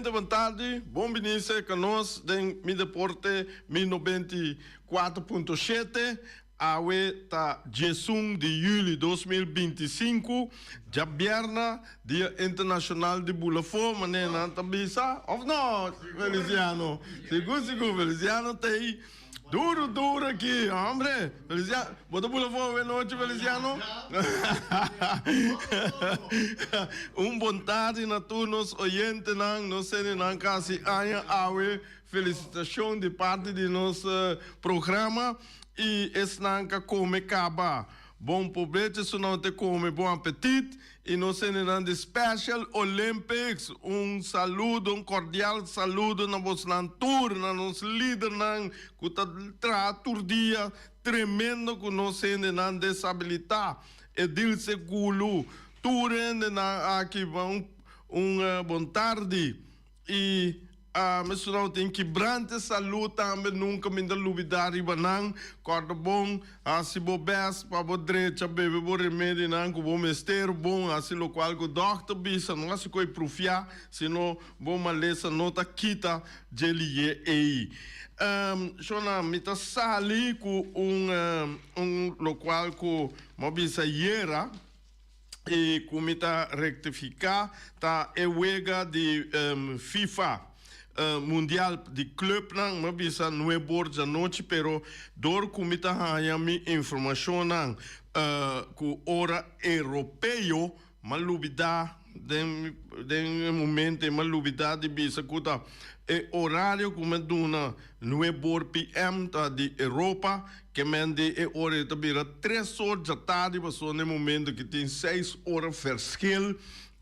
gente, boa tarde. Bom vinisse conosco em Mi Deporte 1094.7. Awe tá 11 de julho de 2025. Já Berna, Dia Internacional de Bulafo, maneira não bisa. Of não, Feliciano. Seguro, Feliciano tem. Duro aqui, hombre. Feliciano, bota Bulafo boa noite, Feliciano. Boa tarde na todos os oyentes, não sei, não casi aia awe. Felicitação de parte de nosso programa. E esse nanca come caba. Bom proveito, se não te come, bom apetite. E nós temos de Special Olympics. Um cordial saludo na vossa tour, na nosso líder, que está dia tremendo que nós temos de desabilitar. Edilce Gulu, tour aqui, bom tarde. E mas não tem quebrante saúde também nunca me dá luvidade banang corda bom assim bobes para o direito bebe o remédio não com bom mestre bom assim lo qual o doctor bisa não assim coi profiar senão bom malesa nota quita gelie aí chona mita sali com lo qual com mobisa iera e comita rectificar tá ewega de FIFA mundial de club nang mabisa nue borja noite pero dor comita haya mi informação ku ora europeu malubida den momento malubida de bisa kuta e horário como duna nue bor PM ta de Europa que mende e ora tabira 3 horas da tarde passou no momento que tem 6 horas verschil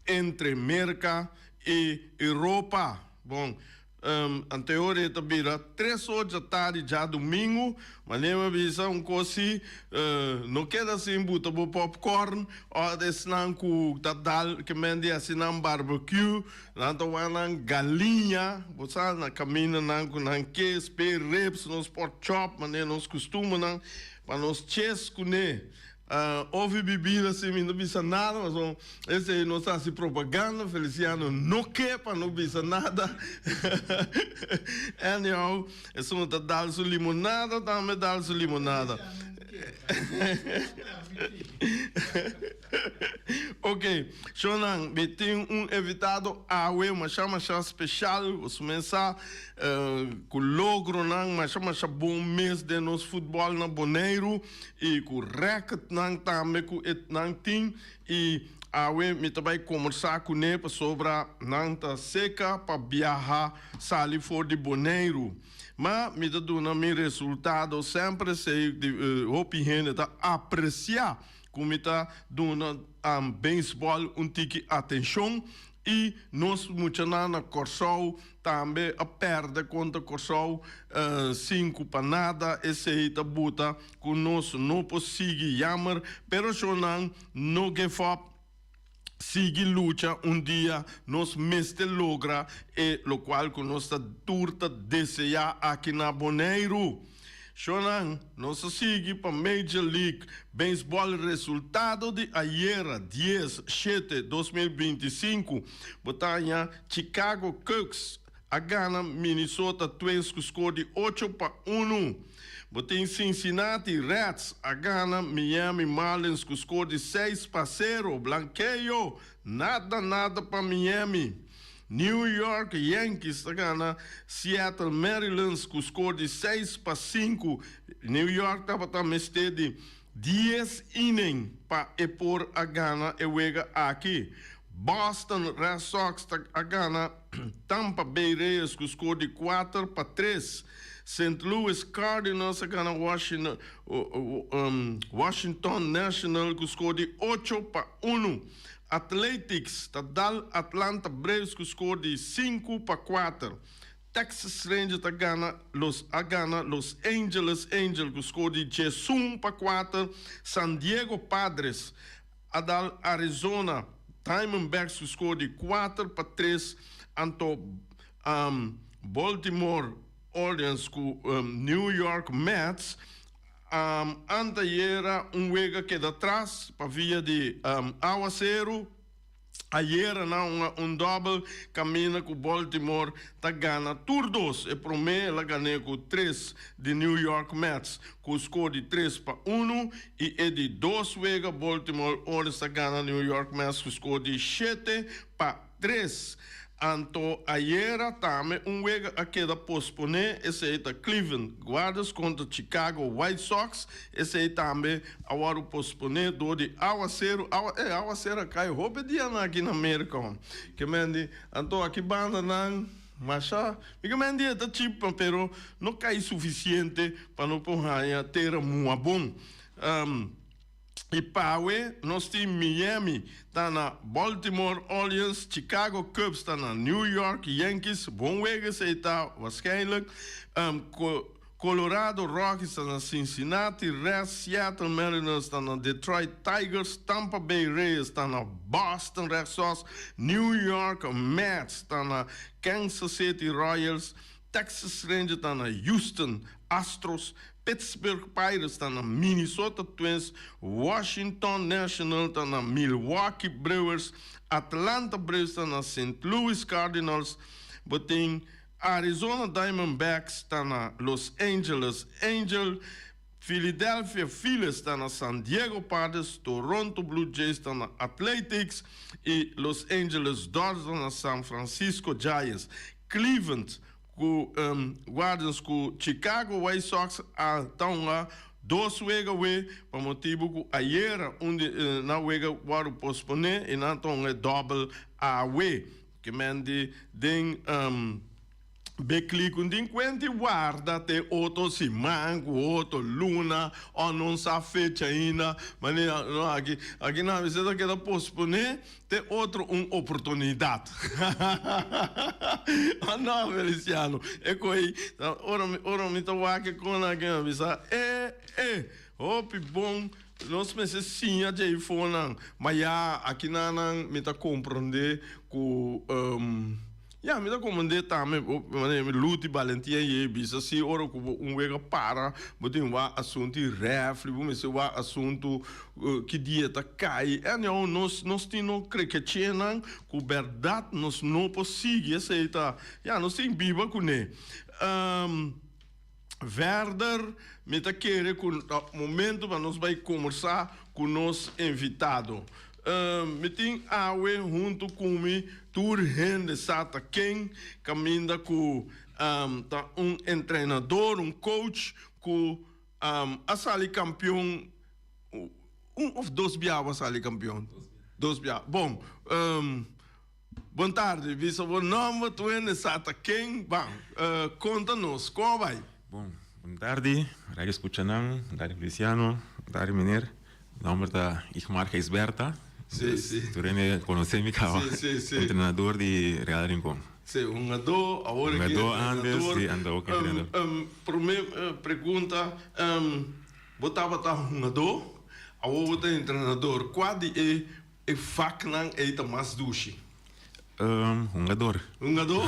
entre América e Europa. Bom, anterior tabira 3 horas da tarde já domingo, mas nem avisa coisa não queda assim buta bo popcorn ou desnan ku tadal que mende assim barbecue, nanto wanan galinha, você na caminha nan ku nan que spare ribs nos pork chop, mas nem nos costuma nan para nos chescune. Houve bebida assim, não bisa nada, mas esse aí não está se propaganda, Feliciano não quer para não bisa nada. Anyhow, esse não está dando sua limonada, também dando sua limonada. Ok, Shonan, tem evitado awe, mas chama especial, os mensagens com logro nang, mas chama bom mês de nosso futebol na Boneiro e com record nang também com et nang ting e awe me também conversar com ele sobre nang ta seca para viajar sali for de Boneiro. Mas me dá meu resultado sempre se opinião tá apreciar como está dando beisebol tique atenção e nós muito na Corsol também a perda contra Corsol 5 para nada esse aí tá buta com nós não consegue jammer pero não give up sigue luta dia nós mestre logra e lo qual com nossa turta desejar aqui na Boneiro. Shonan, nós sigue para Major League Baseball resultado de ayer 10/7/2025 botanha Chicago Cubs a gana Minnesota Twins com score de 8-1. Botem Cincinnati Reds a gana Miami Marlins com score de 6-0. Blanqueio, nada para Miami. New York Yankees a gana Seattle Mariners com score de 6-5. New York estava também de 10 innings para pôr a gana e wega aqui. Boston Red Sox a gana Tampa Bay Rays com score de 4-3. St. Louis Cardinals a gana Washington National com score de 8-1. Athletics dal Atlanta Braves com score de 5-4. Texas Rangers a gana Los Angeles Angels com score de 10-4. San Diego Padres a dal Arizona Diamondbacks com score de 4-3. Anto Baltimore Orioles com New York Mets. Anteera wega que de atrás para via de aguacero ayer na double caminha com Baltimore tá ganha turdos e pro me ela ganha com 3 de New York Mets com score de 3-1 e é de 2 wega Baltimore ora está ganha New York Mets com score de 7-3. Anto ayer também wega aqui da pospone esse aí tá Cleveland Guardians contra Chicago White Sox esse aí também agora pospone do de aguaceiro cai roupa dia aqui na América que mende anto aqui banda não mas me mende tá tipo pero não cai suficiente para não porra ter muito bom e Pawe, nós temos Miami, está na Baltimore Orioles, Chicago Cubs, está na New York Yankees, bom wege se está waarschijnlijk. Colorado Rockies está na Cincinnati Reds, Seattle Mariners está na Detroit Tigers, Tampa Bay Rays está na Boston Red Sox, New York Mets está na Kansas City Royals, Texas Rangers está na Houston Astros, Pittsburgh Pirates está na Minnesota Twins, Washington National está na Milwaukee Brewers, Atlanta Braves está na St. Louis Cardinals, botem Arizona Diamondbacks está na Los Angeles Angels, Philadelphia Phillies está na San Diego Padres, Toronto Blue Jays está na Athletics e Los Angeles Dodgers está na San Francisco Giants. Cleveland com Guardians com Chicago White Sox estão lá 2 wega para motivo que ayer onde na wega guarda postponer e não estão double a que mende den Becli con delinquenti guarda te otto si manco otto luna o non sa fecha ainda mas no, aqui na visita que da pospone te outro oportunidade não Feliciano é coi ora me tô aqui com aqui na visa hope bom nós meses sim a de iPhone mas já aqui na me tá compreender com ja, me dá comandei também, me luta e valentia e bisa se ora com wega para, botem assunto refle, vamos se assunto que dia tá cai, não nós temos que treinar com verdade nós não possível essa tá, já nós tem biba com né, verder me tá querer com momento para nós vai conversar com nosso invitado. Me tem awe junto comigo tur gente sata quem caminha com tá treinador, coach com a sali campeão ou 2 bias a sali campeão 2 bias bom boa tarde visa o nome tu gente sata quem bom conta-nos como vai bom boa tarde radio escuchanang dari Feliciano dari Miner nome da Igmar Geisberta. Sì. Tu ne conosci mica? Sì. Un allenatore di Real Rincon. Sì, un allenatore antes sì, andavo che allenatore. Per me pergunta, botava un allenatore, aveva un allenatore, quali è facnan e tamas dushi? Un allenatore. Un allenatore?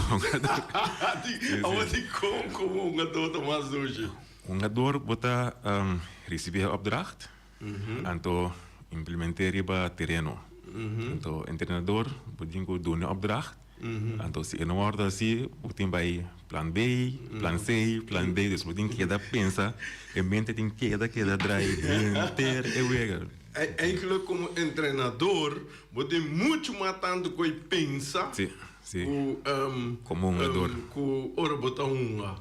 Aveva di come un allenatore tamas dushi? Un allenatore bota riceve opdracht, anto implementeren bij terreno. Então, o treinador pode dar uma opdracht. Então, se não ordem assim, pode ir plan B, plan C, plan D. Dus pode cada pensa, e mente tem cada drive, inter e wega. Eigenlijk como treinador, pode muito mais tanto que pensa. Sim. Como jogador. Com hora botar Hora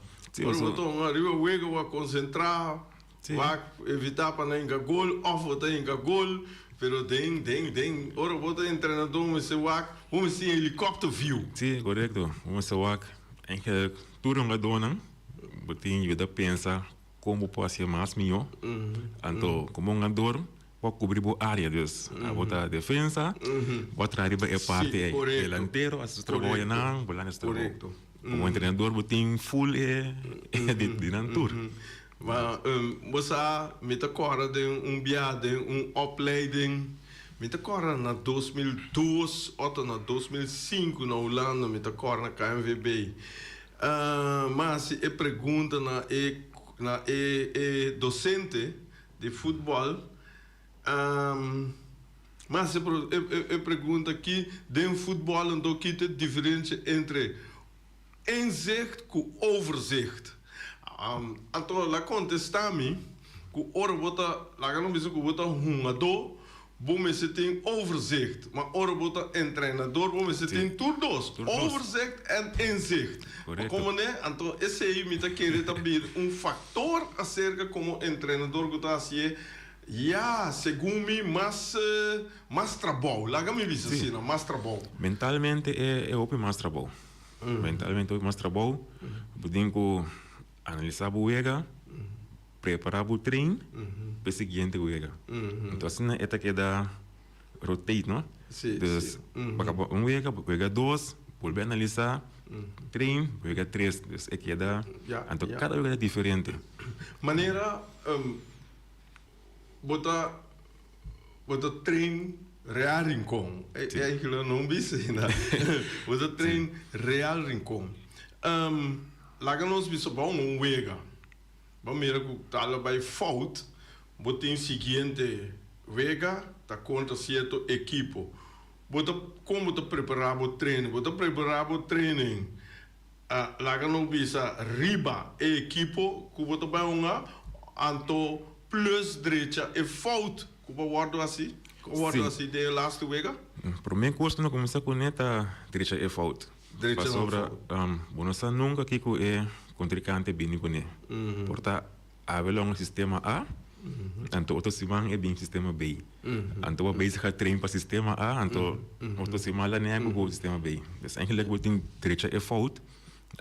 botar arriba wega vai concentrar. Vai evitar para não engar gol, ou botar engar gol, pero tem, ora botar treinador, vamos se helicóptero view. Sim, correto. Vamos se em que tudo um gadona, botem de pensar como pode ser mais melhor. Então, como um gador, pode cobrir a área, dus a botar defesa, botar arriba a parte delantero, as trabalha não, bolar as trabalha. Como treinador, botem full de natura. Maar você me acorda de biade, opleiding. Me acorda na 2002 ou na 2005 na Holanda, me acorda na KNVB. Mas a pergunta na docente de futebol, Mas eu pergunto aqui, dentro do futebol, então, que tem diferença entre inzicht e overzicht. Então, lá contesta-me, que ora bota, lá não precisa que bota jogador, bom, mas você tem overzicht. Mas ora bota treinador, bom, mas você tem tudo dois. Overzicht e inzicht. Como né? Então, esse aí me está querendo também fator acerca como treinador que está assim. Ja, segundo mim, mais trabalho. Lá que me diz assim, mais trabalho. Mentalmente é o mais trabalho. Mentalmente é o mais trabalho. Podem analisar o ega, preparar o treino, para o seguinte o ega. Então, assim, é que dá rotate, não? Sim. Para o ega 2, volver a analisar, treino, o ega 3. É que dá. Então, cada ega é diferente. Maneira. Bota trein real rincón. É aquilo não disse, né? Bota trein real rincón. Lá que nós vimos bom wega. Vamos ver que tal vai fout. Bota em seguinte wega tá contra certo equipo. Bota como te preparar o treino. Bota preparar o treino. Lá que nós vimos riba equipo que bota vai anto plus direita é fout. Como guardo assim? Guardo assim de last week? Para mim, custa não começar com neta direita é fout. Para sobre, nós nunca que é contrincante bem com ele. Portanto, há um sistema A, então outro sistema é bem sistema B. Então, a base é treino para sistema A, então outro sistema lá é o sistema B. Mas eigenlijk wordt in direita é fout,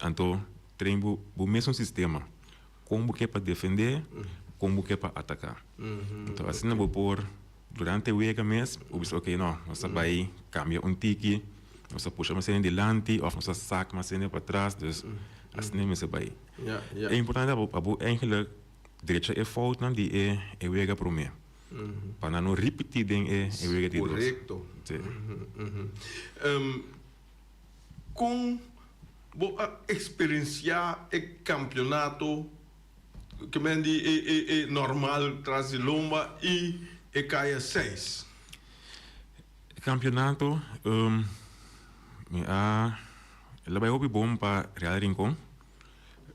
então treino o mesmo sistema. Como que é para defender, como que é para atacar. Então, assim, não vou pôr durante o week mesmo, eu disse, ok, não, nós vai cambiar tiki, nós puxa uma cena delante, ou nós saca uma cena para trás, dus assim não se vai. É importante, eigenlijk, direita é fout, não, de é week para mim. Para não repetir é week de dois. Correto. Com experienciar o campeonato que men é normal traz de lomba e caia 6. Campeonato ela vai ouvir bom para Real Rincón.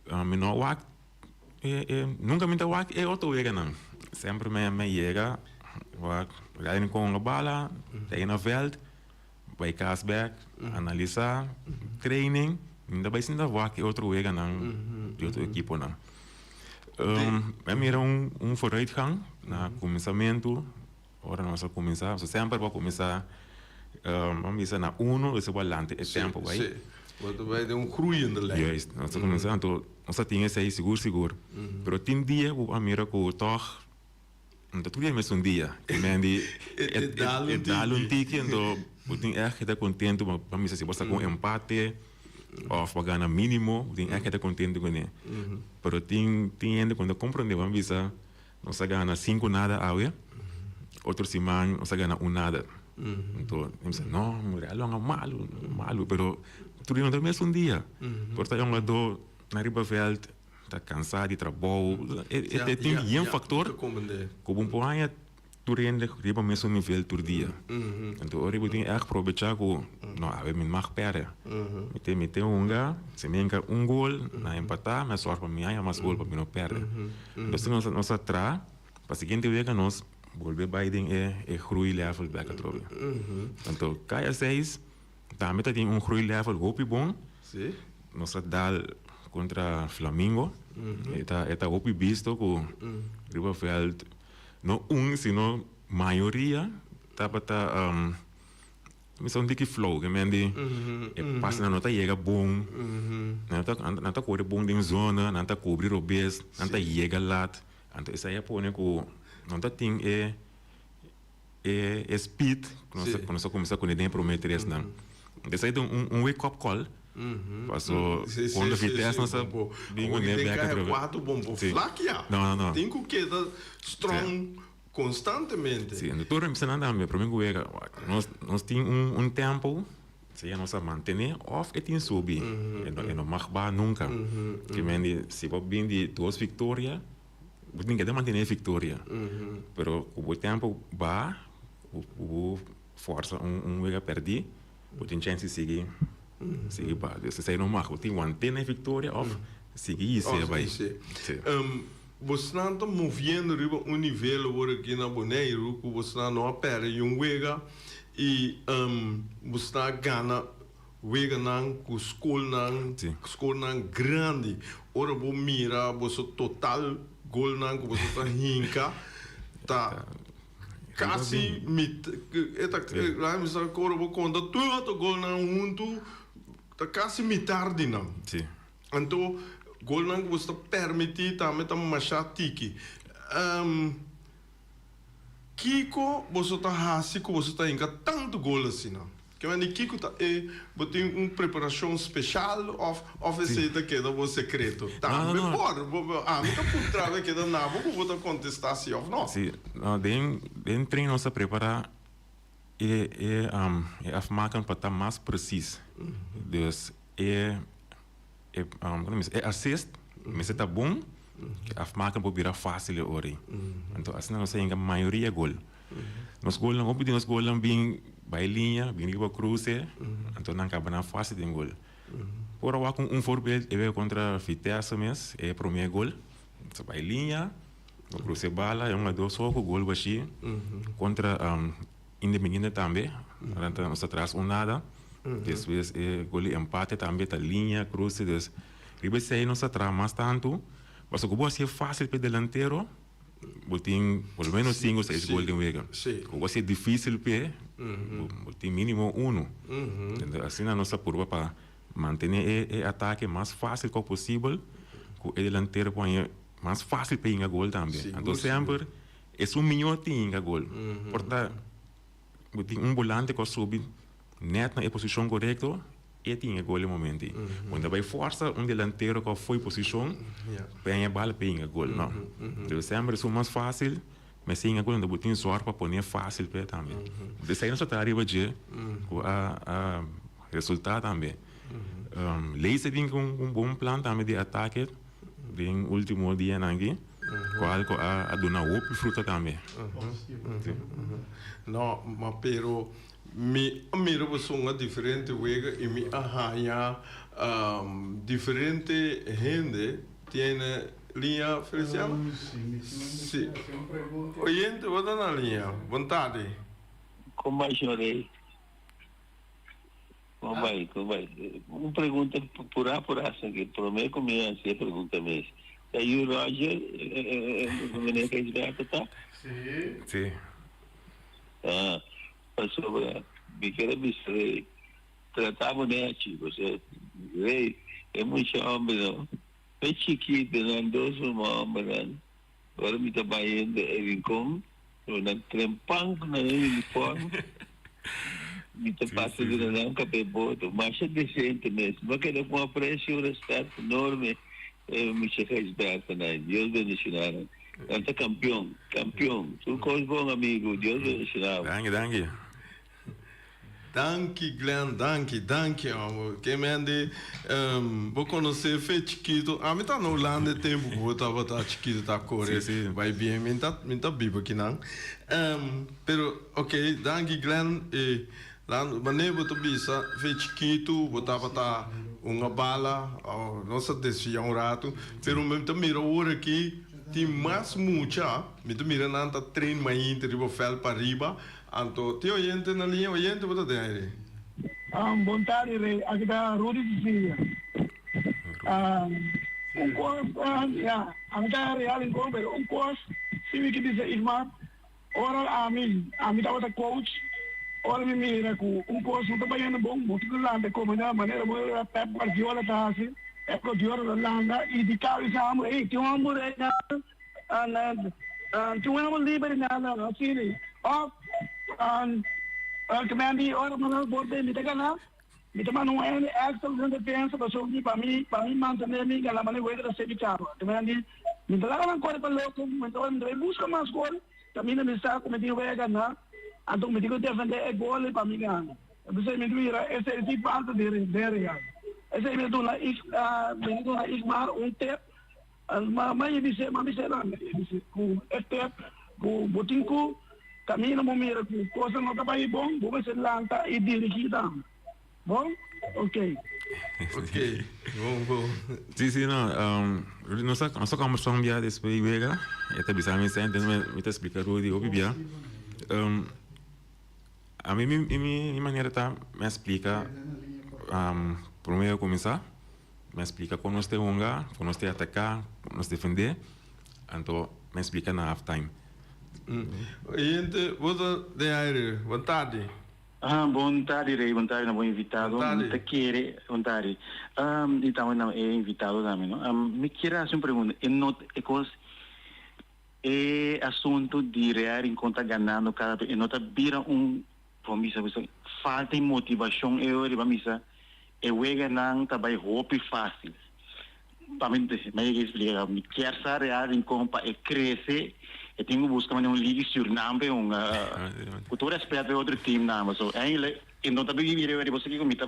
Não wak nunca me wak é outro wega não. Sempre me chega wak Real Rincón a bala, tem na veld, vai Kasberg, analisar, training, ainda vai ser wak é outro wega não, de outra equipe não. É mesmo vooruitgang na começamento. Agora nós vamos começar, você sempre vai começar, vamos começar na 1, você vai lá, é tempo, vai? Sim, vai ter groeiende lijn. Juist, nós vamos começar, então, nós temos aí seguro. Mas tem dia, o Amira, que toch, então, tudo é mesmo dia. É dar tiki, então, eu tenho que estar contente, vamos dizer, se você com empate, of we gaan naar minimo, die echt contente com ele. Pero tem gente quando compreende, vamos dizer, nós ganhamos 5 nada awe, outro semana nós ganhamos nada. Então, eu não, real é malo, pero tudo não é mesmo dia. Portanto, um lado na Ribaveld está cansado de trabalho, tem fator, como põe turende riba mesmo nível todo dia. Então, eu tenho que aproveitar que não, eu me mag perder. Mete lugar, se me enca gol, na empatar, mas só para mim há mais gol para mim não perder. Então, nós atrás, para seguinte vez nós volver Biden é groei level back atrás. Então, cada 6, também tem groei level gopi bom. Nós dá contra Flamengo, está gopi visto com Ribaveld. Não sino maioria estava missão de que flow que mende passa na nota chega bom não tá correr bom em zona não tá cobrir o base não tá chega lá então isso aí é por né que não tá tem speed quando nós começa com ideia prometer isso não isso aí é wake up call passou quando vitesse nossa bingo né back quatro bom flaquear não tem que dar strong constantemente sim então todo mundo anda me para mim nós tem tempo se nós manter off e tem subir e não marca nunca que mende se vai bem de 2 vitórias tem que manter vitória pero o tempo vai o força vega perdi, o tem chance de seguir para. Se sai no marco, tem uma antena vitória of seguir isso vai. Você não está movendo riba nível agora aqui na Bonaire, que você não apere vega e você está ganha vega não com escola não grande, ora você mira você total gol não que você está hinca tá quase lá me está corro conta tudo gol não junto tá quase metade não então gol não que você permite também tá machar tiki Kiko você tá assim que você tá hinca tanto gol assim não que mas Kiko tá tem uma preparação especial of esse que dá você secreto tá me pode nunca por trás que dá na vou botar contestar se of não sim não den treino se preparar afmaken para estar mais preciso dus assist mas está bom afmaken para virar fácil ori então assim não sei a maioria gol nos gol não obedem nos gol não bem by linha bem riba cruze então não acaba na fácil de gol por agora com voorbeeld contra Vitesse mes primeiro gol so by linha cruze bala é dois soco gol baixi contra Independiente também então nós atrás nada depois gol empate também tá linha cruze des riba sei nós atrás mais tanto mas o que vai ser fácil para delantero botin pelo menos 5 ou 6 gols de vega. O vai ser difícil para botin mínimo 1. Assim a nossa curva para manter o ataque mais fácil que possível, que o delantero põe mais fácil para ir a gol também. Então sempre é melhor ir a gol. Portanto, botin volante que sobe net na posição correta e tinha gol no momento. Quando vai força delantero que foi posição, pega a bola pega gol, não. Então sempre é mais fácil, mas sem a gol ainda botinho sorte para pôr fácil para também. Desse aí nós está arriba de a resultado também. Leise tem bom plano também de ataque, tem último dia aqui, qual a dona outro fruta também. Não, mas pero mira você uma diferente wega e me arranha diferente gente tiene linha Feliciano? Sim. Oyente, bota na linha. Vontade. Como vai, chorei? Como vai? Uma pergunta por aqui. Prometo que me ansia pergunta mesmo. Aí o Roger, o que é tá? Sim. Sobre me quero dizer tratava você é muito homem não é chiquito não dois homem agora me trabalhando em com na trempang na uniforme me tá passando não cabelo mas é decente mesmo mas que com apreço e respeito enorme me se respeita né Deus bendicionar Anta campeão. Tu coisa bom amigo, Deus bendicionar. Danke, Glenn, danke, amor. Que me ande, vou conhecer foi chiquito. A mim tá no Holanda tempo que eu tava chiquito, tá correndo. Vai bem, me tá bibo aqui não. Pero, ok, danke, Glenn. Lá, maneira você bisa, foi chiquito, botava tá uma bala, nossa desvia rato. Pero mesmo tá mira hora aqui. Tem mais muita, me tô mirando anta treino mais interior fel para riba, anto teu oyente na linha oyente bota de aí. Bom tarde, aqui tá Rudi Cecilia. Course, anta real em Colombo, course, se me que diz irmã, ora a mim tava coach, ora me mira com course muito bem bom, muito grande como na maneira muito Pep Guardiola tá assim. Ecco di ora l'Olanda e di siamo ti amo regna ti amo liberi nada sini comandi ora non borde mi tegana mi tomano un extra de defensa per soldi per mi mantenermi che la mano guida se diciamo comandi mi dava ancora per loro mi dove busca más gol también mi sta come dico vai ganare anto mi dico defendere gol per mi ganare bisogna mi dire esse di parte di Real ese me dona ik maar tep ma bisa na dice ku step ku botinku caminho no mira que coisa não tá bem bom, vamos ser lanta e dirigir tam. Bom? Ok. Ok, bom. Sí, no. Nós conversamos já depois vega. Até bisa me sente, me tá explicando o dia. A mim minha maneira tá me explica primeiro começar, me explica como nós temos como nós temos atacar, como nós defender, então me explica na half time. Gente, você de aire, boa tarde. Boa tarde, Rei. Boa tarde, bom invitado. Boa tarde. Então, não, é invitado também, não? Me queria fazer uma pergunta. É assunto de rear em conta ganhando cada vez. Nota vira promessa, falta de motivação. Eu riba missa. É o ganhando também roupa fácil. Para mim, me explica. Me quer rear em conta é crescer. Eu tenho buscado um liga surnambe com todo respeito ao outro time nada, so ainda não tá bem vir eu você que me tá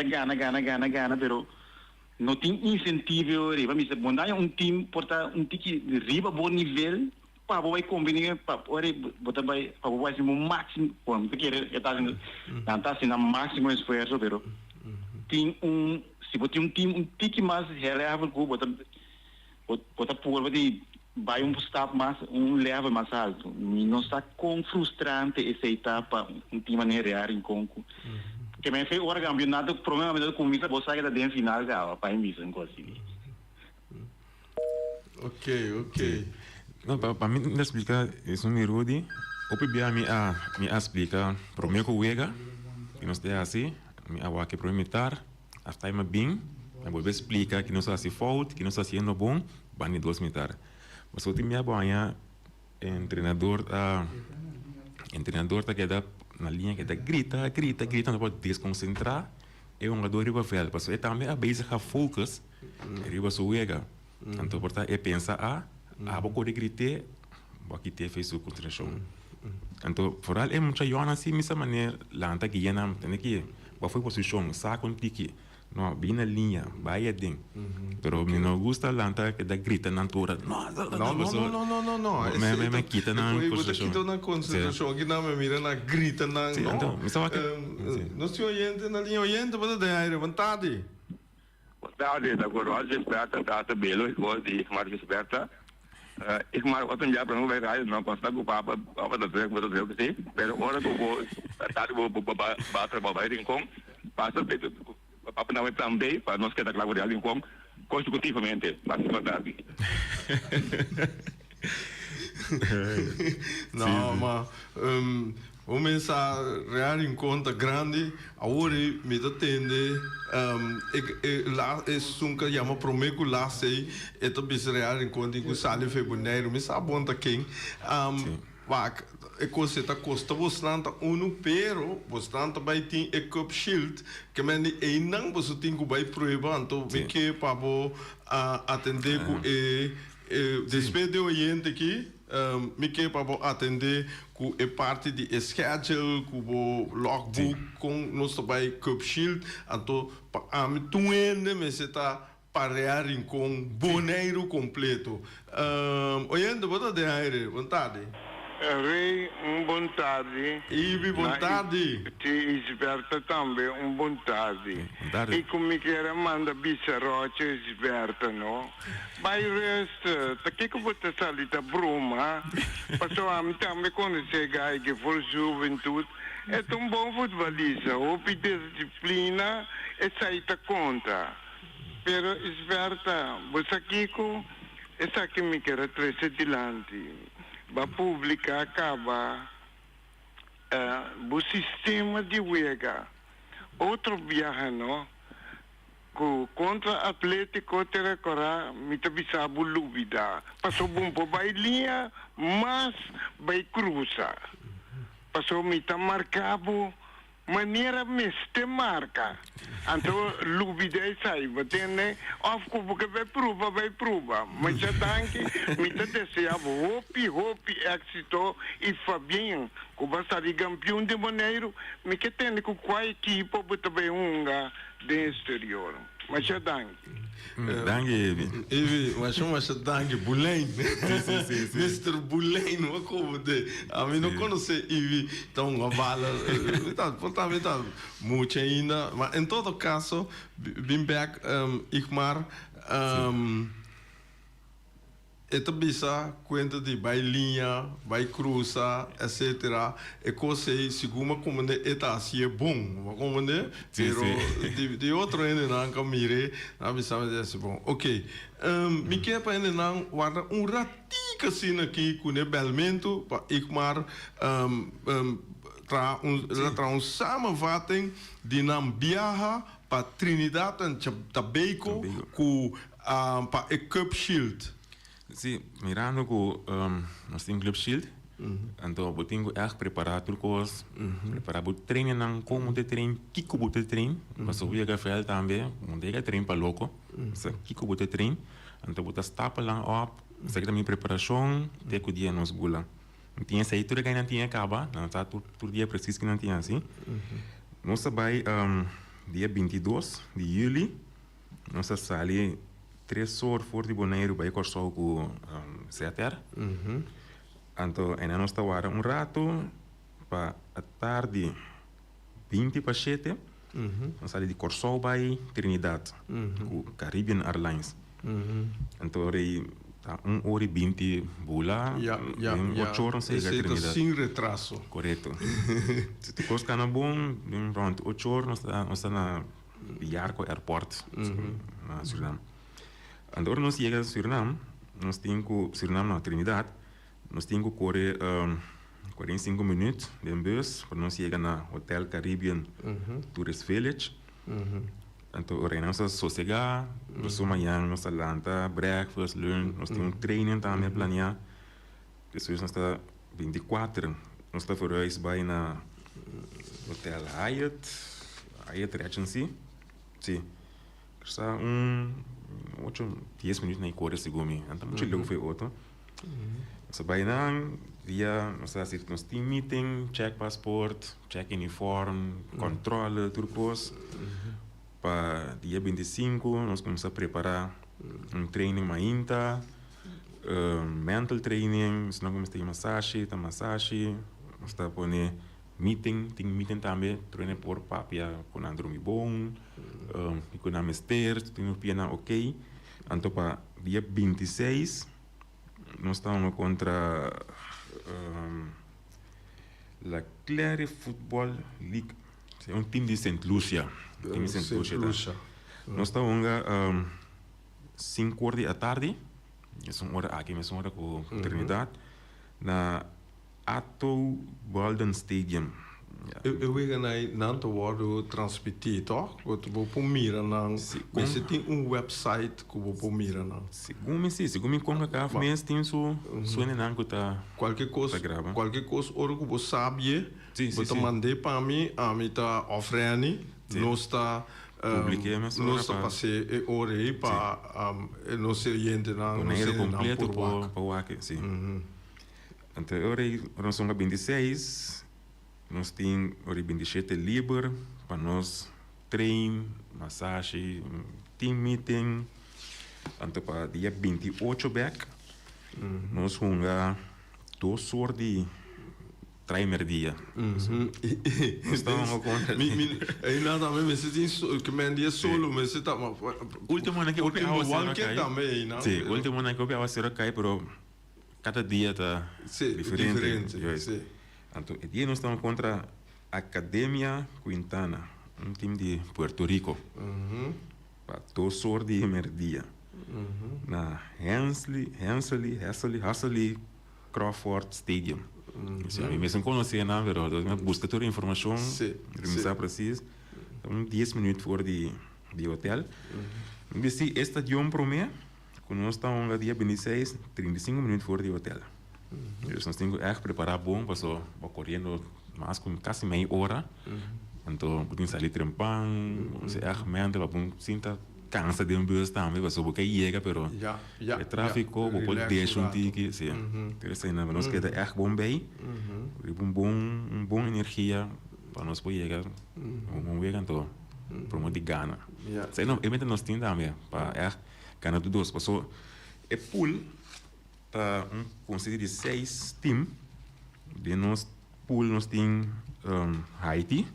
gana, pero não tem incentivo riba me se bondai time porta tiki riba bom nível para vai combinar para botar vai ser o máximo quando querer tá sendo máximo esforço, pero tem se botar time tiki mais relevável com botar por de vai staff mais level mais alto e não está com frustrante essa etapa de maneira real em conco que me fez o campeonato provavelmente com isso você sai da final já para mim isso inclusive. Ok. Não, para mim me explicar isso me Rudy, o primeiro me explica primeiro que wega que nós temos assim me awa que prometer after time bem eu vou explicar que não está assim fault que não está sendo bom bani 2 meter. Mas o time banha treinador tá que dá na linha que dá grita não pode desconcentrar é um jogador riba velho, mas é também a base a focus riba suega. Então porta é pensa pouco de gritar, aqui te fez o concentração. Então por aí é muita joana assim dessa maneira lá tá que yana tem que foi posição saco tiki no bem na linha vai dentro pero me não gusta lanta que da grita na altura não me quita na concentração aqui não me mira na grita na então me estava nós temos gente na linha oyente para de aire vontade da Coroa Esperta data belo igual de Marcos Esperta ik maar wat een jaar per bij rijden dan pas dat papa dat werk wat dat heel gezien pero ora que vou estar vou bater em com passa feito papa não é também para nós que da claro em com consecutivamente máxima tarde. Não, mas vamos a real em conta grande agora me atende lá é sunca chama promeco lá sei é também real em conta que sale fevereiro me sabe onde quem é coisa que custa bastante pero bastante vai ter a cup shield que me é não você tem que vai provar então vem que para atender com despedir o cliente aqui me que para atender com a parte de schedule com o logbook com nosso vai cup shield então me tuende me está para em com boneiro completo olhando bota de aire vontade Rei, boa tarde. Ibi, boa tarde. Ti esperta também, boa tarde. E como que era manda bicharocha esperta, não? Mas o resto, tá que você salita bruma? Passou a mim também quando chega que for juventude, é tão bom futebolista, ou pedir disciplina, é sair da conta. Pero esperta, você aqui com essa aqui me quer trazer adiante. A pública acaba o sistema de wega. Outro viaja, não? Contra Atlético Terecora, me tabisabu lúbida. Passou bom para bailinha, mas vai cruza. Passou me tá marcado, maneira meste marca. Então, lúbida é saiba, entende? Porque vai prova. Mas já tanque, me tá desejando hope, éxito e Fabinho, que vai ser campeão de maneiro, me que tem com qual equipe, também de exterior. Maar je dank. Dank je, Evi. Evi, mas dank je, Boulijn. sim. Mr. Boulijn, wat komen de? A mim não conhece Evi, então uma bala, portanto, muito ainda, mas em todo caso, bem back, Igmar, esta bisa conta de vai linha, vai cruza, etc. E coisa seguma como ne eta assim é bom, como ne, pero de outro ainda não camire, na bisa me diz bom. Ok, me quer para ainda não guarda ratica assim aqui com o belmento para Igmar tra samenvatting die nam viaja para Trinidad en Tobago com para a Cup Shield. Sim, mirando que nós temos Club Shield, então eu tenho erg preparado coisas, preparado treino não como de treino, kiko bote treino, mas eu ia fazer também, não tem que treino para louco, mas kiko bote treino, então eu stapel lang op, zeg dat mijn preparação, tem que dia nos gula, não tinha saído tudo que não tinha acaba, não está tudo dia preciso que não tinha assim, nós vai dia 22 de julho, nós saímos 3 horas voor die boneiro bij Corso com Zeter. Então, ainda nós estávamos rato para a tarde 20 para 7. Nós saímos de Corso by Trinidad, com Caribbean Airlines. Então, aí está 1h20 bula, 8 horas chega a Trinidad. Sem retraso. Correto. Se tu costa na bom, pronto, 8 horas nós está na Yarco Airport, na Suriname. Andor nós chega a Suriname, nós temos Suriname na Trinidad, nós temos que correr 45 minutos de bus para nós chegar na Hotel Caribbean Tourist Village. Então, nós sossegar, nós amanhã nós lanta, breakfast, lunch, nós temos training também planear. Depois nós está 24, nós está por aí vai na Hotel Hyatt Regency. Sim. Está 10 minutos na corre segumi. Então muito logo foi outro. So by now dia nós team meeting, check passport, check uniform, controle turcos. Para dia 25 nós começamos a preparar training mainta, mental training, nós começamos a ter massagem, nós está poner meeting também, treino por papia com andromi bom, com a mester, tem pena ok. Então para dia 26 nós estamos contra la Clare Football League, é time de Saint Lucia. Nós estamos 5 horas da tarde, é uma hora aqui, é uma hora com Trinidad, na Atto Walden Stadium. Eu vejo não te word transmitir, toch? Wat we op mira não. Mas tem website que we op mira não. Segundo conga cá, mas tem sua não que tá. Qualquer coisa, ora que você sabe, você mande para mim, a mim tá oferendo, nós está nós está passei hora aí para nós ser gente não, nós ser completo para o aqui, sim. Então nós somos 26. Nós temos 27 livre para nós treino, massagem, team meeting. Então para dia 28 back, nós vamos 2 horas de primeiro dia. Nós estamos contra. E nada mesmo, você tem que me dia solo, mas você está último ano que eu peguei também, não? Sim, último ano que eu peguei a cai, pero cada dia está diferente. Então, o dia nós estamos contra a Academia Quintana, time de Puerto Rico. Para 2 horas de primeiro dia. Na Hensley Crawford Stadium. Eu mesmo conhecia, não, mas busca toda a informação, revisar preciso. Então, 10 minutos fora de hotel. Mas se esta dia para mim, quando nós estamos no dia 26, 35 minutos fora de hotel. Nós temos que preparar bom, para correndo mais com quase meia hora. Então, podemos sair trampando, se mente, para sinta cansa de bus também, para porque chega, pero o tráfico, pode deixar um tique, sim. Interessante, nós queremos bom bem, bom energia para nós poder chegar, vamos ver então. promo de Ghana. Ja. Sei não, eu nós temos também para Ghana do dois, passou é pool tá consigo de 6 team de nós pool nós tem Haiti.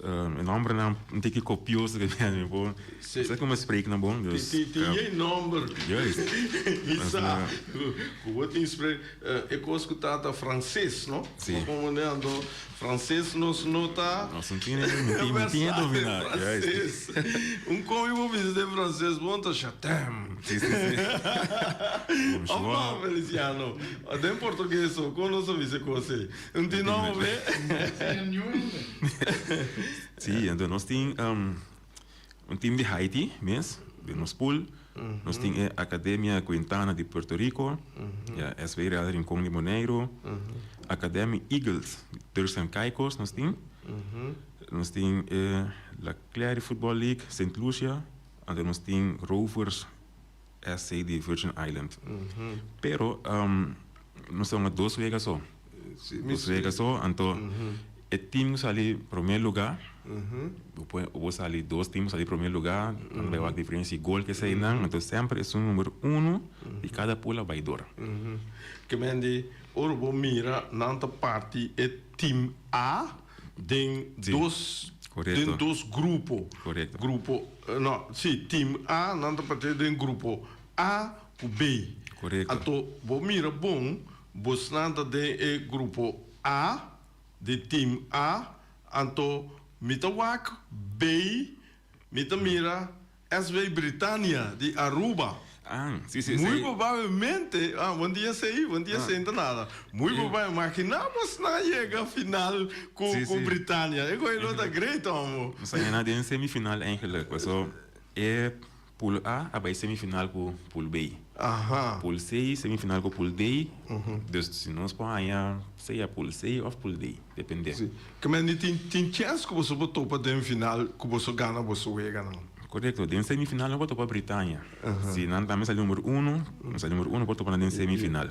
Een nummer naam een tikje kopieus que vem bom. Você como explica na bom? Tem number. Juist. Isso. O outro explica. Eu gosto de francês, não? Sim. Como né ando francês nos nota. Nós não tinha dominar. Francês. Como eu vou visitar francês, bom tá chatem. Sim. Oh, Feliciano. Até em português, como não sabe se você. Não tem nome, né? Sim, então nós temos time de Haiti, mesmo, de nosso pool. Nós temos a Academia Quintana de Puerto Rico, a SV Real Rincón de Moneiro, Academia Eagles de Turks and Caicos, nós temos. Nós temos a Clary Football League, St. Lucia, e nós temos Rovers SC de Virgin Island. Pero, nós temos 2 vegas só. 2 vegas só, então, o time sali primeiro lugar, depois sali 2 times sali primeiro lugar, vai a diferença de gol que sai não, então sempre é o número 1 de cada pula vai dor. Que mende, ora vou mira nanta parte é time A tem dois grupos. Correto. Grupo, não, sim, time A nanta parte tem grupo A e B. Correto. Então, vou mira bom, você nanta tem grupo A de team A, então mita wak B, mita mira SV Britânia de Aruba. Sim. Muito provavelmente, um dia sei nada. Muito provavelmente, imaginamos na chega final com Britânia. É coisa não tá great, amor. Nós ainda em semifinal eigenlijk, so é pool A, vai semifinal com pool B. Pool C, semifinal com pool D. Dus se nós podemos seja pool C ou pool D, depende. Que mas tem chance que você botou para dentro final, que você ganha, você vai ganhar. Correto, dentro semifinal eu boto para a Britânia. Se não também sai número 1, boto para dentro semifinal.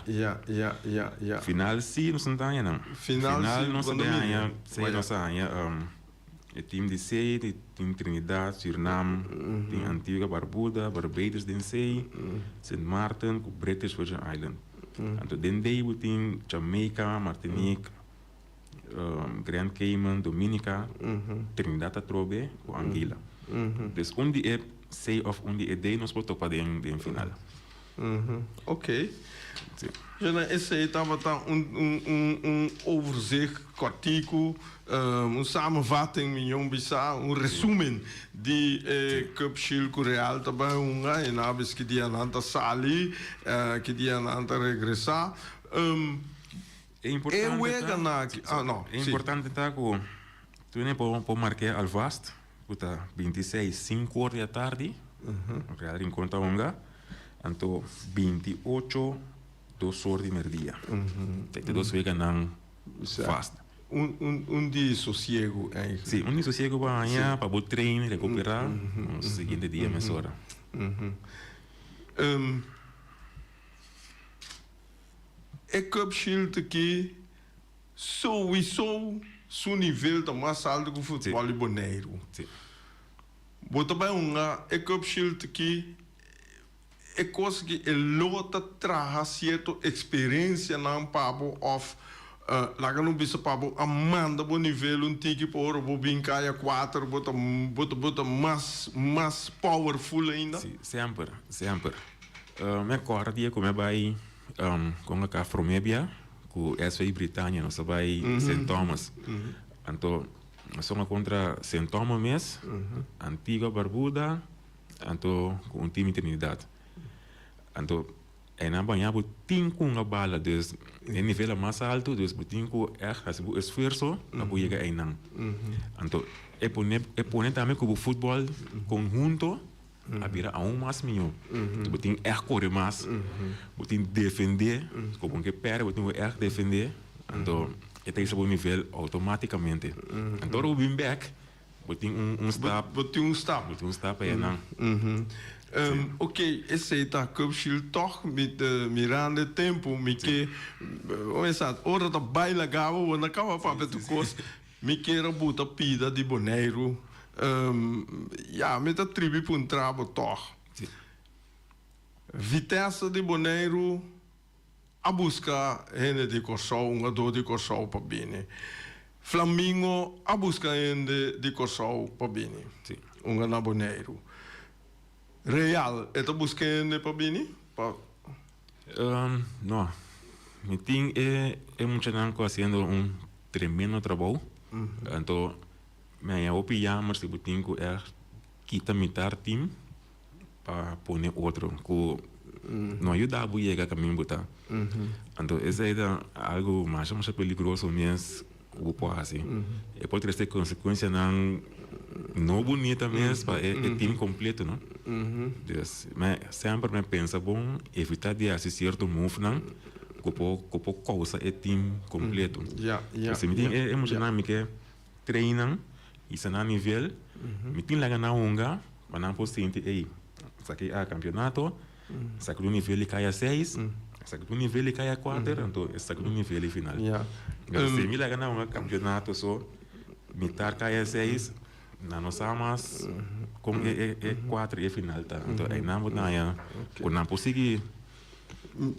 Final C não tem não. Final não se ganha, sei não sai o time de C, tem Trinidad, Suriname, tem Antigua, Barbados, tem C, St. Martin, British Virgin Island. Então, dentro tem Jamaica, Martinique, Grand Cayman, Dominica, Trinidad a Trobe, com Anguila. Dus onde é C of onde é D, nós botamos para dentro final. Ok. Esse aí estava overzicht, kortico, samenvatting met Jong Bisa, resumen de Cup Shield Real também e na vez que dia nanta sali, que dia nanta regressar. É importante tá com tu nem pode marcar alvast, puta 26 5 horas da tarde, Real Rincón Taonga, então 28 2 horas de merdia. Tem 2 vegas não fast. Dia sossego aí. Sim, dia sossego para amanhã para botar treino, recuperar, no seguinte dia mais hora. É Cup Shield que sowieso seu nível está mais alto que o futebol boneiro. Bota bem é Cup Shield que é coisa que lota traz certa experiência na pabo of lá que não bisa pabo amanda bom nível tique por o bincaia 4 bota mais powerful ainda. Sempre. Me acordo como vai com a Afromebia com SV Britânia, nós vai St. Thomas. Então nós somos contra St. Thomas mesmo, Antigua Barbuda, então com um time Trinidad. Então, na banha tem uma bala, dus em nível mais alto, dus tem que esforço para chegar aí não. Então, é poner também como futebol conjunto, a virar a mais melhor. Tem que correr mais, tem que defender, como que perde, tem que defender. Então, é esse o nível automaticamente. Então, o win back, tem um stop aí não. Ok, esse está Cup Shield toch met mirando tempo, met que hora da baila gava, na cava para tu cos, me que rebuta pida de boneiro, ja, met dat tribi puntrabo toch. Sim. Vitesse de Bonaire a busca gente de Corsol, um ador de Corsol para bem. Flamingo a busca gente de Corsol para bem. Sim. Um na Bonaire. Real, é a busca gente para bem? No. Mi ting mucho nanco haciendo un tremendo trabajo. Entonces, me voy a pillar, mas si butingo quita mitad team para poner otro. No ayuda a llegar a caminho botar. Entonces, ese era algo más peligroso mesmo o pode assim. E pode ter consequência não bonita mesmo para o time completo, não? Mas sempre me pensa bom evitar de assistir certo move, não? Que pode causar o time completo. Se me tem emocionante que treinam e se não nível, me tem lá na unga, mas não posso sentir aí. Saque a campeonato, saque do nível cai a 6, saque do nível cai a 4, então saque do nível final. Se me lá na unga campeonato só, metade cai a 6, não nós sabemos como é 4 e final tá. Então aí não não posso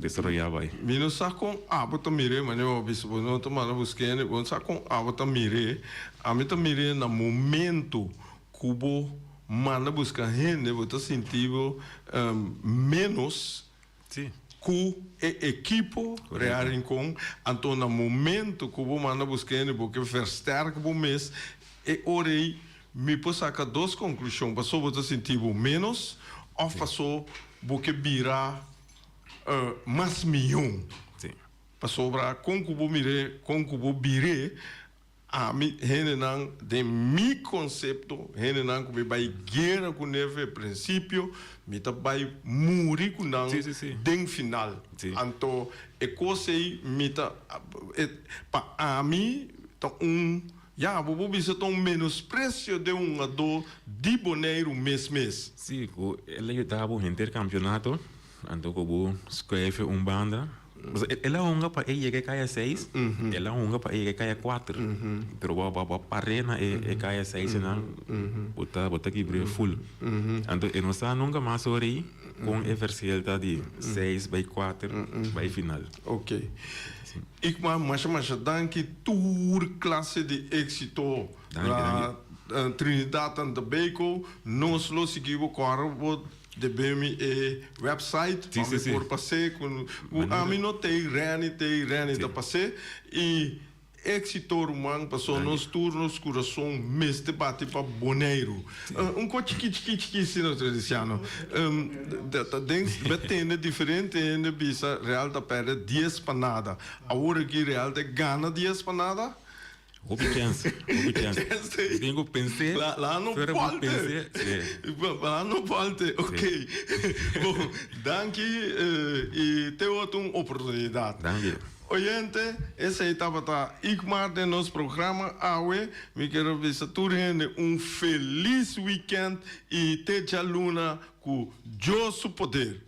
desarrollar vai. Mino sa com abota mire, mas eu bispo não tô mal buscando, bom sa com abota mire, a mim mire na momento cubo manda buscar gente, bota sentido menos Sim. que equipo reagem com, então no momento cubo manda buscar porque versterken o mês e orei me posso sacar duas conclusões, passou bota sentido menos ou passou porque virar mais milhão. Para sobrar com cubo bire, a mim não de mi conceito, não que vai guerra com neve princípio, me tá vai morrer com não den final. Então é coisa aí me tá para a mim tá já vou bisa tão menosprecio de ador de Bonaire mês. Sim, ele estava no intercampeonato. Então, como escreve banda, ela unga para ele que cai a 6, ela unga para ele que cai a 4. Pero para parena cai a 6 não, bota aqui brilha full. Então, eu não sei nunca mais sobre com a versão de 6 by 4 by final. Ok. Ik mas danke tour classe de éxito na Trinidad and Tobago, nós lo seguimos com de BMI website, por passar com a mim não tem rene da passar e éxito humano passou nos turnos coração mês de bate para Bonaire. Coisa chiqui na tradição. Betende diferente ainda bisa real da perde 10 panada. Agora que real de gana 10 panada. Houve chance. Tenho pensei. Lá não pode. Lá não pode. Ok. Bom, danke e tem outra oportunidade. Danke. Oyente, esse aí estava Ikmar de nosso programa Awe. Me quero visitar feliz weekend e teja luna com Josu Poder.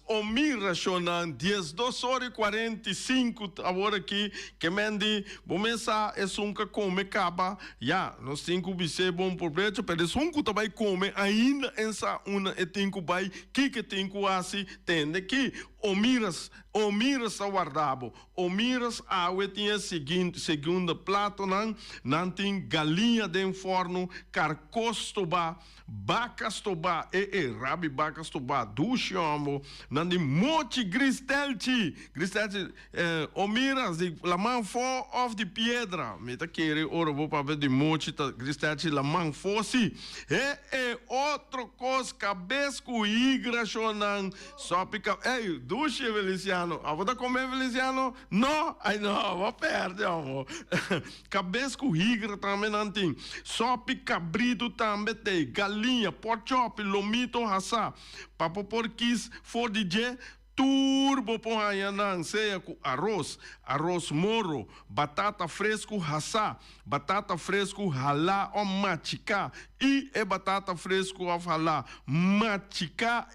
Omiras, Shonan, 12h45, agora aqui, que mendi, começa é sunca come caba, nós temos que ser bom por preço, mas sunca também come, ainda essa uma e tinco vai, que tinco assim, tende que, Omiras aguardava, Omiras a tinha segunda plato, não tem galinha de forno, carcostoba, bacas toba, rabi bacas toba, duchamo, não tem mochi gristelci, Omiras, la man for of the piedra, me tá querendo, ora vou para ver de mochi, gristelci, la man for si, outro coisa, cabeça com igra, chonan, só pica, duche, Feliciano. Ah, você comer, Feliciano? Não, ai não, vou perder, amor. Cabeça com higra também não tem. Sope cabrito também tem. Galinha, porchop, lomito, raça. Papo porquis, for DJ. Turbo po hayanang seya com arroz moro, batata fresco raça, batata fresco halá o machica e batata fresco of halá machica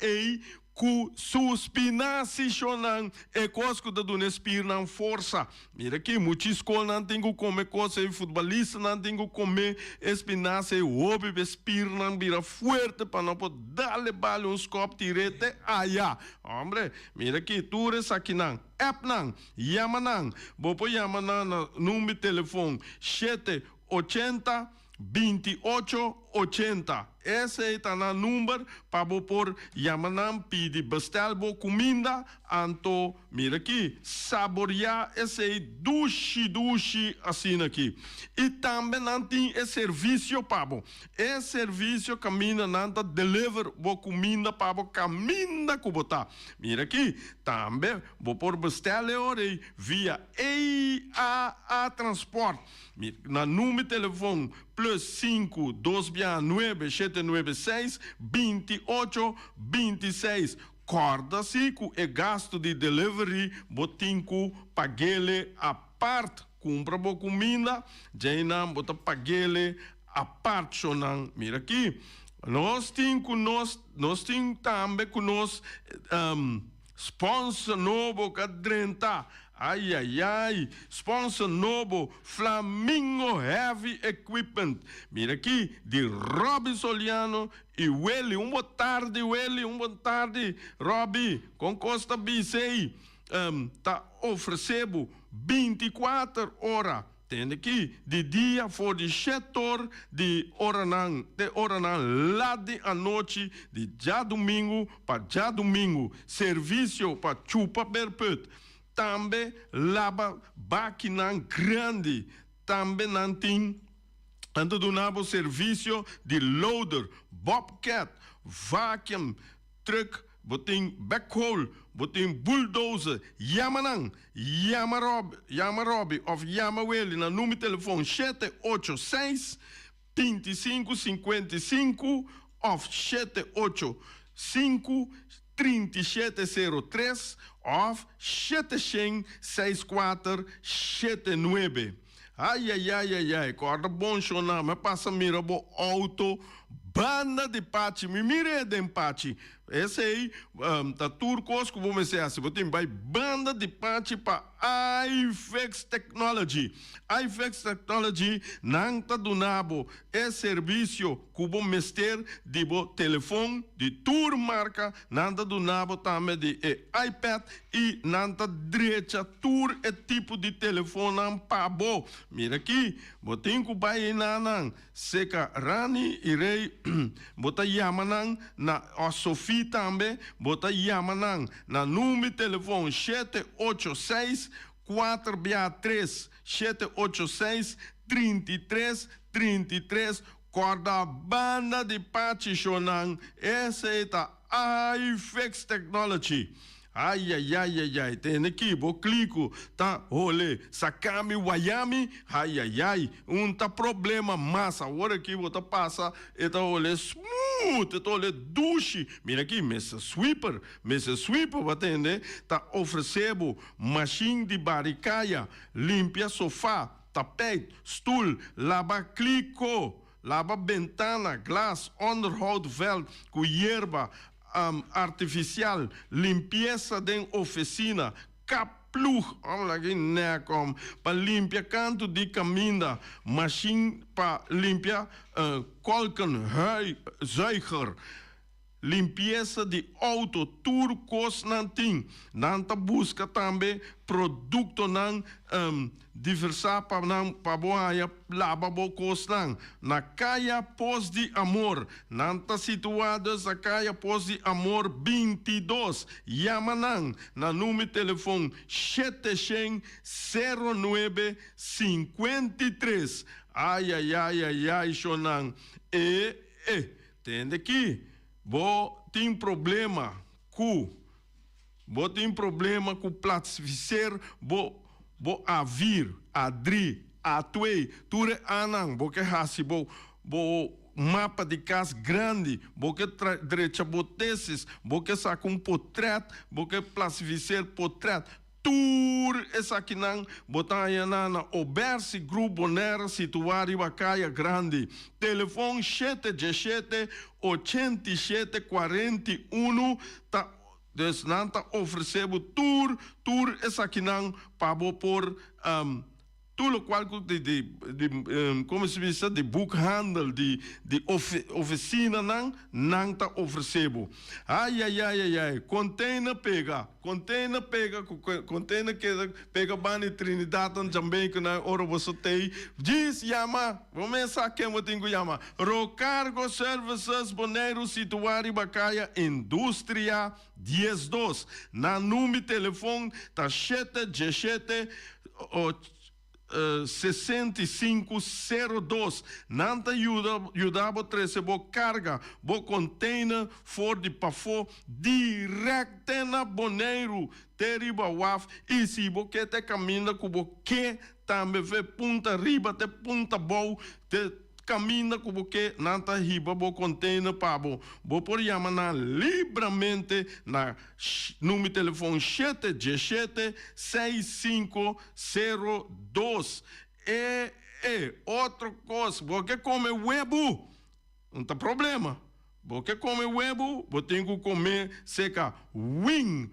ku suspinaci chonan e cosco da duna espirnan força. Mira aqui, muitas escolas não tem que comer coisa e futebolista não tem que comer espinaci e obi espirnan vira forte para não poder darle bala uns copos tirete aia. Hombre, mira aqui, tu res aqui não. App não, yama não. Bopo yama não, número de telefone 780 2880. Esse é o número para por Yamanam pedir bestel bo comida anto mira aqui saborear esse dushi assim aqui e também não tem esse serviço pabo esse serviço caminha nanta deliver bo comida pabo caminha kubota mira aqui também bo por bestel ore via EAA Transport na número de telefone +5 269 796 2826. Corda-se com o gasto de delivery, botinco, paguele a parte, compra boa comida, já bota paguele a parte, chonan. Mira aqui, nós temos também com nós sponsor novo que drenta. Ai, sponsor novo, Flamingo Heavy Equipment. Mira aqui, de Robbie Soliano e Welly. Boa tarde, Welly, boa tarde, Robbie. Com Costa BC, tá oferecendo 24 horas. Tem aqui, de dia, for de 7 horas, de hora não, lá de a noite, de já domingo para já domingo. Serviço para chupa perpétuo. Também lava máquina grande, também não tem ando donava serviço de loader, bobcat, vacuum, truck, botin backhoe, botin bulldozer, Yamanang, Yamarobi of Yamaweli, na número de telefone 786 2555 of 785 3703 of 76479. Ai, corda bom chona, mas passa mira bo auto, banda de pati, me mire de empate. Esse aí, tá turcos que vou me ser assim, botem vai banda de pati para iFix Technology. iFix Technology não tá donabo, é serviço que vou mester de bo telefone, de tour marca, não tá donabo também de iPad e não tá direita tour é tipo de telefone para bo. Mira aqui, botem que vai nanang, seca Rani e Rei, bota Yamanang na a Sofia também, bota Yamanang na número de telefone 786 463 786 3333 corda banda de Pachichonang, essa é a iFix Technology. Ai, tem aqui, vou clico, tá, olê, Sakami, Wyoming, ai, tá problema massa, agora aqui vou tá passa, tá olê smooth, tá olê duche, mira aqui, Mr. Sweeper, vai atender, tá oferecendo machine de baricaia, limpia sofá, tapete, stool, lava clico, lava ventana, glass, onderhoud vel, com hierba, artificial, limpeza de oficina, caplug, vamos lá aqui, né, como, para limpar canto de caminho, machine para limpar kolkenzuiger, limpeza de auto, turcos nanting, nanta busca também produto nan diversa para boa lava bocos nan na caia Pós de Amor, nanta situados a caia Pós de Amor 22, Yamanang na número de telefone 70953. Ai, Shonan. Tem aqui, tem problema com bo tem problema com classificar, bo a vir, a dri, a tuei, ture anang, bo que hasi, bo mapa de casa grande, porque direita boteces, porque saca portrait, porque classificar portrait, tur essa aqui não, botar aí na Oberse Grupo Bonera situado em Bacaia Grande, telefone 717 87 41, tá desnanta oferecendo tur essa aqui não, para por tudo o qual como se diz, de bookhandel, de oficina, não tá oferecendo. Ai, container pega, container que pega bani Trinidad também, que na hora você tem, diz, chama, vamos pensar que eu tenho que chamar, Rocargo Services Boneiro situado em Bacaia, Indústria 12, na número de telefone, tá 717 6502. Nanta ajuda a trazer boa carga, boa container for de pafo direto na Boneiro, teriba waf, e se você te caminha com você também vê ponta riba até ponta boa, caminha com você nanta riba boa container para boa por chamar livremente na número de telefone 717 6502. Outra coisa, porque come huevo, não tem problema. Porque come huevo, você tem que comer seca wing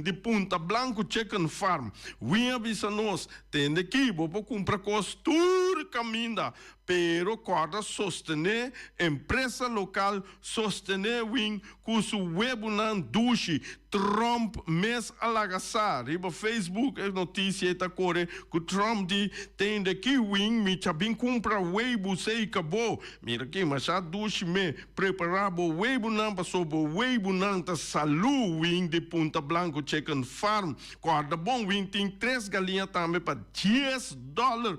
de Punta Blanco Chicken Farm. Wing avisa nós, tem aqui, você compra costura caminha, pero corda sostener empresa local, sostener wing, cujo huevo não duche, Trump mês alagaçar. Riba Facebook é notícia eta corre que Trump tem daqui wing, me também compra huevo sei acabou. Mira aqui, mas já duche me preparar o huevo não passou o huevo não tá salu wing de Punta Blanco Chicken Farm. Corda bom wing tem 3 galinhas também para $10.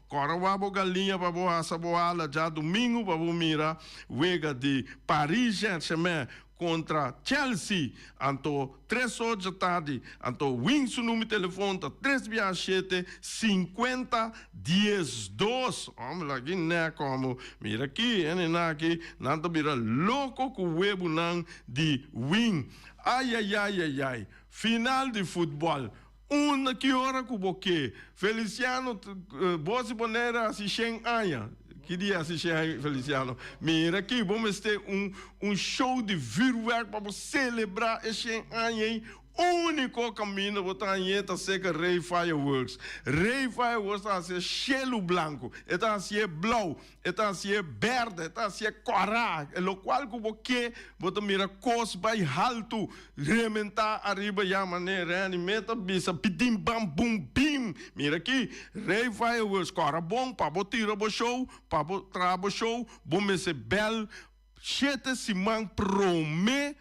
Corda wabo galinha para boa saboala já domingo para mira wega de Paris Saint-Germain contra Chelsea, anto 3 horas da tarde, anto wing su número de telefone, 367 50 12. Homem, aqui né como, mira aqui, aqui, nada vira louco com o web não de wing. Ai, final de futebol. Que hora que você, Feliciano, Bosi Bonera, assistem aia. Que dia assistir Feliciano? Mira aqui, vamos ter show de firework para celebrar esse ano. Único caminho botar aí tá seca Ray Fireworks. Ray Fireworks tá ser chelo branco, tá ser blau, tá ser verde, tá ser corá, o qual que você bota mira cos vai alto, rementar arriba já maneira, meta bisa pitim bam bum bim. Mira aqui, Ray Fireworks cora bom para botar o show, para botar o show, bom ser bel, 7 semana promete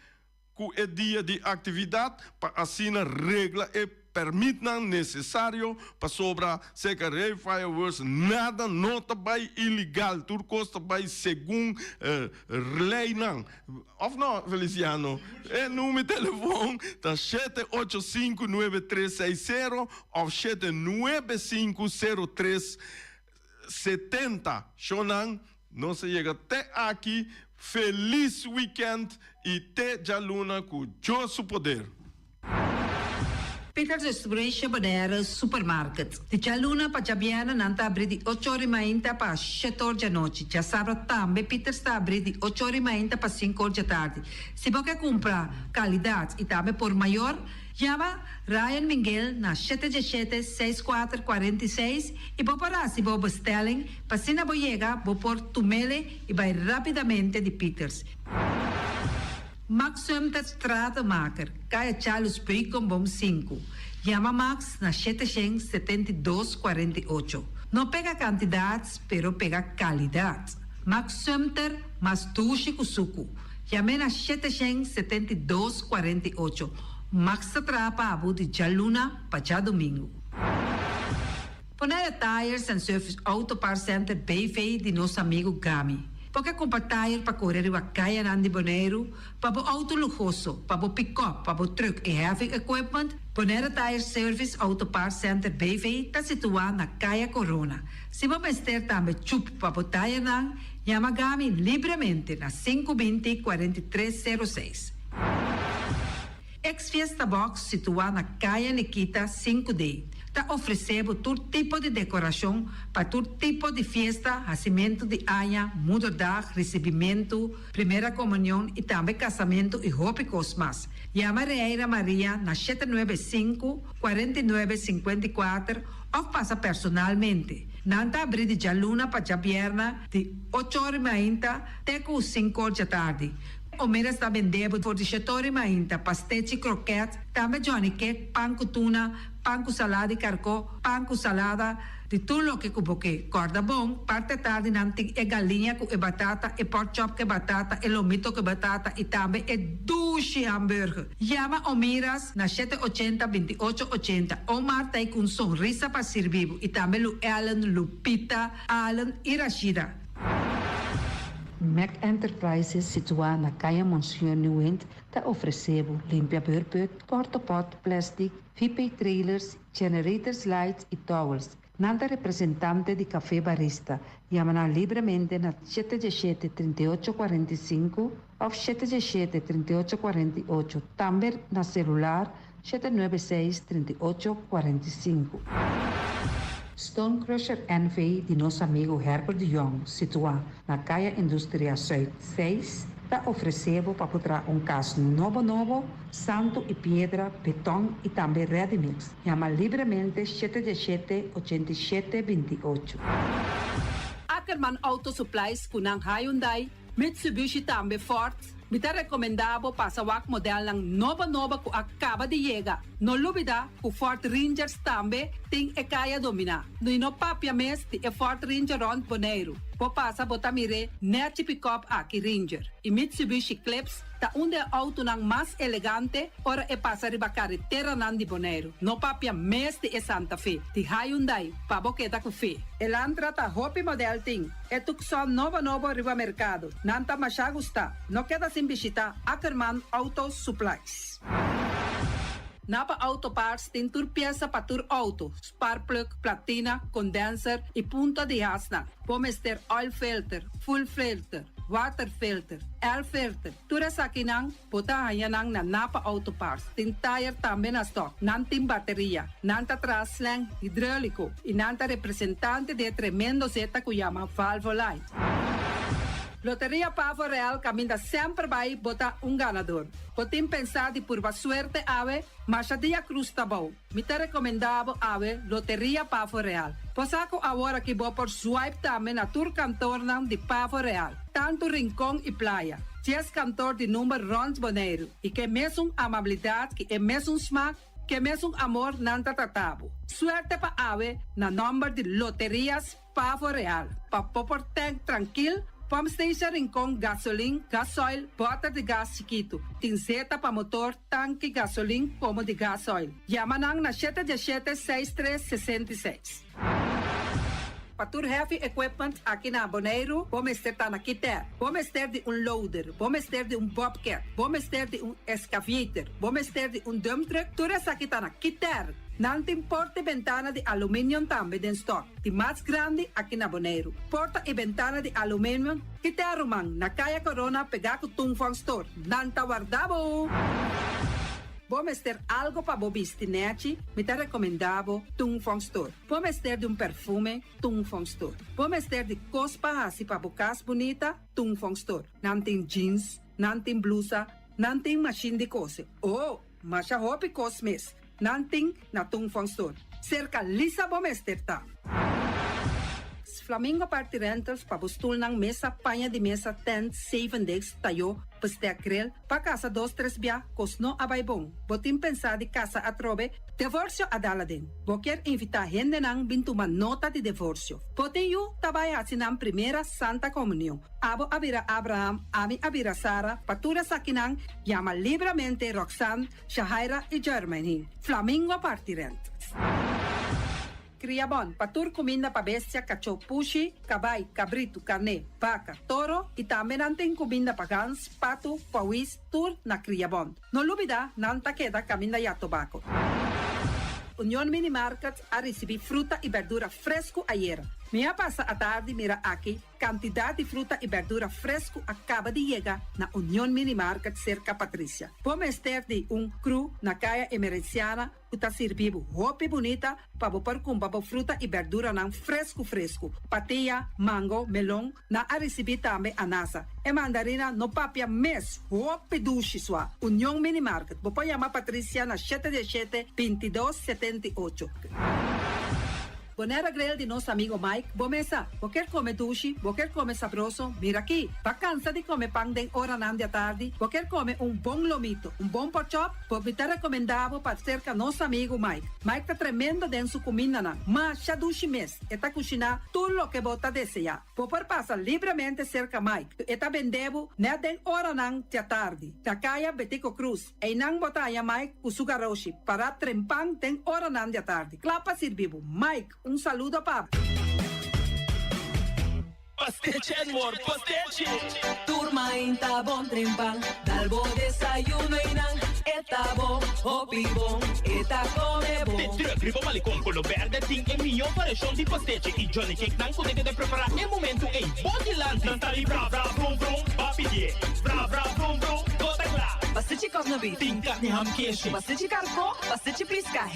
que é dia de atividade para assim a regra e permitam necessário para sobrar seca Ray Fireworks nada nota vai ilegal tudo custa vai segundo lei não of não Feliciano é número de telefone tá 785-9360 ou 795-0370 Shonan não se chega até aqui. Feliz weekend e te jaluna com Josu Poder. Peter's Distribution Bonera Supermarket. De jaluna para Jabiana nanta abrir de 8h30 para 7h da noite. Já sabe também Peter está abrir de 8h30 para 5h da tarde. Se você comprar qualidade e também por maior, chama Ryan Miguel na 717-6446 e vou parar se vou bestelling, para se não chega, vou pôr tumele e vai rapidamente de Peters. Max Sumter Stratenmaker, Kaya Charles Bricom Bom 5. Chama Max na 772-48. Não pega quantidades, pero pega qualidade. Max Sumter, mas tuxe kusuku. Chame na 772-48. Max Trapa Abu de Jaluna para domingo. Ponera Tires and Service Auto Parts Center BV de nosso amigo Gami. Porque comprar tire para correr a caia nandi Bonaire, para auto lujoso, para pick-up, para truck e heavy equipment, Bonaire Tire Service Auto Parts Center BV está situado na caia Corona. Se você ester também chup para tire nang, Yamagami livremente na 520-4306. Ex-Fiesta Box situada na Caia Nikita 5D. Está oferecendo todo tipo de decoração para todo tipo de festa, nascimento de anha, mudança, recebimento, primeira comunhão e também casamento e roupas mais. Llama Reira Maria na 795-4954 ou passa personalmente. Nanta abrir de jaluna para Jabierna de 8h30 até 5h da tarde. O mera está vendendo por 18h30 pastete croquete, também Johnny Cake, pão com tuna, pão com salada e carcó, pão com salada, de tudo o que cuboque. Corda bom, parte tarde nanti é galinha com batata, e pork chop com batata, e lomito com batata, e também é duche hambúrguer. Llama o miras na 780-2880, ou marta aí com sonrisa para servir, e também Lu Ellen, Lupita, Alan e Rashida. Mac Enterprises, situada na Caia Monsieur Nieuwend, está oferecendo limpiador-put, porta-pot, plástico, VIP trailers, generators lights e towels. Nada representante de café barista. Llama livremente na 717-3845 ou 717-3848. Também na celular 796-3845. Stone Crusher NV de nosso amigo Herbert de Jong, situado na Caia Indústria Zuid 6, está oferecendo para botar caso novo, santo e pedra, betão e também ready-mix. Chama livremente 717-8728. Ackerman Auto Supplies kunang Hyundai, Mitsubishi também Ford. Mita recomendado para o modelo ng nova que acaba de chegar. No lubida, o Ford Rangers também tem e kaya domina. No papia mes de Ford Ranger Rond Bonaire. Po passa botamire net pick-up aqui Ranger. E Mitsubishi Eclipse ta onde auto nang mais elegante ora e passa riba carretera nan di Bonaire. No papia mes de Santa Fe. Di Hyundai pa boqueta com fe. Elantra ta hopi model ting. E tukson novo riba mercado. Nanta masya gusta. No queda sin visita Ackerman Auto Supplies. Napa Auto Parts tem tur pieza para tur auto, spark plug, platina, condenser e punta de asna. Pomester oil filter, full filter, water filter, air filter. Tura sa kinang, puta hayanang na Napa Auto Parts. Tem tire também na stock, nantim bateria, nanta traslang, hidráulico e nanta representante de tremendo zeta que chama Valvoline. Loteria Pavo Real caminha sempre vai botar ganador. Podem pensar de por suerte ave, mas a dia cruz tá bom. Me te recomendava ave Loteria Pavo Real. Posaco agora que vou por swipe também na tour cantor de Pavo Real. Tanto Rincón e Playa. 10 cantor de número Rond Bonaire. E que mesmo amabilidade, que é mesmo smack, que mesmo amor nanta tratabo. Suerte pa ave na número de Loterias Pavo Real. Pa popor tank tranquilo. Pump Station Rincón, gasolina, gasoil, bota de gás chiquito. Tinzeta para motor, tanque, gasolina, como de gasoil. Yamanang na 717-6366. Patur Heavy Equipment aqui na Bonaire, vamos ter na Kiter, vamos ter de loader, vamos ter de bobcat, vamos ter de excavator, vamos ter de dump truck, tudo isso aqui na Kiter. Nantim porta e ventana de alumínio também em stock. De mais grande aqui na Bonaire. Porta e ventana de alumínio que te arrumam na Caia Corona pegar com Tungfang Store. Nanta guardabo! Vamos ter algo para bobistinete, me te recomendavo Tungfang Store. Vamos ter de perfume, Tungfang Store. Vamos ter de cospa assim para bocas bonita, Tungfang Store. Nantim jeans, nantim blusa, nantim machine de cose. Oh, mas a roupa cosmes. Nanting na Tungfang Store. Cerca Lisa Bomesterta. Flamingo Party Rentals pa bustul ng mesa, panha de mesa, tent, 7 days, tayo, pastea grill, pa casa 2-3 bia, kosno abay bong. Botim pensa di casa atrobe, divorcio adala din. Boker invita gente nang bintuman nota de divorcio. Botin yu tabay asin ang primera Santa Comunión. Abo abira Abraham, ami abira Sara, patura sa kinang, llama libremente Roxanne, Shahaira y Germany. Flamingo Party Rentals. Criabon, patur comida para bestia, cachorro, pushi, cabay, cabrito, carne, vaca, toro e também não tem comida para gans, pato, pauis, tur na Criabon. Não olvida, não ta queda caminda ya tobacco. União Mini Market a receber fruta e verdura fresco ayer. Minha passa a tarde mira aqui, quantidade de fruta e verdura fresco acaba de chegar na União Mini Market cerca Patrícia. Vamos ter de cru na caia emergenciana, que está servindo roupa bonita para pôr com fruta e verdura não fresco. Patia, mango, melão, na a receber também anasa. E mandarina no papia mês, roupa duche sua. União Mini Market. Vou chamar Patrícia na 717-2278. Bonera grel de nosso amigo Mike. Bomesa, vou quer comer duche, vou quer comer sabroso. Mira aqui, pa cansa de comer pão de hora nan de tarde, vou quer comer bom lomito, bom porchop, vou me ter recomendado para cerca nosso amigo Mike. Mike tá tremendo dentro sua comida nan, mas já duche mês, eta cozinhar tudo o que bota desejar. Vou por passar livremente cerca Mike, eta vendebo ne den hora nan de tarde. Da caia Betico Cruz, e nan botaya Mike o sugaroshi para trempang den hora nan de tarde. Clapa servivo, Mike. Saludo, papo. Pastiche, amor, pastiche. Turma inta bom trempang, dal bo desayuno inang, eta bom, hopi bom, eta come bom. Te gribo malicom con lo verde ting e mio paration di pastiche. I Johnny Cake nan con de preparar e momento e body lanti. Nantali bra bra brum brum, papi die. Bra bra brum brum, gota cla. Pastiche cosnabi, ting carne ham queijo. Pastiche carco, pastiche pisca,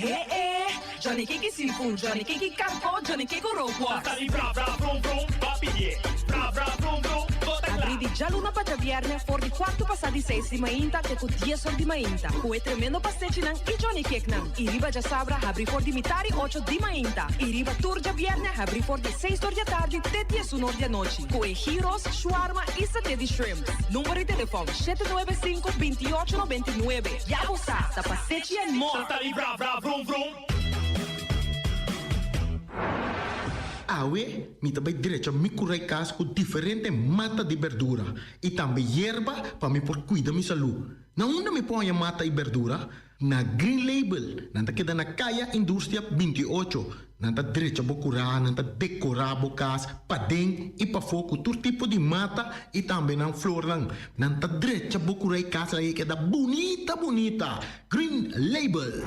Johnny Cake seafood, Johnny Cake carco, Johnny Cake roquas. Nantali bra bra brum brum, papi die. Bra bra brum brum, gota cla. Abri di già luna para viernes, for di quarto passati 6 di mainta, che con 10 sol di mainta. Cue tremendo pastiche nan, i Johnny Cake nan. I riba già sabra, abri for di mitari 8 di mainta. I riba turgia viernes, abri for di 6 di tardi, te 10 un'ora di noci. Cue gyros, shawarma e satè di shrimp. Numero di telefono 795-2899. Ya usa, ta pastiche and more. Nantali bra bra brum brum. Awe, mi também direito a me curar casa com diferente mata de verdura e também erva para me por cuidar minha saúde. Na onde me põe a mata e verdura? Na Green Label, nanta queda na Caia Indústria 28. Nanta direito a curar, nanta decorar a casa, para dentro e para fogo, todo tipo de mata e também na flor lang. Nanta direito a curar casa e queda bonita. Green Label.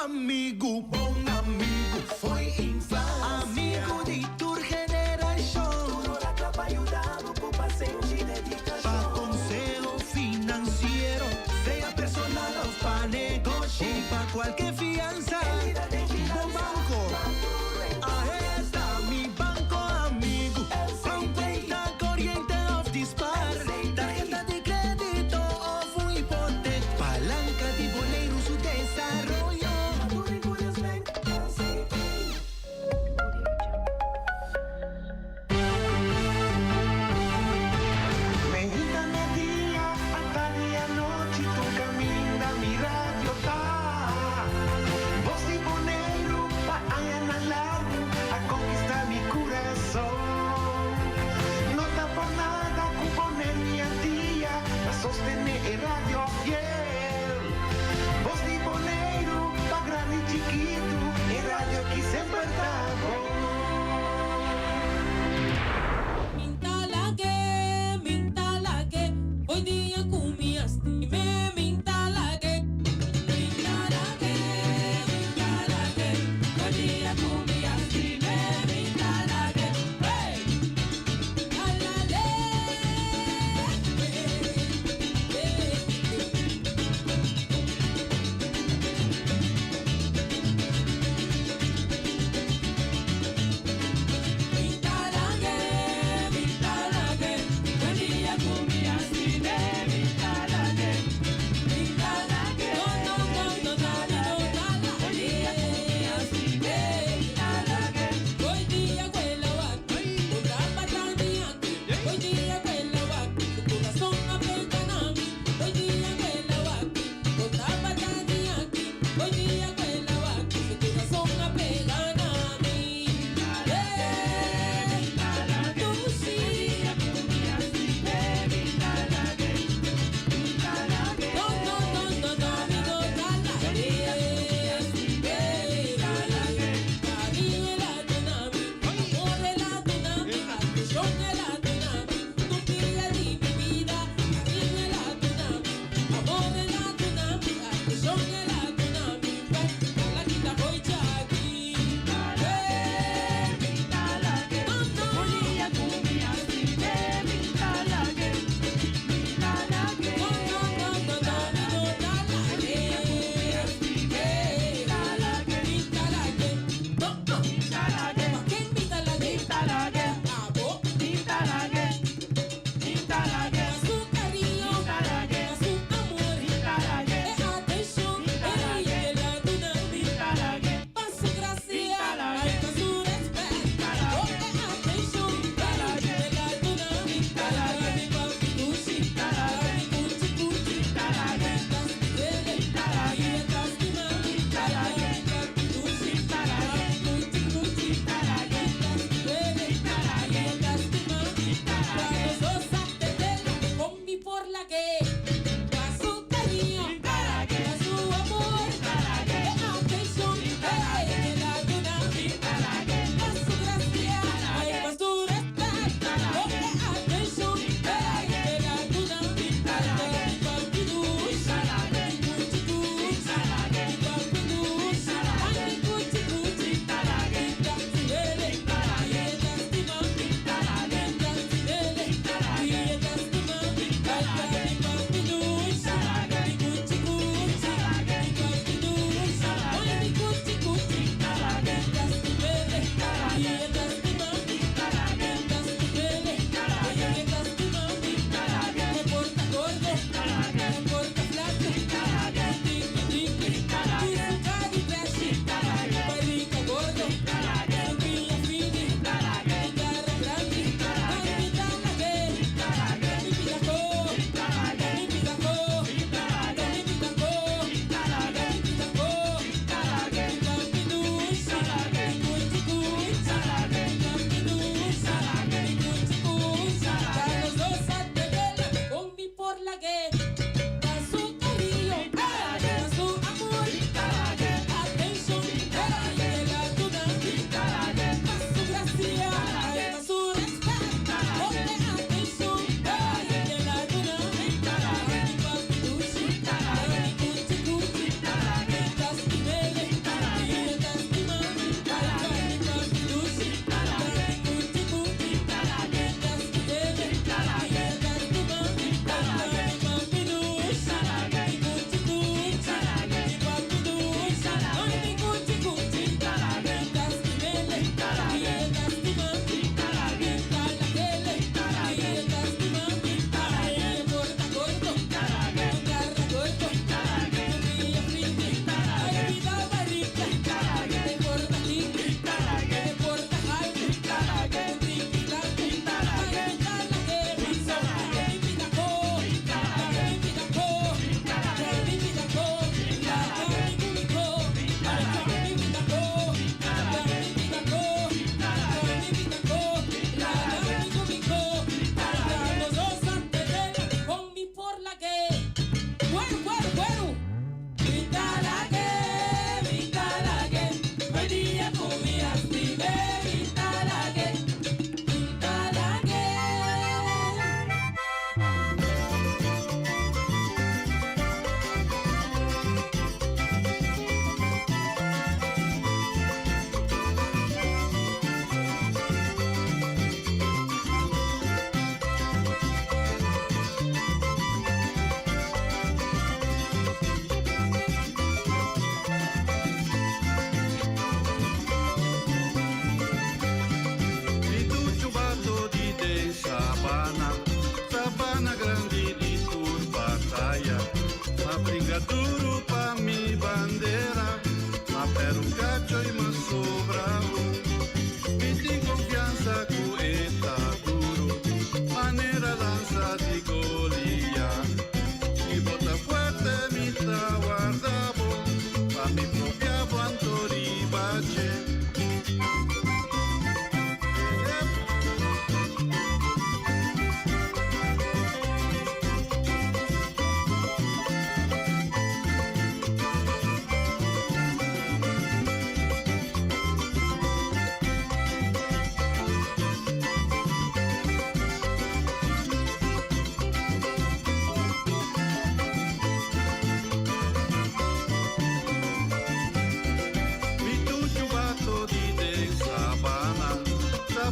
Amigo, bom amigo, foi infância. Amigo de tua geração. Para trabalhar com paciente e dedicação. Para conselho financeiro, seja personal ou para negócio. Para qualquer fiança, bom banco. Esta mi banco amigo. Completa corriente ou dispar. Tarjeta de crédito ou hipoteca. Palanca de boleiro, su desarrollo.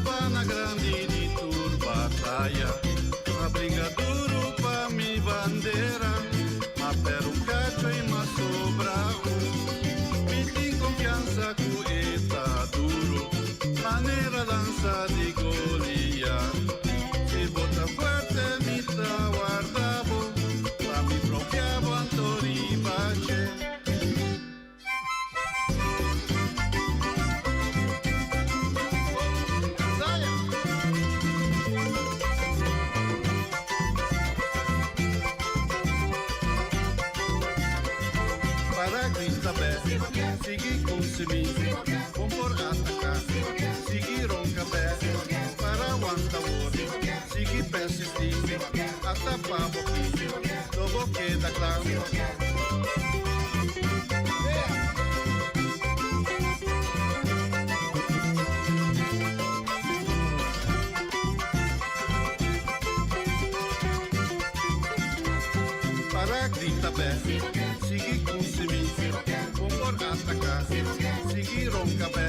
Sabana Grande de Turbataya, a briga duro pra mi bandeira, ma per un cacho e ma sobra mi tem confiança com eta duro, maneira dança de golia, se bota forte mi ta guardavo, pra mi propiavo Antori Bace. Sigi consumi, bom por atacar, sigi roncabé, para aguanta wori, sigi persistir, atapa boqui, dobo queda claro. Para grita bé, sigi consumi, bom por atacar, sigi roncabé,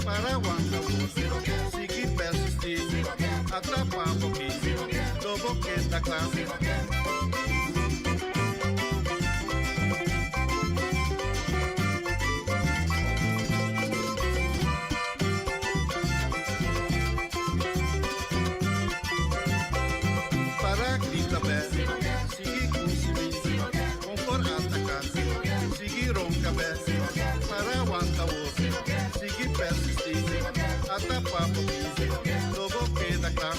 para aguanta wori, sigi persistir, atapa boqui, dobo queda claro. Sigi consumi, bom por atacar, sigi roncabé, para aguanta wori, sigi persistir, atapa boqui, dobo queda claro.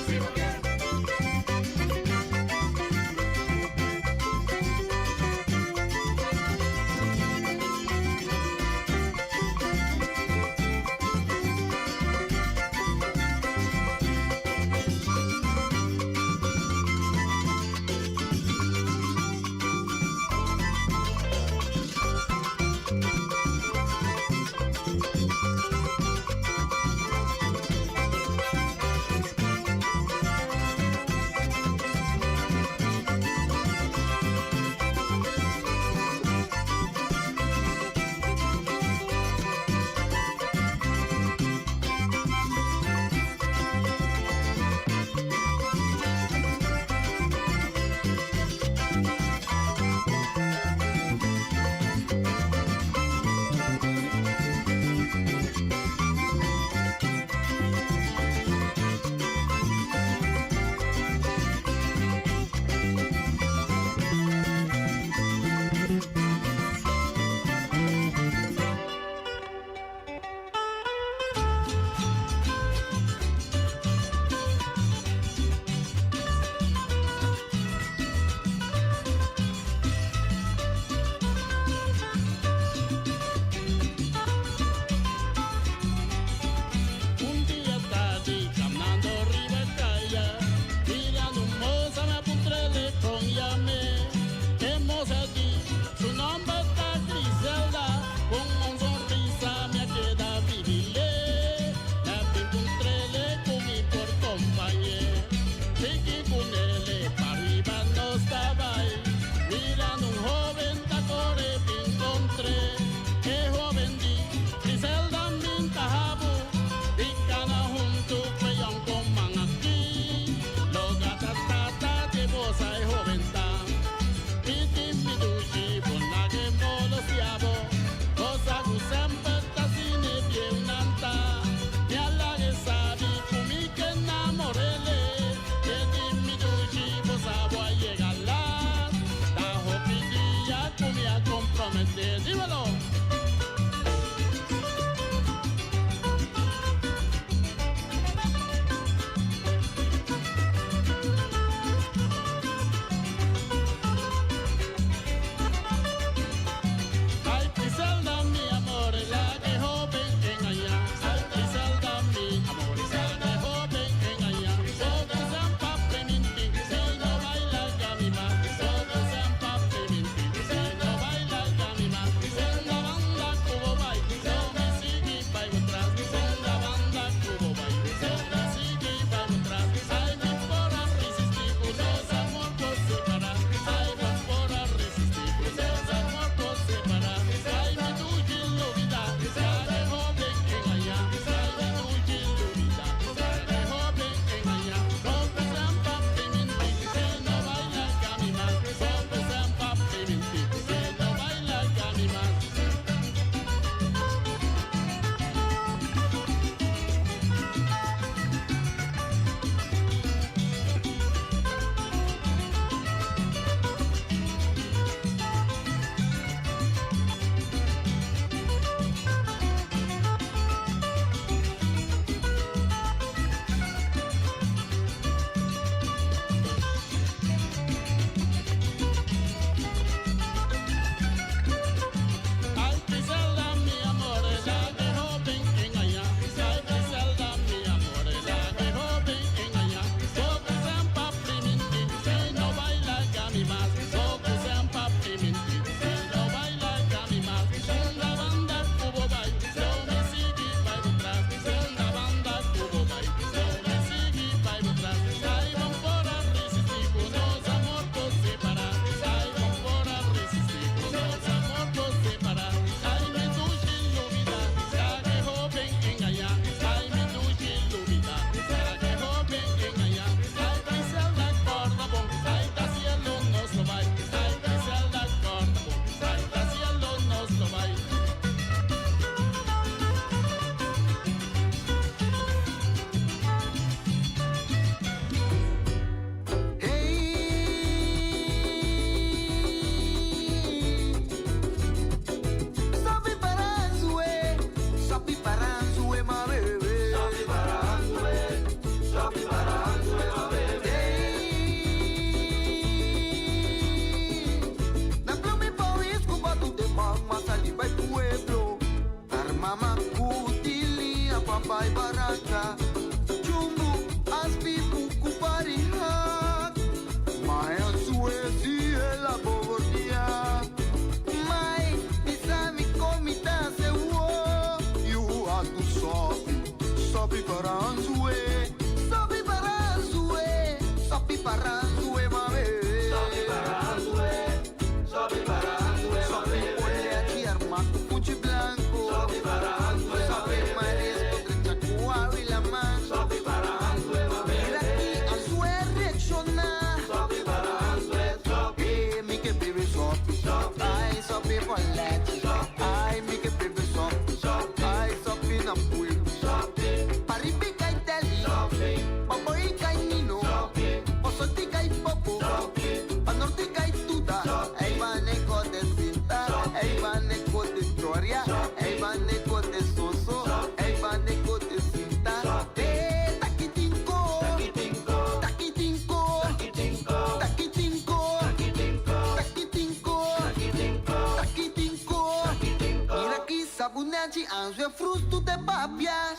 sabuneci anzwe frustu te papia.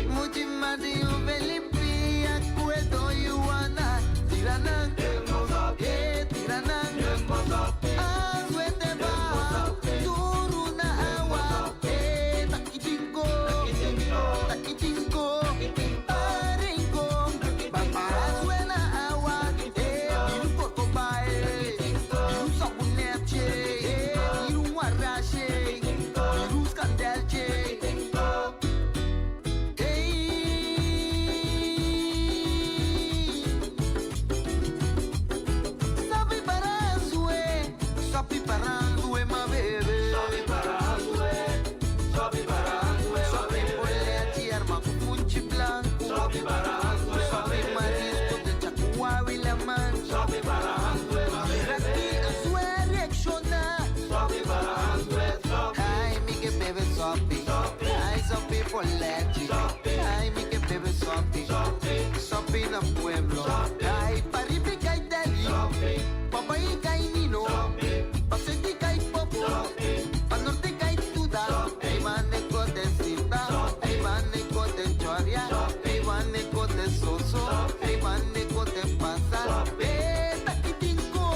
Muji madi uvelipia kuedo yuana. Tiranang, tiranang, anzwe te ba. Turuna awa, takitinko, takitinko, parinko, bambarazwe na awa, iru kotobae, iru sabuneci, iru warache, iru skandelce. Sapi paranzue, ma bebe. Sapi paranzue, sapi polletti, arma con punci blanco. Sapi paranzue, sapi marisco de chacuawi la man. Sapi paranzue, ma bebe. Raki azue reacciona. Sapi paranzue, ay mi que bebe sapi. Ay sapi polletti. Ay mi que bebe sapi. Sapi na pueblo. Ay paripi kay deli. Papay kay nino. Pasenti kay popo, panorte kay tuda, ay maneco de cita, ay maneco de choria, ay maneco de soso, ay maneco de pasa, taquitinco,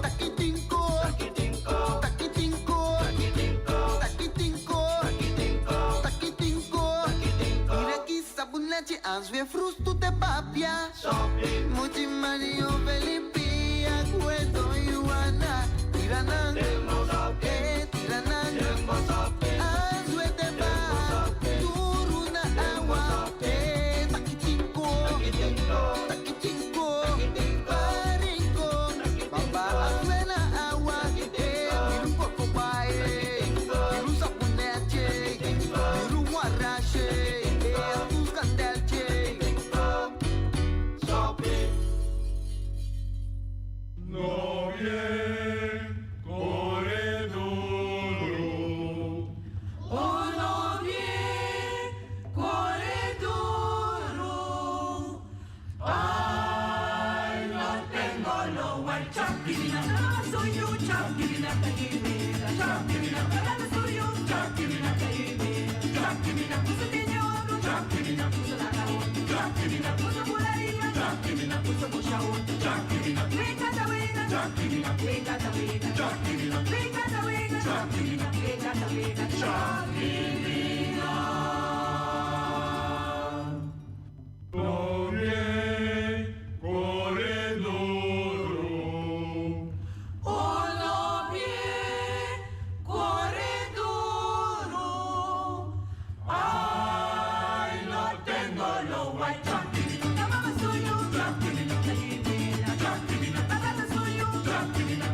taquitinco, taquitinco, taquitinco, taquitinco, taquitinco, mira aquí sabuneci anzwe frustu te papia, muti mario velipia, cuedo yuana. Tiranang, tiranang, anzwe te ba, turuna awa, takitinko, takitinko, parinko, bamba anzwe na awa, iru kokobae, iru sabuneci, iru warache, iru skandelce. No bien corredoro. Oh no bien corredoro. Ay, no tengo lo guay. Chakirina, soy yo. Chakirina, Chakirina, Chakirina, soy yo. Chakirina, Chakirina, puso teñoro. Chakirina, puso la caón. Chakirina, puso polaria. Chakirina, puso bochaón. Chakirina, wekata weka. Chakirina, wekata weka. Chakirina, wekata weka. Chakirina, wekata weka. Chakirina. No bien corredoro. Oh no bien corredoro. Ay, no tengo lo guay. Chakirina, mamá soy yo. Chakirina, Chakirina, Chakirina, patata soy yo. Chakirina,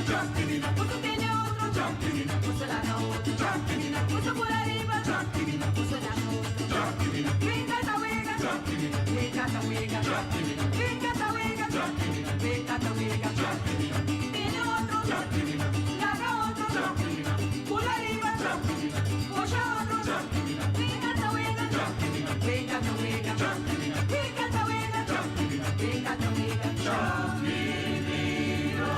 Chakirina, puso tiene otro. Chakirina, puso la otra. Chakirina, puso por arriba. Chakirina, puso la otra. Chakirina, wekata weka. Chakirina, wekata weka. Chakirina, wekata weka. Chakirina, wekata weka. Chakirina, tiene otro. Chakirina, larga otro. Chakirina, por arriba. Chakirina, pocha otro. Chakirina, wekata weka. Chakirina, wekata weka. Chakirina, wekata weka. Chakirina, wekata weka. Chakirina.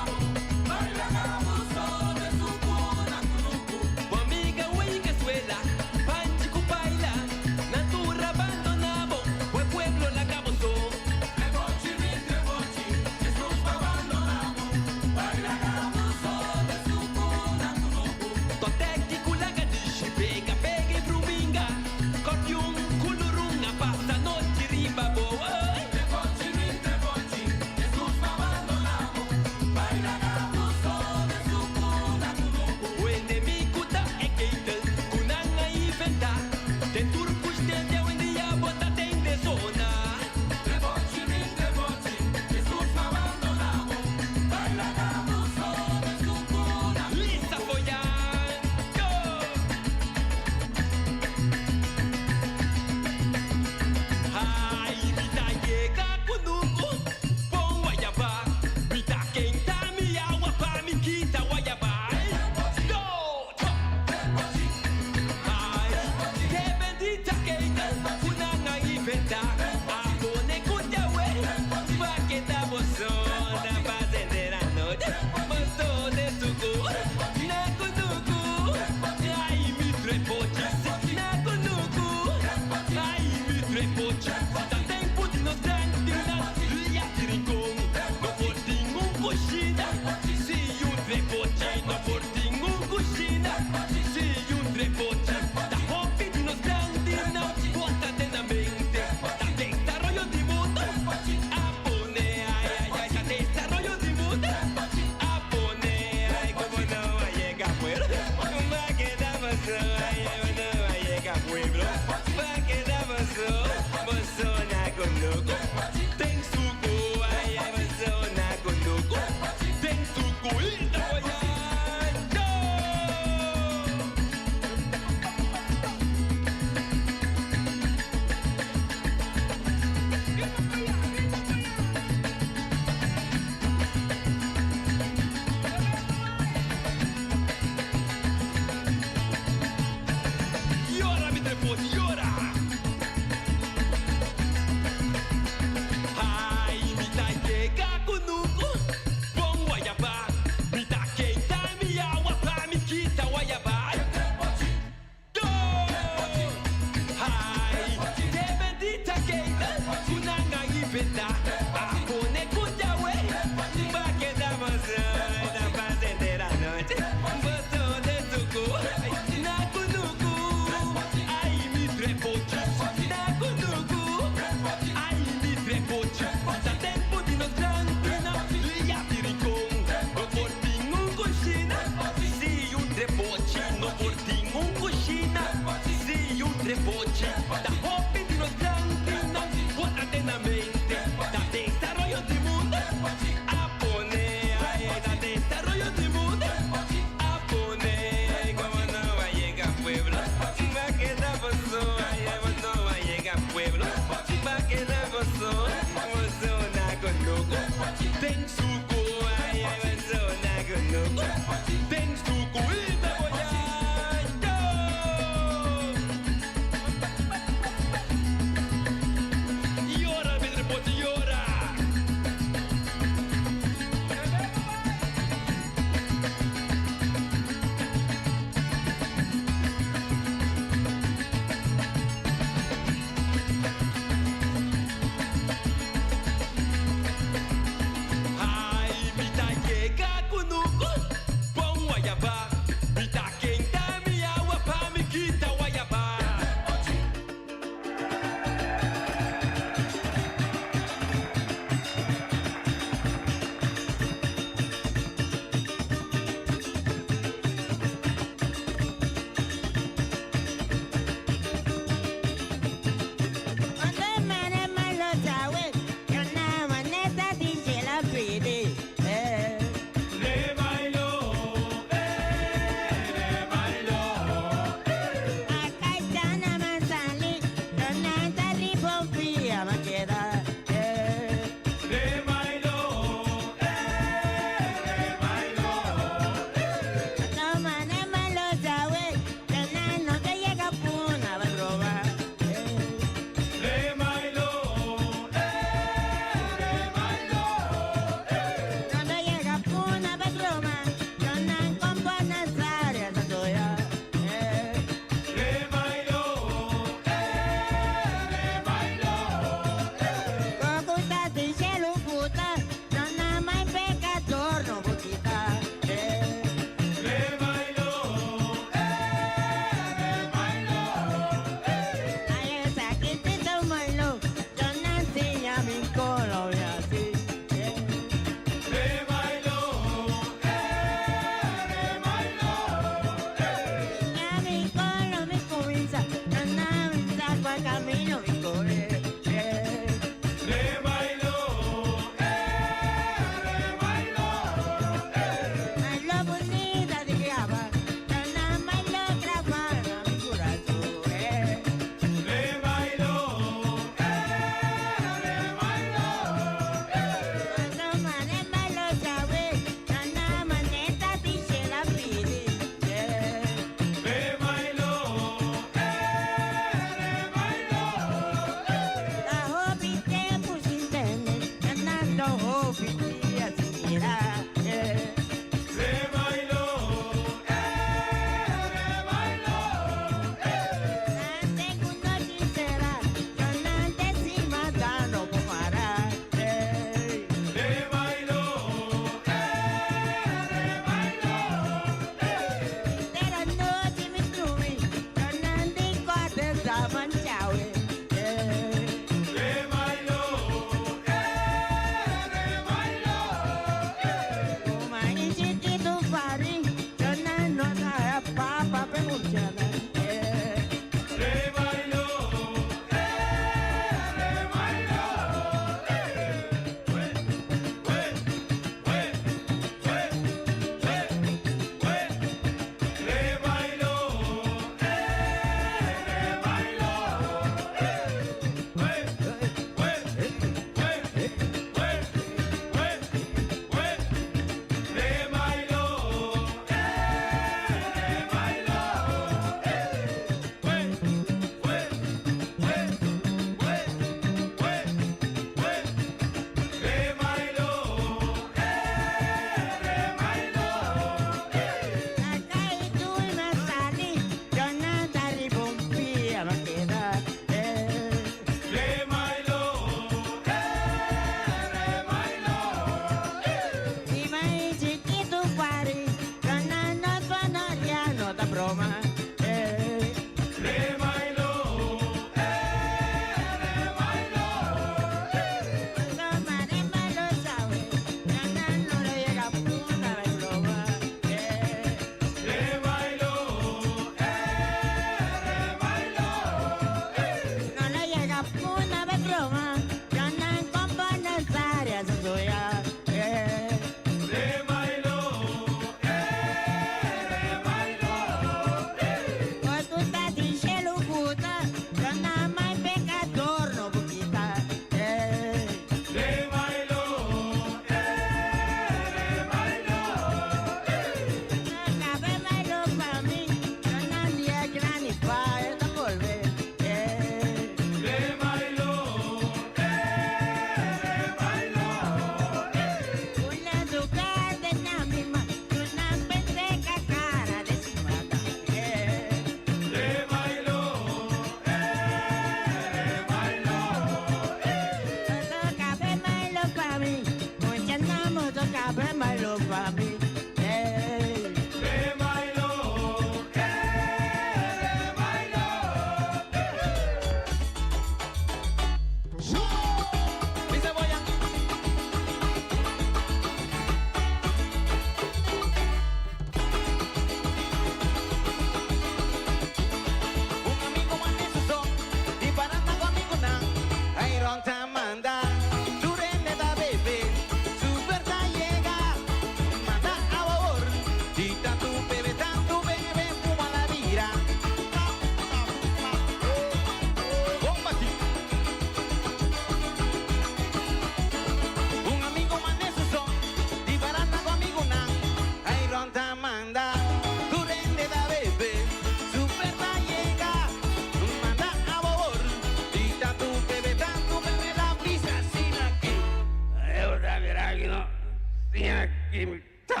kimita.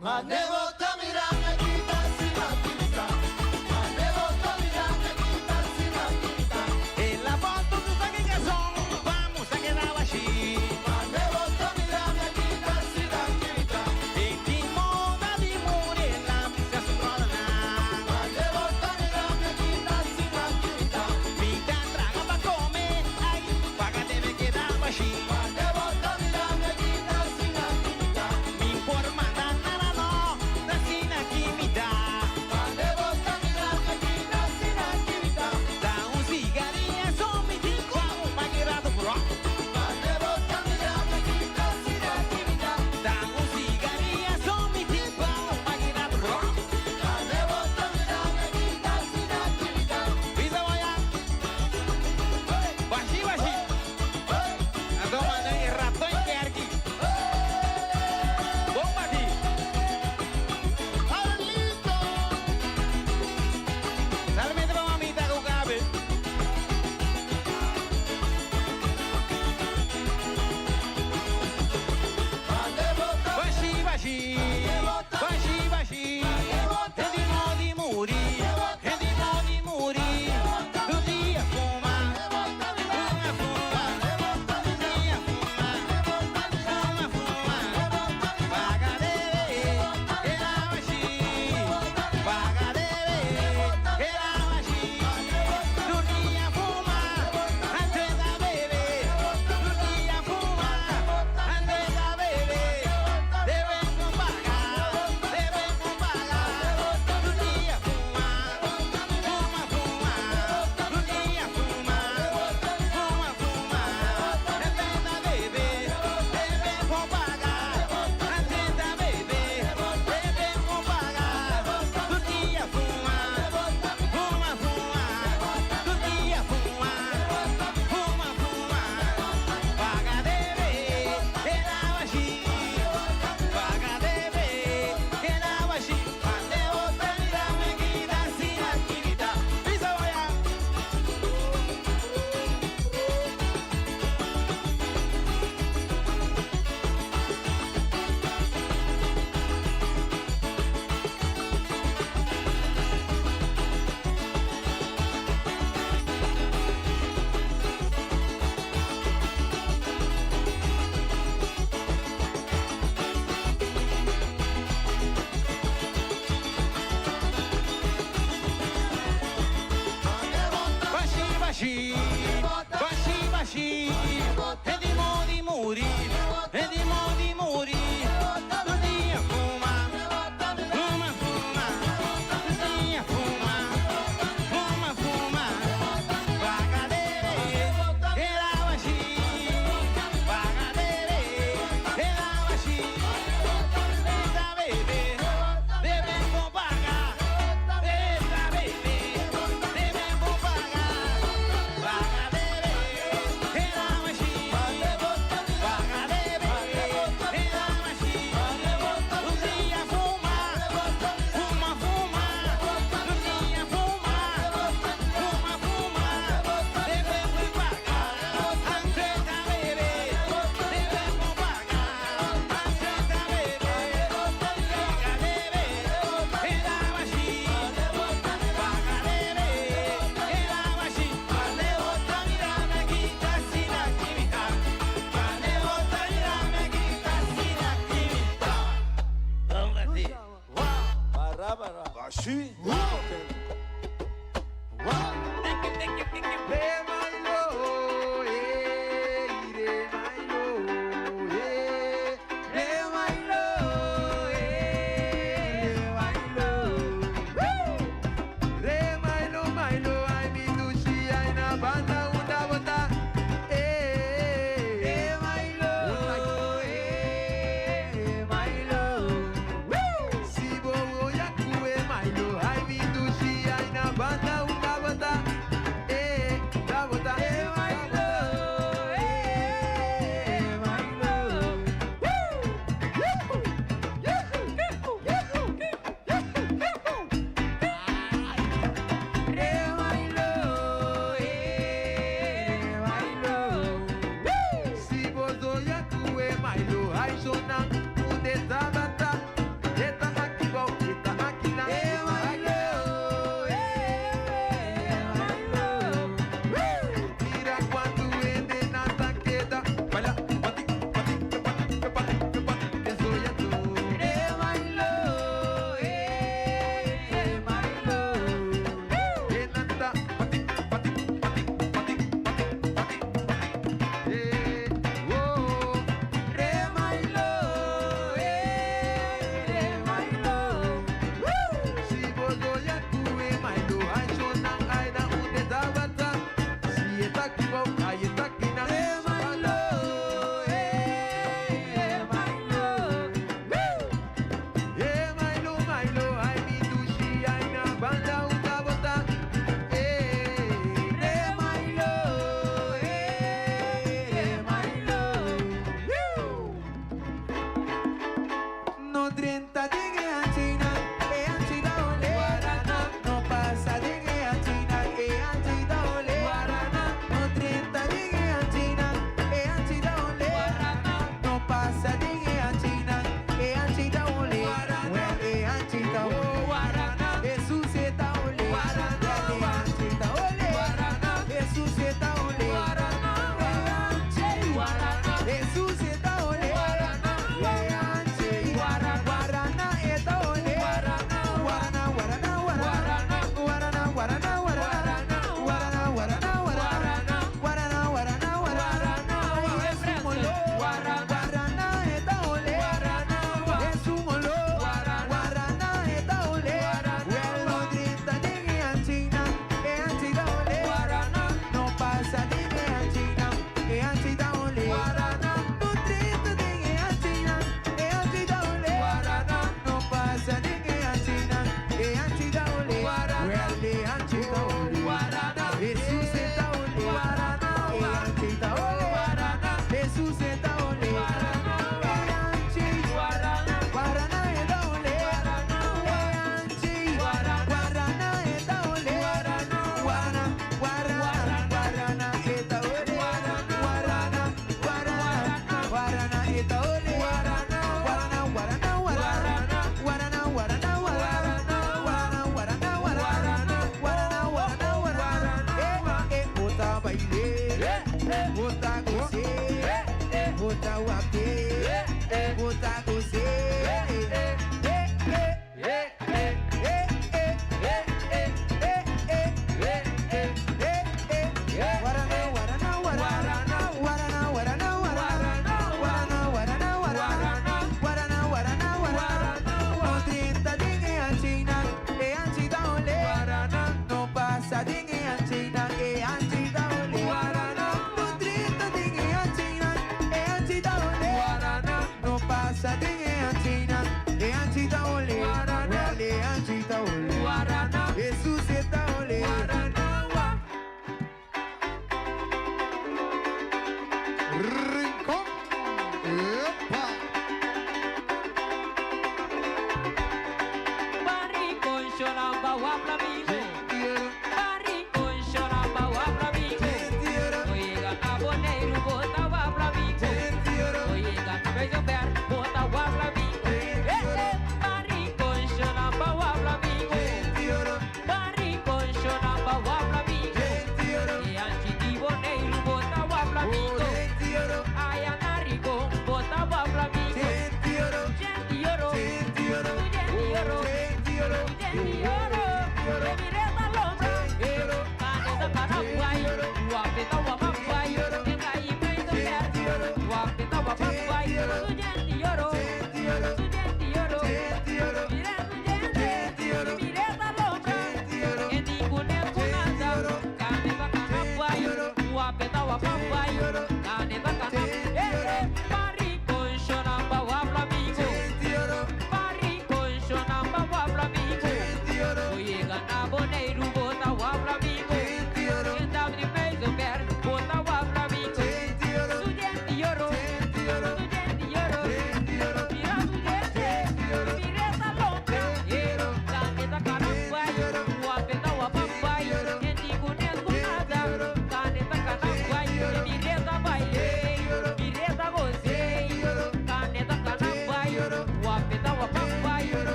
Manevo tamira kita sina kita. Manevo tamira kita sina kita. En la foto tú sabes que son, vamos a quedar así. Manevo tamira kita sina kita. E ti moda di morena, se asombrona. Manevo tamira kita sina kita. Vida traga pa comer, ay, paga debe quedar así. Manevo tamira kita sina kita. Mi forma nada no, da sina kimita. Manevo tamira kita sina kita. Da un cigarinha só me diz como pagueirado bro. Manevo tamira kita sina kita. Da un cigarinha só me diz como pagueirado bro. Manevo tamira kita sina kita. Bisa boya. Baixi, baixi. Ando mandando rato em kerki. Bomba aqui. Alito. Salve pra mamita com cabe. Manevo Baixi, baixi. Baixi, baixi. É de mão de muri. É de mão de muri. Do dia fuma. Fuma, fuma. Do dia fuma. Fuma, fuma. Paga deve. Era baixi. Paga deve. Era baixi. Do dia fuma. Antes da bebê. Do dia fuma. Antes da bebê. Deben com pagar. Deben com pagar. Do dia fuma. Fuma, fuma. Do dia fuma. Fuma, fuma. Antes da bebê. Deben com pagar. Antes da bebê. Deben com pagar. Do dia fuma. Fuma, fuma. Do dia fuma. Fuma, fuma. Paga deve. Era baixi. Paga deve. Era baixi. Manevo tamira kita sina kita. Bisa boya. Baixi, baixi. Baixi, baixi. É de mão de muri. É de mão de muri. Do dia fuma. Fuma, fuma. Do dia fuma. Fuma, fuma. Paga deve. Era baixi. Paga deve. Era baixi. Eita bebê. Deve com pagar. Eita bebê. Deve com pagar. Paga deve. Era baixi. Paga deve. Era baixi. Do dia fuma. Fuma, fuma. Do dia fuma. Fuma, fuma. Deve com pagar. Antes da bebê. Deve com pagar. Antes da bebê. Paga deve. Era baixi. Paga deve. Era baixi. Manevo tamira kita sina kimita. Manevo tamira kita sina kimita. Vamos aqui. Baixi. Si bobo ya cue, Milo, ay mi Rincón. Epa. Barricón, choramba, guapla, amigo. Barricón, choramba, guapla, amigo. Oiga, aboneiro, bota guapla, amigo. Oiga, beijo ver, bota guapla, amigo. Barricón, choramba, guapla, amigo. Barricón, choramba, guapla, amigo. E antes de boneiro, bota guapla, amigo. Ai, anaricão, bota guapla, amigo. Gente, oro. Gente, oro.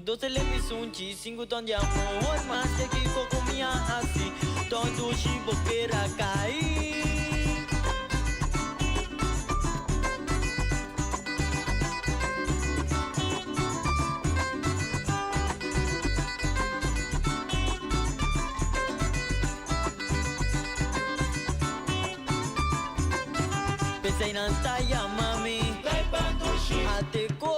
Dos televisões sunchi, 5 ton de amor, mas que Kiko comia assim, todo chiboqueira cair. Pensei na taia, mami, Dai bandushi, até co,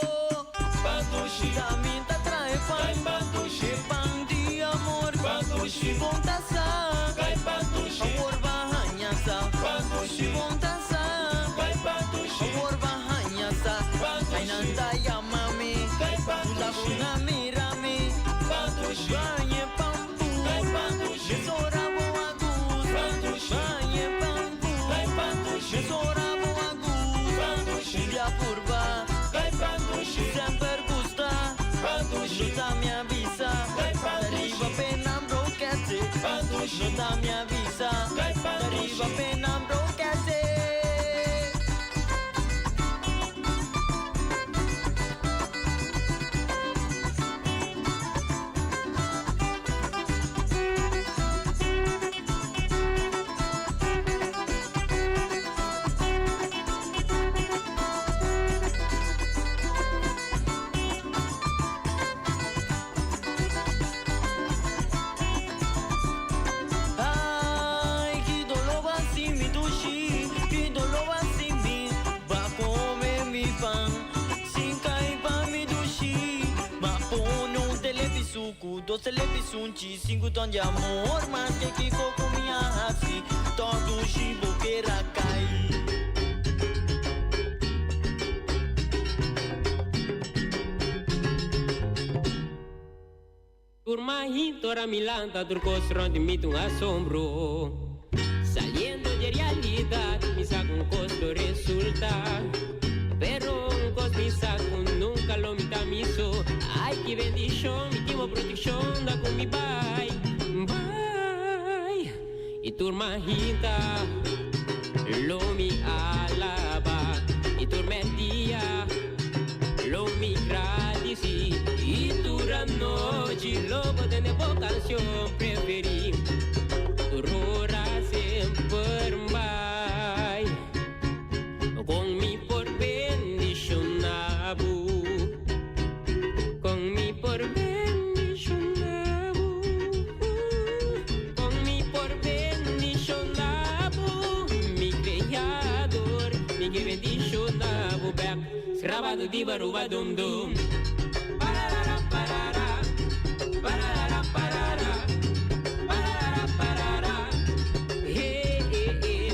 bandushi, também tá trai Dai pan, bandushi, pan de amor, bandushi, ponta sa, Dai bandushi, amor bahanya sa, bandushi, ponta sa, Dai bandushi, amor bahanya sa, ay na taia, mami, Dai la bandushi, una mirami, bandushi, banye pampu, Dai bandushi, besora boa gus, bandushi, banye pampu, Dai bandushi, besora boa gus, bandushi, dia curva, Dai bandushi, sempre gusta, bandushi, não tá me avisa, Dai deriva bandushi, pena broquete, bandushi, não tá me avisa, Dai bandushi, deriva pena broquete. Ai, que dolor assim me dushi, que dolor assim me vai comer me pão, sem cair pra me dushi, mas põe no televissuco, 2 televissunchi, 5 ton de amor, mas que Kiko comia assim, todo chiboqueira cair. Turma hintora milanta, turcostron de mito un asombro. Saliendo de realidad, me saca un costo resulta. Pero un costo me saca nunca lo mita miso. Ay, que bendición, mi timo protección da con mi pai. Bai. Y turma hinta, lo mi alaba. Y turma dia, lo mi gradeci. Y dura noche, lobo de nebo canción preferi. Rora sempre vai. Con mi por bendición abu. Con mi por bendición abu. Con mi por bendición abu. Mi creador, mi que bendición abu. Grabado de baruba dum dum. Pararara, parara. Pararara, parara. Pararara, parara.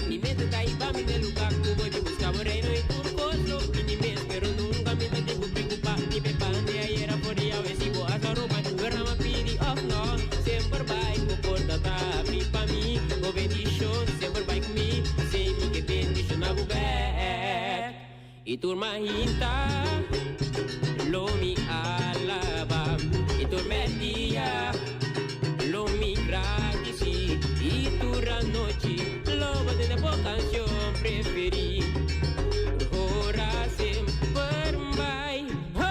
Mi mente tá aí pra me der lugar. Tu vou te buscar moreno e turcoso. Minimes, pero nunca me tenho que preocupar. Ni me pande aí era por dia. Vê se vou achar o mais. Verna ma pidi off no. Sempre vai com porta tá abrir pra mim. O bendición sempre vai comigo. Sem me que bendición na bubé. E turma hinta. Lo mi alaba. E turma dia. Lo mi gradeci. E turra noche. Lo bote de boa canción preferi. Ora sempre vai. Oh,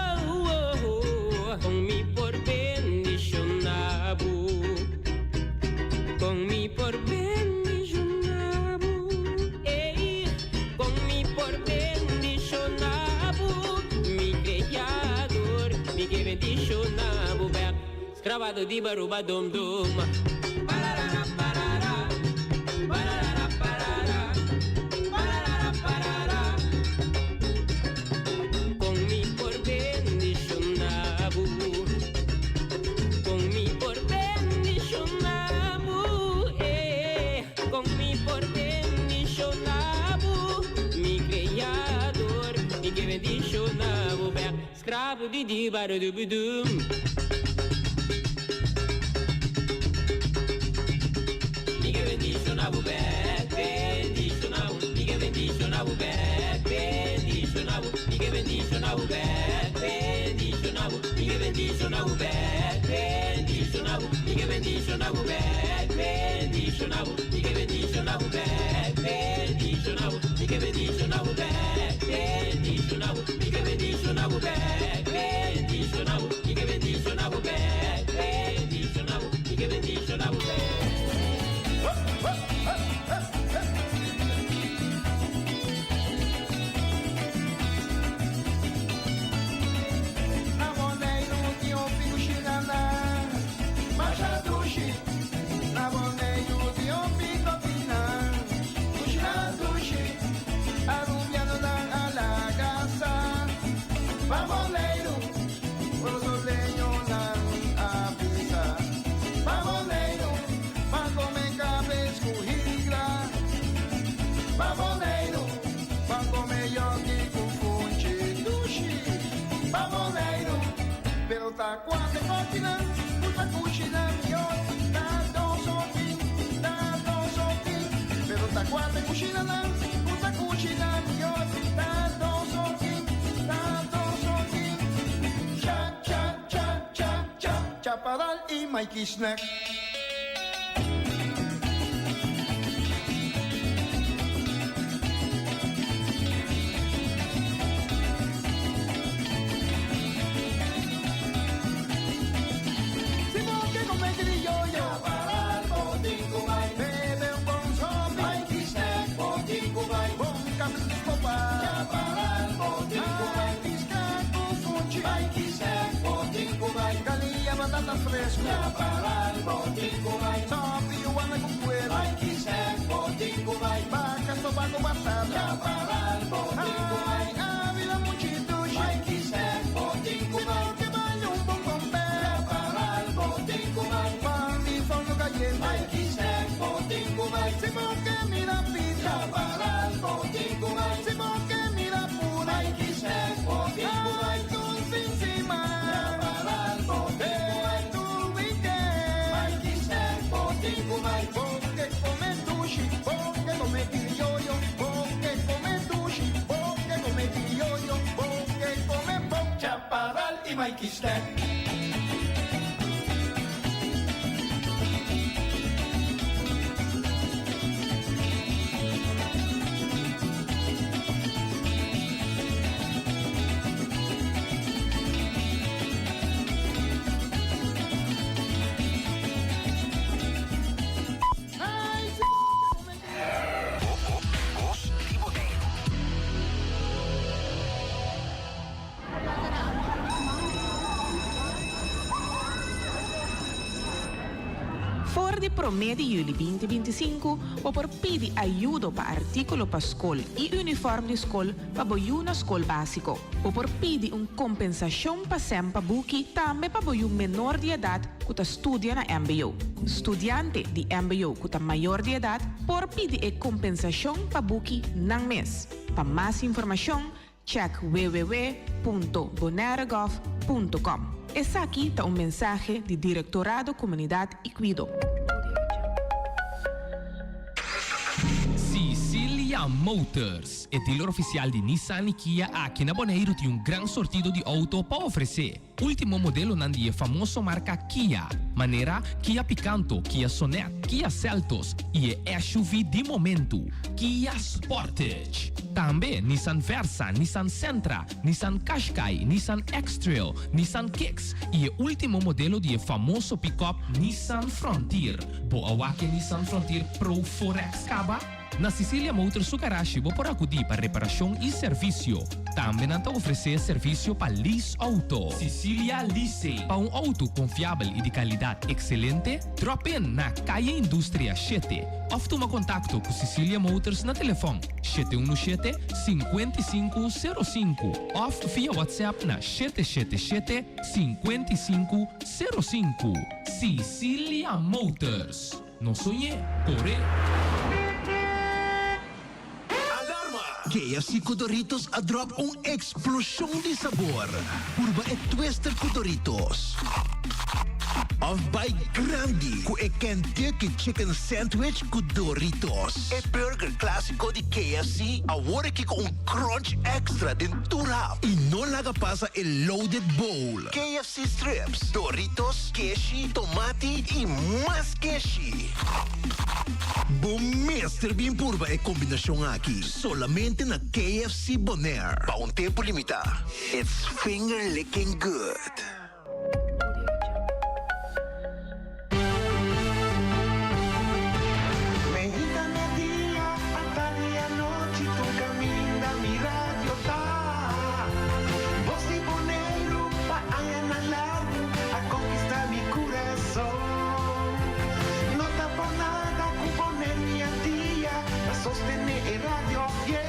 oh, oh. Con mi por bendición abu. Con mi por bendición abu. Ey. Con mi por bendición abu. Mi creador. Mi que bendición abu. Gravado de baruba dum dum. Pararara, parara. Pararara, parara. Pararara, parara. Con mi por bendición abu. Con mi por bendición abu. Con mi por bendición abu. Mi creador. Mi que bendición abu. Escravo de baruba dum. Bendicionado, tina, puta cuchina, yo, tanto sopi, pero ta cuate cuchina na, puta cuchina, yo, tanto sopi, cha, cha, cha, cha, cha, chapadal y Mikey Snack. Batata fresca para el botín cubay, sopi iguana con cuero, hay que ser botín cubay, vaca sopa con batata para el botín cubay, ávila muchitos, hay que ser botín cubay, que vaya un poco para el botín cubay, pan y fondo caliente, hay que ser botín cubay, si porque mira pizza para el botín cubay, si porque mira pura, hay que ser botín cubay, con encima para el botín. Porque come sushi, porque come criollo, porque come sushi, porque come criollo, porque come pop, chaparral y Mikey Snack. Voor de promete juli 2025, o por pedir ajuda para artículo para escola e uniforme de escola para boiar na escola básico. O por pedir compensação para sempre buki também para boiar menor de idade que estudia na MBO. Estudiante de MBO que maior de idade por pedir compensação para buki nang mês. Para mais informação, check www.bonaire.gov.com. Essa aqui está mensagem do Diretorado Comunidade e Cuido. Sicilia Motors, o dealer oficial de Nissan e Kia aqui na Bonaire tem grande sortido de auto para oferecer. Último modelo é famoso marca Kia, maneira Kia Picanto, Kia Sonet, Kia Seltos e SUV de momento, Kia Sportage. Também Nissan Versa, Nissan Sentra, Nissan Qashqai, Nissan X-Trail, Nissan Kicks e o último modelo de famoso pick-up Nissan Frontier. Boa que Nissan Frontier Pro 4X Caba? Na Sicilia Motors su garagem vou por acudir para reparação e serviço. Também não oferecer serviço para lease auto. Sicilia Leasing. Para auto confiável e de qualidade excelente, drop in na Caia Indústria 7. Ou toma contato com Sicilia Motors na telefone 717-5505 ou via WhatsApp na 777-5505. Sicilia Motors. Não sonhe, corre. KFC com Doritos a drop explosão de sabor. Curva é Twister com Doritos. Of by grande com Kentucky Chicken Sandwich com Doritos. É burger clássico de KFC, agora aqui com crunch extra dentro. E não laga passa el loaded bowl. KFC strips, Doritos, queso, tomate e mais queso. Bom mestre bem purba é combinação aqui. Solamente na KFC Bonaire. Para tempo limitado. It's finger licking good. Sostener el radio fiel.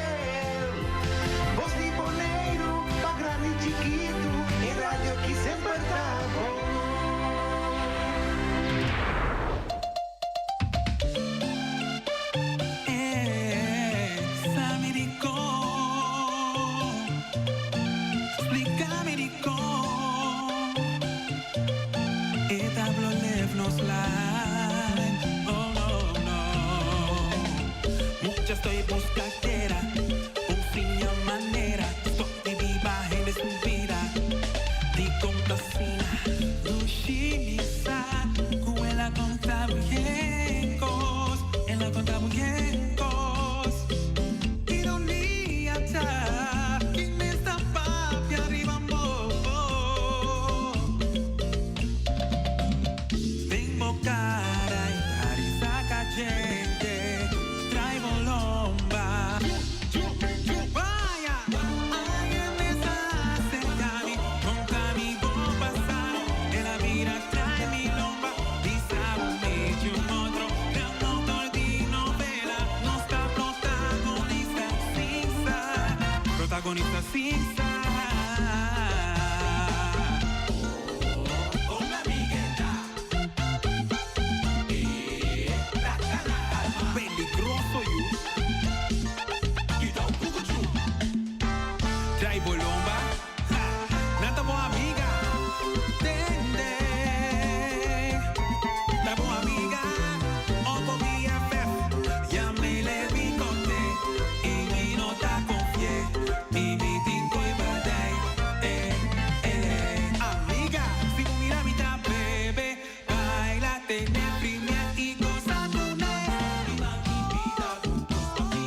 Voz de Bonaire, pa' grande y chiquito, el radio aquí siempre carteira. Finha maneira, só de viva rende su vida. Di compasina, luximiza. Com ela contava viejos, ela contava viejos. Ironia tá, que nesta papi arriba Vengo cara e cariza ca gente, trai volomba. Protagonista Cinza. Una amigueta. Peligroso you. Quita un cucuchu. Trai bolomba. Nata boa amiga. Tende. La boa amiga. Otto BFF. Ya me le vi con te. Y mi nota confié. Amiga, si tú mira mi bebé, baila, tener primera y goza tu viva mi vida,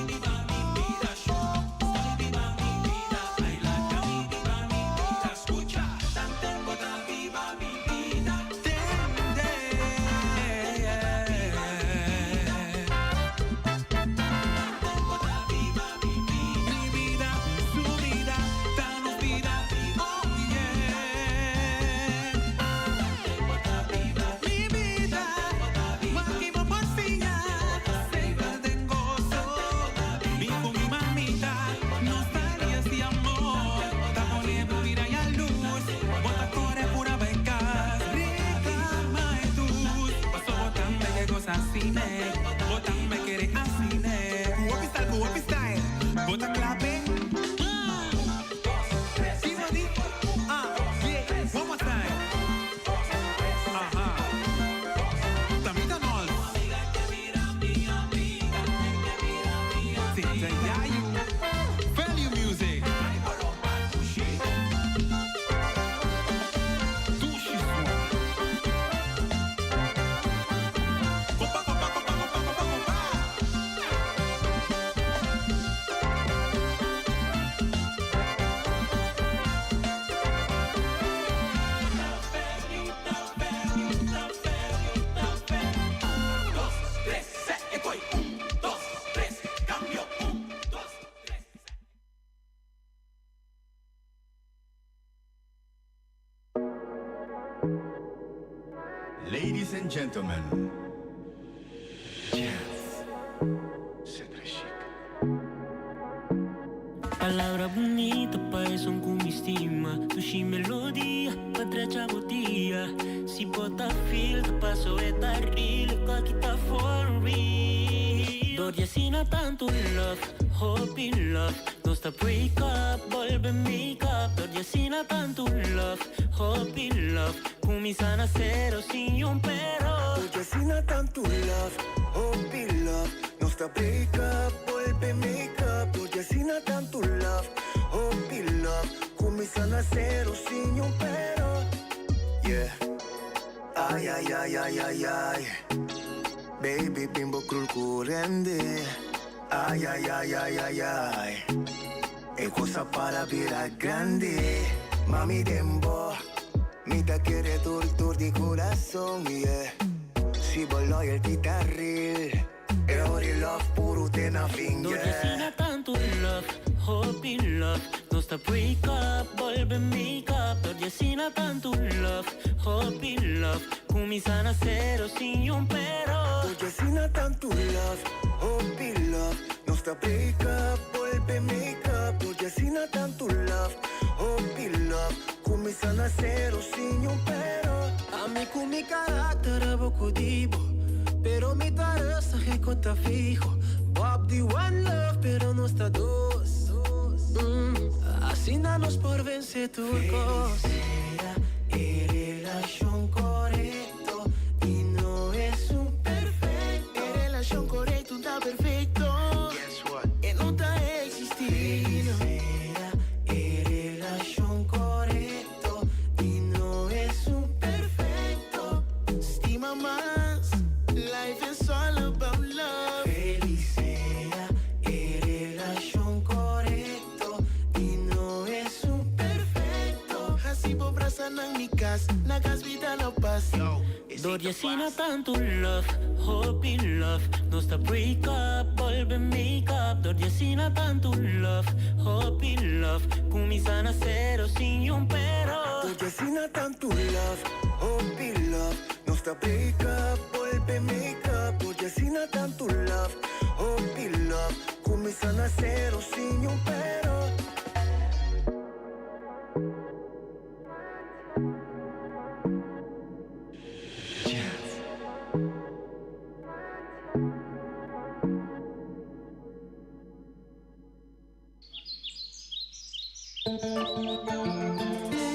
viva mi vida, show, viva mi vida, baila, viva mi vida, escucha, tan tengo tan viva mi vida, Cine, bota me quiere así, Guapi style, bota clave. Simoni, yeah, one more time. Tamita Nol. Sinta Yayu, Value Music. Ladies and gentlemen, Palavra bonita, pai, som com estima. Sushi melodia, pra trechar o dia. Se bota filtro, passo é da real, que tá for real. Dor de assina tanto love, hope in love. Nostra break up, volve make up. Dor de assina tanto love, hope in love. Comincia a zero sin un pero. Dor de assina tanto love, hope in love. Nostra break up, volve make up. Dor de assina tanto love, hope in love. Comincia a zero sin un pero. Yeah. Ay, ay, ay, ay, ay, ay. Baby, bimbo crul curende. Ay, ay, ay, ay, ay, ay. Es cosa para vida grande. Mami dembo, mi te quiere tour di corazón, yeah. Si vuoi loyalty real. E ora il love puro te na finger. Dor de assina tanto love, hope in love. Nostra break up, volve make up. Dor de assina tanto love, hope in love. Comincia a zero sin un pero. Dor de assina tanto love, hope in love. Nostra break up, volve make up. Dor de assina tanto love, hope in love. Comincia a zero sin un pero. Amico mi carácter poco divo, pero mi taraza es cota fijo. Bob the one love, pero no está dos. Assinamos por vencer turcos. El relación correcto y no es un perfecto. El relación correcto está perfecto. Guess what? E non Door je zien tanto love, hope in love. No sta break up, volve make up. Door je zien tanto love, hope in love. Comienza a nacer sin un pero. Door je zien tanto love, hope in love. No sta break up, volve make up. Door je zien tanto love, hope in love. Comienza a nacer sin un pero.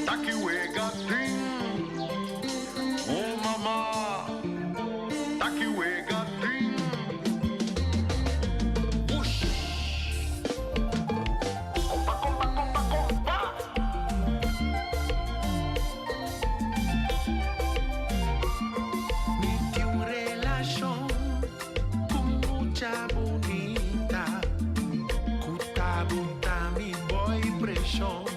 Taki wega ding, oh mama. Taki wega ding, push. Compa, compa, compa, compa. Meti un relación con mucha bonita. Kuta buta mi boy presión.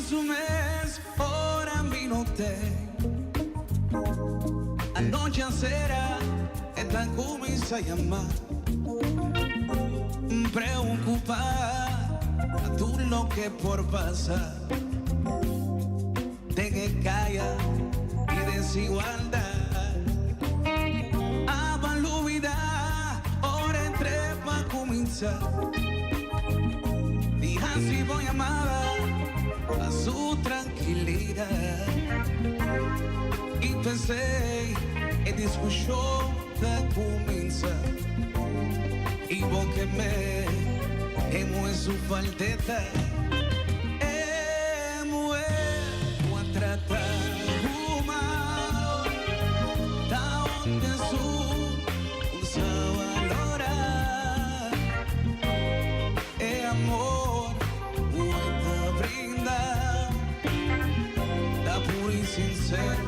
mais um mês, ora me notei. A noite inteira ela começa a chamar, preocupar a tudo lo que por pasar. De que calla y desigualdad, a valubidad, ora entre pa começar. Dija si voy a amar a su tranquilidad. Y pensé en discusión de comienza. Y vos que me emo en su falteta. Emo a tratar humano. Da onde su usa valorar. Amor, vuelta brinda. Da puro y sincero.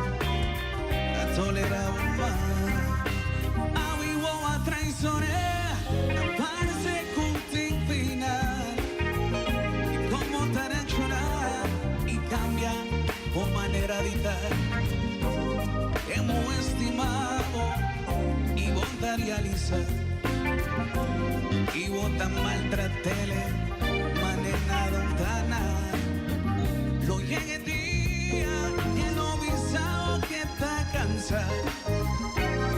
A tolerar más. A vivo a traicionar, parece contigo final. Y como te reaccionar y cambia por manera de estar. Hemos estimado y vos realizar. Y vos tan maltratele, manera dontana. Lo llegue el día que no visado que está cansado.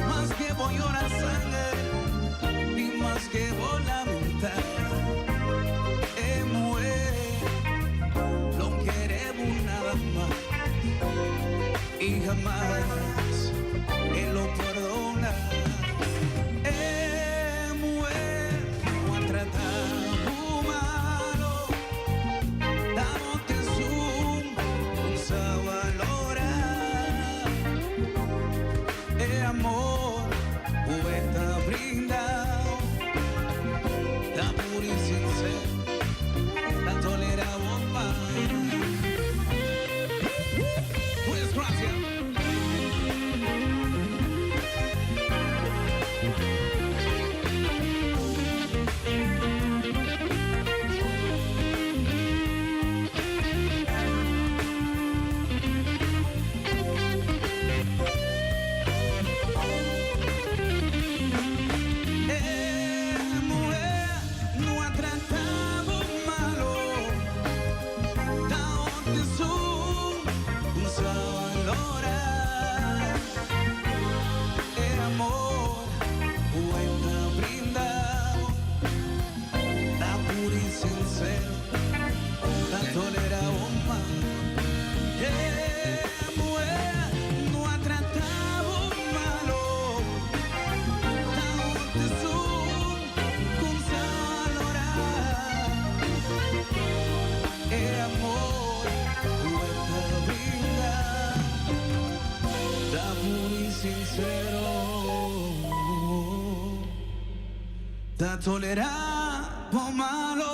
Más que voy a llorar sangre, ni más que voy a lamentar. No queremos nada más. Y jamás él lo perdona. Amor, poeta brindado, da puro y sincero, la toleramos más. Pues gracias. Da tolerar lo malo.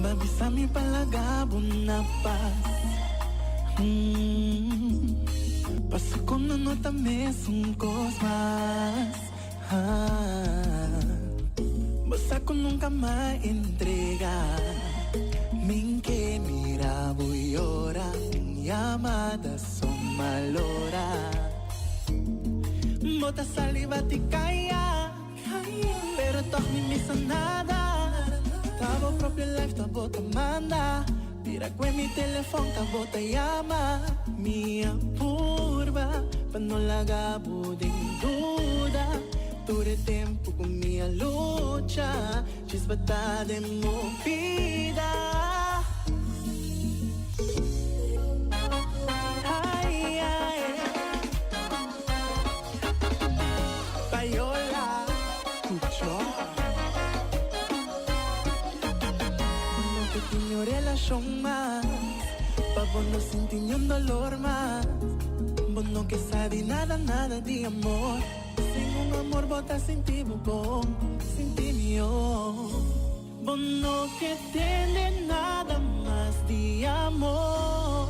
Babisami palagabon na paz. Paso con una nota mesong cosmas. Basta ko nunca ma-entrega. Minke mira voy ora. Llamada son malora. Bota saliva te kaya. Pero toch mi misa nada. Tabo próprio life, tabo te manda. Tira com mi telefone, tabo te llama. Minha curva, pa não largar em dúvida. Ture tempo com minha luta. Desbatada em movida. Ai, ai, vos no sentí ni un dolor más. Vos no que sabe nada, nada de amor. Sin un amor, vos estás sin ti, bom, sin ti mío. Vos no que tiene nada más de amor.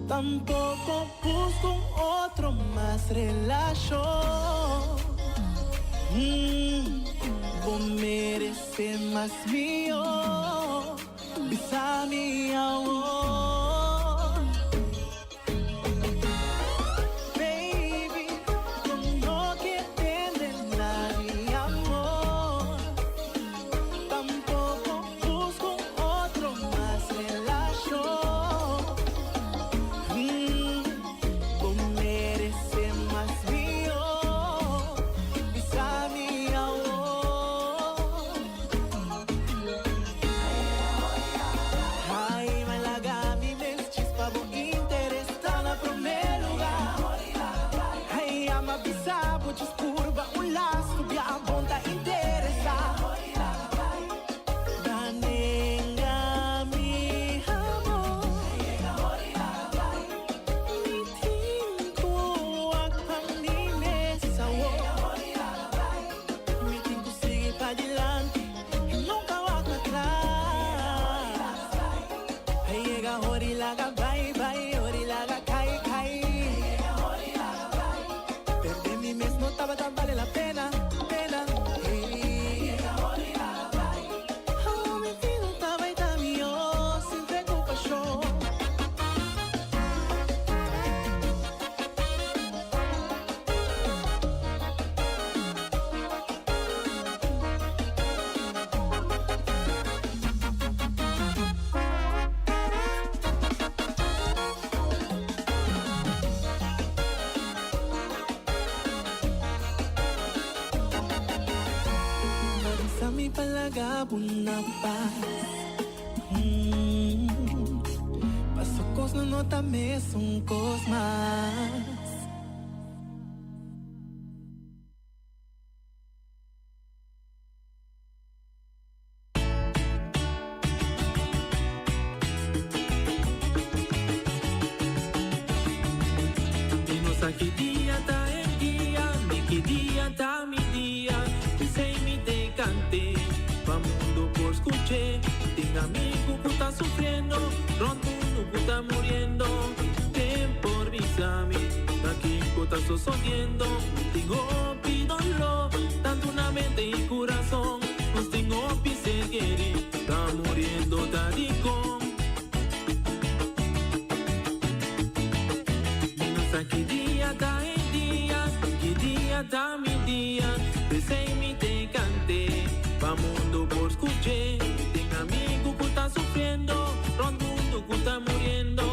Tampoco busco un otro más relación. Vos mereces más mío. Bisa mi amor. Baby, vos no que tiene nada de amor. Tampoco busco un otro más relación. Vos mereces más mío. Bisa mi amor. Ay, malagami mes chispa bo interés está na primeiro lugar. Ay, ama bisa bo curva un laço de a bonta interessa. Danenga mi amor. Mi tinko akang ni mesa wo. Mi tinko sigue pa adelante e nunca volta atrás. Hey, llega horilaga, bye, bye, horilaga, cai, cai. Perder mi mes no estaba tan vale la pena, pena. Hey. Oh, mi vida estaba y está mío, sin preocupación. Sa mi palagabon na paz. Pasokos na nota mesungkos mas. E não sei que dia tá em dia, nem que dia tá mi dia. Sem me decante, pa mundo por escuché. Tengo amigo que está sufriendo, pronto mundo que está muriendo. Tem por visami, aquí que está sosteniendo. Tengo pidonlo, tanto una mente y corazón. Nos tengo pisegueri, está muriendo taricón. Que dia tá em dia, que dia tá mi dia. Pensei me decante, pa mundo por escuché. Tem amigo que tá sofrendo, pronto mundo que tá muriendo.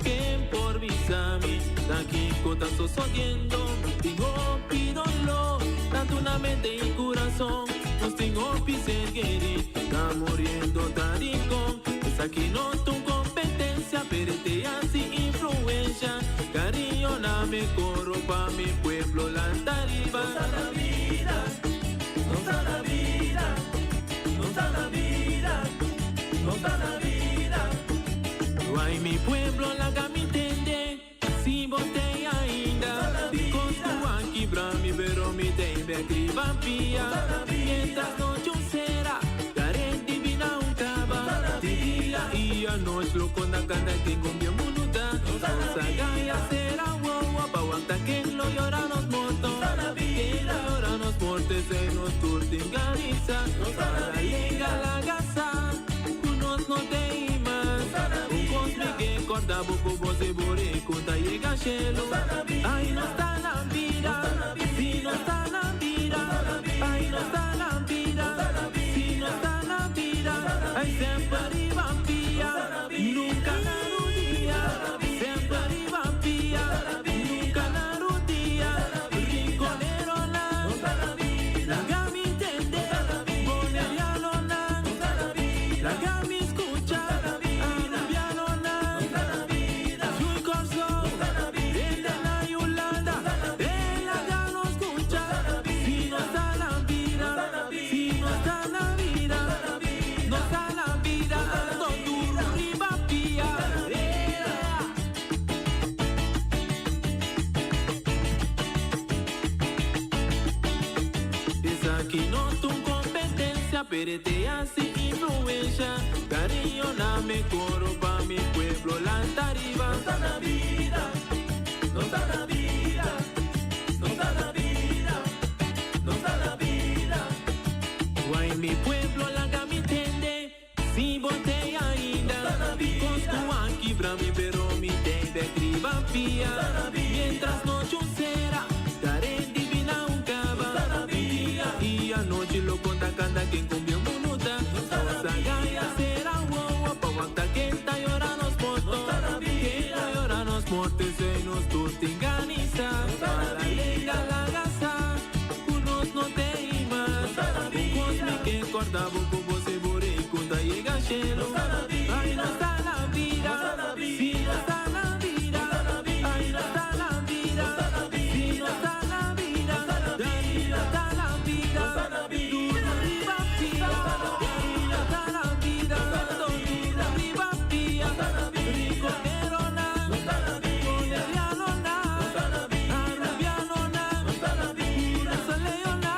Quem por visami, daqui que tá sosteniendo. Tengo pidonlo, tanto na mente y corazón. Nos tengo pisegueri, tá muriendo taricón. Es aquí no tu competencia, pero te hace influencia. Cariño na me corro pa mi pueblo la tariba. Nos da la vida, nos da la vida, nos da la vida, nos da la vida. Ay, mi pueblo la que me entiende, si botei ainda. Construa aqui pra mi pero mi tembe escriba pia. Mientras noche será, carente divina un cava. Día y a noche lo con la canta que cumbia munuda. Sagaya será guagua, bawanta que lo lloran los motos. Que lo lloran los mortes en los turtingariza. Para llegar a la casa, unos no te imas. Un cosme que corta boco, vos se bore, conta llega cielo. Ay, no está la vida, si no está la vida. Ay, no está la vida, si no está la vida. Ay, siempre arriba pía, nunca la rodilla. Siempre arriba pía, nunca la rodilla. Rinconero la gami tende, boneriano la gami escucha, arabiano Yui corso, de la yulanda, de la gano escucha. Si no está la vida, si no está la vida, no está la vida. perete así influencia. Cariño na me coro pa mi pueblo la tariba. No está la vida, no está la vida, no está la vida, no está la vida. Guay mi pueblo la me entende, si botei ainda. Costo aqui pra mim, pero me tem de criba pia. Mientras noche será, daré divina un cava. Y a noche lo conta canta quien comió minuta. Nossa gaia será uau, pa wanta quem tá llora nos mortos. Quem tá llora nos mortos e nos todos enganiza. Para liga la gasa, unos no tem mais. Cosme que cortava com você borei quando chega cheiro. Ai, não está na vida, se não está na vida. Ai, não está na vida, se não está na vida. Daí não está na vida, tudo arriba pia. Daí não está na vida, tudo arriba pia. Ricorderò na, Coleriano na, Arabiano na, Pura Saleo na,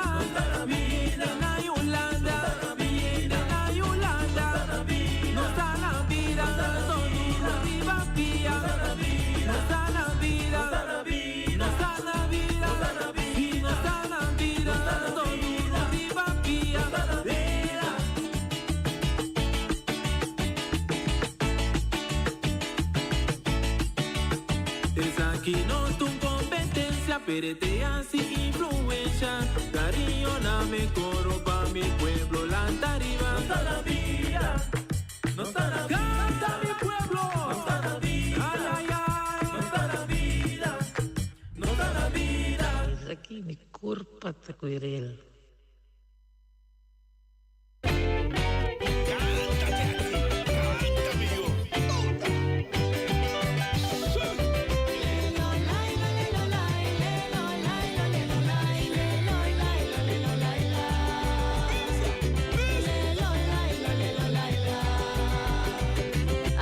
Viene na Yolanda, Viene na Yolanda. No está na vida, todo arriba pia. No está na vida, no está na vida, si no está na vida, todo arriba pia. Es aquí no tu competencia, perete así influencia. Cariño na me coro pa mi pueblo la tariba. No está la vida, no está la vida. Canta mi pueblo, no está la vida. Ay, ay, ay, no está la vida, no está la vida. Es aquí mi curpa te cuirel.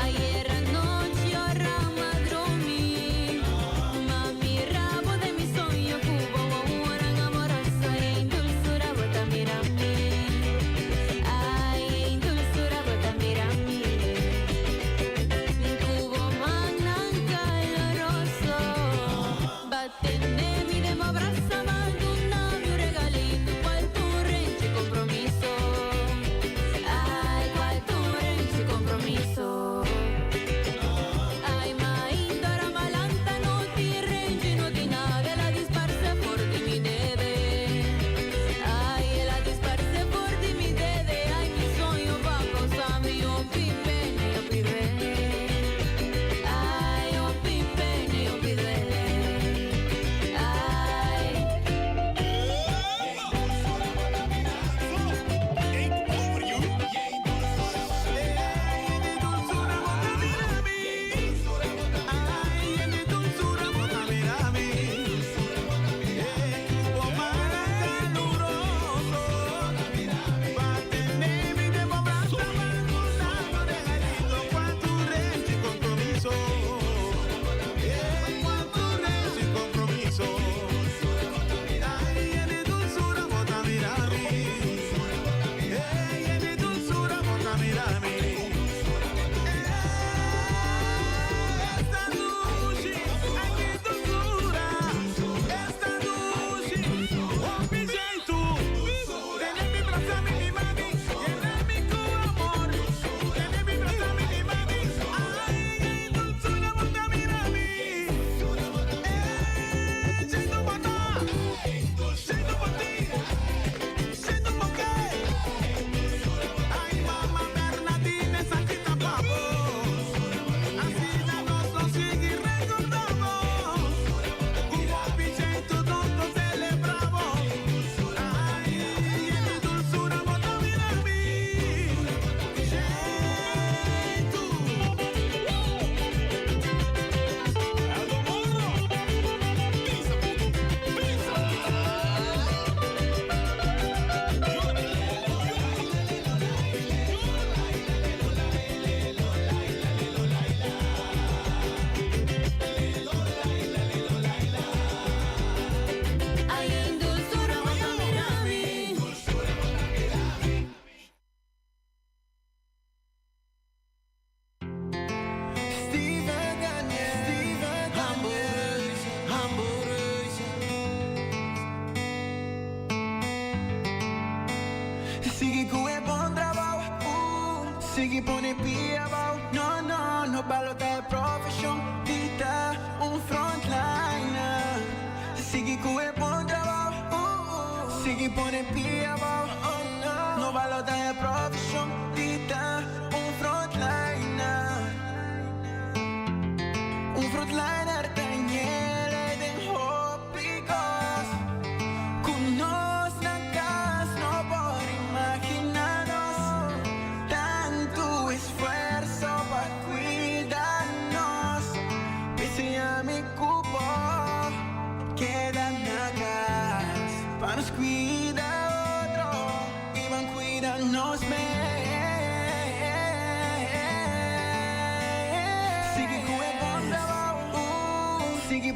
Ayer anoche yo rama dormí, mami rabo de mi sueño, cubo ahora amorosa e dulce.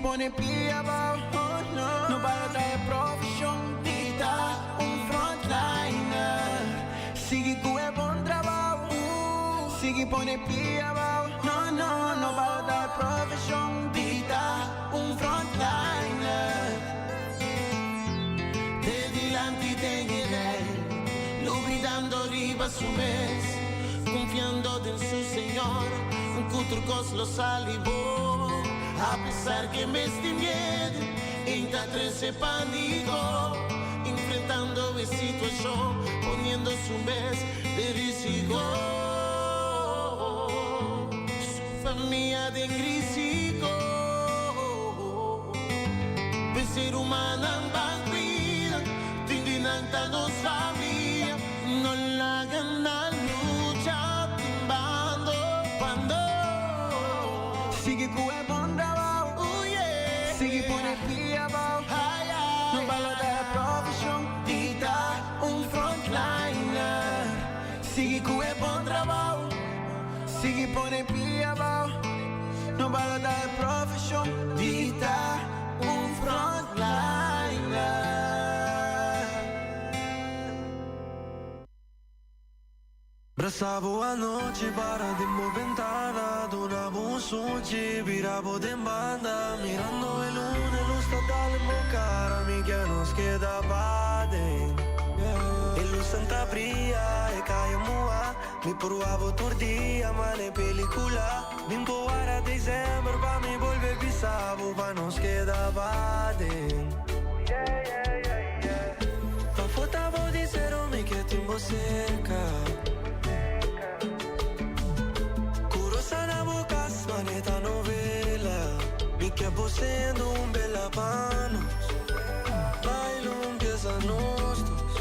pone pia bao, oh no. No para da profissão, dita frontliner. Sigue com é bom trabalho, sigue pone pia bao. No, no, no para da profissão, dita frontliner. Te dilanti tengerei, lubricando arriba su mes, confiando en su Señor, un cuturcos lo salivó. A pesar que me esté miedo, ainda trece pánico, enfrentando esta situación, poniendo su mes de riesgo. Su familia de riesgo, de ser humano en vida, tindinanta nos familia, no la gana lucha, timbando, cuando sigue con el pia bao, no balo da profissão, dita frontliner. Sigue com é bom trabalho, sigue pone pia bao, no balo da profissão, dita frontliner. Abbracciavo a noche para de ventana, donavo un suci, viravo de banda, mirando el lune, lo statale cara, mi che non scheda vade. E lo santa pria, e caia mua, mi provavo tordia, ma ne pellicola, mi impoara dezembro, pa mi volve pisavo, pa non scheda vade. Pa fotavo di zero, mi che timbo cerca. Maneta novela, mi que posendo bella panos, bailo empieza nostos,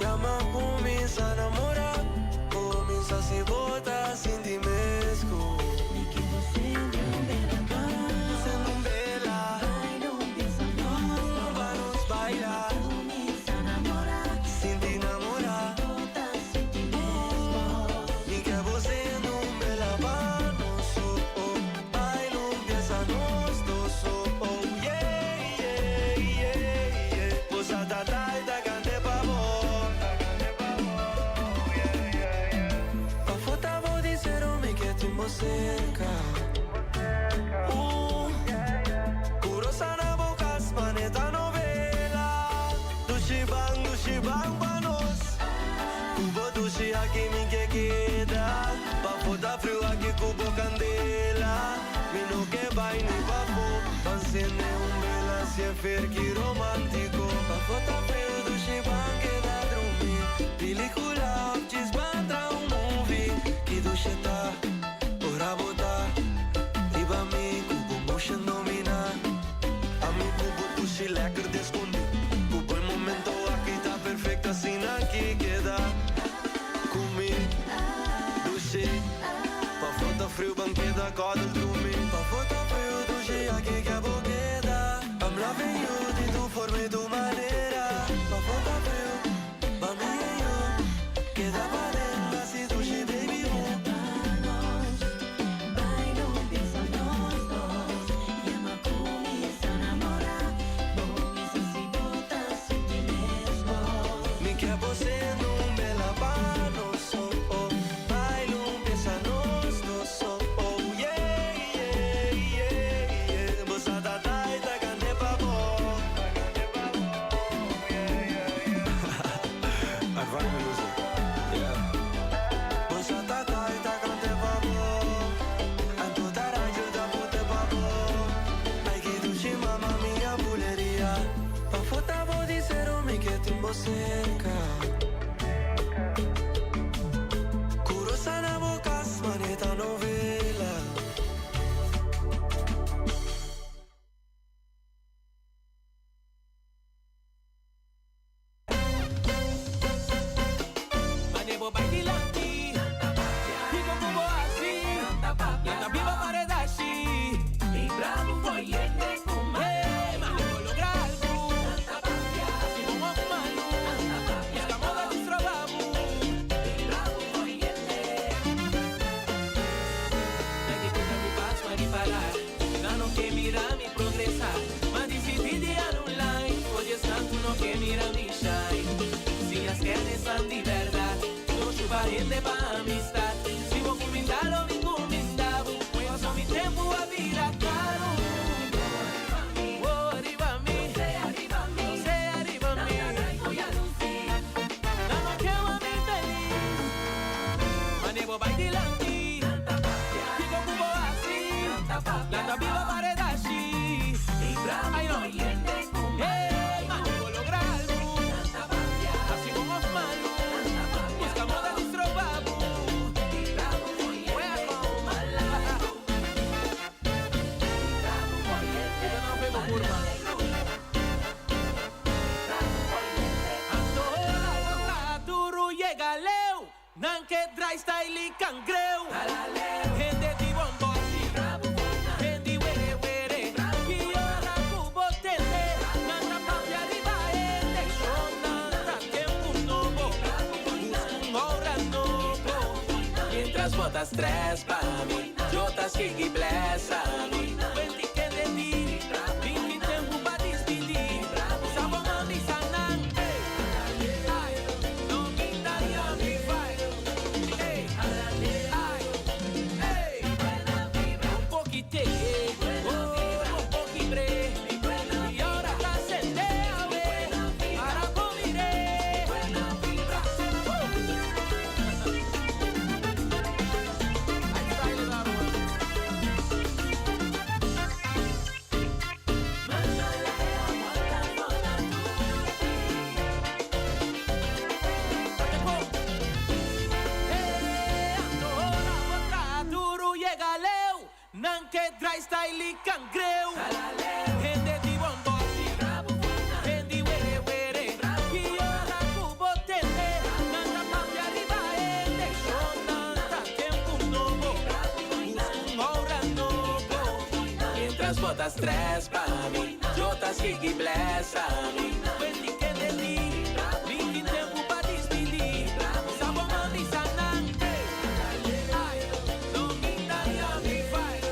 llama comienza a namorar, comienza a se bota sin dimesco. Mi que posendo bella panos, posendo bella, bailo empieza nostos, vamos bailar, comienza a namorar, sin ti namorar, bota sin dimesco. Mi que posendo bella panos. Cerca, puro sana bocas, maneta novela, dushi bang panos, cubo dushi aquí mi que queda, pa foda frio aquí cubo candela, mino que vai ni papo, pancene vela si è ferchi romantico, pa foda frio dushi bang queda dormir, película oggi sbandra un movie, chi dushi ta. Bota, riba mi cubo motion domina. A mi cubo tu si lekker descondi. Cubo el momento aquí está perfecta sin aquí queda. Comi, dushi. Pa foto frio banqueda cuadro drumi. Pa foto frio dushi aquí que boqueda. I'm loving you di tu forma y tu manera. Pa foto frio, pa mi e yo. Queda parenga si dushi baby. Posendo bella pano, so, oh, bailo empieza nostro, so, oh, yeah, yeah, yeah, yeah. Bosata taita cante pavo, yeah, yeah, yeah. I find music, yeah. Bosata taita cante pavo, anto taraggio da pute pavo. Ai che tu ci mamma mia buleria, pa fotavo di zero mi che timbo cerca. Maneta novela. Manevo vai di lati, dico come así, la viva paredashi, mi bravo follete con me, ma lo lograrlo, así como malo, estamos Nata viva paredashi. Ay no. Hey, mano, puedo lograrlo. Así como es malo. Buscamos de nuestro babu. Nanke dry style y cangreu. Gente di bombosi. Gente were were. Y ahora cubo tele. Nanta papi arriba ende. Nanta tiempo novo. Un hora novo. Mientras botas tres para mí. Jotas kiki bless a mí. Venti que de ti. Pinky tempo pa despedir. Sabon a mi sanan. Ay, no me daría mi fight. Nanke dry style y cangreu. Gente di bombosi. Gente were were. Y ahora cubo tele. Nanta papi arriba ende. Nanta tiempo novo. Un hora novo. Mientras botas tres para mí. Jotas kiki bless a mí. Venti que de ti. Pinky tempo pa despedir. Sabon a mi sanan. Ay, no me daría mi fight.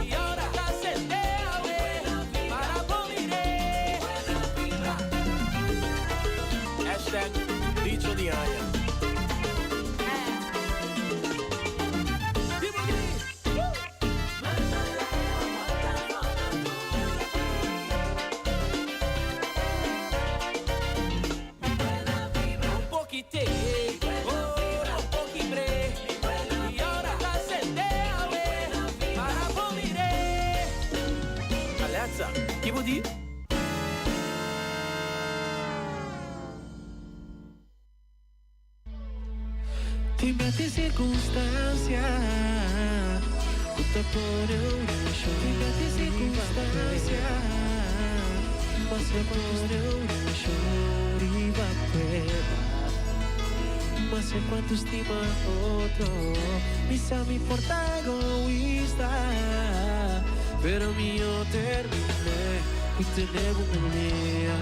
Y ahora la sendea para comer. Hashtag dicho de Aya. Un poquite. Che vuol dire? Ti metti in circunstancia, tutta pure una show. Ti metti in circunstancia, passa pure una show. Riva quella, ma se quanto stima otro, mi sa mi porta egoísta. Pero mío terminé y tenemos un día.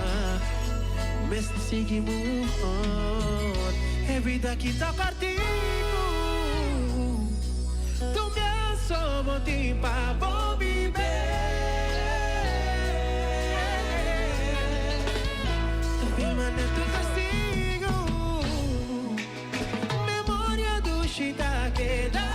Me sigue move on. Every day kita partido. Tu me has motivo para vivir. Tu me tu castigo. Memoria dushita que da.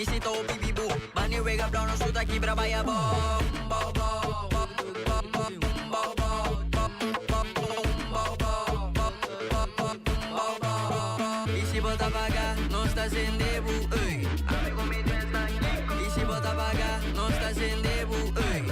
Misito bibi bu Bani wega brown no suta kibra baya bom Bom bom bom bom bom bom bom. E se bota vagar, não está sem devo, ei. E se bota vagar, não está sem devo, ei.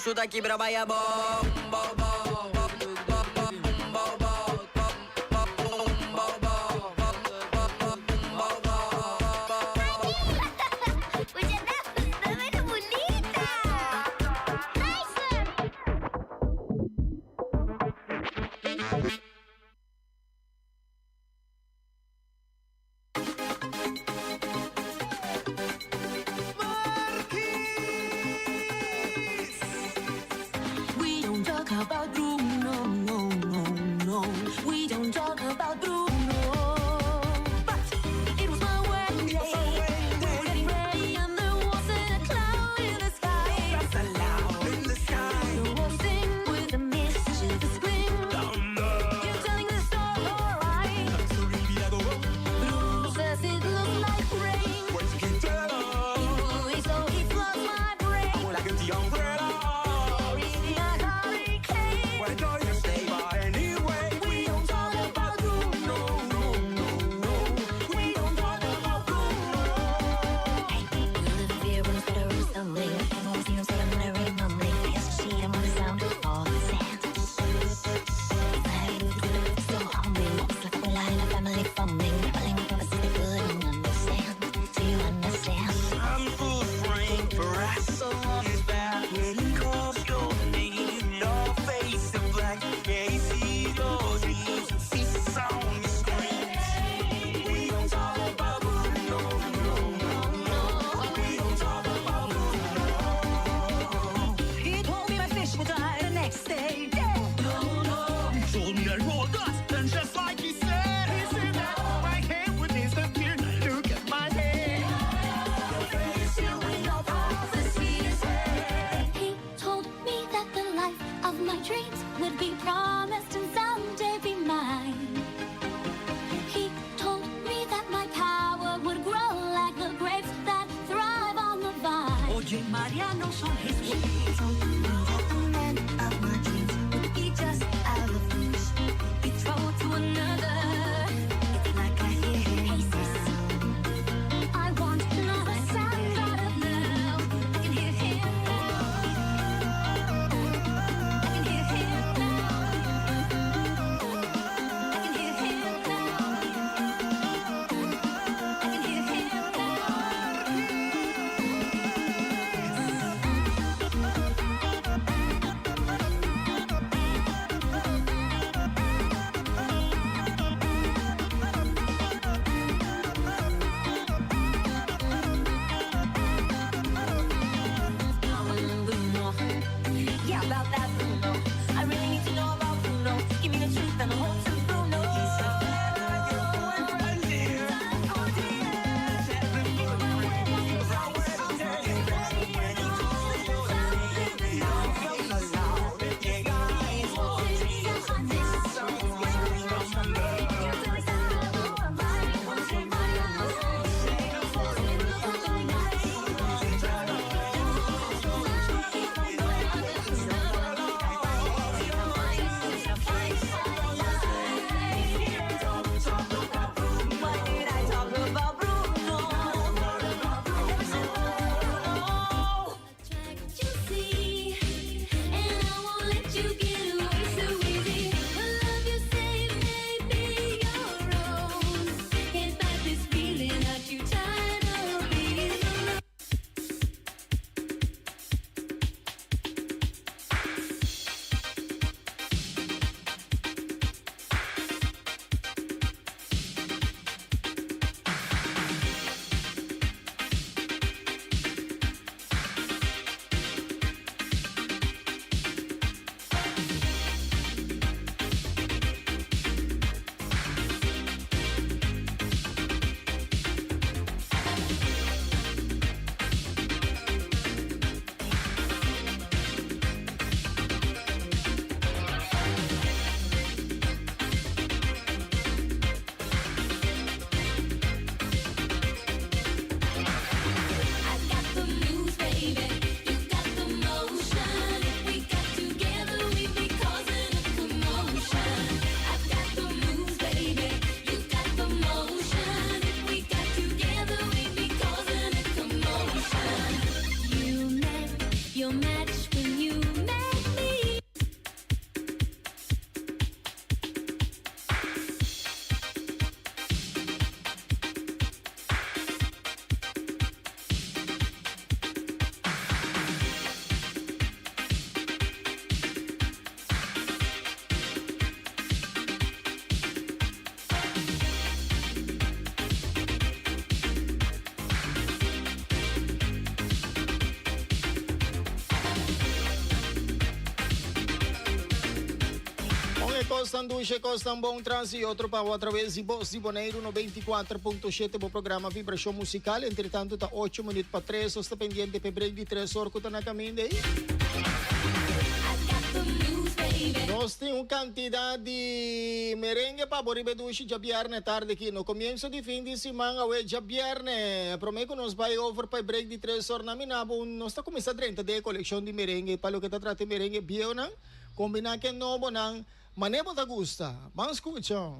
Suta kibra baya bom bom bom about Bruno, no, no, no. We don't talk about Bruno. But it was my wedding day. We were getting ready and there wasn't a cloud in the sky. That's a cloud in the sky. So we'll sing with a mischievous grin. You're telling the story, alright. Bruno says it looks like rain. So he floods my brain. Like the umbrella. Mariano son his wings. The man of my dreams would be just out of reach. Betrothed to another. It's like I hear him now. I want another sound out of love. I can hear him now. I can hear him now. Costan Duche, Costan Bom Trans e outro para através de Voz de Bonaire no 24.7 o programa Vibração Musical. Entretanto, está 8 minutos para 3, está pendente para break de 3 horas que está na caminho daí. Nós temos uma quantidade de merengue para boribe duche de viernes tarde aqui. No começo de fim de semana, o de viernes, prometo que nós vai over para break de 3 horas na Minabo. Nós está começando a 30 de coleção de merengue, para o que está tratando merengue bio, não? Combinar que novo, não? Manebo da gusta. Vamos escutar.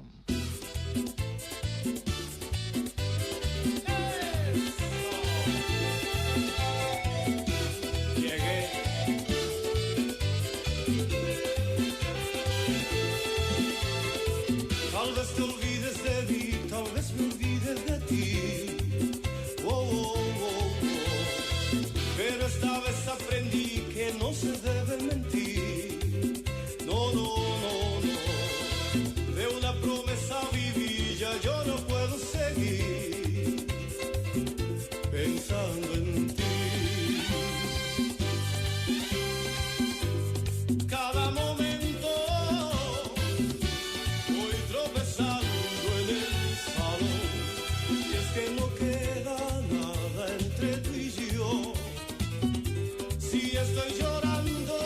Tal vez te olvides de mí, tal vez me olvides de ti. Oh, oh, oh, oh. Pero esta vez aprendí que no se debe mentir. No, no, no, no. De una promesa viví, ya yo no puedo seguir pensando en ti. Cada momento voy tropezando en el salón. Y es que no queda nada entre tú y yo. Si estoy llorando,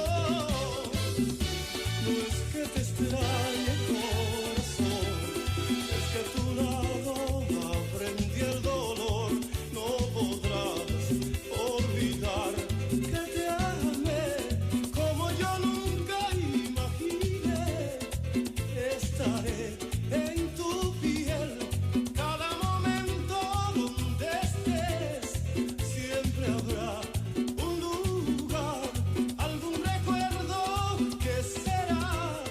no es que te extrañe, corazón, es que a tu lado aprendí el dolor. No podrás olvidar que te amé como yo nunca imaginé. Estaré en tu piel cada momento donde estés. Siempre habrá un lugar, algún recuerdo que será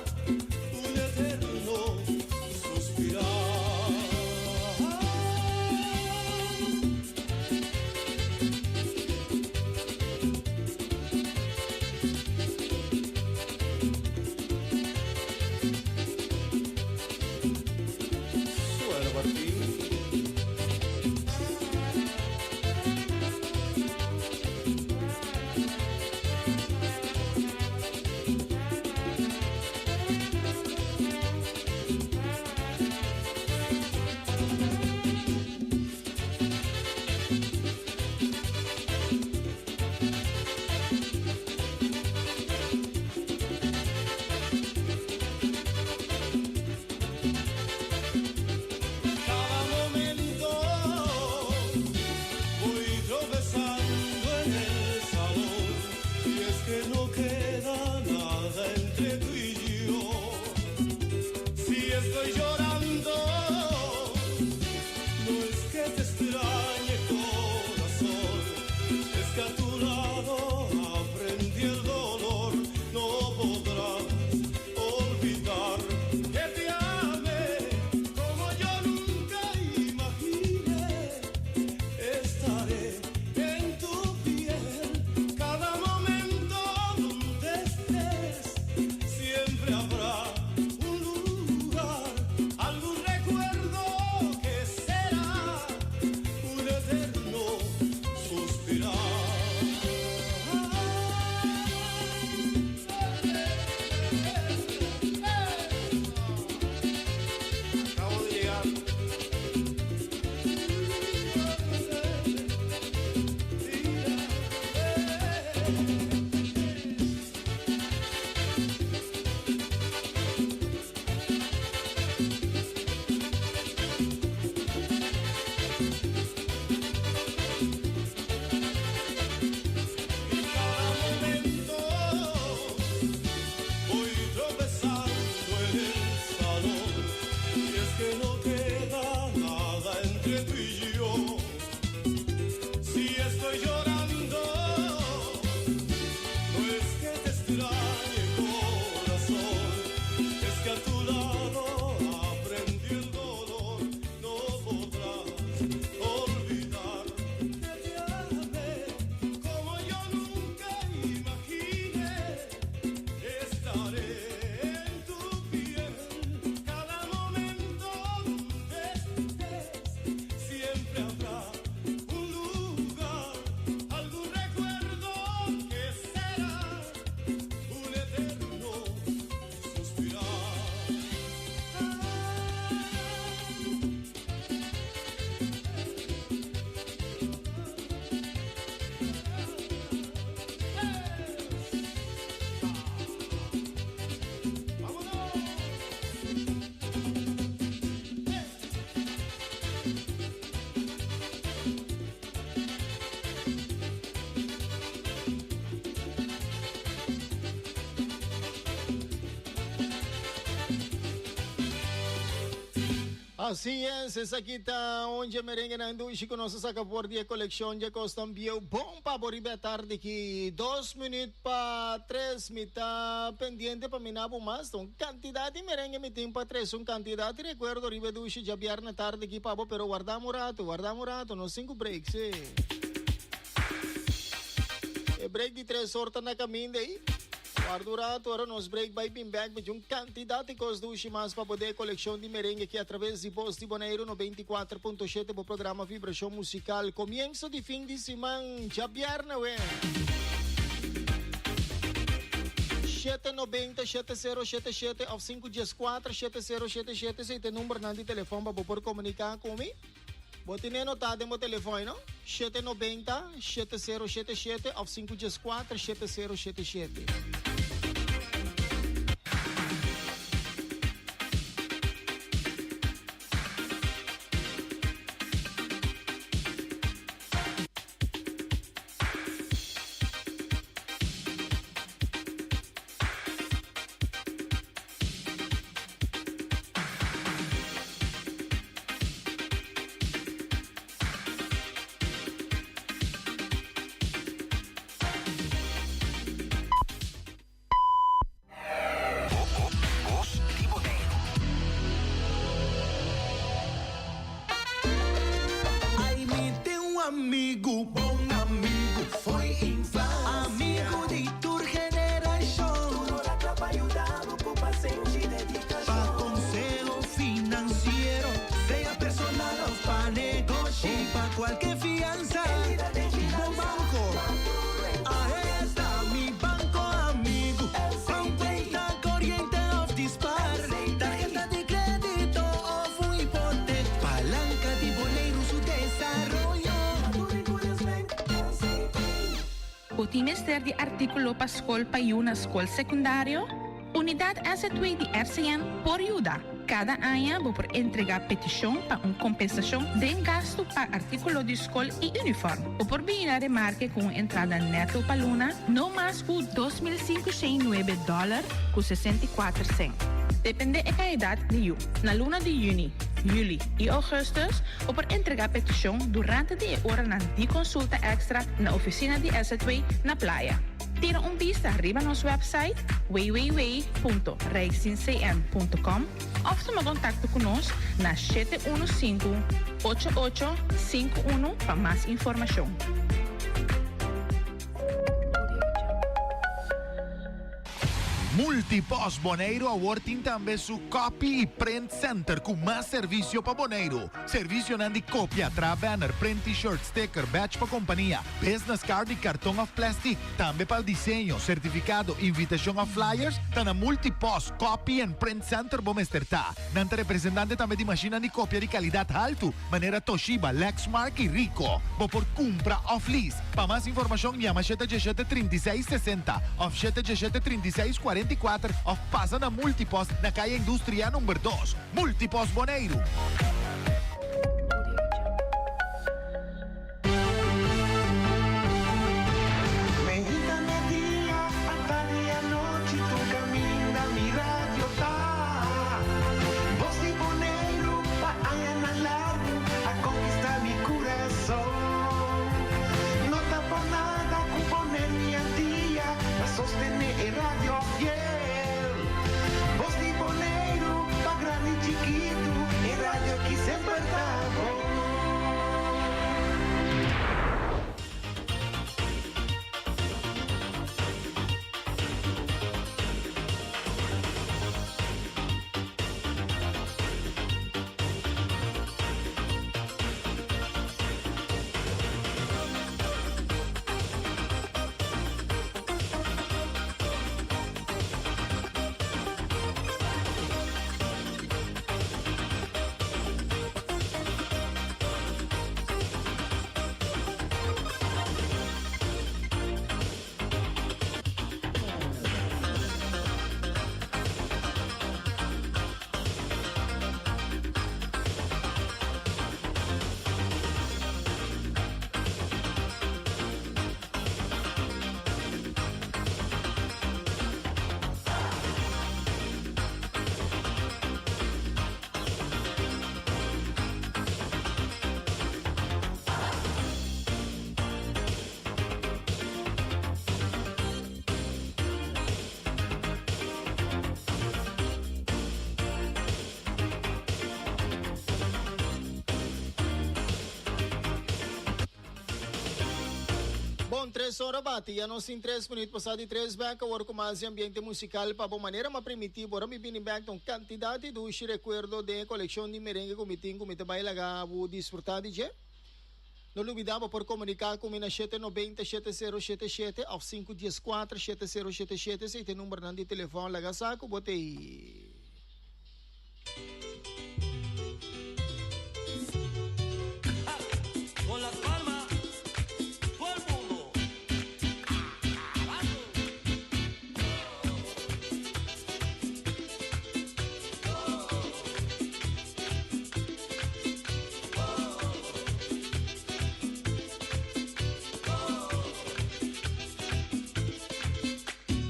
Así es aquí está onde merengue na Andushi con nossa saca por dia coleção de costam bio bom pa boribe tarde aqui 2 minutos pa 3 mita pendiente pa minabo mas então quantidade de merengue me tem pa 3 quantidade recuerdo ribe dushi já na tarde aqui pa bo pero guardamos rato nos 5 breaks break de 3 horas na caminho daí Guardurato, agora nos break by Bim Bag med um quantidade de coisas do Chimas para poder coleção de merengue aqui através de Voz de Bonaire no 24.7 do programa Vibração Musical. Comienzo de fim de semana, já viernes, ué. 790 7077 ou 514 7077 esse é o número de telefone para poder comunicar comigo. Vou ter anotado no meu telefone, não? 790 7077 ou 514 7077. Amigo, bom amigo, foi infância. Amigo de tua geração. Para ajudar o paciente dedicação. Para conselho financeiro, seja personal ou para negócio. Para qualquer fiança, bom banco. Aí está mi banco amigo. Com conta corriente ou dispar. Tarjeta de crédito ou hipoteca. Palanca de boleiro, su desarrollo. O trimestre de artículo para escola para una escola secundaria, unidade S2 de RCN por ayuda. Cada año vou por entregar petição para uma compensação de gasto para artículo de escola e uniforme. O por vir a remarque com entrada neto para luna, no mais que $2,509 com 64 cents. Depende da idade de you. Na luna de junho, julho e augustus, ou por entregar petição durante a hora de consulta extra na oficina de S2 na praia. Tira vista arriba nosso website www.reixincm.com ou toma contato conosco na 715-8851 para mais informação. Multipos Bonaire awarding também su copy e print center com mais serviço para Bonaire. Serviço de cópia, banner, print t-shirt, sticker, badge para companhia, business card e cartão of plastic. Também para desenho, certificado, invitação a flyers. Tá na Multipos Copy and Print Center bom estar. Nanta representante também de máquina de cópia de qualidade alto, maneira Toshiba, Lexmark e Rico. Bo por compra of lease. Para mais informação, chama 717-3660 ou 717-3644 ou passa na Multipos na calle Industria número 2. Multipos Bonaire. Sostener el radio fiel. Voz de Bonaire, pa' grande y chiquito, el radio que 3 horas bate, ya nos em 3 minutos passado de 3 back, agora com mais ambiente musical para uma maneira mais primitiva, agora me vim back com quantidade do recuerdo de coleção de merengue comité baila gabo desfrutar de je. Não olvidava por comunicar com mina 790 7077 ao 514 7077, esse é o número de telefone lá saco, botei. Con las palmas, todo el mundo.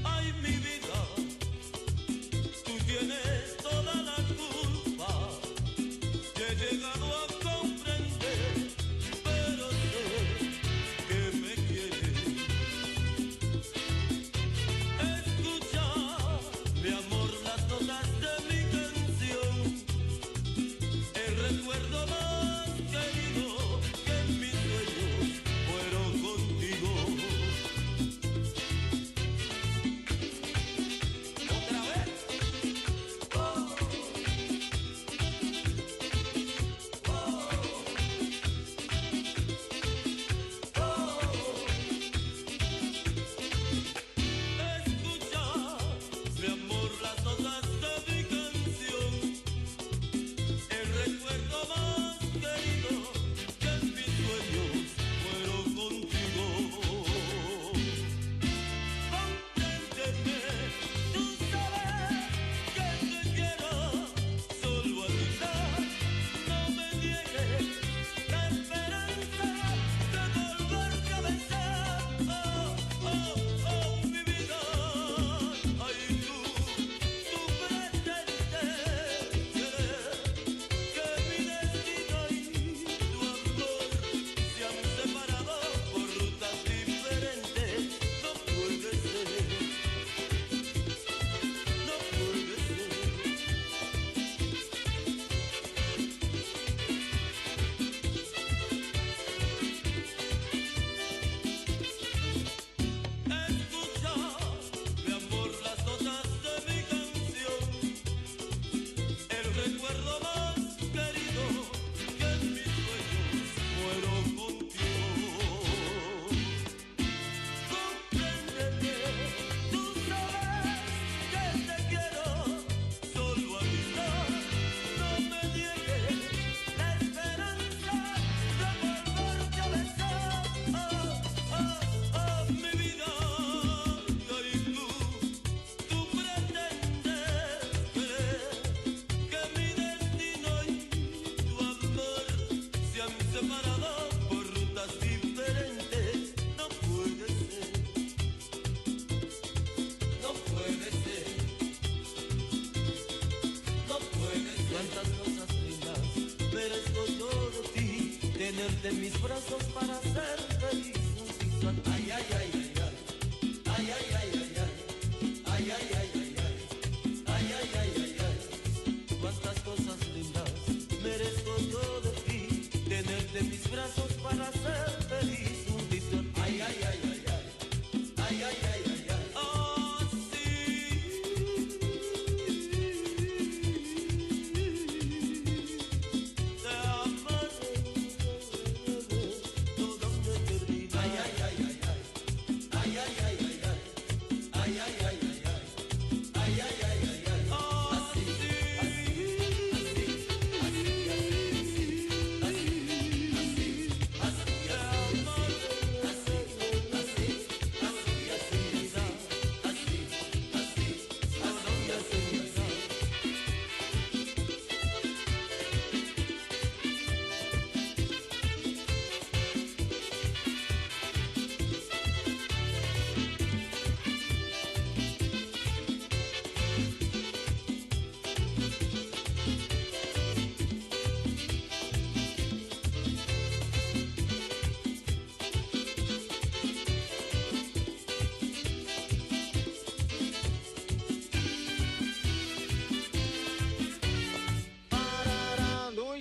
Ay, mi vida, tú tienes toda la culpa. Que he llegado a comprender, pero sé que me quieres. Escucha, mi amor, las notas de mi canción. El recuerdo más querido que en mis sueños fueron contigo. Otra vez. Escucha, mi amor, las notas de mi canción. El recuerdo más querido que en mis sueños fueron contigo. Compréndeme, tú sabes que te quiero solo a ti. No me niegues la esperanza de volverte a besar. Oh, oh, oh, mi vida. Ay, tú pretendes querer que mi destino y tu amor se han separado por rutas diferentes. No puede ser. No puede ser. Escucha, mi amor, las notas de mi canción. El recuerdo más querido que en mis sueños fueron contigo. Compréndeme, tú sabes que te quiero solo a mi lado. No me niegues la esperanza de volverte a besar. Oh, oh, oh, mi vida. Y tú pretendes creer que mi destino y tu amor se han separado por rutas diferentes. No puede ser. No puede ser. No puede ser. Cuántas cosas lindas merezco yo de ti. Tenerte en mis brazos para ser feliz. Ay, ay, ay, ay, ay. Ay, ay, ay, ay, ay. Ay, ay, ay, ay, ay. Ay, ay, ay, ay, ay. Cuántas cosas lindas merezco yo de ti. Tenerte en mis brazos para ser feliz. Ay, ay, ay, ay, ay. Ay, ay, ay, ay, ay. Oh, sí. Te amaré toda una eternidad. Ay, ay, ay, ay, ay. Ay, ay, ay, ay, ay. Ay, ay, ay, ay, ay. Ay, ay, ay, ay, ay. Oh, sí.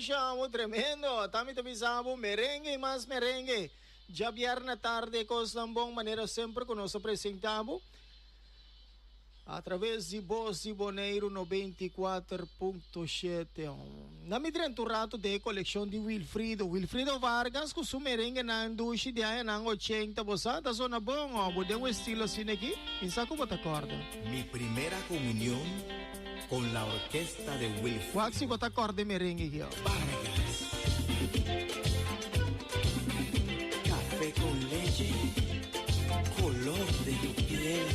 Chamo tremendo, também te avisava merengue e mais merengue. Ya viernes tarde, con bom maneira sempre que nós apresentamos através de Voz de Bonaire 94.7. Na midrento rato de coleção de Wilfrido Vargas, com o merengue na duche de aí na 80, você tá zona bom, ó, mudei um estilo assim aqui, pensa como te acorda. Mi primera comunión con la orquesta de Wilfrido. Waxi bota acorda merengue aqui, ó. Café con leche, color de tu piel.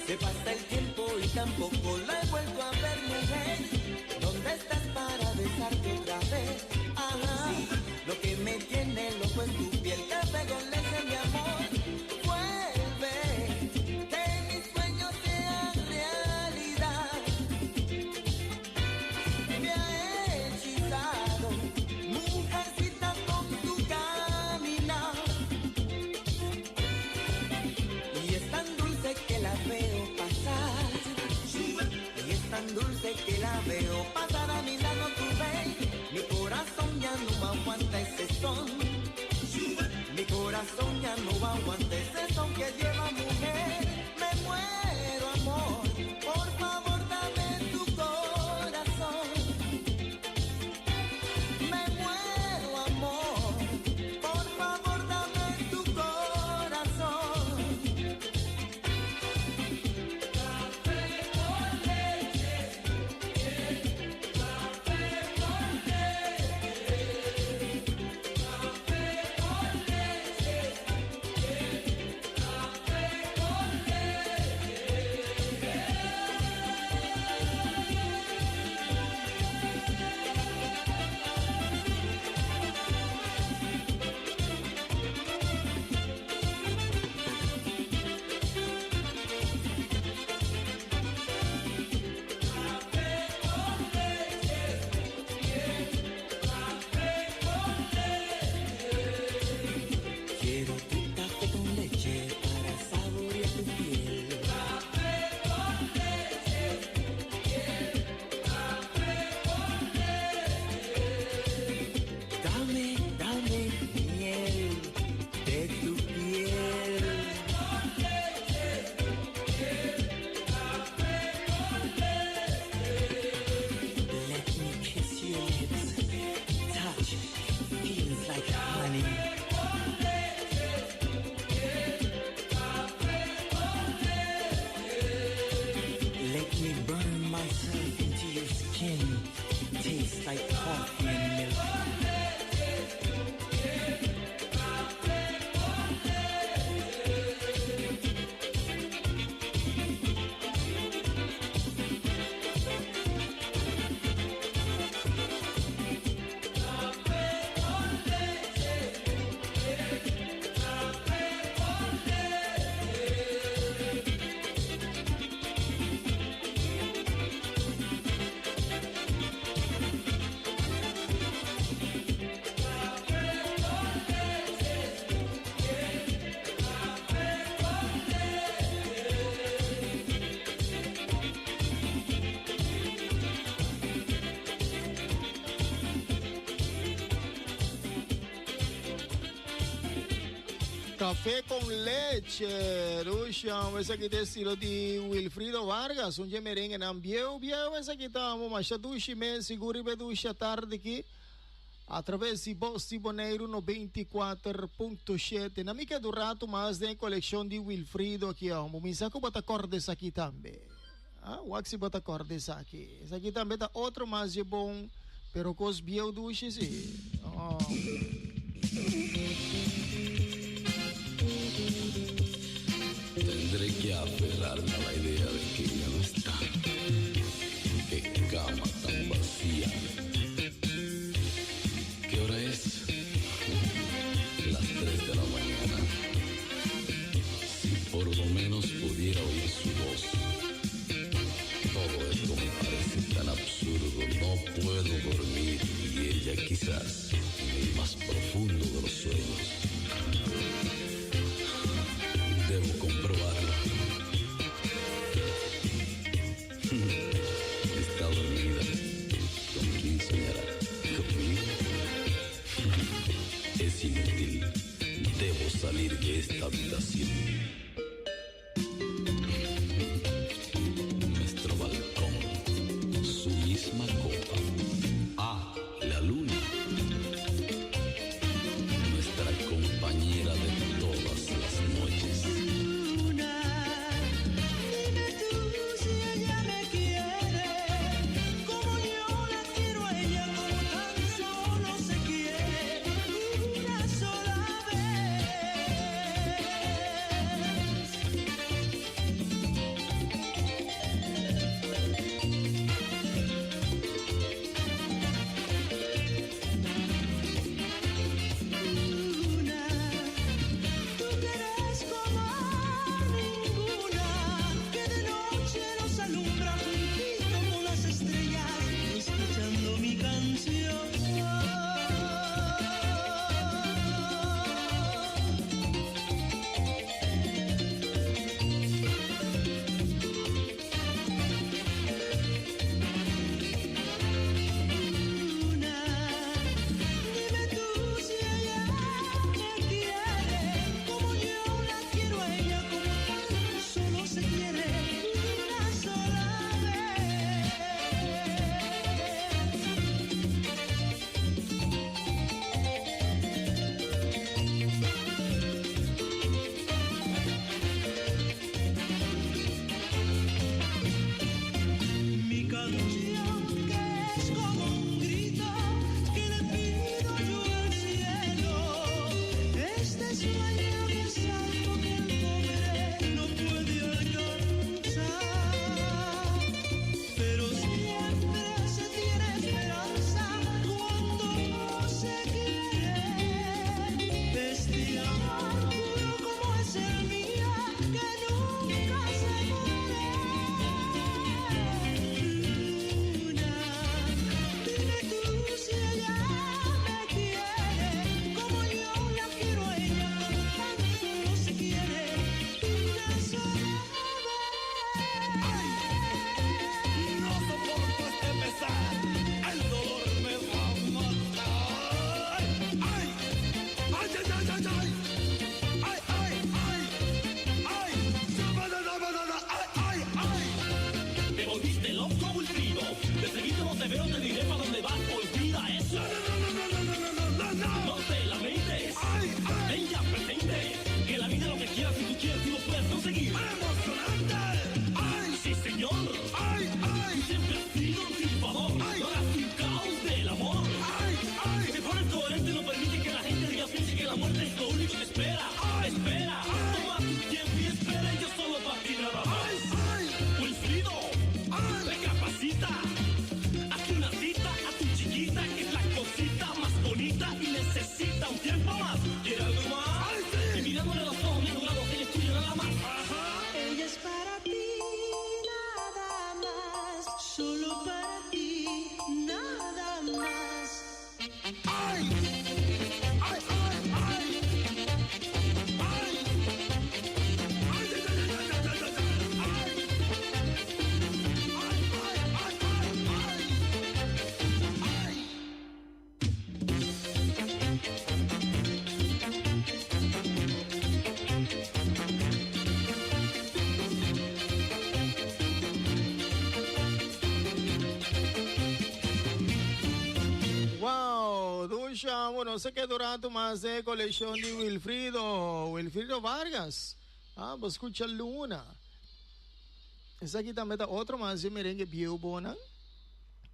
Se pasa el tiempo y tampoco la he vuelto a ver, mujer. ¿Dónde estás para besarte otra vez? Ajá. Lo que me tiene loco es tu piel, café con leche, mi amor. Vuelve, que mis sueños sean realidad. Me ha hechizado, mujercita, con tu caminar. Y es tan dulce que la veo pasar. Y es tan dulce que la veo pasar a mi lado, tú ves. Mi corazón ya no aguanta ese son. Mi corazón ya no aguanta ese son que lleva, mujer. Me muero, amor. Por favor, dame tu corazón. Me muero, amor. Por favor, dame tu corazón. Quiero tu café con leche para saborear tu piel. Café con leche, café con leche. Dame miel de tu piel. Café con leche, café con leche. Let me kiss your lips. Touch feels like honey. Let me burn myself into your skin. Tastes like coffee and milk. Café con leche, Russian, esse aqui tem estilo de Wilfrido Vargas, um merengue na bieu, esse aqui estamos, mas já duche mês, seguro e beduche tarde aqui, através de Voz de Bonaire 94.7, na mica do rato, mas tem coleção de Wilfrido aqui, ó, mumisa ko bata cordes aqui também, waxi bata cordes aqui, esse aqui também tá outro mais de bom, pero cos bieu duche, sim, Tendré que aferrarme a la idea de que ya no está. Qué cama tan vacía. escuchamos, no sé qué durante más de colección de Wilfrido Vargas. Ah, vos escucha Luna. Esa aquí también está otro más de merengue bien bona.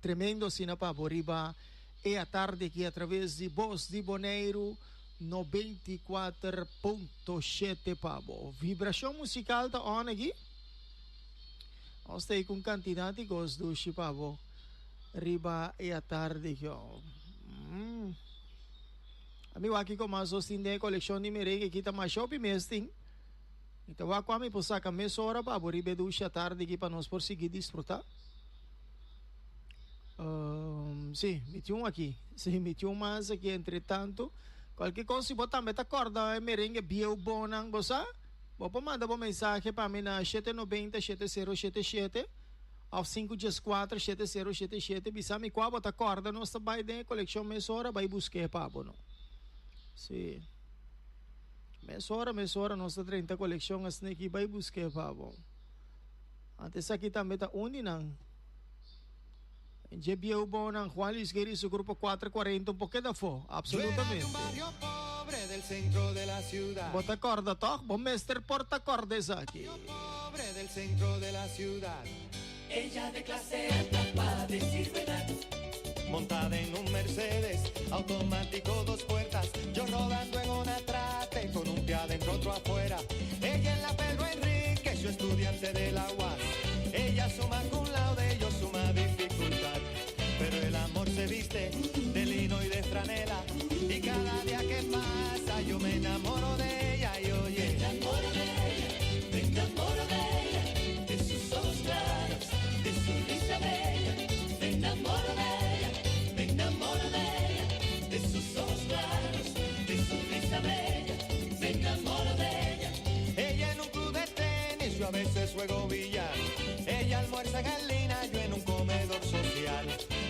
Tremendo sina para Boriba. E a tarde aqui através de Voz de Boneiro 94.7 Pabo. Vibração musical tá on aqui. Nós temos com quantidade de gosto do Chipabo. Riba e a tarde aqui. Amigo aqui com mais ostende coleção de merengue aqui tá mais shopping mesting. Então aqui a mim possa caminhar hora para Boriba do a tarde aqui para nós conseguir desfrutar. Sim, meti um aqui. Sim, meti um mais aqui, entretanto. Qualquer coisa, se botar meta corda, é merengue, bio, bonang, bossa. Vou mandar uma mensagem para mim na 790-7077 ao 514-7077. Bisa me qual botar corda, nós vai de coleção mesora, vai buscar para não. Sim. Mesora, nós 30 coleção assim aqui vai buscar para bom. Antes aqui também tá onde não. JBO Bonan, Juan Luis Guerri, su grupo 440, un poquito fue, absolutamente. Un barrio pobre del centro de la ciudad. ¿Vos te acordas, toch? Vos mester porta acordes aquí. Pobre del centro de la ciudad. Ella de clase alta para decir verdad. Montada en un Mercedes, automático 2 puertas. Yo rodando en una trate, con un pie adentro, otro afuera. Ella en la Pedro Enrique, yo estudiante de la UAS. Ella suma cum laude, yo suma dificultad. Pero el amor se viste de lino y de franela. Y cada día que pasa yo me enamoro de ella y oye. Me enamoro de ella, me enamoro de ella. De sus ojos claros, de su risa bella. Me enamoro de ella, me enamoro de ella. De sus ojos claros, de su risa bella. Me enamoro de ella. Ella en un club de tenis, yo a veces juego billar. Ella almuerza en Lina, yo en un comedor social.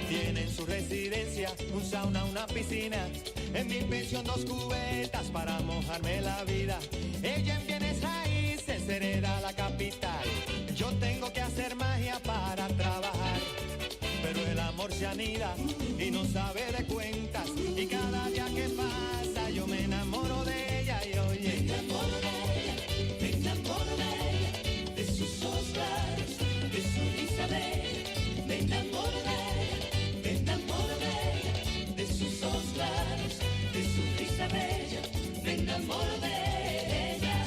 Tiene en su residencia un sauna, una piscina. En mi pensión 2 cubetas para mojarme la vida. Ella en bienes raíces hereda la capital. Yo tengo que hacer magia para trabajar. Pero el amor se anida y no sabe de cuentas. Y cada día que pasa yo me enamoro de ella y oye. Me enamoro de ella, me enamoro de ella. De sus ojos claros, de su risa bella. Me enamoro de ella, me enamoro de ella. De sus ojos claros, de su risa bella. Me enamoro de ella.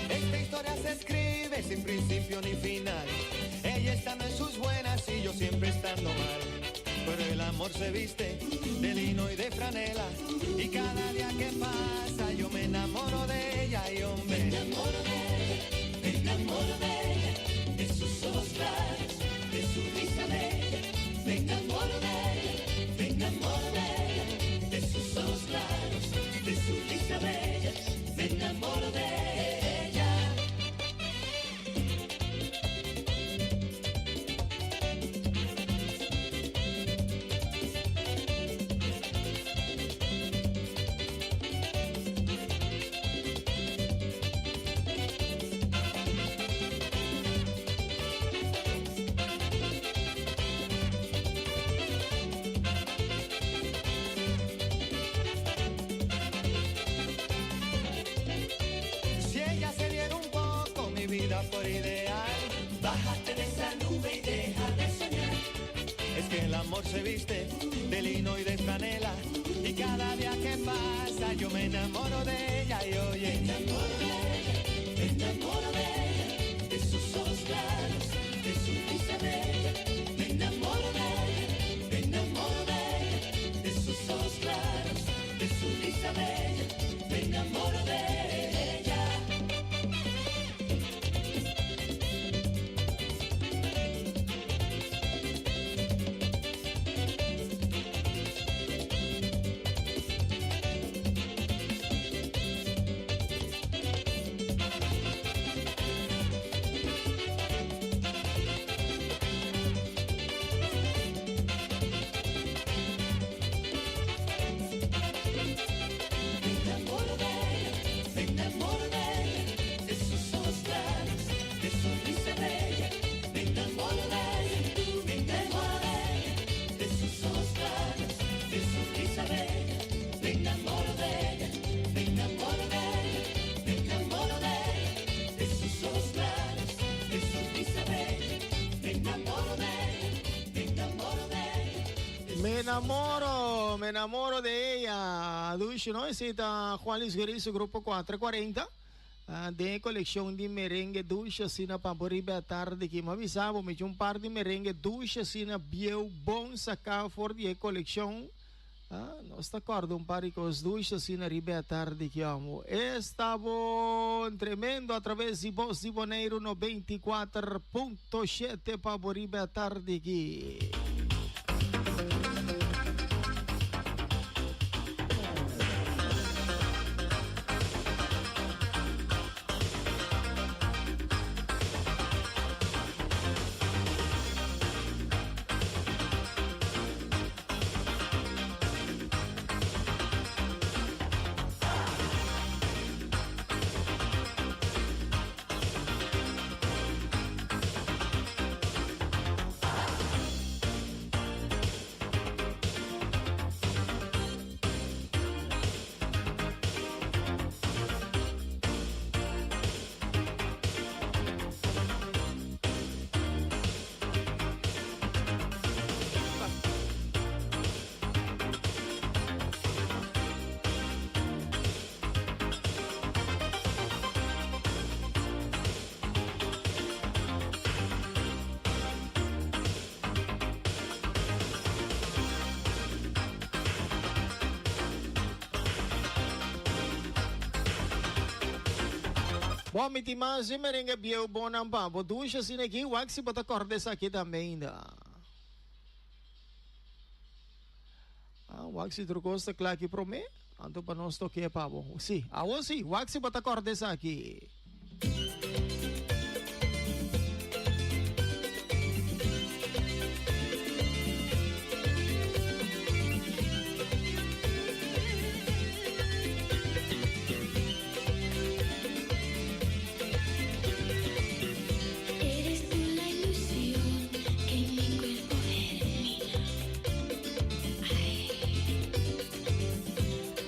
Esta historia se escribe sin principio ni final. Ella estando en sus buenas y yo siempre estando mal. Pero el amor se viste de lino y de franela. Y cada día que pasa yo me enamoro de ella y hombre. Me enamoro de ella, me enamoro de ella. De sus ojos claros, de su risa bella. Me enamoro de ella, me enamoro de ella. De sus ojos claros, de su risa bella. Me enamoro de ella. Si ella se diera un poco mi vida por ideal. Bájate de esa nube y deja de soñar. Es que el amor se viste de lino y de franela. Y cada día que pasa yo me enamoro de ella y oye. Me enamoro de ella, me enamoro de ella. De sus ojos claros, de su risa bella. Me enamoro de ella, me enamoro de ella. De sus ojos claros, de su risa bella. Me enamoro de ella. me enamoro de ella. Ducho, ¿no? Cita Juan Luis Guerrero, su grupo 440. De colección de merengue ducha, sina paboribe a tarde que me avisaba, me un par de merengue ducha, sina bieu bom sacar for de colección. Não está acordo um par de coisas duchas assim na ribe à tarde que amo. Está bom, tremendo através de Voz de Boneiro 94.7 para o ribe à tarde aqui. Bom, mas e merengue bieu bom não pá, bo ducha assim aqui, o axi bota cordes aqui também ainda. O axi trocosta claro que pro me, anto para nós toque pá, bom. Sim, sim, o axi bota cordes aqui.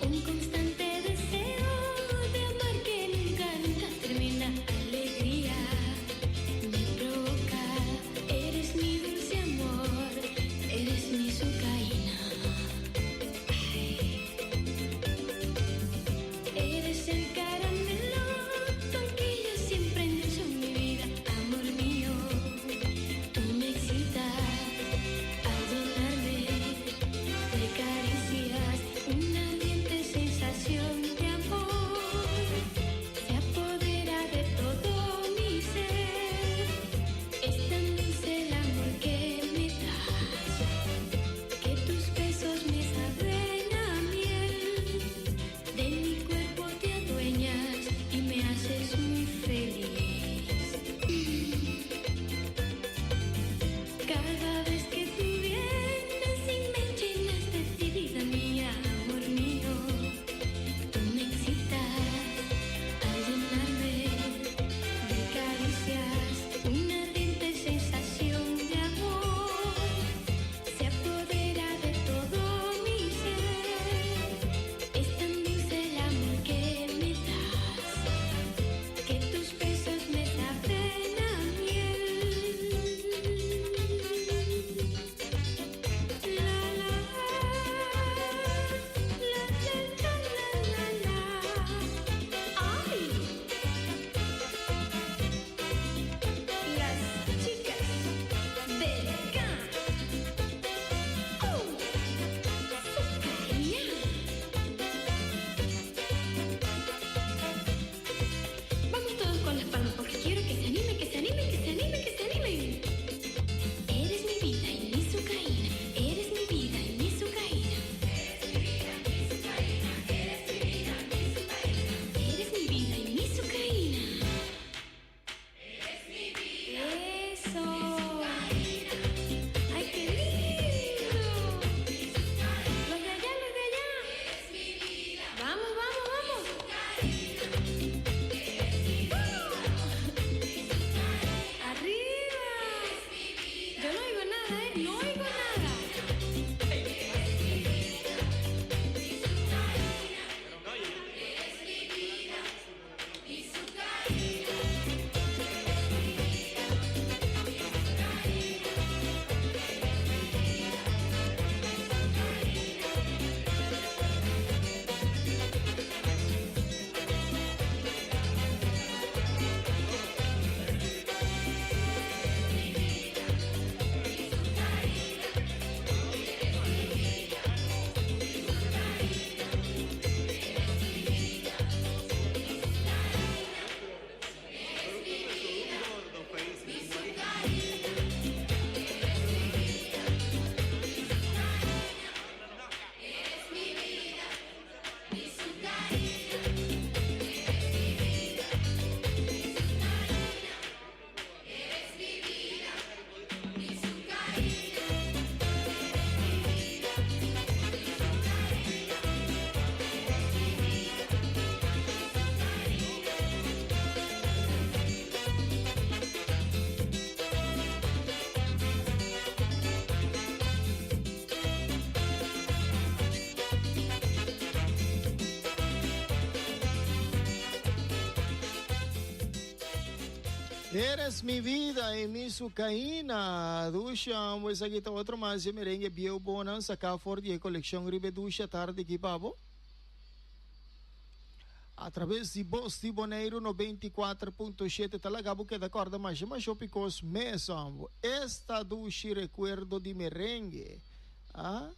Un constante deseo de amar que nunca termina. Eres mi vida e mi sucaína. Dusha, pues aquí está otro más de merengue bien bueno. Saca for de colección Ribe Dusha tarde aquí, pavo. A través de Voz de Bonaire no 24.7 talaga porque da corda mais picos mesmo. Esta Dusha recuerdo de merengue. Ah?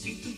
Si tú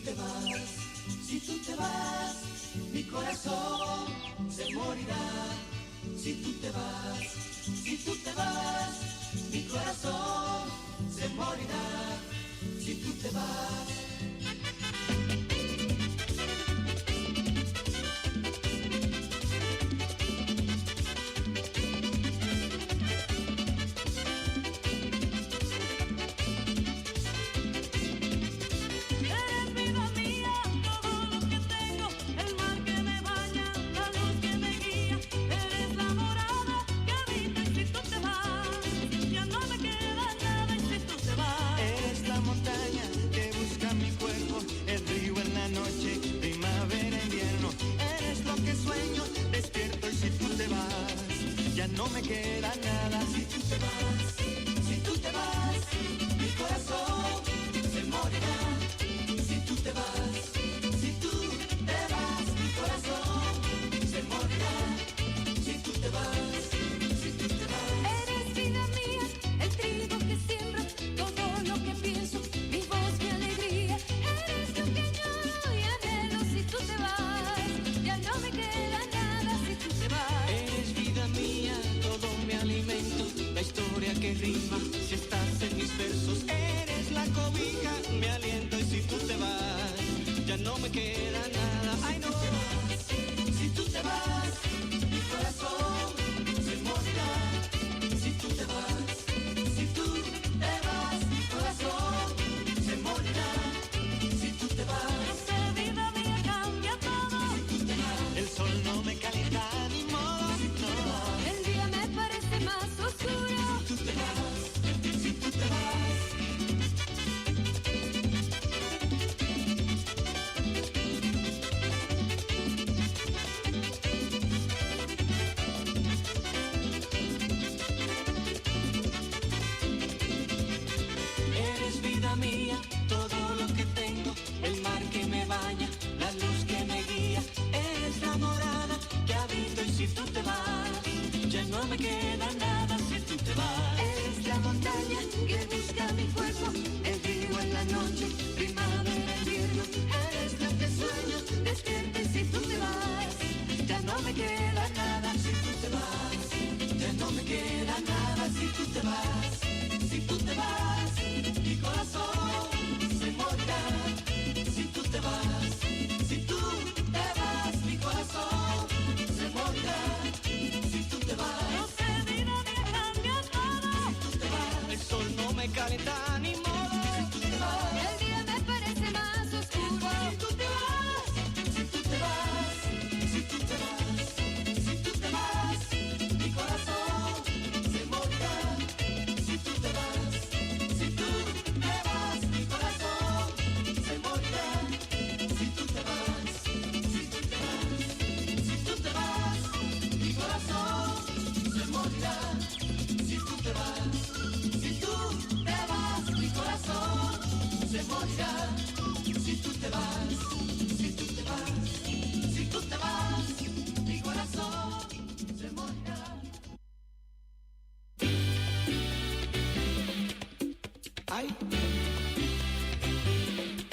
Ay,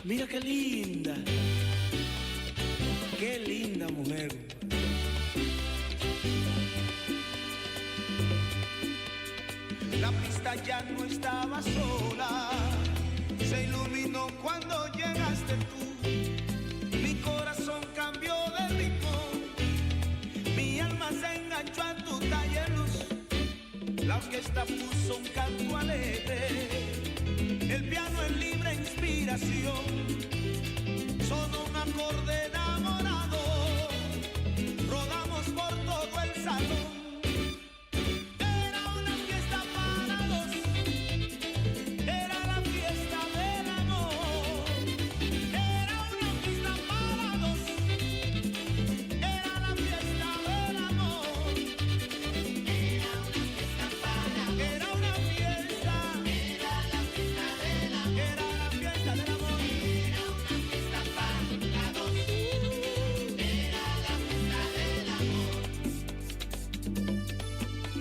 mira qué linda mujer. La pista ya no estaba sola, se iluminó cuando llegaste tú. Mi corazón cambió de ritmo, mi alma se enganchó a tu talla de luz. La orquesta puso un canto alegre, el piano en libre inspiración, sonó un acorde enamorado, rodamos por todo el salón. Era una fiesta para dos, era la fiesta del amor. Era una fiesta para dos, era la fiesta del amor. Era una fiesta para dos, era una fiesta, era la fiesta del amor. Era la fiesta del amor. Era una fiesta para dos, era la fiesta del amor.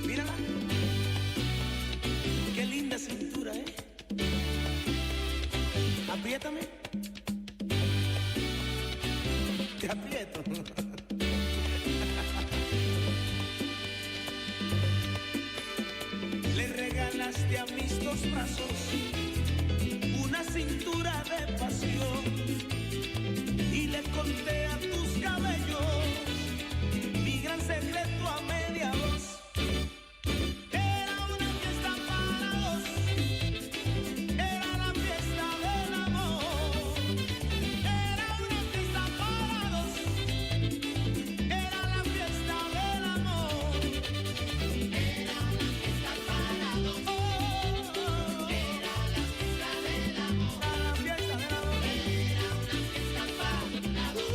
Mírala, qué linda cintura, ¿eh? Apriétame. Te aprieto. Le regalaste a mis dos brazos una cintura de pasión y le conté a tus cabellos mi gran secreto a media voz. Era una fiesta para dos, era la fiesta del amor. Era una fiesta para dos, era la fiesta del amor. Era una fiesta para dos, era la fiesta del amor. Era la fiesta del amor. Era una fiesta para dos,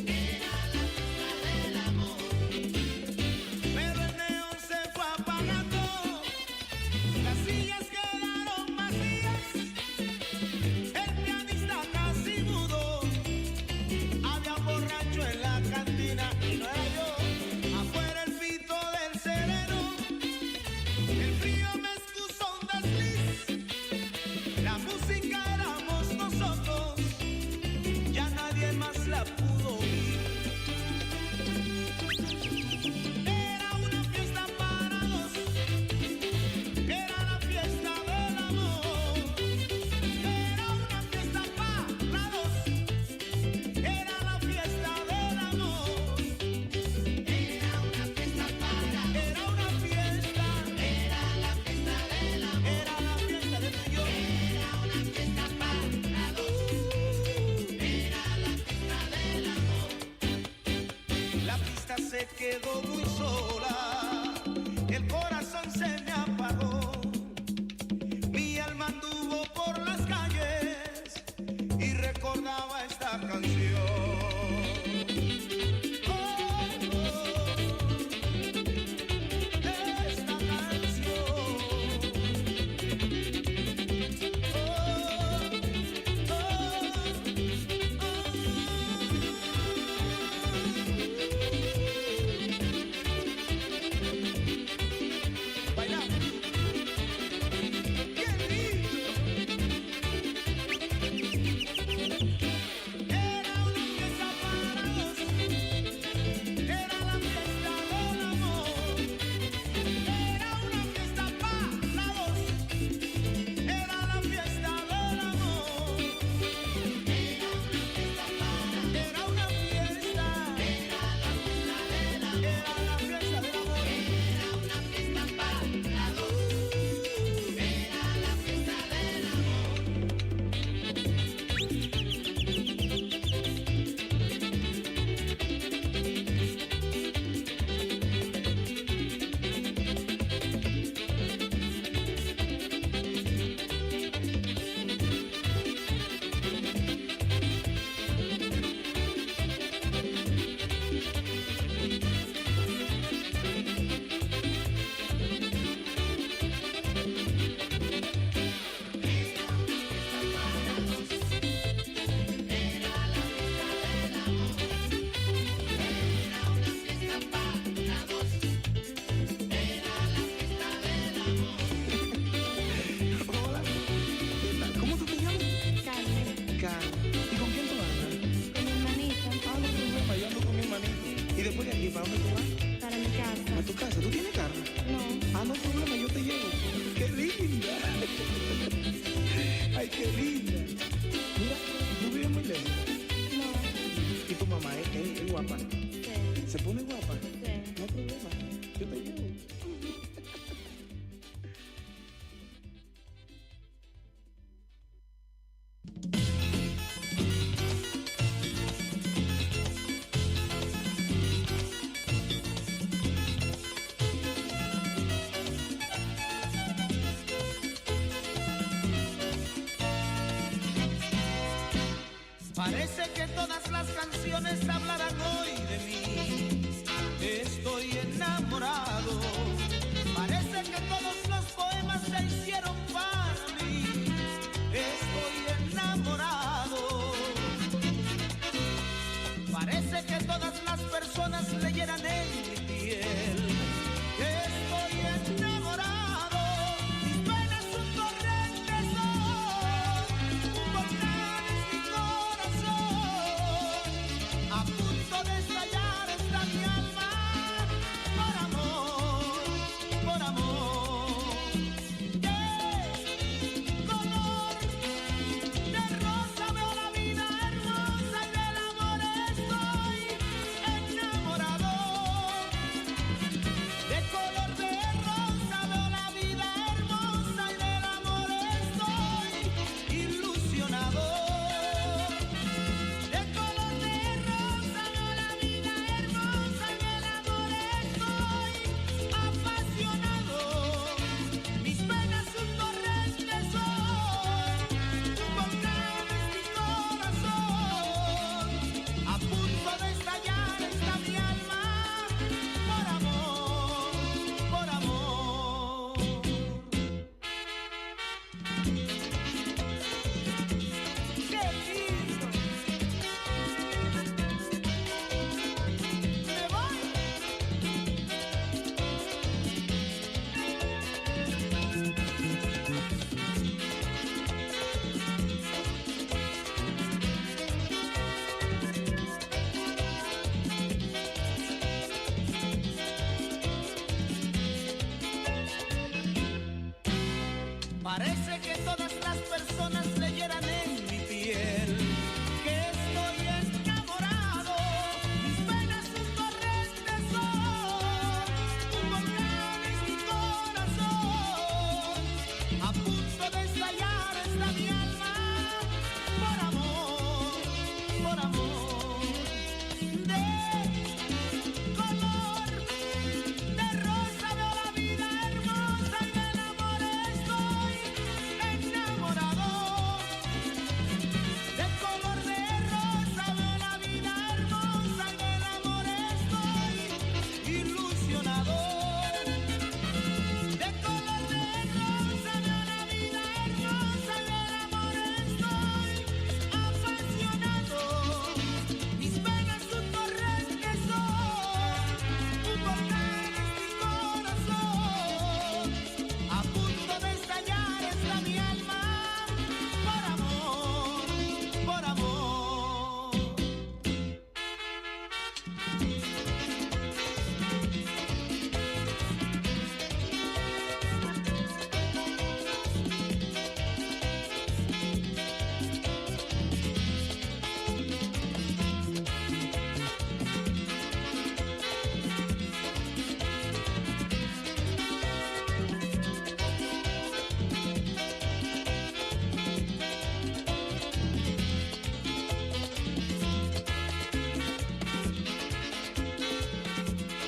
era la fiesta del amor. Pero el neón se fue apagando, las sillas quedaron vacías, el pianista casi mudo, había un borracho en la cantina y no era yo. Afuera el pito del sereno, el frío me excusó un desliz, la música éramos nosotros, ya nadie más la pudo oír. Era una fiesta para dos, era la fiesta del amor. Era una fiesta para dos, era la fiesta del amor. Era una fiesta para dos, era una fiesta, era la fiesta del amor. Era la fiesta de tú y yo. Era una fiesta para dos, era la fiesta del amor. La pista se quedó muy sola, el corazón se me apagó, mi alma anduvo por las calles y recordaba esta canción. Esta canción. Parece que todas las canciones hablarán hoy de mí. Estoy enamorado. Parece que todos los poemas se hicieron para mí. Estoy enamorado. Parece que todas las personas leyeran en mi piel. Estoy enamorado. Mis penas un torrente son, un volcán es mi corazón. A punto de estallar está mi alma. Por amor, por amor. De color de rosa veo la vida hermosa y del amor estoy enamorado. De color de rosa veo la vida hermosa y del amor estoy ilusionado. De color de rosa veo la vida hermosa y del amor estoy apasionado. Mis penas un torrente son, un volcán es mi corazón. A punto de estallar está mi alma. Por amor, por amor. ¡Qué lindo! ¡Me voy! Parece que todas las personas leyeran en mi piel que estoy enamorado. Mis penas un torrente son, un volcán es mi corazón. A punto de estallar está mi alma. Por amor, por amor. De color de rosa veo la vida hermosa y del amor estoy enamorado. De color de rosa veo la vida hermosa y del amor estoy ilusionado. De color de rosa veo la vida hermosa y del amor estoy apasionado. Mis penas un torrente son, un volcán es mi corazón. A punto de estallar está mi alma. Por amor, por amor.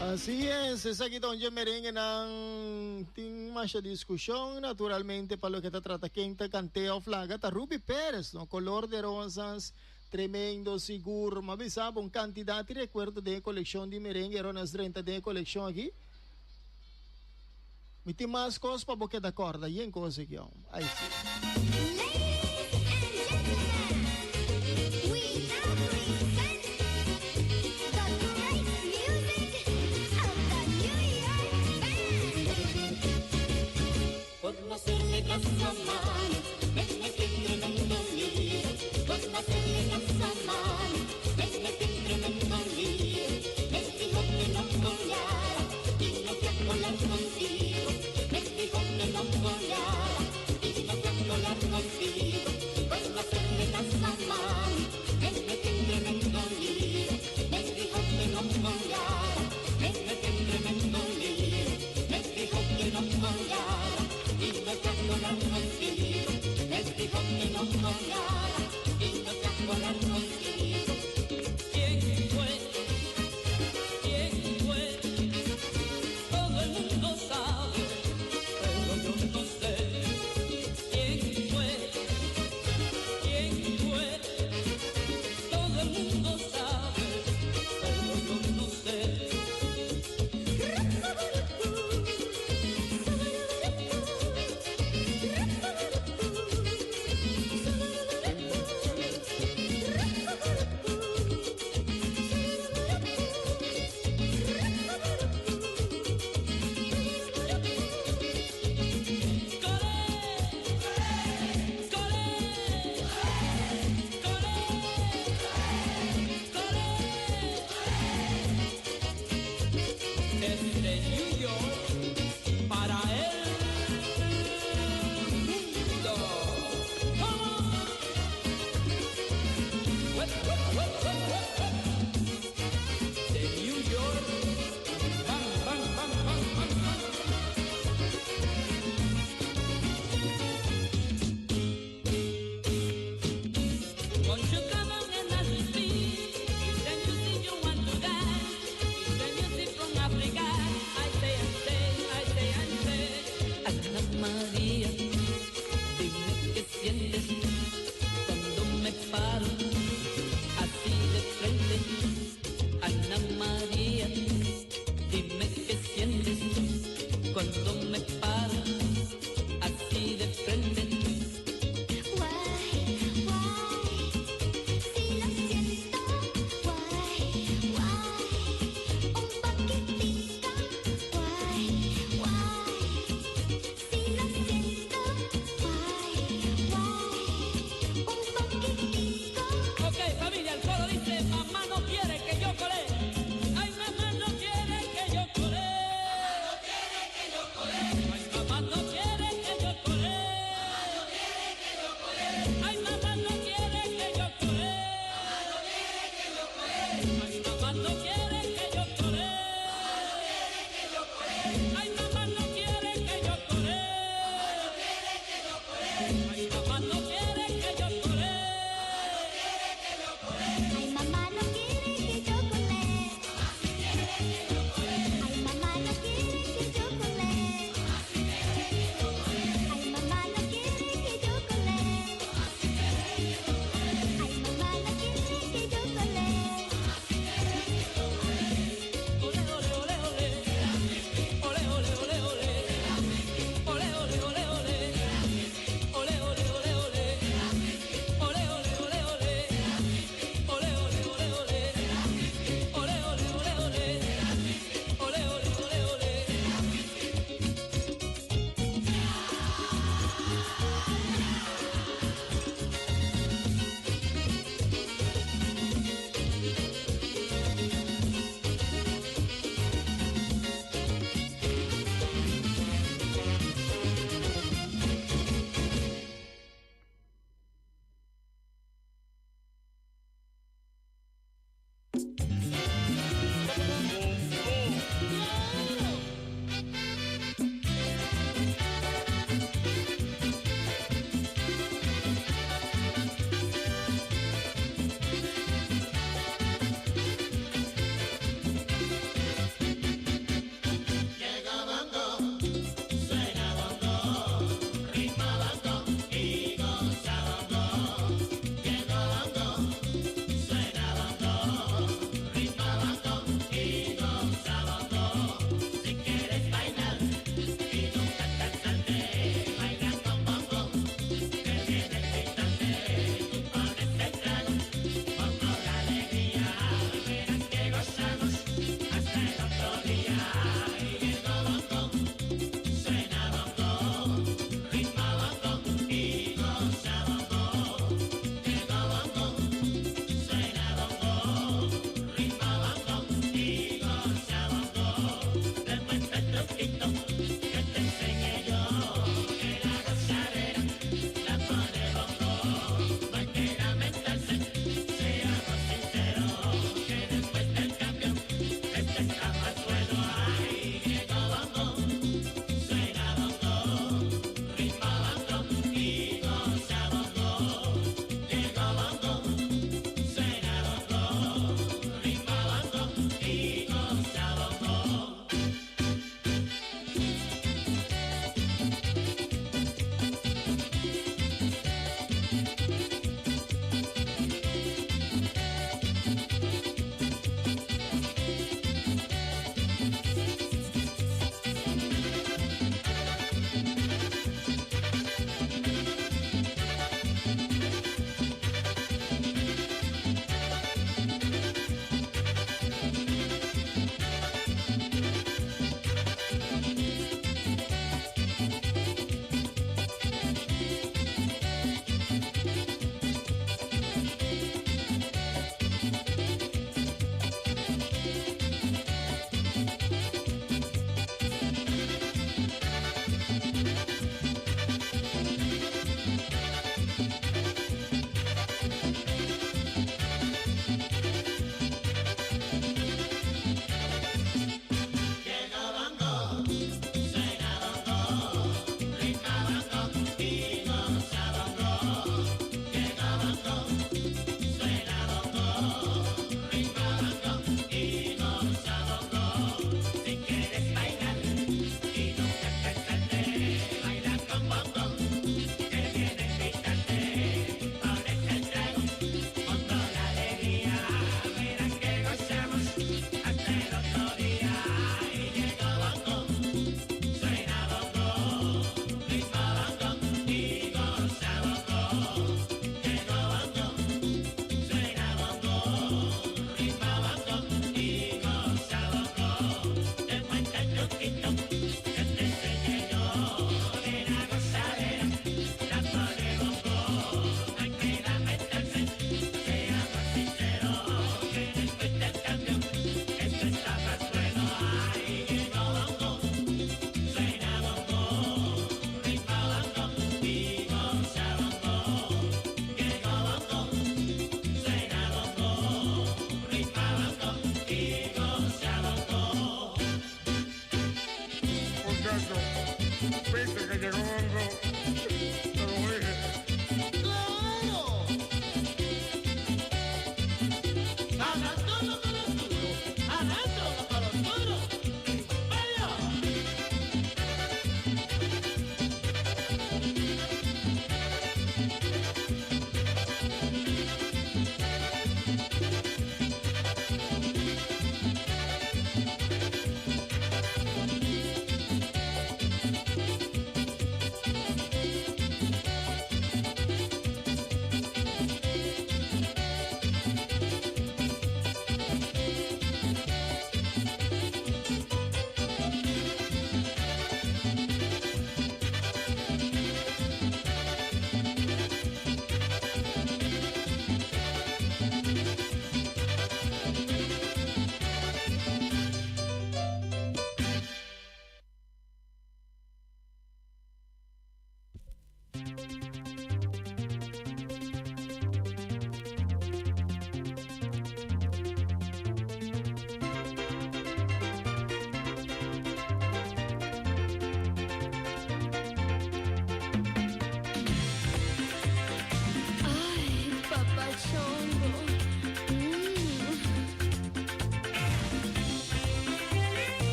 Así es aquí donde merengue ng ting masya diskusyon. Naturalmente, para lo que te trata quinta canteo flaga, ta Ruby Pérez, no? Color de rosas, tremendo, seguro. Mabisaba un cantidad de recuerdo de colección de merengue, eran unas 30 de colección aquí. Me tem mais coisas para boca da corda, e em coisa aqui, ó. Aí sim.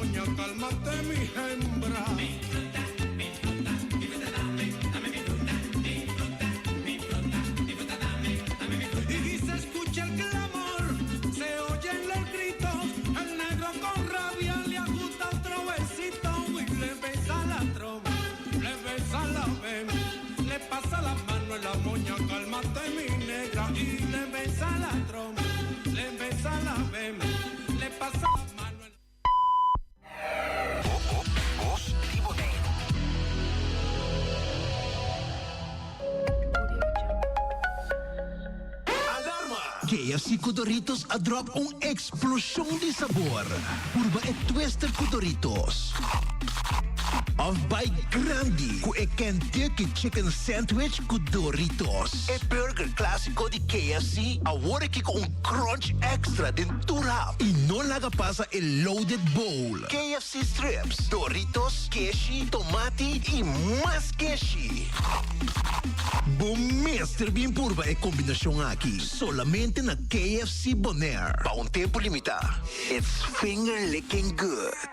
moña, cálmate mi hembra. Y se escucha el clamor, se oyen los gritos, el negro con rabia le ajusta otro besito y le besa la trompa, le besa la vena, le pasa la mano en la moña, cálmate mi negra, y le besa la trompa, le besa la vena, le pasa la mano en KFC com Doritos a drop explosão de sabor. Curva é Twister com Doritos. Of by Grandi, com Kentucky Chicken Sandwich com Doritos. É burger clássico de KFC, agora que com crunch extra dentro. E não laga passa el loaded bowl. KFC strips, Doritos, queso, tomate e mais queso. Mister bien purba é combinação aqui. Solamente na KFC Bonaire. Para tempo limitado. It's finger licking good.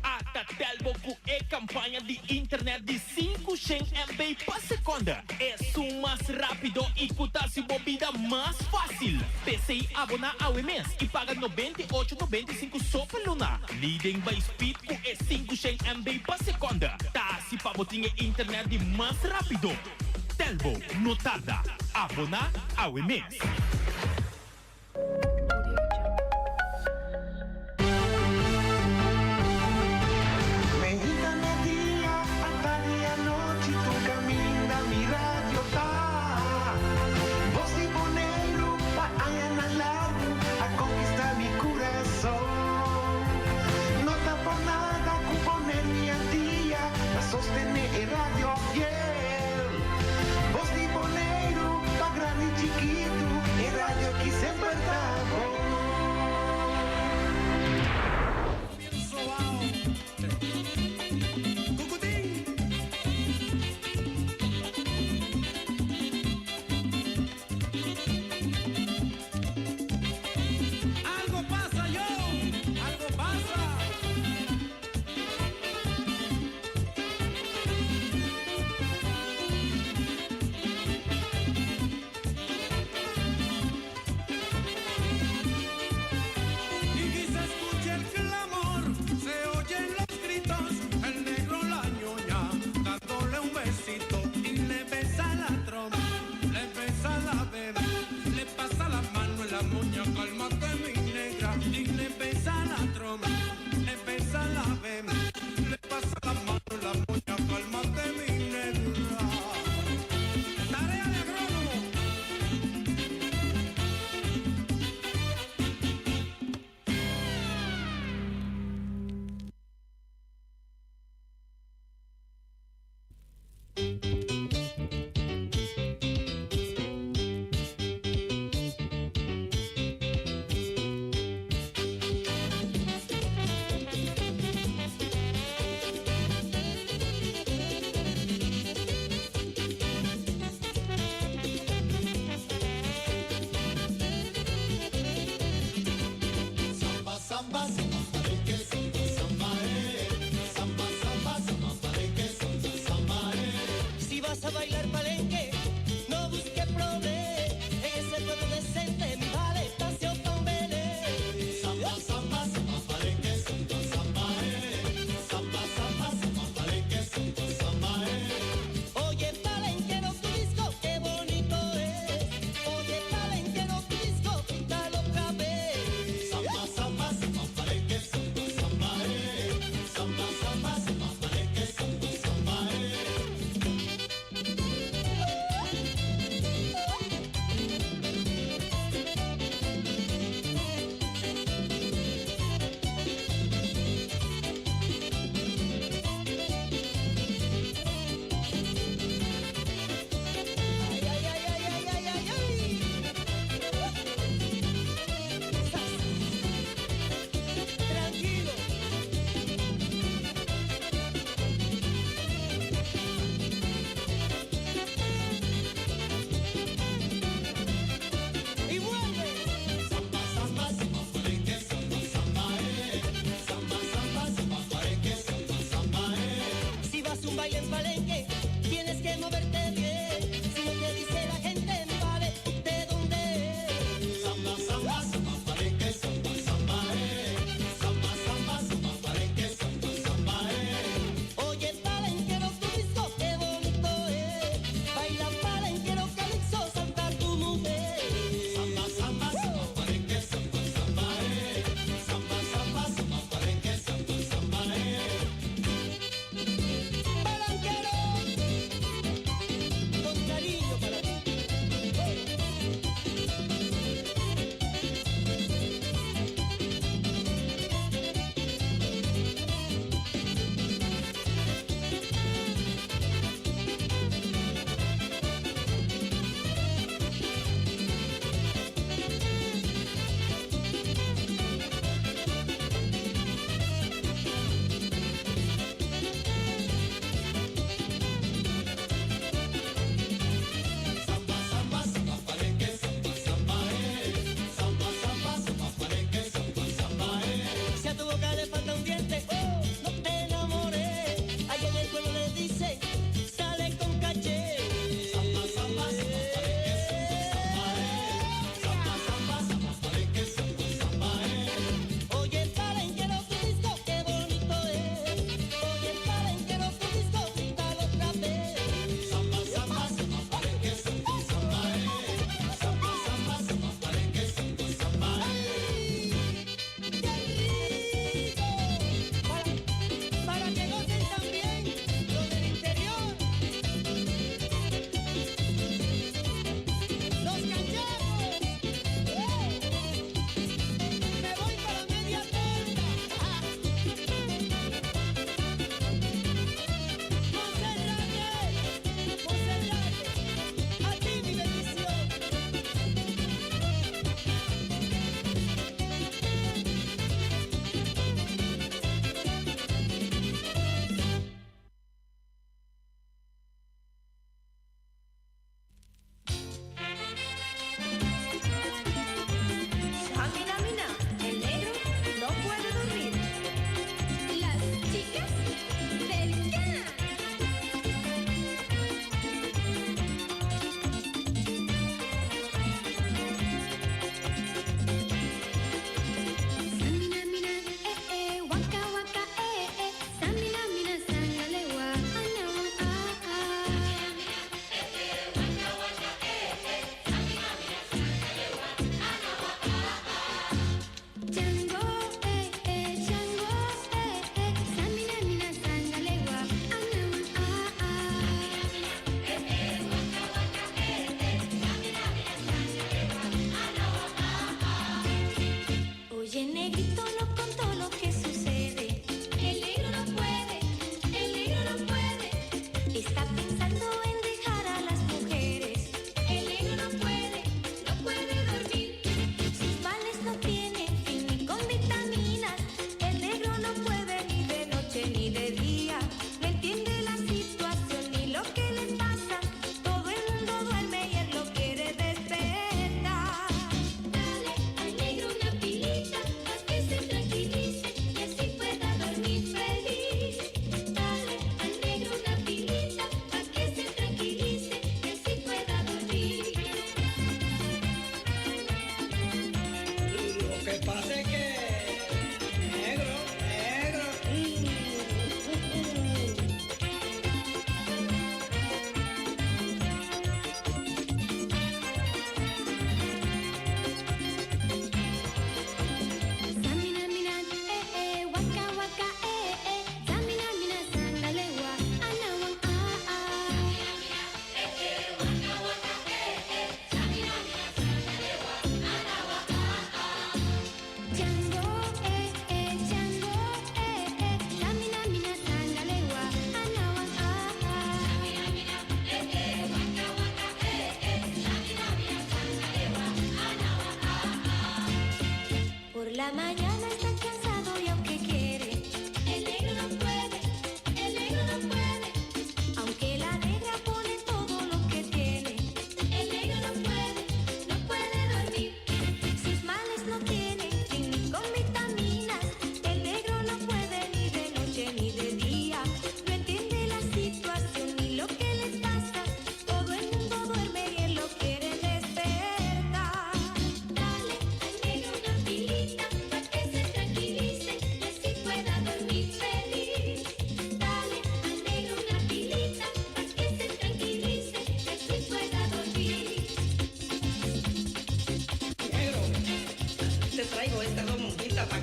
A Telbo com a campanha de internet de 500 MB por segundo. É o mais rápido e custa-se bebida mais fácil. PCI abona ao mês e paga 98,95 só por luna. Leading by speed com a 500 MB por segundo. Tá-se para botar internet de mais rápido. Telbo, notada. Abona ao mês. Sostener el radio fiel. Voz de Bonaire, pa' grande y chiquito, el radio aquí siempre está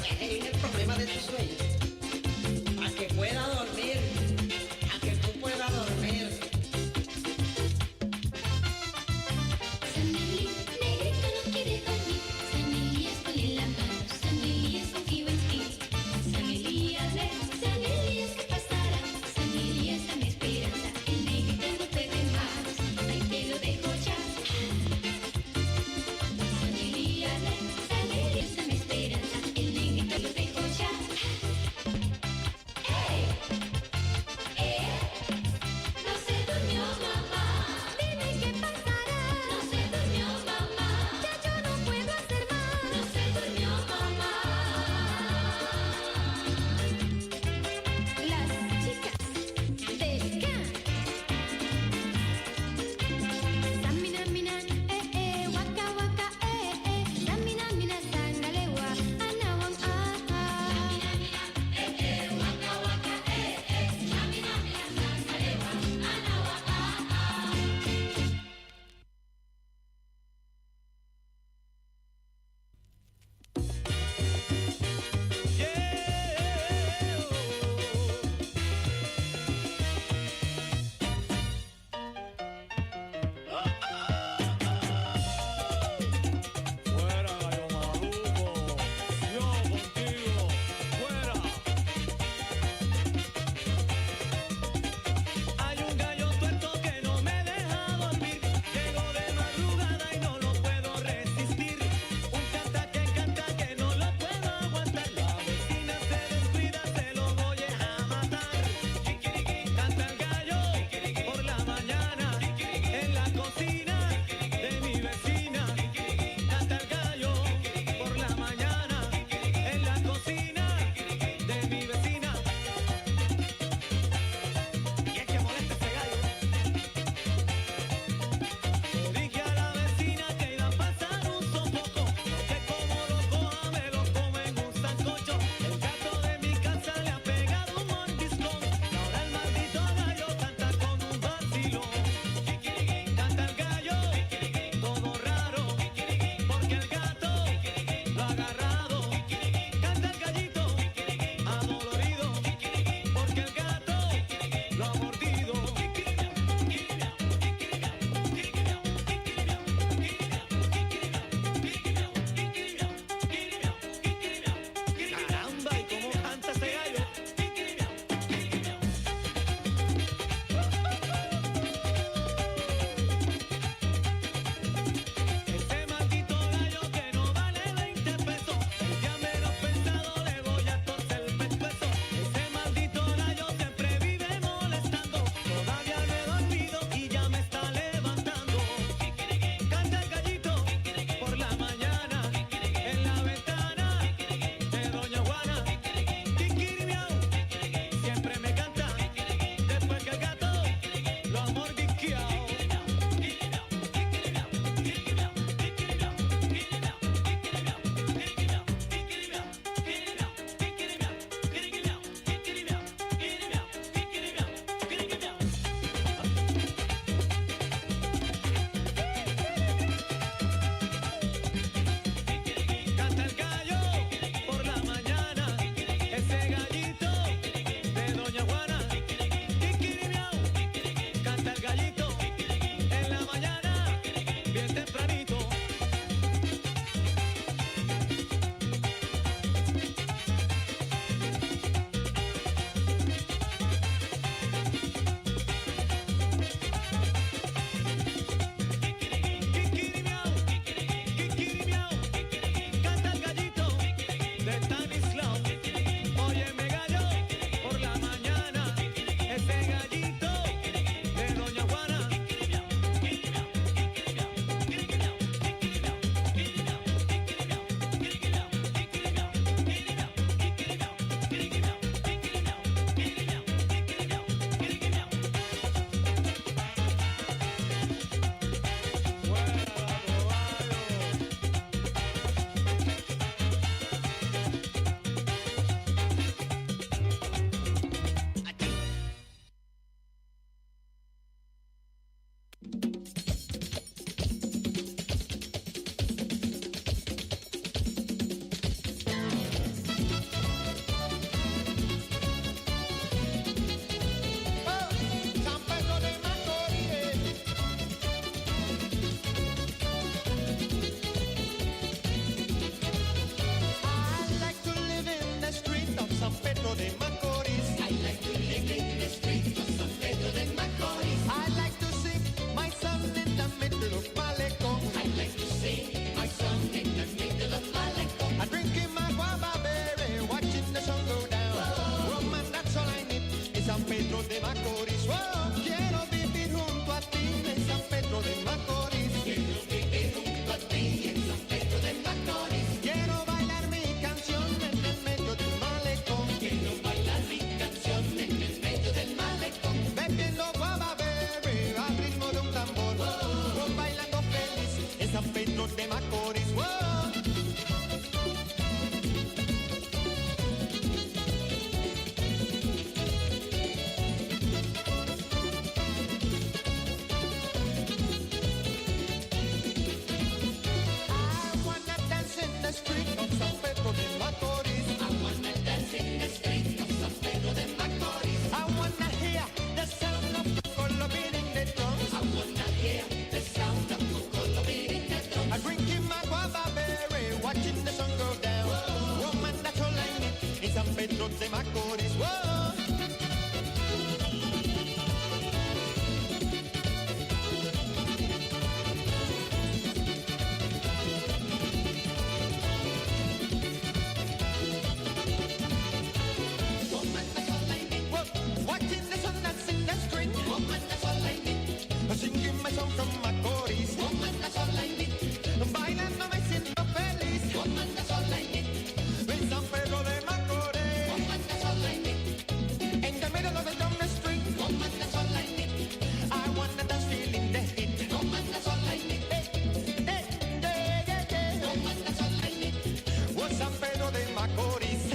es el problema de tu sueño. A que pueda dormir, a que tú puedas dormir. Saneli, negrito no quiere dormir. Saneli, esconde la mano. Saneli, es confío en ti. Saneli, hablé. Saneli, es que pasará. Saneli, esa mi esperanza. El negrito no puede más. Ahí te lo dejo ya. Saneli, hablé. Saneli, esa mi esperanza. El negrito lo dejo ya. Pedro de Macorís. Oh, quiero vivir junto a ti en San Pedro de Macorís. Quiero vivir junto a ti en San Pedro de Macorís. Quiero bailar mi canción en el medio del malecón. Quiero bailar mi canción en el medio del malecón. Bebiendo guava bebé al ritmo de un tambor. Oh, bailando feliz en San Pedro de Macorís. Oh. Street of San Pedro de Macorís. I wanna dance in the street of San Pedro de Macorís. I wanna hear the sound of Cocolo beating the drums. I wanna hear the sound of Cocolo beating the drums. I'm drinking my guava berry, watching the sun go down. Whoa. Woman, that's all I need in San Pedro de Macorís. Whoa. Singing my song from Macorís. Woman, that's all I need. Bailando me siento feliz. Woman, that's all I need. En San Pedro de Macorís. Woman, that's all I need. In the middle of the drum street. Woman, that's all I need. I wanna dance feeling the heat. Woman, that's all I need. Woman, that's all I need. Oh, San Pedro de Macorís.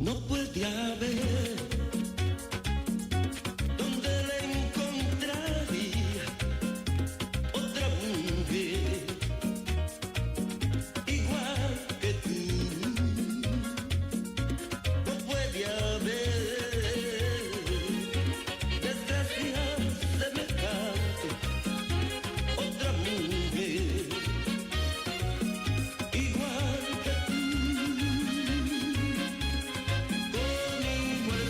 No puede haber donde la encontraría otra mujer igual que tú. No puede haber desgracias de mercado otra mujer igual que tú. Conmigo el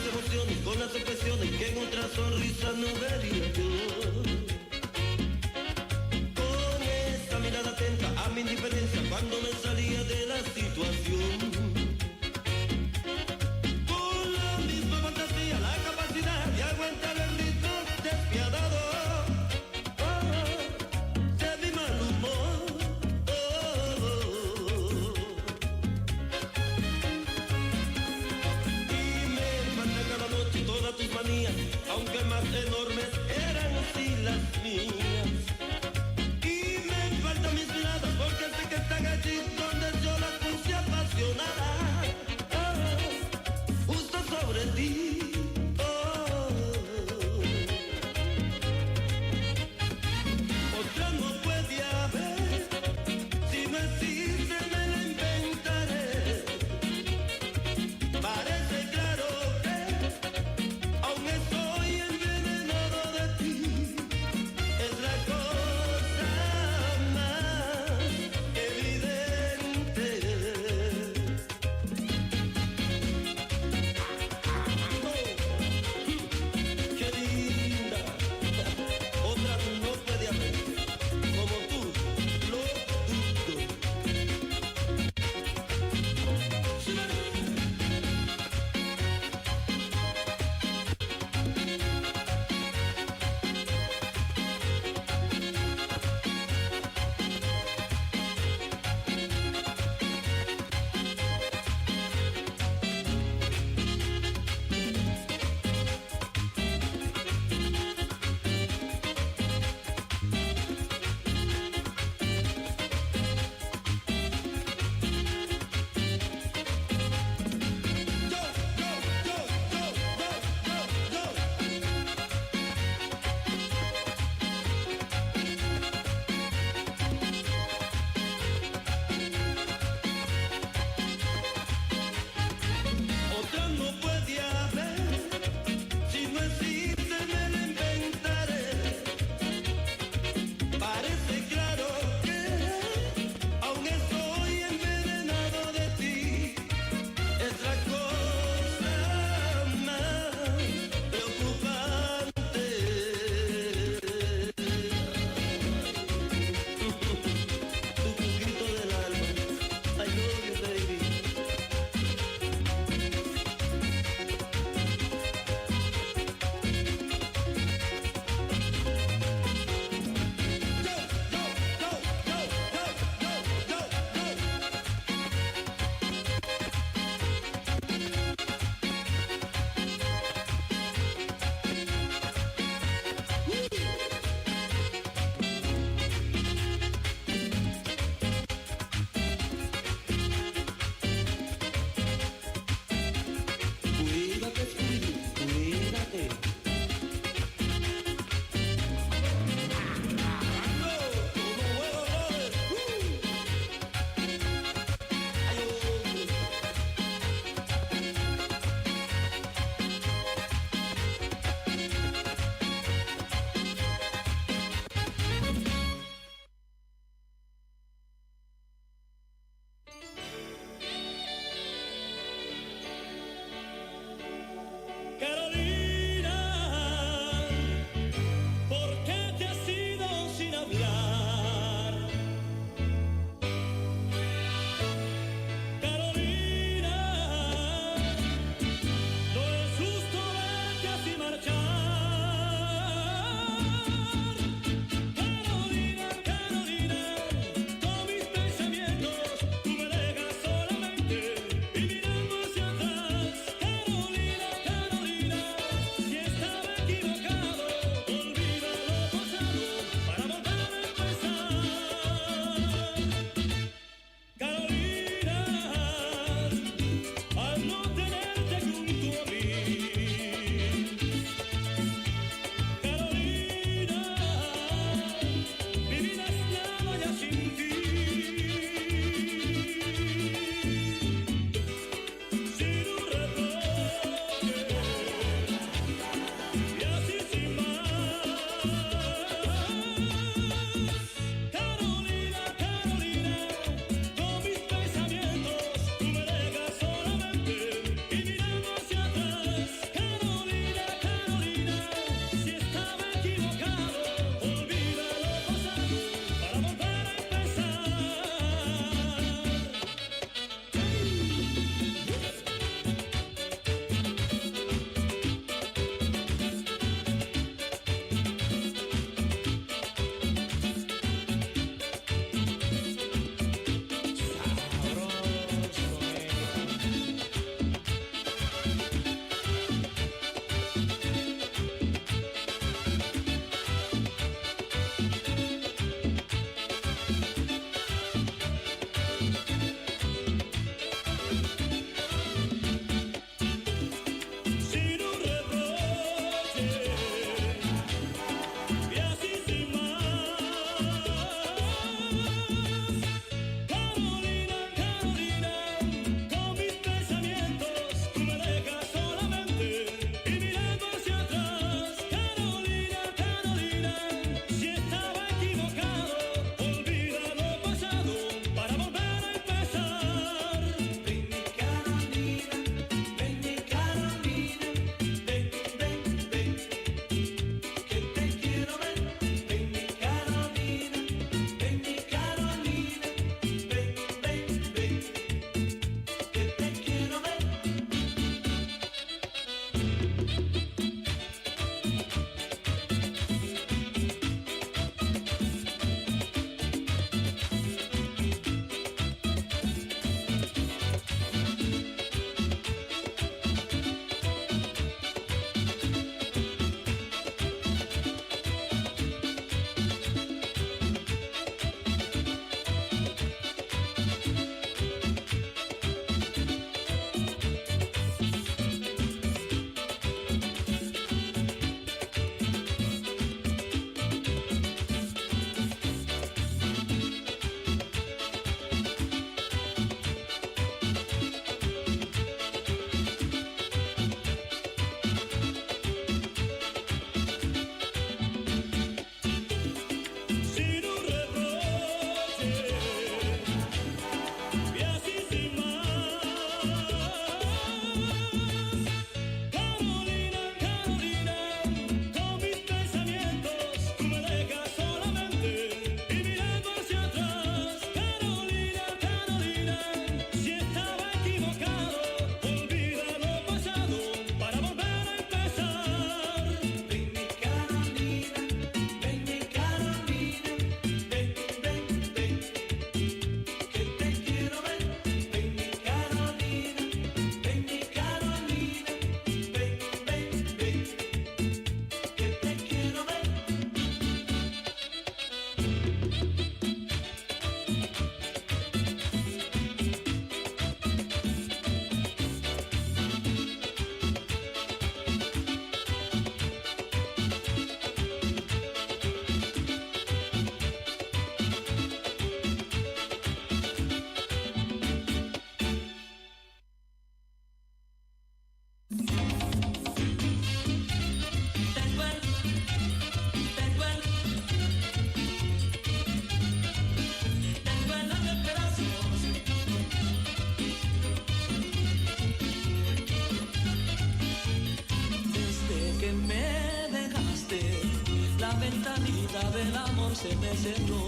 se me cerró.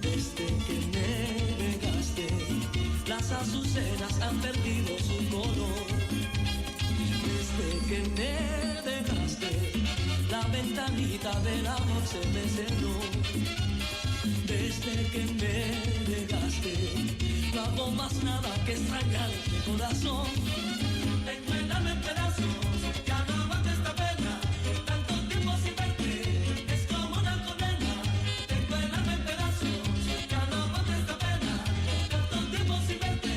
Desde que me dejaste, las azucenas han perdido su color. Desde que me dejaste, la ventanita del amor se me cerró. Desde que me dejaste, no hago más nada que extrañarte, corazón. Encuérdame en pedazos, ya no aguanto esta pena. Tanto tiempo sin verte, es como una condena. Encuérdame en pedazos, ya no aguanto esta pena. Tanto tiempo sin verte,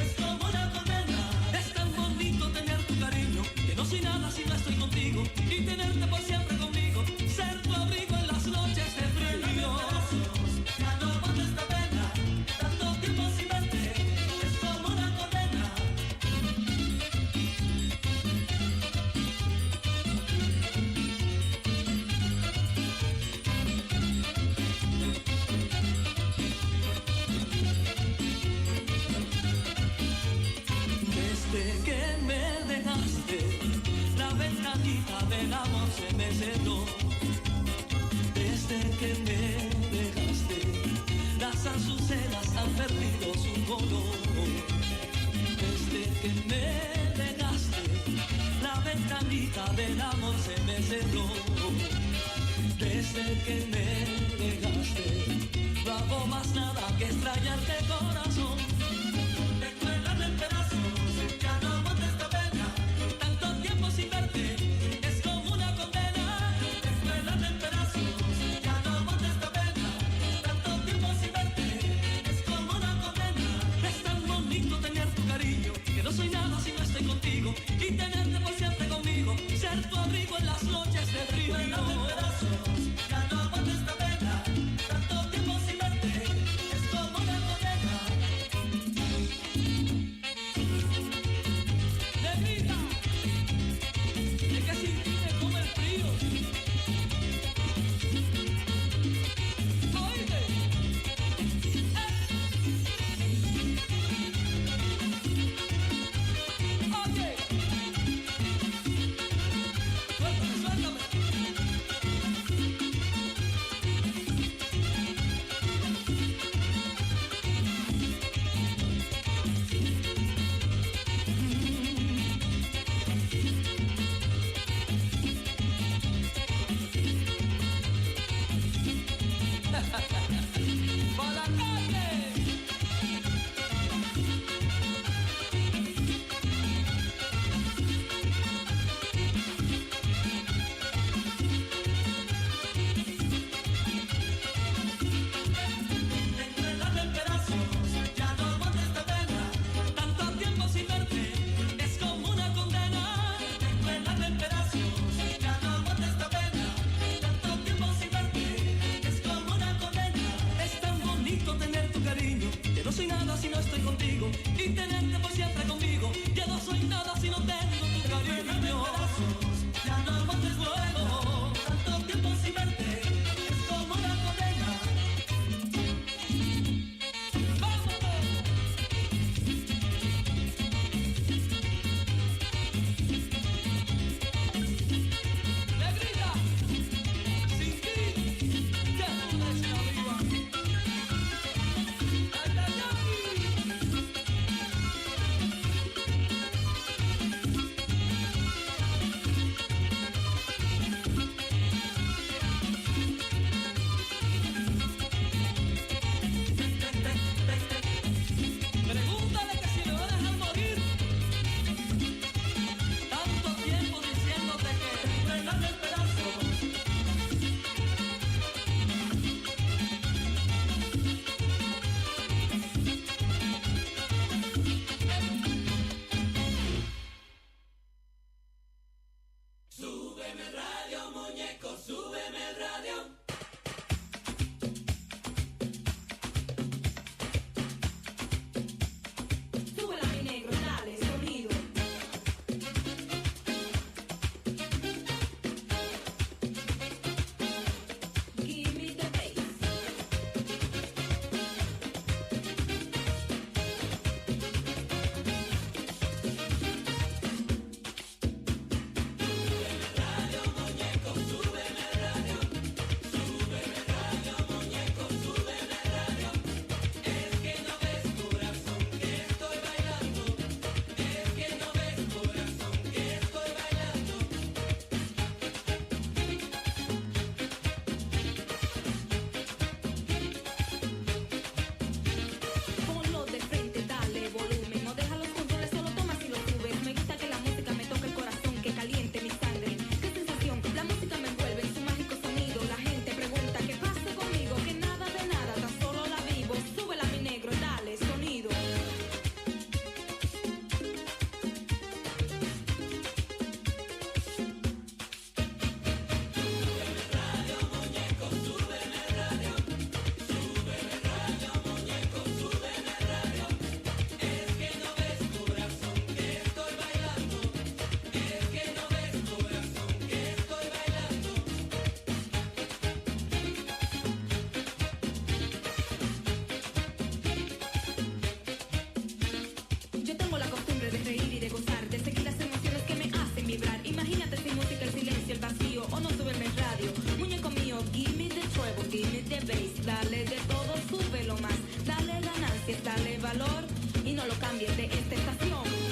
es como una condena. Es tan bonito tener tu cariño, que no soy nada si no estoy contigo. Y tenerte por siempre conmigo, ser tu abrigo en las noches de frío. Ya no aguanto esta pena, tanto tiempo sin verte, es como una condena. Desde que me dejaste, la ventanita del amor se me cerró. Desde que me dejaste, las azucenas han perdido su color. Desde que me dejaste, la ventanita del amor se me cerró. Desde que me dejaste, no hago más nada que extrañarte, corazón. Recuérdame en pedazos, ya no aguanto esta pena. Tanto tiempo sin verte, es como una condena. Recuérdame en pedazos, ya no aguanto esta pena. Tanto tiempo sin verte, es como una condena. Es tan bonito tener tu cariño, que no soy nada si no estoy contigo. Y tenerte por siempre conmigo, ser tu abrigo en las noches de frío. Recuérdame en pedazos, ya no aguanto esta pena. Tanto tiempo sin verte, es como una condena. Negrita, es que sin ti me come el frío. Oíste, oye, suéltame, ¡pa' la calle! Encuérdame en pedazos, ya no aguanto esta pena. Tanto tiempo sin verte, es como una condena. Encuérdame en pedazos, ya no aguanto esta pena. Tanto tiempo sin verte, es como una condena. Es tan bonito tener tu cariño, que no soy nada si no estoy contigo. Y tenerte por siempre conmigo, ya no soy nada si no tengo tu cariño. Ya no aguantes luego, tanto tiempo sin verte, es como una condena. Negrita, sin ti, ya no es la vida. Ay, ay, ay. solo cambies de esta estación.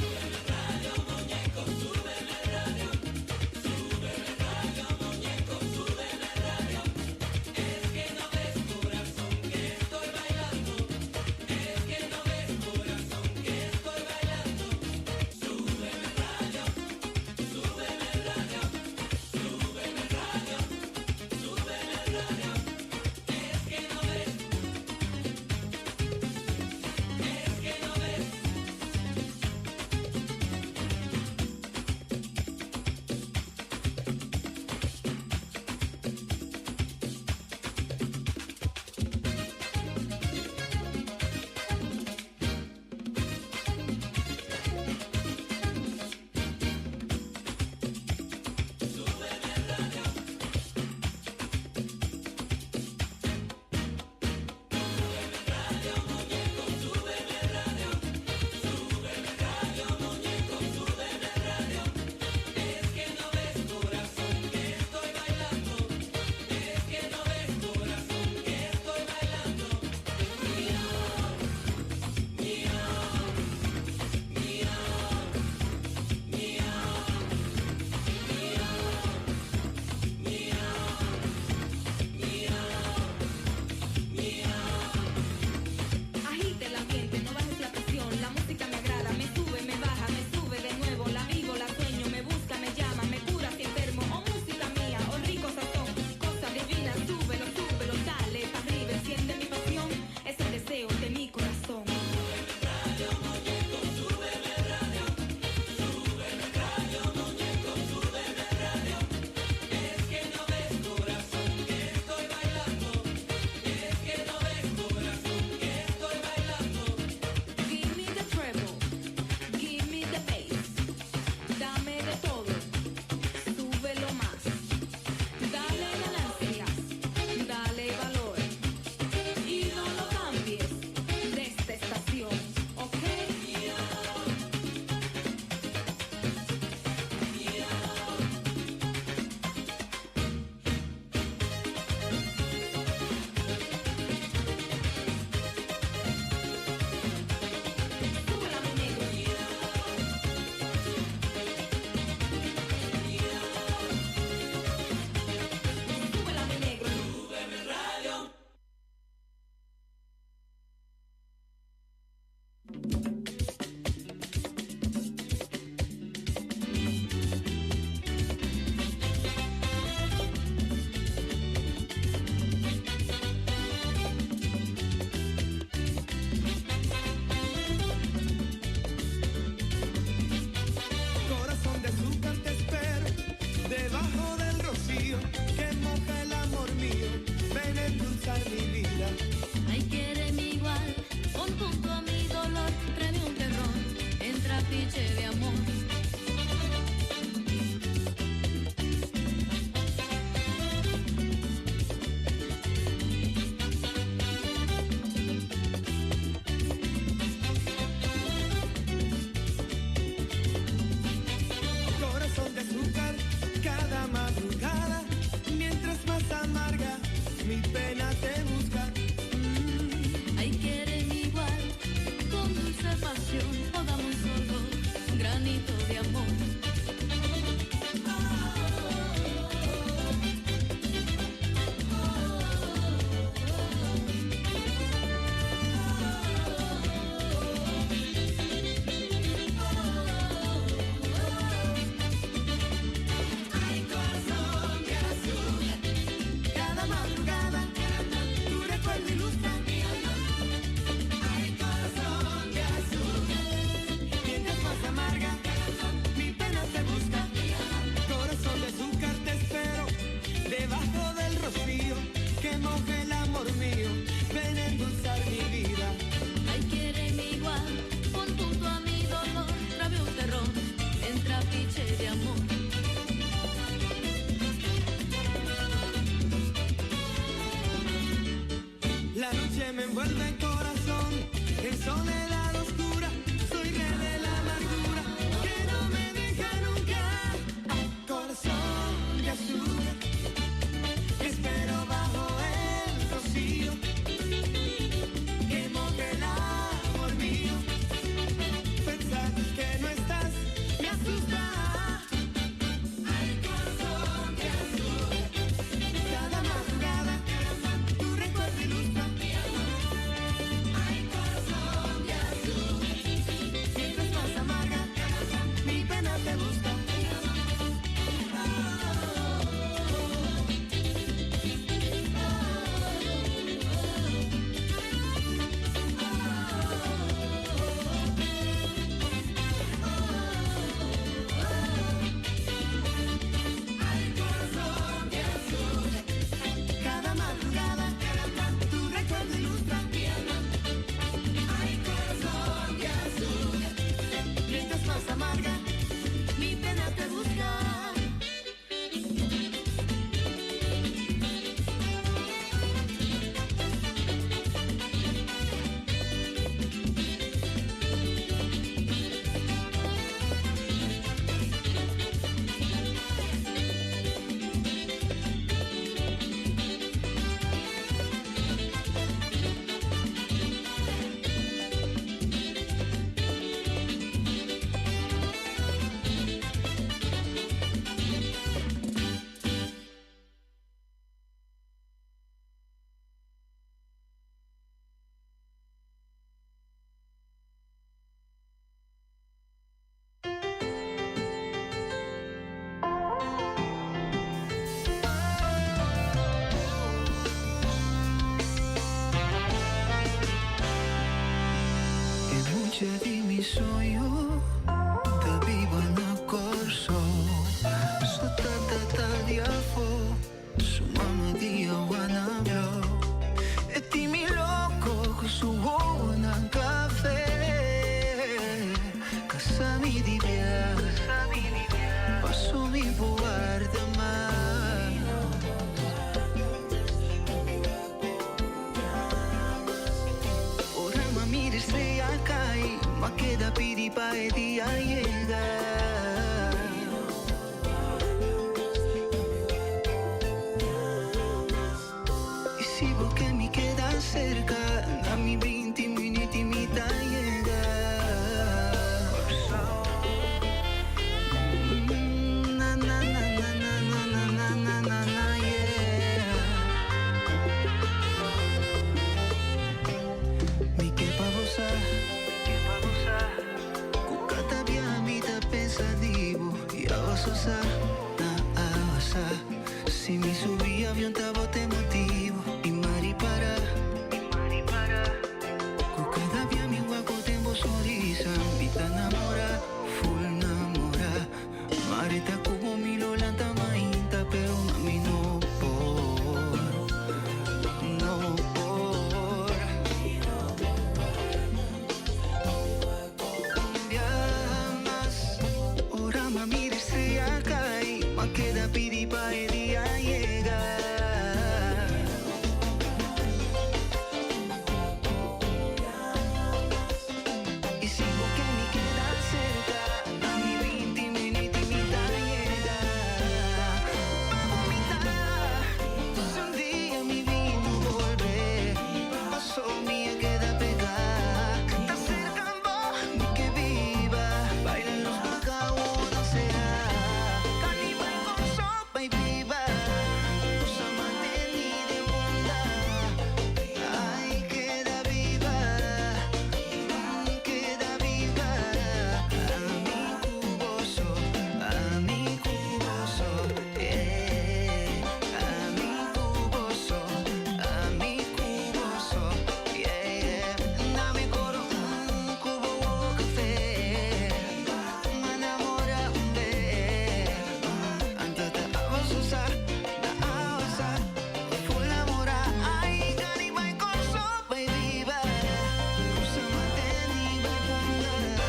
mi divya, paso mi guarda más. Ora ma mira estrella cae, ma queda pidi pa e día llegar. Y si vos que me queda cerca, a mi 20 minutos mi da llegar. Na na na na na na na na na na yeah. Mi que pa gozar, cucata via mi da pensativo y a vasosar, na a vasar. Si mi subí avión tava te motivo y mari para. Cucata via mi guaco tempo sonrisa, mi ta namora, full namora. Mari ta como mi lo lanta mainta, pero mami no por, no por. Viamas, ora mami estrella cae, ma queda pidi pa e día llegar. Y si vos que me queda cerca, a mi 20 minutos mi da llegar. Vamos mitad, si un día mi vino volver, paso mía queda pegada. Está cerca vos, mi que viva, bailan los bacaos, no será. Caliba y con sopa y viva, cosa mantenida de bondad. Ay, queda viva, queda viva. A mi cuboso, yeah. A mi cuboso, yeah. Dame coro, cubo o café, me enamora un bebé. Antes te vas a usar, full amora. Ay, caliba y con sopa y viva, cosa mantenida y bondad.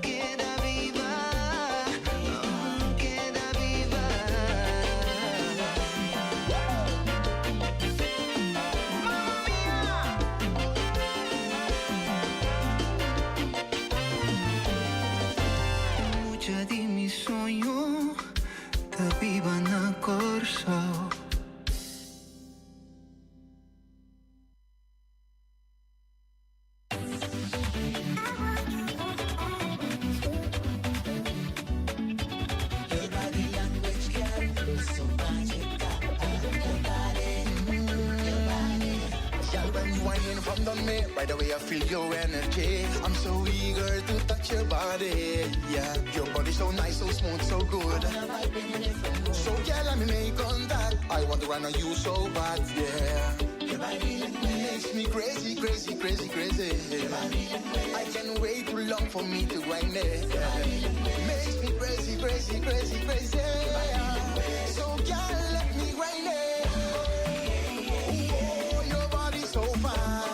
Queda viva, queda viva. Mucha di mi sogno, te viva na corso. Girl, when you whining from the me, right away I feel your energy. I'm so eager to touch your body. Yeah, your body so nice, so smooth, so good. So girl, let me make contact. I want to run on you so bad. Yeah, your body makes me crazy, crazy, crazy, crazy. I can't wait too long for me to grind it. Makes me crazy, crazy, crazy, crazy. So girl, let me grind it. Oh, your body's so fine.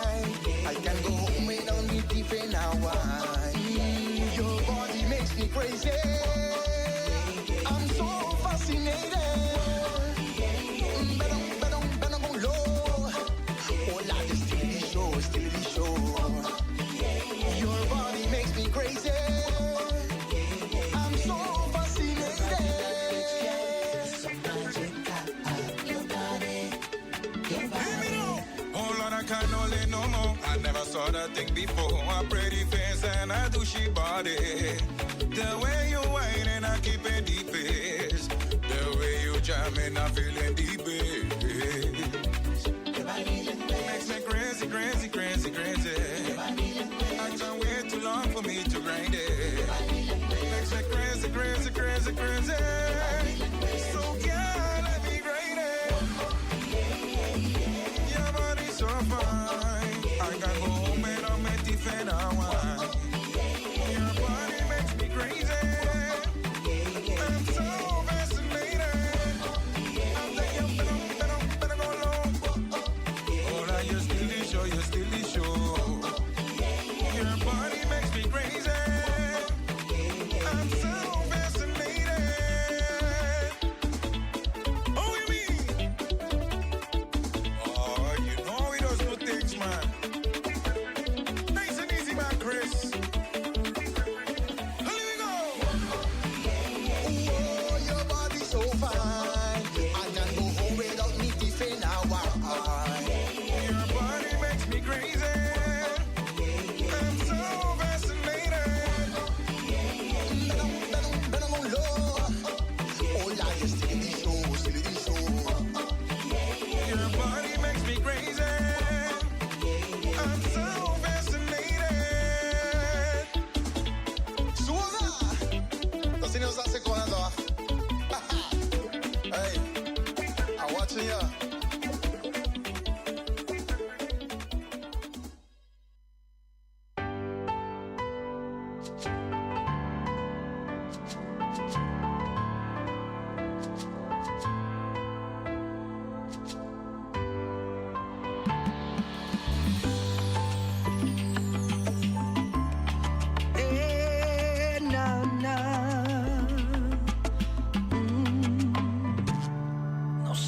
I can go home without me deep in a wine. Your body makes me crazy. I'm so fascinated. Better go low. Oh, like the steely show, steely show. Your body makes me crazy. I'm so fascinated. Oh Lord, I can't hold it no more. I never saw that thing before. A pretty face and a douchey body. The way you whine and I keep it deep is. The way you jam and I feeling deep is. Makes me crazy, crazy, crazy, crazy. I can't wait too long for me to grind it. Makes me crazy, crazy, crazy, crazy. So yeah, let me grind it. Your body's so fine. I can go home and I'm at the fan of wine. Your body makes me crazy. I'm so fascinated. I'm thinking better go low. Oh, now you're still show. Your body makes me crazy.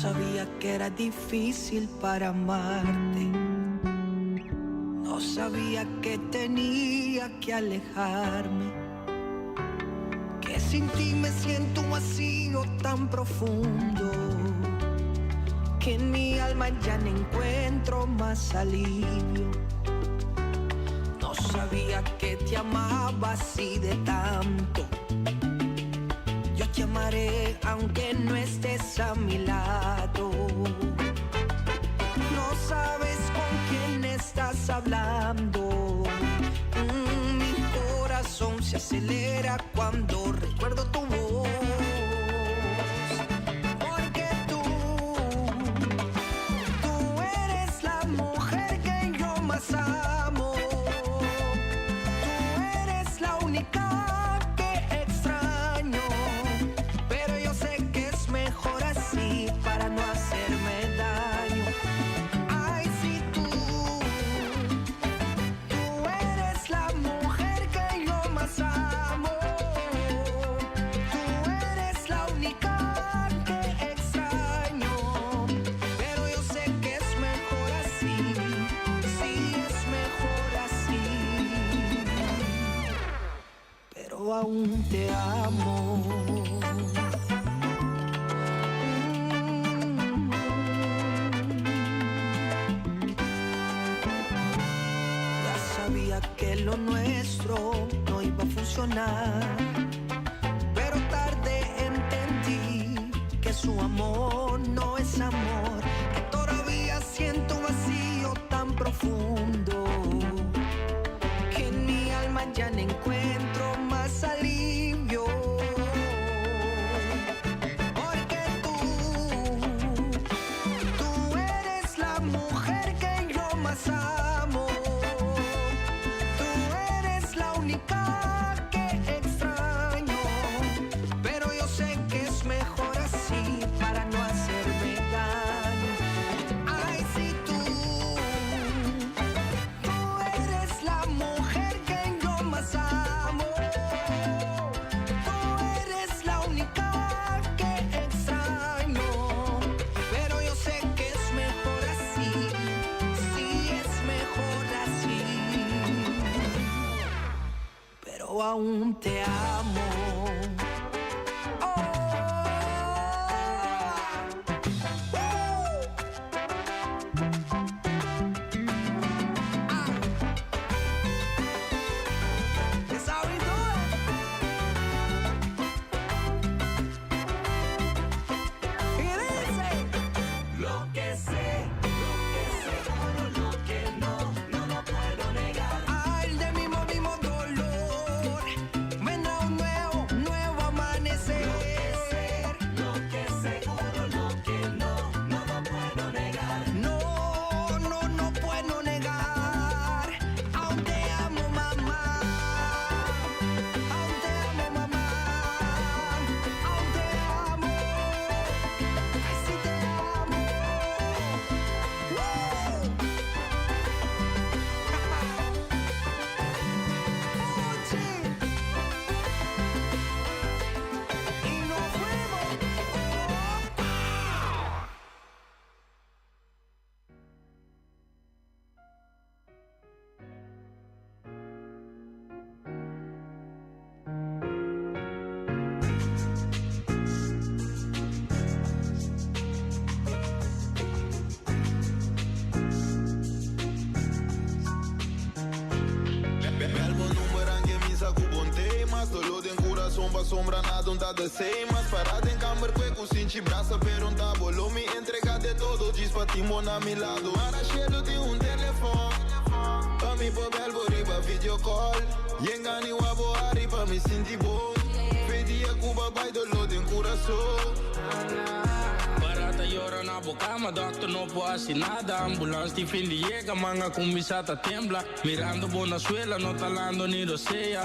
sabía que era difícil para amarte. No sabía que tenía que alejarme. Que sin ti me siento un vacío tan profundo. Que en mi alma ya no encuentro más alivio. No sabía que te amaba así de tanto. Yo te amaré aunque no estés a mi lado. No sabes con quién estás hablando. Mi corazón se acelera cuando recuerdo tu voz. Porque tú eres la mujer que yo más amo. Tú eres la única que extraño. Pero yo sé que es mejor así para no hacerme daño. Ay, si tú eres la mujer que yo más amo. Tú eres la única que extraño. Pero yo sé que es mejor así. Sí, es mejor así. Pero aún te amo. Ya sabía que lo nuestro no iba a funcionar, pero tarde entendí que su amor no es amor, que todavía siento un vacío tan profundo, que en mi alma ya no encuentro más alivio. Porque tú eres la mujer que yo más amo. Tú eres la única que extraño. Pero yo sé que es mejor así para no hacerme daño. Ay, si tú eres la mujer que yo más amo. Tú eres la única que extraño. Pero yo sé que es mejor así. Sí, es mejor así. Pero aún te amo. That's how we do it. Y dice: lo que sé, seguro, lo que no lo puedo negar. Al de mismo dolor, vendrá un nuevo amanecer. Lo que seguro, lo que no lo puedo negar. No puedo negar. Aún te amo, mamá. Aún te amo, mamá. Aún te amo. Ay, sí te amo. Fuchi. Y nos fuimos. Belbo numeran que misa cubonte, mas dolor den coração ba sombra nada um tá de sei, mas parada em câmera cueco sinti braça pero um tá bolo me entrega de todo diz pra ti na mi lado, ara cheio de telefone, pra mim po belbo riba video call, e engani o aboari pra me sentir bom, pedia cuba vai dolor den coração. Barata llora na boca, mas doctor não pode hacer nada. Ambulância de fim de llega, manga comisata tembla. Mirando bona suela, não talando ni roceia.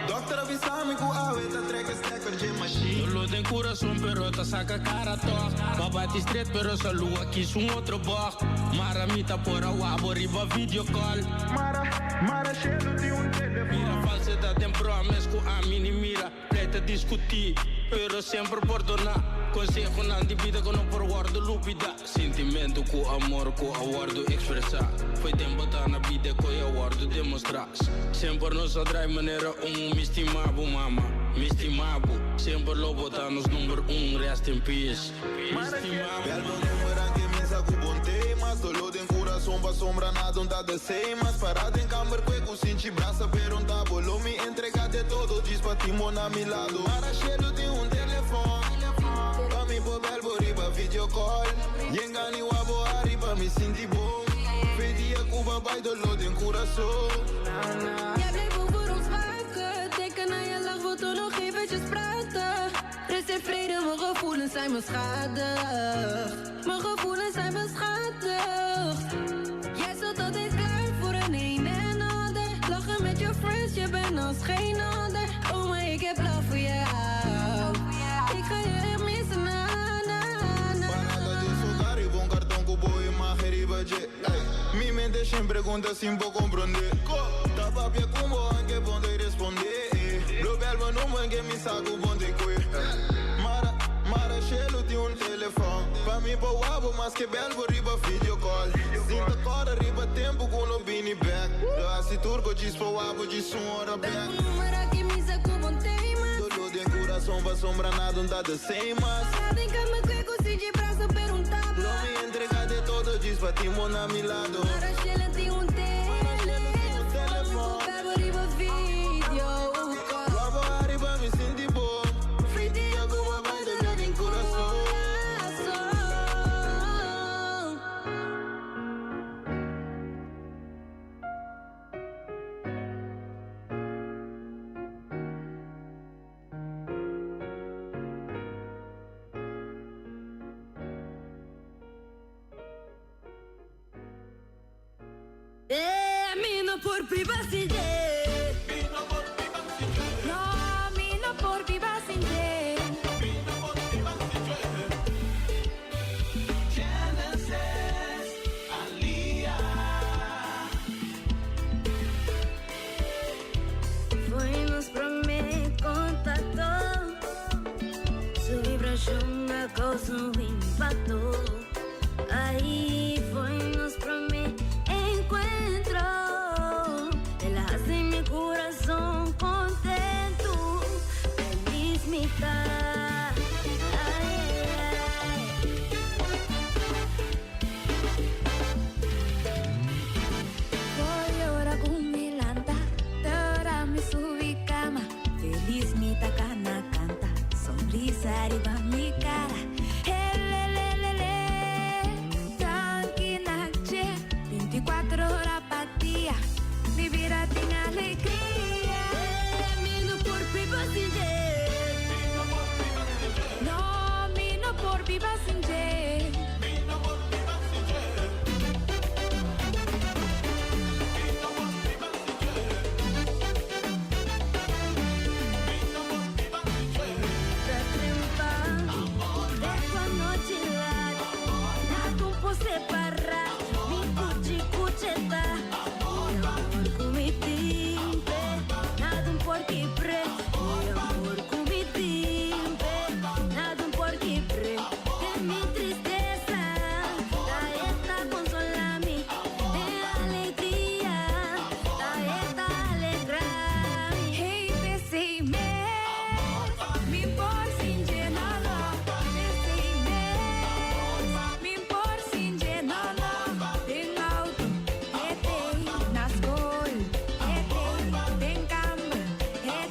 Doctor avisame que a veta treca stacker de machine. Dolor tem coração, pero ta saca cara to. Babate straight, pero sa lua quis outro box. Maramita por a wabo, riba video call. Mara cheio de telefone. Mira falsedade tem promes com a mini mira. Pleita discutir. pero sempre perdonar. Consejo na di vida que não por guardo lupida. Sentimento com amor, com aguardo expressar. Foi tempo tá na vida que eu aguardo demonstrar. Sempre nos atrai maneira me estimavo, mama. Me estimavo, sempre lobo tá nos número rest in peace. Me estimavo. Belbo número que me saco bom temas. Dolor em coração, pa sombra nada não tá de mas parado em câmera, cueco, senti braça, pero tá bolo. Me entregate todo, diz pra ti, na mi lado. Para cheiro de telefone. Pa mi po belbo riba video call. Yengani wabo arriba me sinti bom. Vedia Cuba bij de lood in Curaçao. Jij bleef over ons waken. Denken aan je lach, wil toch nog eventjes praten. Rust en vrede, mijn gevoelens zijn beschadigd. Mijn gevoelens zijn beschadigd. Jij zat altijd klaar voor een en ander. Lachen met je friends, je bent als geen ander. Oh, maar ik heb love voor jou. Ik ga je echt missen, na. Mi mente sempre conta sin può comprender. Tapa pia kumbo anche ponte rispondere. Lo belbo numo anche mi sa ku ponte qui. Mara scelo di un telefono. Pa mi po wabo mas che belbo riba video call. Sinta cora riba tempo con lo bini back. Lo assi turco ci spo wabo ci suora back. Numero che mi sa ku ponte mas. Dolor de coração va sombra nada não tá de sem mas. Nada em cama que consigo braço perguntava. Não me entregate todo, diz pra ti, na mi lado. Mara scelo di un telefono. Belbo riba video call. Wabo arriba mi senti bom. Vedia Cuba vai de lodo in Curaçao. Mino por privacidade. No, mino por privacidade. Genesis, Alia. Foi-nos pra me contatou. Sua vibração a causa um impacto. Aí foi-nos pra me encuentro. Ela hace mi corazón contento. Feliz me está. Voy ahora con mi lanta. Ahora me subí cama. Feliz me está cana canta. Sonrisa arriba mi cara. Tranquila, 24 horas para ti. Vivir a ti en alegría. Mino por privacidade. No, mino por privacidade. Tá triunfando. Dejo a noite lá. Nada por separar. Mi cuchi-cucheta. Mi amor con mi timbre. Nada por que pre. Mi amor con mi timbre. Nada por que pre. De mi tristeza. Da esta consola-me. De alegría. Da esta alegrar-me. Hey, pensei me. Me por sin llenarlo. Pensei me. Me por sin llenarlo. En auto. Nas cor, tem cama, tem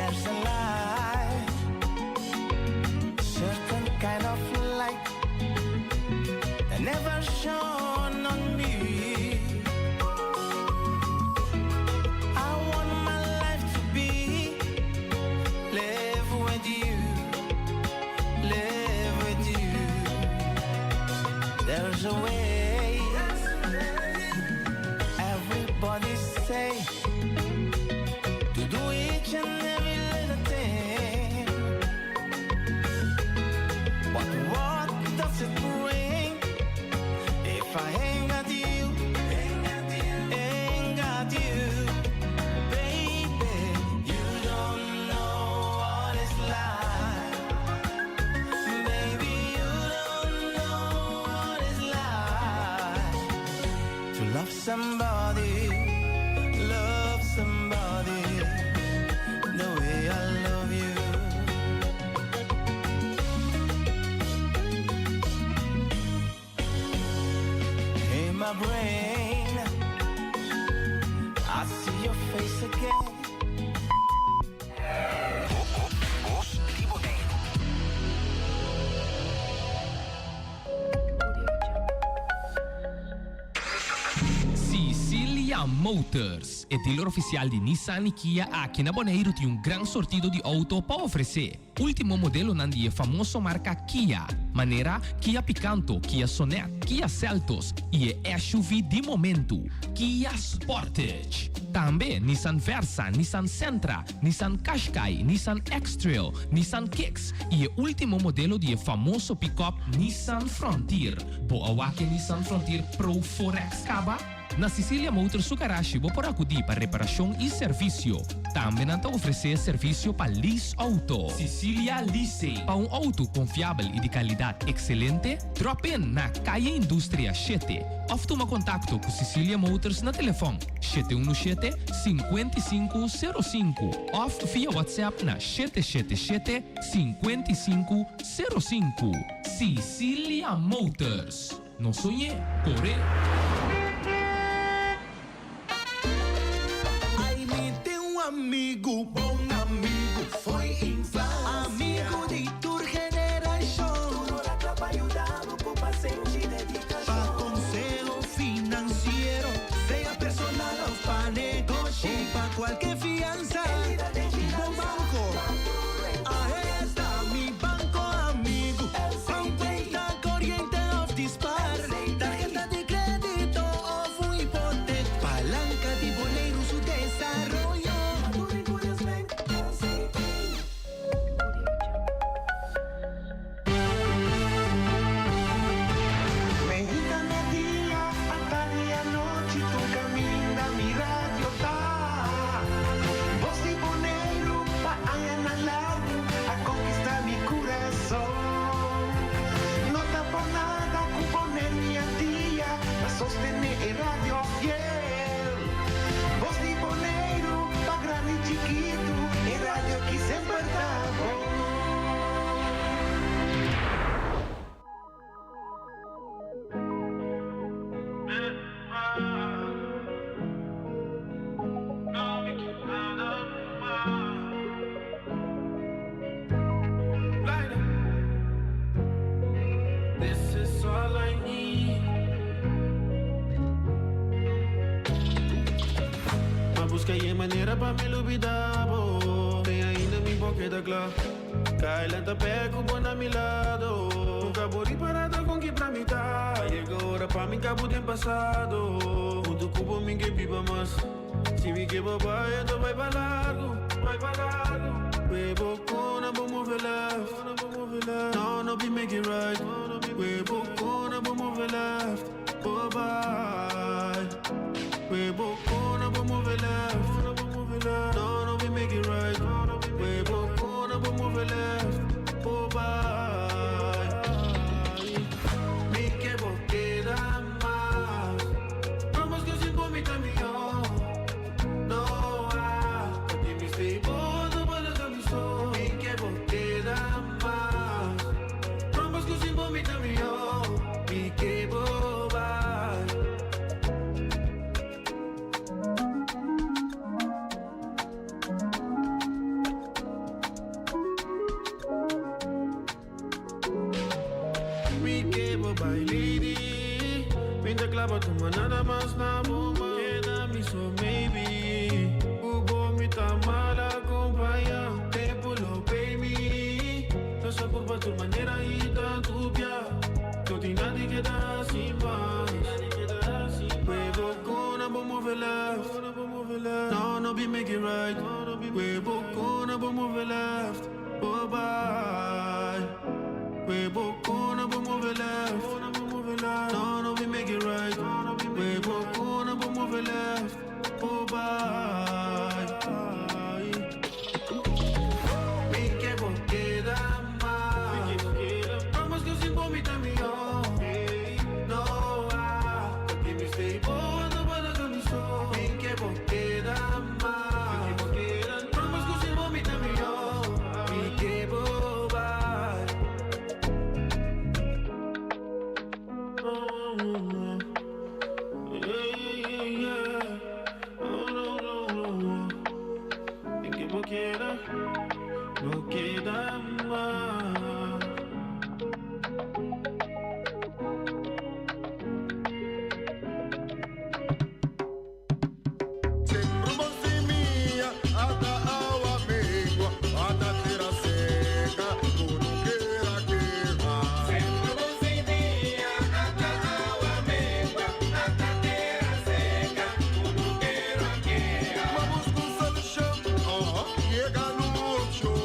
There's a light, certain kind of light that never shone on me. I want my life to be live with you, live with you. There's a way, everybody say, to do each and every little thing. But what does it bring if I ain't got you, ain't got you, baby? You don't know what it's like, baby. You don't know what it's like to love somebody, love somebody the way I love you. In my brain, I see your face again. Sicilia Motors, é dealer oficial de Nissan e Kia aqui na Bonaire tem um grande sortido de auto para oferecer. Último modelo nandi é famoso marca Kia, maneira Kia Picanto, Kia Sonet, Kia Seltos e é SUV de momento, Kia Sportage. Também Nissan Versa, Nissan Sentra, Nissan Qashqai, Nissan X-Trail, Nissan Kicks e o último modelo de famoso pick-up Nissan Frontier. Boa wake Nissan Frontier Pro 4X Caba. Na Sicilia Motors su garage vou por acudir para reparação e serviço. Também não oferecer serviço para lease auto. Sicilia Leasing. Para um auto confiável e de qualidade excelente, drop in na Calle Indústria 7. Ou toma contato com Sicilia Motors na telefone 717-5505 ou via WhatsApp na 777-5505. Sicilia Motors. Não sonhei, corre. Amigo, bom amigo, foi infância. Amigo de tua geração. Para trabalhar, ocupa sempre dedicação. Para conselho financeiro, seja personal ou para negócio. Para qualquer fiança, bom banco. Ahí está mi banco amigo. Com conta corriente ou dispar. Tarjeta de crédito ou hipoteca. Palanca de boleiro, su desarrollo. Sostener el radio fiel. Voz de Bonaire, pa' grande y chiquito, el radio aquí siempre está This is all I need. Busca aí maneira pra me olvidar, bo. Tem ainda me boqueta claro. Cai lenta, pego, bom na meu lado. Nunca vou ir parada com que pra mim tá. Chega a hora pra mim, cabo tem passado. Muito cubo, me que pipa, mas se me que papai, então vai pra largo. Vai pra largo. Bebo, cona, vou mover left. No, no, be make it right. Bebo, cona, vou mover left. Oh, bye. Bebo, cona, vou mover left. No, no, we make it right. We both gonna move left. Oh, bye. Me que vos queda más. Vamos que sin por mi camino. No, I me stay bold, but I don't so. Me que vos queda más. Vamos que sin por mi camino. Me que vos bye. te clava tu nada más na bomba. Queda-me só maybe. O bom me tá mal acompanha. Tempo lo pay me. Nossa curva tu maneira e tanto pia. Tu tem nada que dá assim mais. Huevo con a bomb move left. No, no be make it right. Huevo con a bomb move left. Oh bye. Huevo con a bomb move left. No, no be make it right. Huevo con a bomb move left. Oh bye. Me que vos queda más. Vamos que sin vomita mío. No, que me stay boando para que me so. Me que vos queda más. Vamos que sin vomita mío. Me que vos bye. No queda más. Sempre você minha, ata awa mengua, ata terra seca, tu não queira queira. Sempre você minha, ata awa mengua, ata terra seca, tu não queira queira. Vamos com solução, chega no show,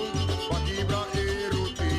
pra quebrar erote.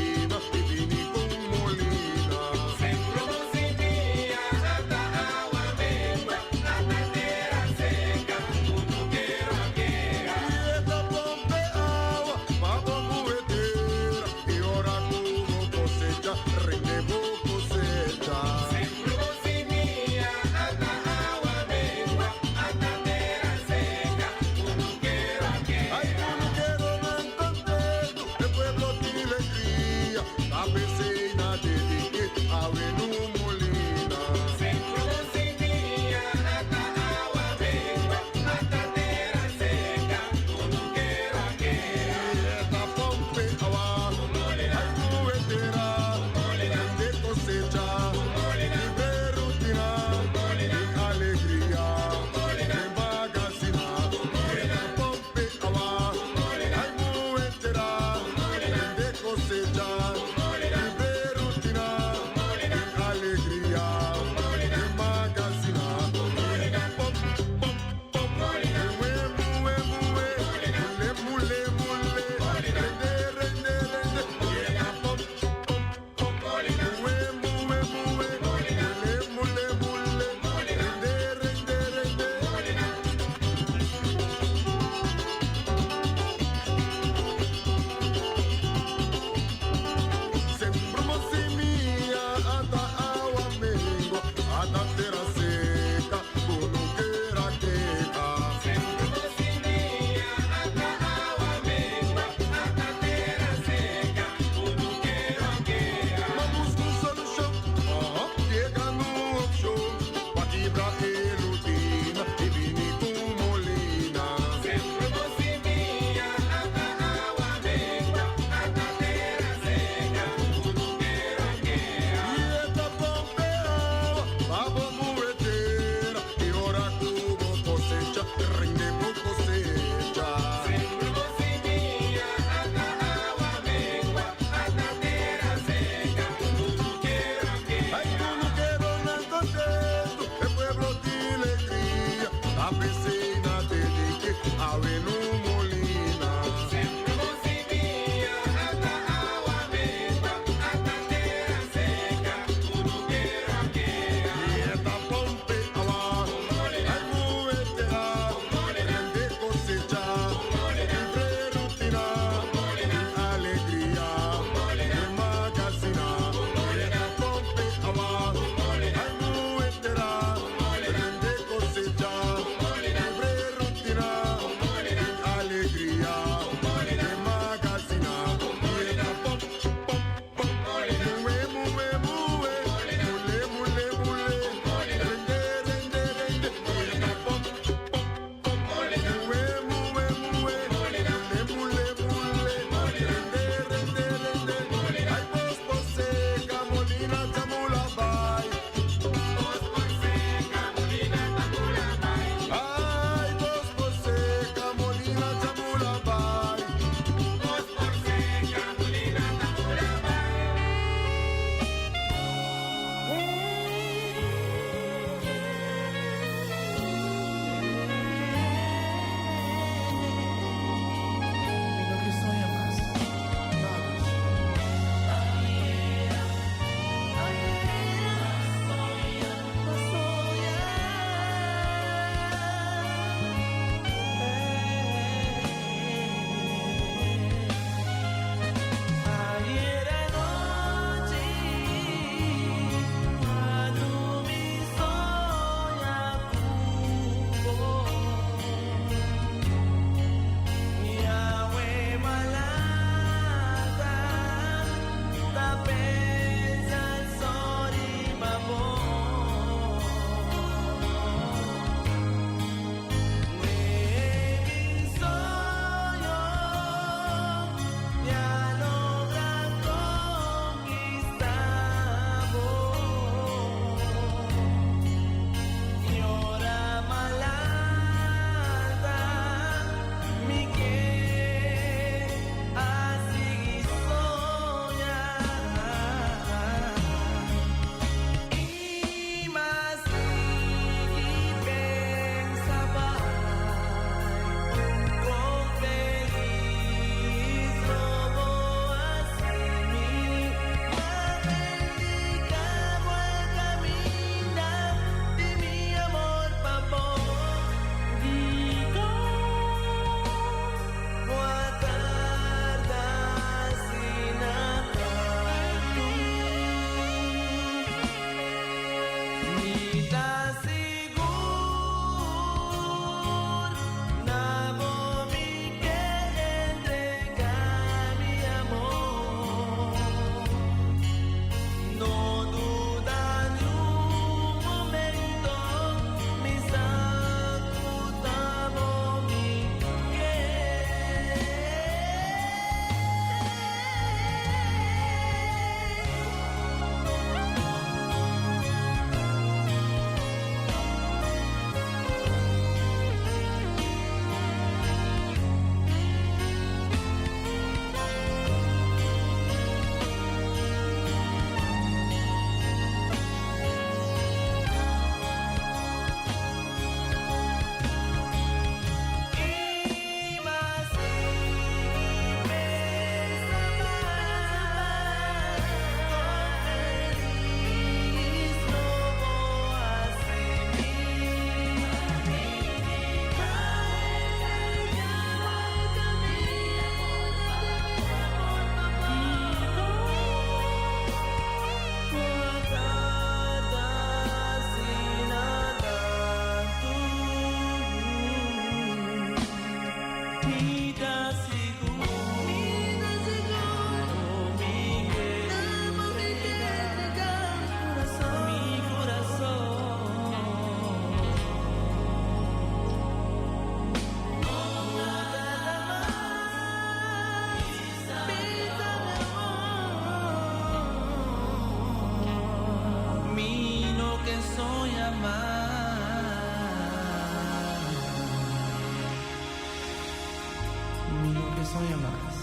sonho mais.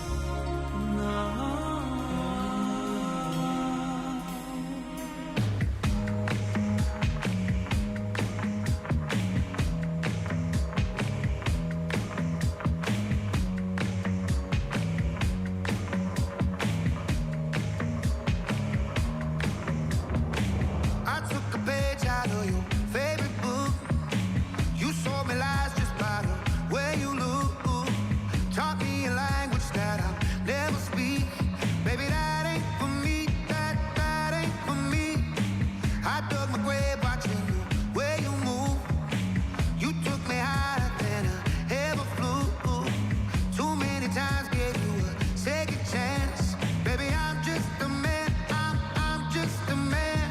I took a page out of your favorite book. You sold me lies just by the way you look. Taught me a language that I'll never speak. Baby, that ain't for me. That ain't for me. I dug my grave watching you where you move. You took me higher than I ever flew. Too many times gave you a second chance. Baby, I'm just a man. I'm just a man.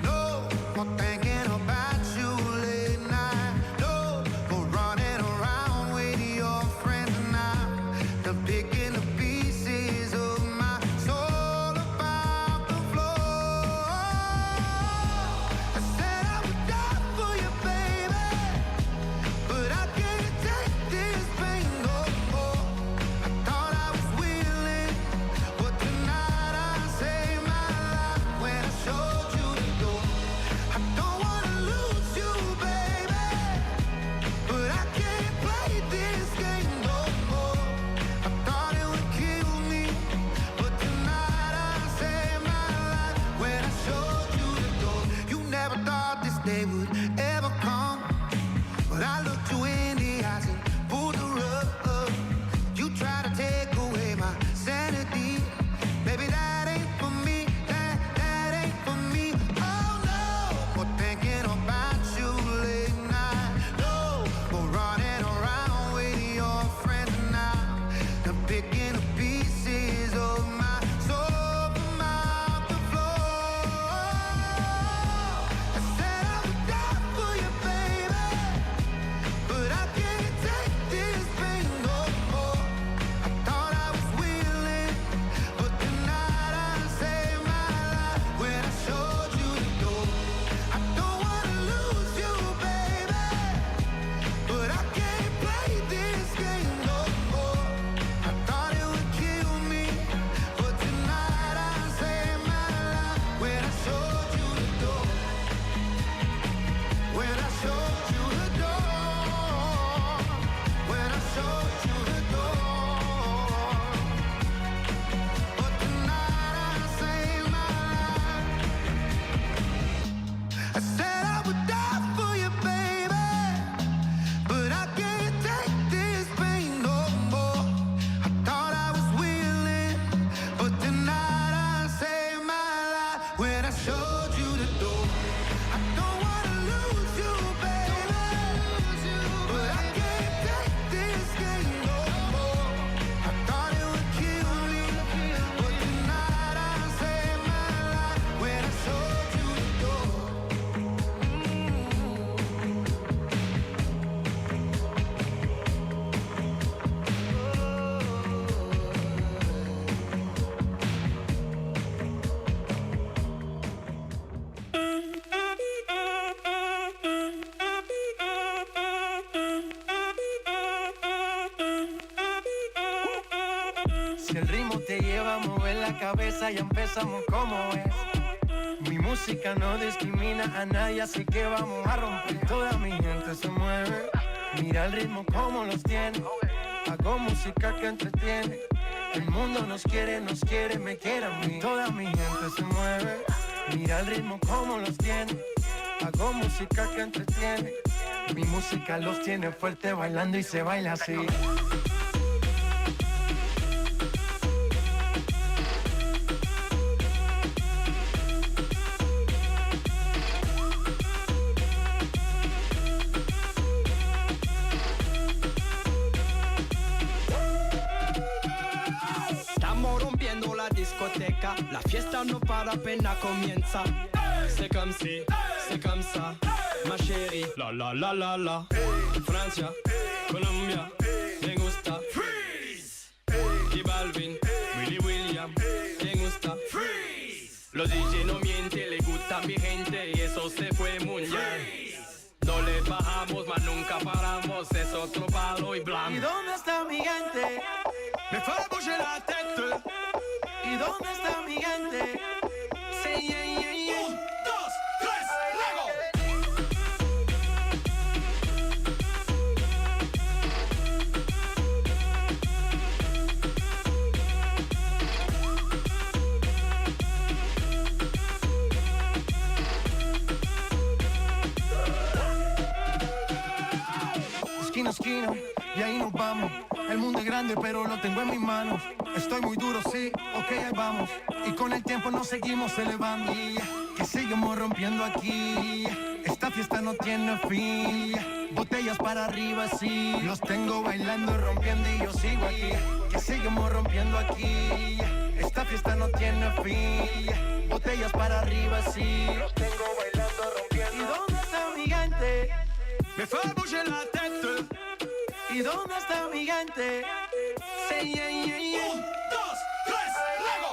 No more thinking about you late night. No more running around with your friends now. They're picking the pieces of my soul about the floor. I said I would die for you, baby, but I can't take this pain no more. I thought I was willing, but tonight I saved my life when I showed you the door. I don't wanna lose you, baby, but I can't play this game no more. I thought it would kill me, but tonight I saved my life when I showed you the door. You never thought this day would ever come, but I looked you in the eyes and pulled the rug. You try to take away my sanity. Baby, that ain't for me. That ain't for me. Oh no, more thinking about you late night. No, more running around with your friends now. They're picking the pieces of my soul from out the floor. I said I would die for you, baby, but I can't take this pain no more. I thought I was willing, but tonight I saved my life when I showed you the door. I don't wanna lose you, baby, but I can't play this game no more. I thought it would kill me, but tonight I saved my life when I showed you the door. When I showed you the door. When I showed you the door. But tonight I saved my life. I said I would die for you, baby, but I can't take this pain no more. I thought I was willing, but tonight I saved my life when I showed you the door. I don't wanna lose you, baby, but I can't take this game no more. I thought it would kill me, but tonight I saved my life when I showed you the door. Si el ritmo te lleva a mover la cabeza, ya empezamos como es. Mi música no discrimina a nadie, así que vamos a romper. Toda mi gente se mueve, mira el ritmo como los tiene. Hago música que entretiene. El mundo nos quiere, me quiere a mí. Toda mi gente se mueve, mira el ritmo como los tiene. Hago música que entretiene. Mi música los tiene fuerte bailando y se baila así. Estamos rompiendo la discoteca, la fiesta no para, apenas comienza. C'est comme si, c'est comme ça, ma chérie. La la la la la. Francia, Colombia, me gusta. Freeze. Y Balvin, Willy William, me gusta. Freeze. Los DJ no mienten, le gusta a mi gente y eso se fue muy bien. No le bajamos, mas nunca paramos, es otro palo y blanco. ¿Y dónde está mi gente? Me fue a bouger la tête. ¿Y dónde está mi gente? Sí, yeah, yeah, yeah. 1, 2, 3, luego. Esquina a esquina, y ahí nos vamos. El mundo es grande, pero lo tengo en mis manos. Estoy muy duro, sí, ok, ahí vamos. Y con el tiempo nos seguimos elevando. Que seguimos rompiendo aquí. Esta fiesta no tiene fin. Botellas para arriba, sí. Los tengo bailando, rompiendo y yo sigo aquí. Que seguimos rompiendo aquí. Esta fiesta no tiene fin. Botellas para arriba, sí. Los tengo bailando, rompiendo. ¿Y dónde está mi gente? Me fue a bouger la tête. ¿Y dónde está mi gente? Sí, yeah, yeah, yeah. 1, 2, 3, luego.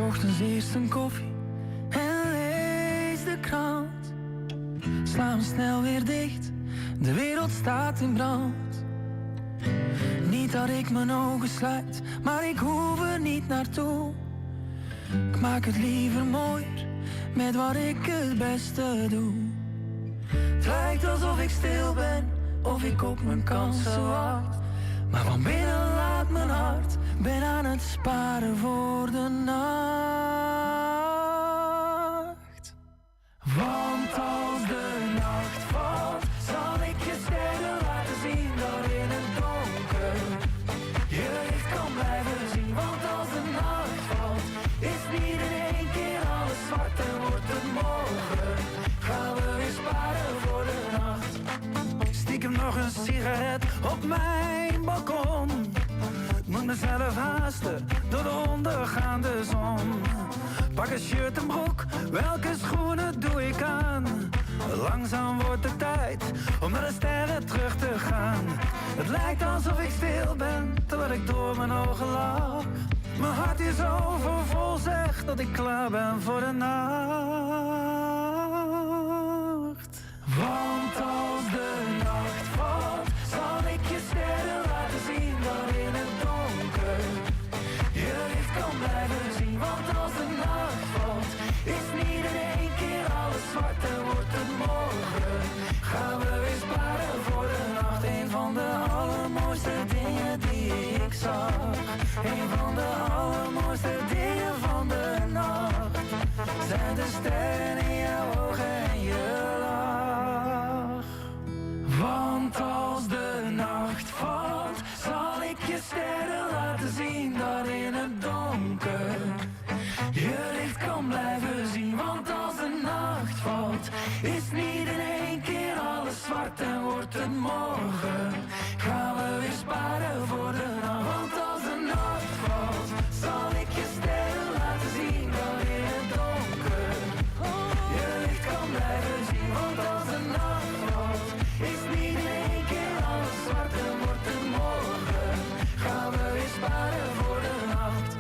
Ochtends eerst een koffie en lees de krant. Sla hem snel weer dicht, de wereld staat in brand. Niet dat ik mijn ogen sluit, maar ik hoef er niet naartoe. Ik maak het liever mooier met wat ik het beste doe. Het lijkt alsof ik stil ben, of ik op mijn kansen wacht. Maar van binnen laat mijn hart, ben aan het sparen voor de nacht. Want als de nacht valt, zal ik je sterren laten zien dat in het donker je licht kan blijven zien. Want als de nacht valt, is niet in één keer alles zwart en wordt het morgen. Gaan we weer sparen voor de nacht. Stiekem nog een sigaret op mijn balkon. Moet mezelf haasten door de ondergaande zon. Pak een shirt en broek, welke schoenen doe ik aan? Langzaam wordt het tijd om naar de sterren terug te gaan. Het lijkt alsof ik stil ben, terwijl ik door mijn ogen lach. Mijn hart is overvol, zegt dat ik klaar ben voor de nacht. Want als de nacht valt, zal ik je sterren laten zien dat in het donker je licht kan blijven zien. Want als de nacht valt, is niet in één keer alles zwart en wordt het morgen. Gaan we weer sparen voor de nacht. Een van de allermooiste dingen die ik zag. Een van de allermooiste dingen van de nacht. Zijn de sterren in jouw ogen en je lach. Want als de nacht valt, zal ik je sterren laten zien dat in het donker je licht kan blijven zien. Want als de nacht valt, is niet in één keer alles zwart en wordt het morgen. Gaan we weer sparen voor de nacht. Want als de nacht valt, zal ik je sterren laten zien dat in het donker je licht kan blijven zien. Want als de nacht valt, is niet in één keer alles zwart en wordt het morgen. Gaan we weer sparen voor de nacht.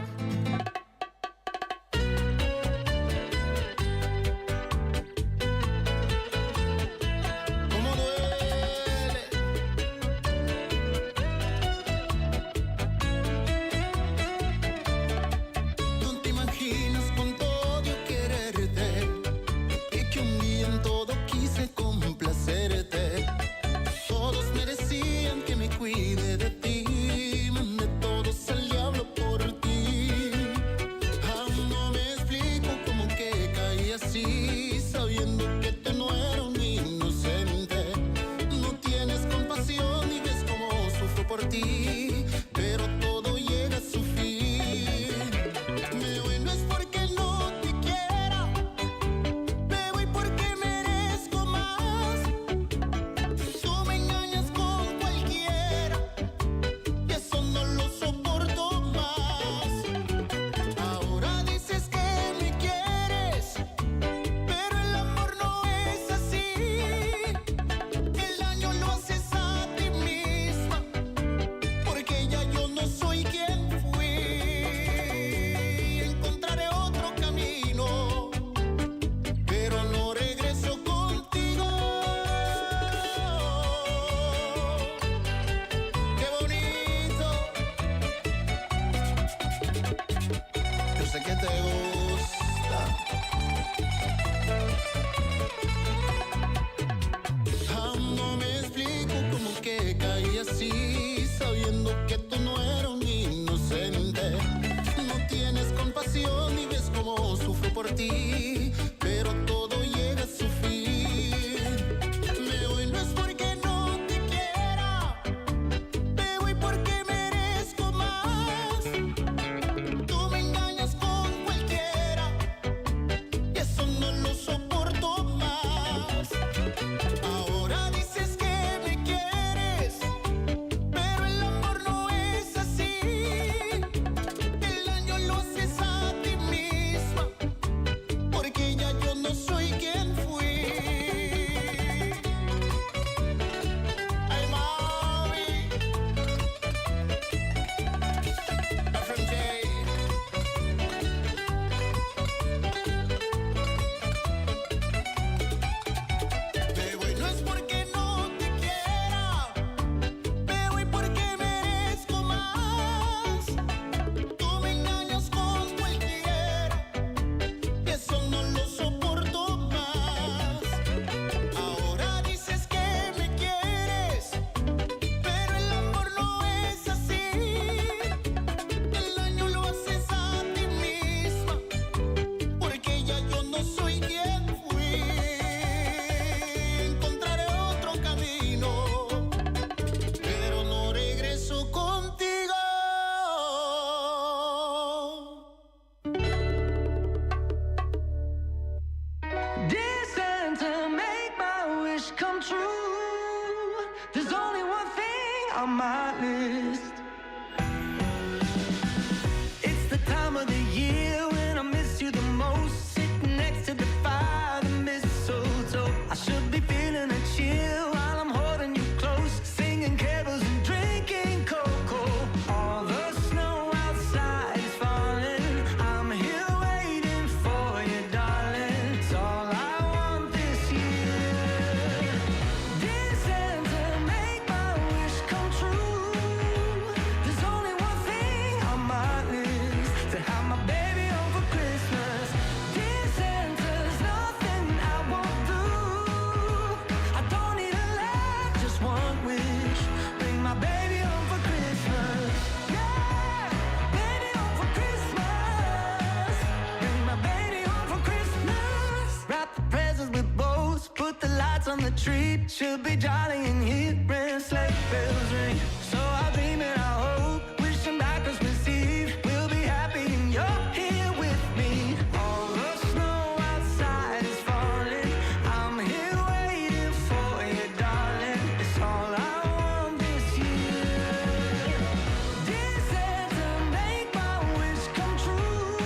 on my list. It's the time of the year when I miss you the most. Sitting next to the fire, the mistletoe. I should be feeling a chill while I'm holding you close, singing carols and drinking cocoa. All the snow outside is falling. I'm here waiting for you, darling. It's all I want this year. Dear Santa, make my wish come true. There's only one thing on my list, to have my baby home for Christmas. Dear Santa, there's nothing I won't do. I don't need a lot, just one wish. Bring my baby home for Christmas. Yeah, baby home for Christmas. Bring my baby home for Christmas. Wrap the presents with bows, put the lights on the tree. Should be jolly in here when sleigh bells ring. So I'll dream and I'll hope, wishing back Christmas Eve. We'll be happy and you're here with me. All the snow outside is falling. I'm here waiting for you, darling. It's all I want this year. Dear Santa, make my wish come true.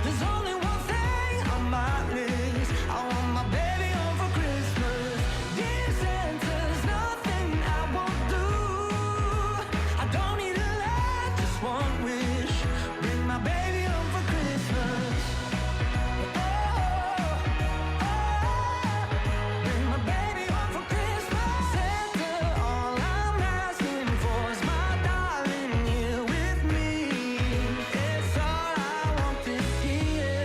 There's only one thing on my list. I want my baby home for Christmas. Dear Santa, there's nothing I won't do. I don't need a lot, just one wish. Bring my baby home for Christmas. Bring my baby home for Christmas. Santa, all I'm asking for is my darling here with me. It's all I want this year.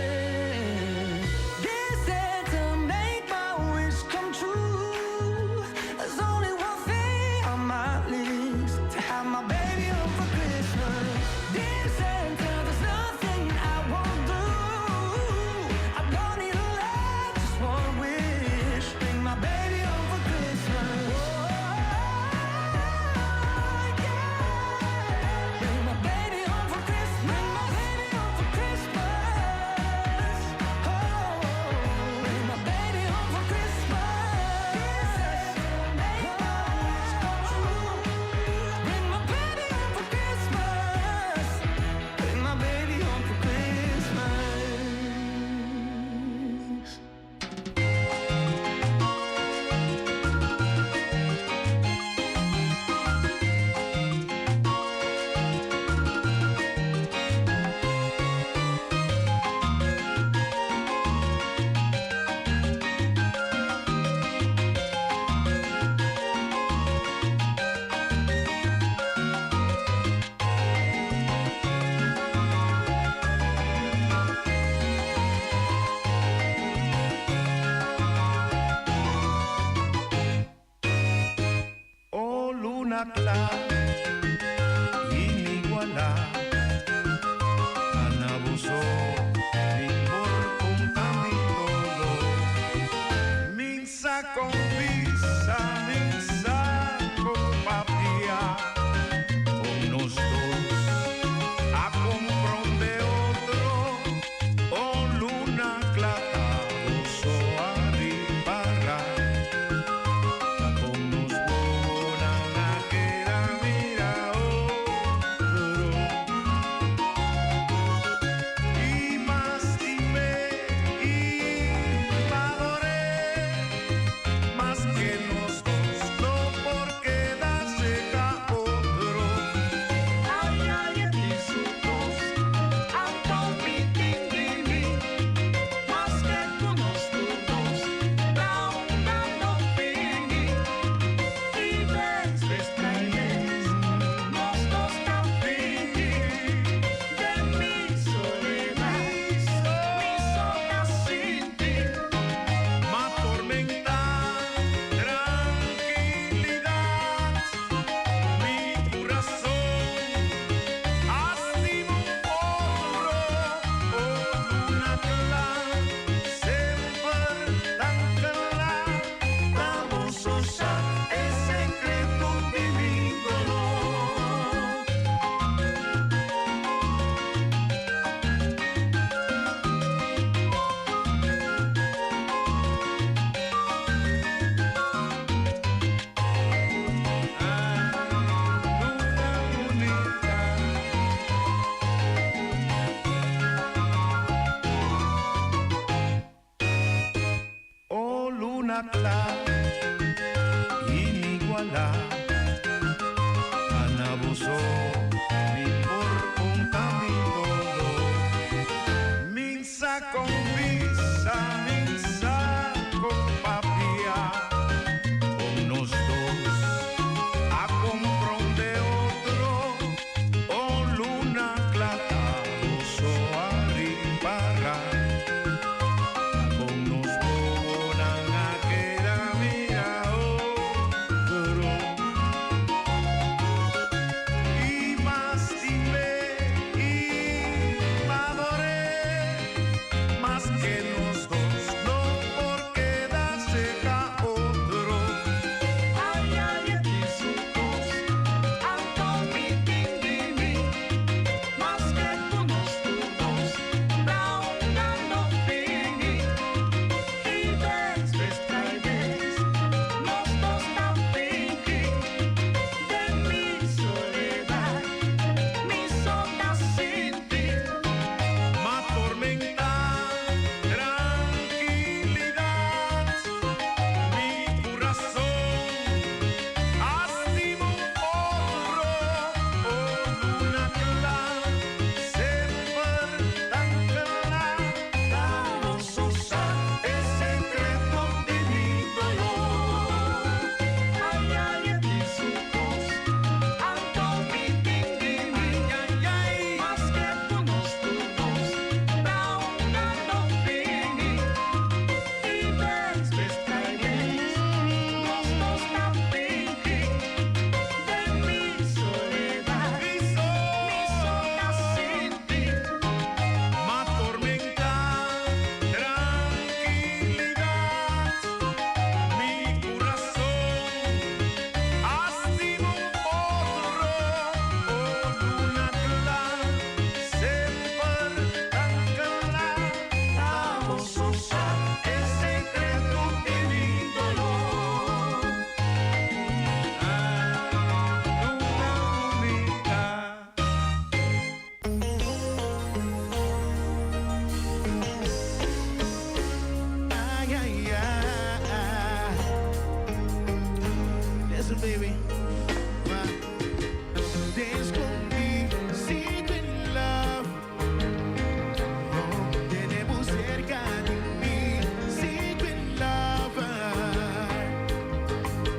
Dear Santa, make my wish come true. There's only one thing on my list, to have my baby home for Christmas. Dear Santa, there's nothing I won't do. I don't need a lot, just one wish. Bring my baby home for Christmas. Bring my baby home for Christmas. Bring my baby home for Christmas. Bring my baby home for Christmas. Make my wish come true. Bring my baby home for Christmas. Bring my baby home for Christmas. Oh luna clara, inigualable, anabuso, mi por contamino, minsa con visa, minsa con papia, con nos dos, a comprende otro, oh luna clara, oso arribarra. Más que nos luna clara inigualable. Anabuso mi por un camino. Minsa con visa, minsa con papia. Con nos dos a comprender otro. Oh luna clara, oso arribará. Con nos bonan a queda mira otro. Y más dime y madoré. Más que los dos, no porque darse a otro. Ay, ay, aquí sus dos, alto mi dindimi. Más que con los dos, raunando fini. Y ves, trae ves, los dos tan fingi. De mi soledad, mi sombra sin ti. Más tormenta, tranquilidad, mi corazón astimo otro, oh luna clara, sempre tan clara, vamos a usar el secreto de mi dolor. Ay, ay, aquí sus dos, alto mi dindimi, ay, ay, más que con los dos, raunando fini. Y ves, trae ves, los dos tan fingi. De mi soledad, mi sombra sin ti. Más tormenta, tranquilidad, mi corazón astimo otro, oh luna clara, sempre tan clara, vamos a usar el secreto de mi dolor. Luna bonita. Ay, ay, ay. Listen, baby. Te escondí, sigo en love. Oh, tenemos cerca de mí, sigo en love.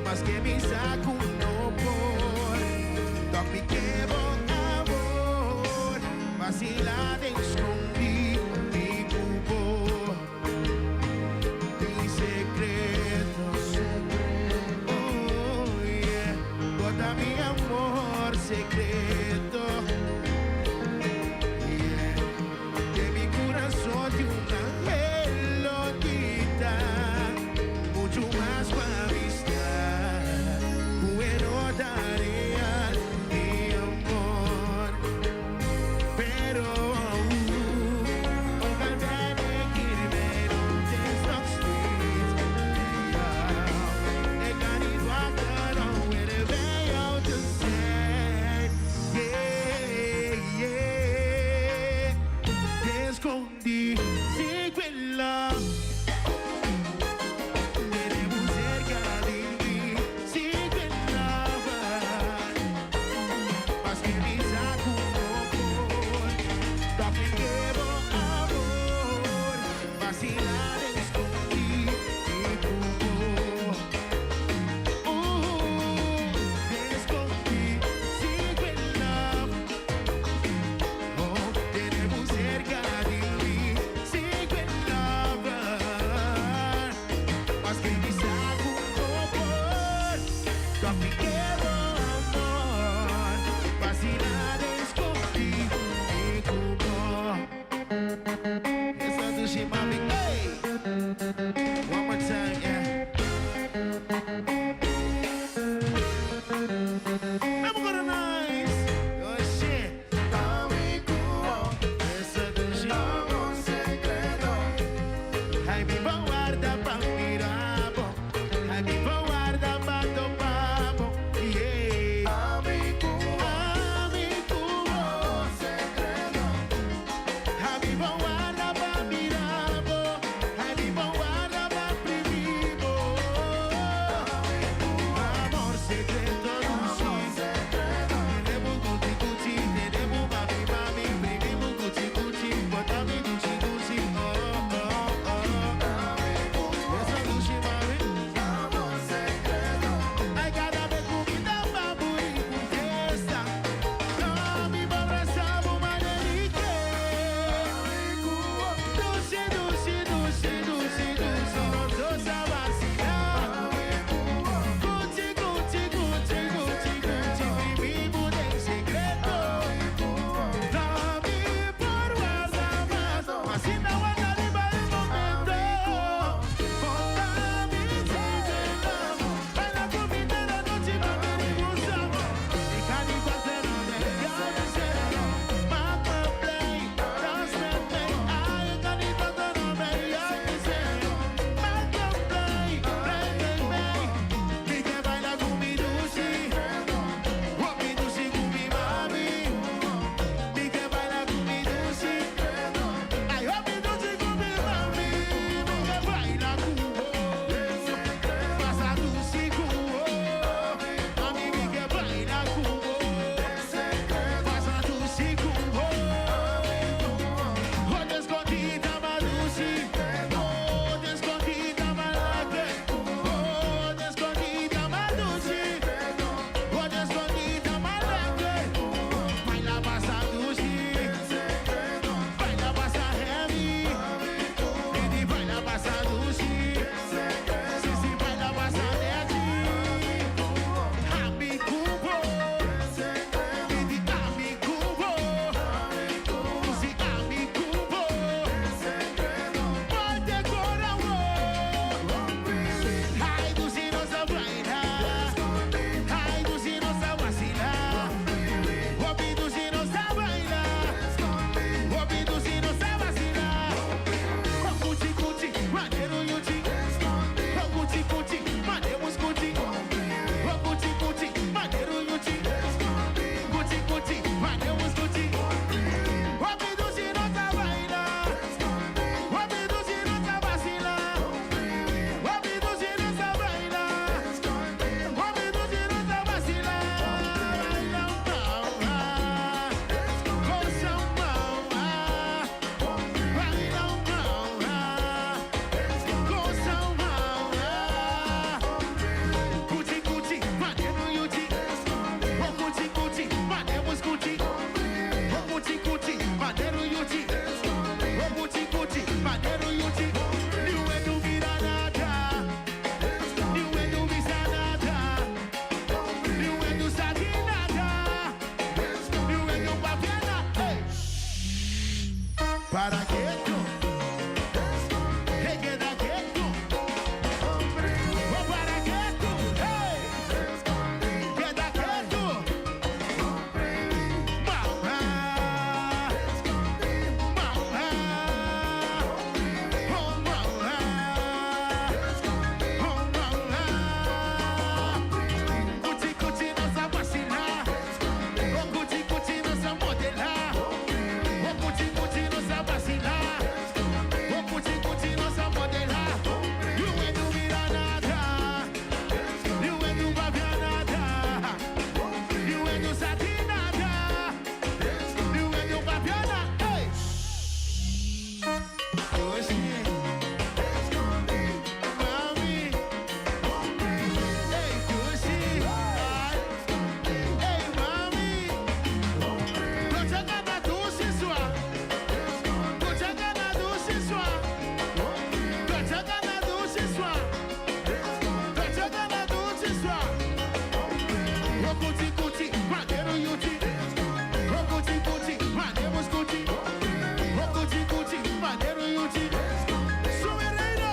Más que me saco no por, topi que amor. Vacila de escondí, mi cubo, mis secretos. Oh, yeah. Bota mi amor secreto. Yeah. De mi corazón de una melodía mucho más suavista. Bueno daría mi amor, pero para quieto. Hey, queda quieto. Oh, para quieto. Hey, queda quieto. Mamá, mamá, oh mamá, oh mamá. Cuti cuti nós a vacinar, oh cuti cuti nós a modelar, oh cuti cuti nós a vacinar, oh cuti cuti nós a modelar. You ain't do vira nada, you ain't do babia nada, you ain't do sati nada, you ain't do babia nada. Hey, hoje, mami, hey, hoje, hey, mami, tô jogando a doce sua, tô jogando a doce sua, tô jogando a doce sua, tô jogando a doce sua. Oh, cuti cuti, maneiro yuti, oh, cuti cuti, maneiro escuti, oh, cuti cuti, maneiro yuti. Sumerreiro!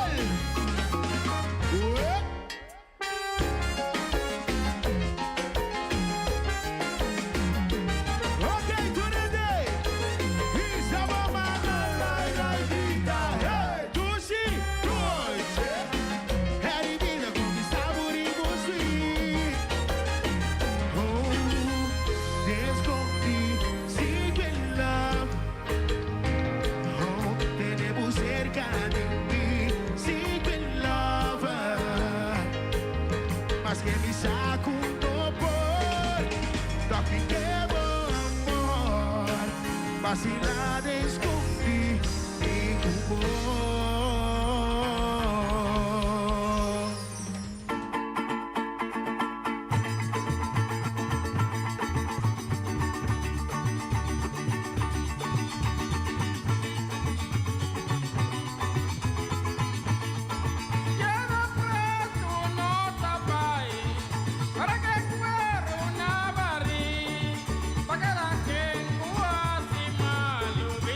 Ok, Tunede! Isso é uma maravilha, hey! Tuxi, tuxe! É divina como sabor e você. Oh, descobri, sigue en love. Oh, tenemos cerca de mí, sigue en love. Mas que me saco un por, toque que amor. Vacila, descobri, mi humor. Lleva preto nota pai, para que cuero na barri, para que la quien cuasi maluve.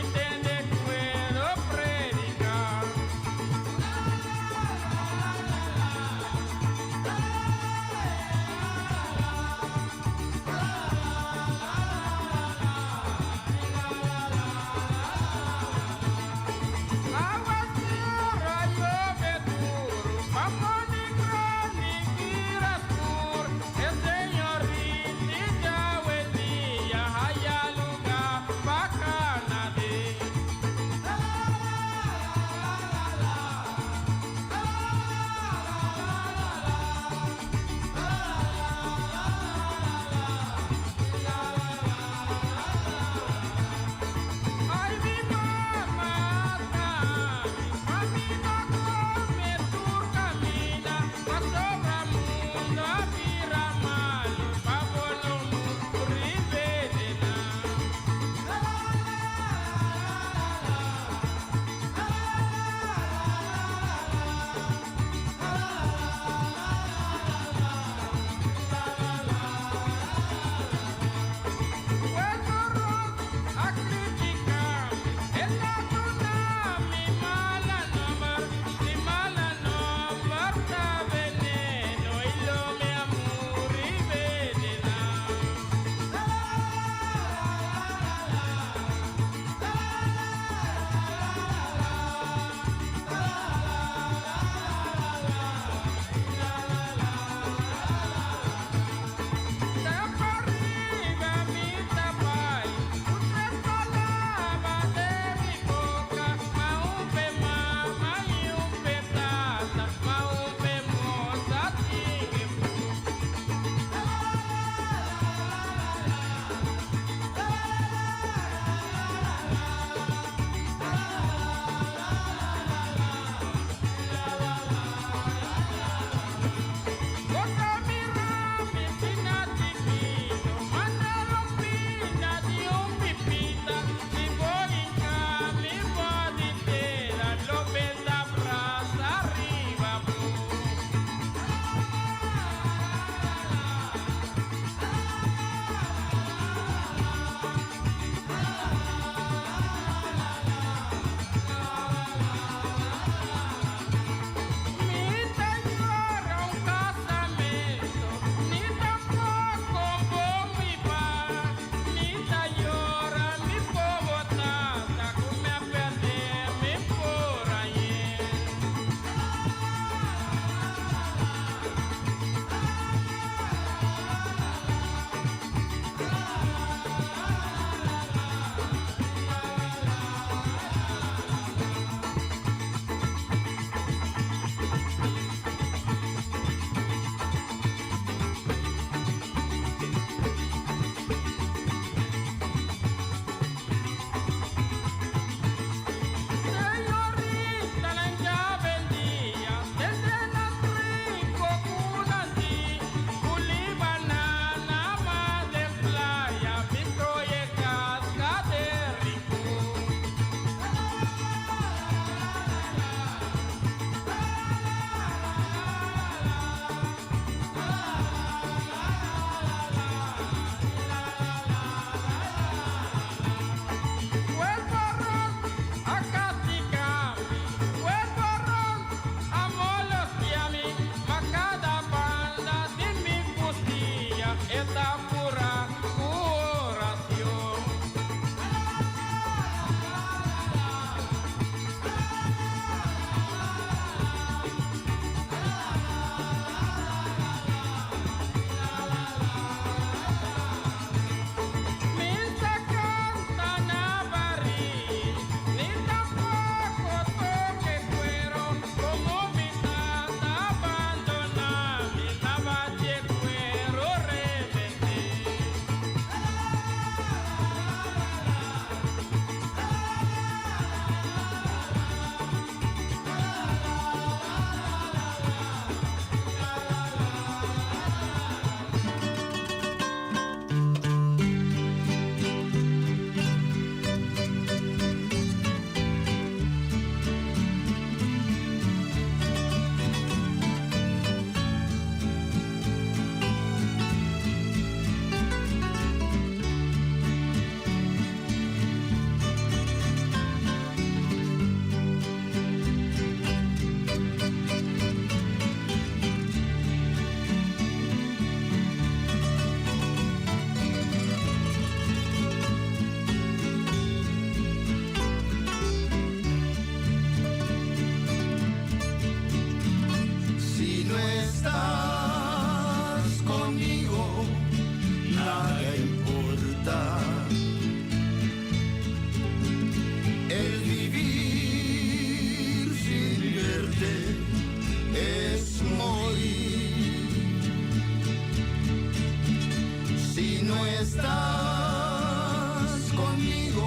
estás conmigo,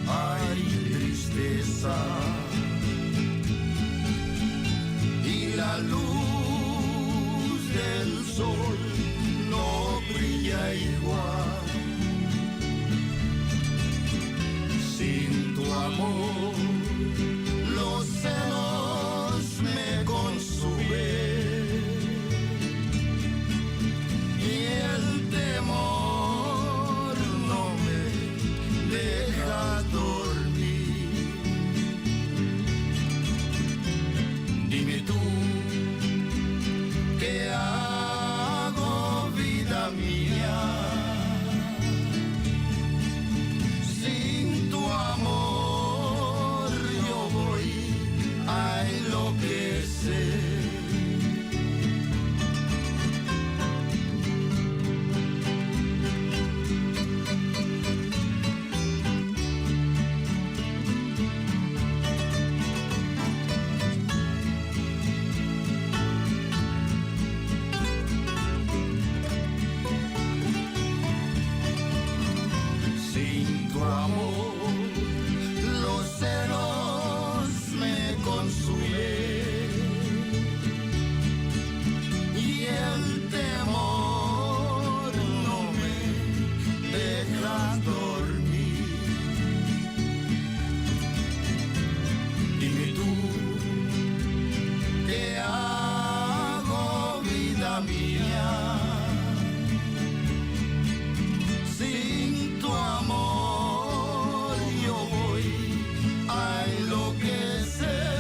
hay tristeza. Y la luz del sol no brilla igual. Sin tu amor, los celos me consumen y el temor no me deja dormir. Dime tú, ¿qué hago, vida mía? Sin tu amor yo voy a enloquecer. Sin tu amor, los celos me consumen y el temor no me deja dormir. Dime tú, ¿qué hago, vida mía? Sin tu amor yo voy a enloquecer.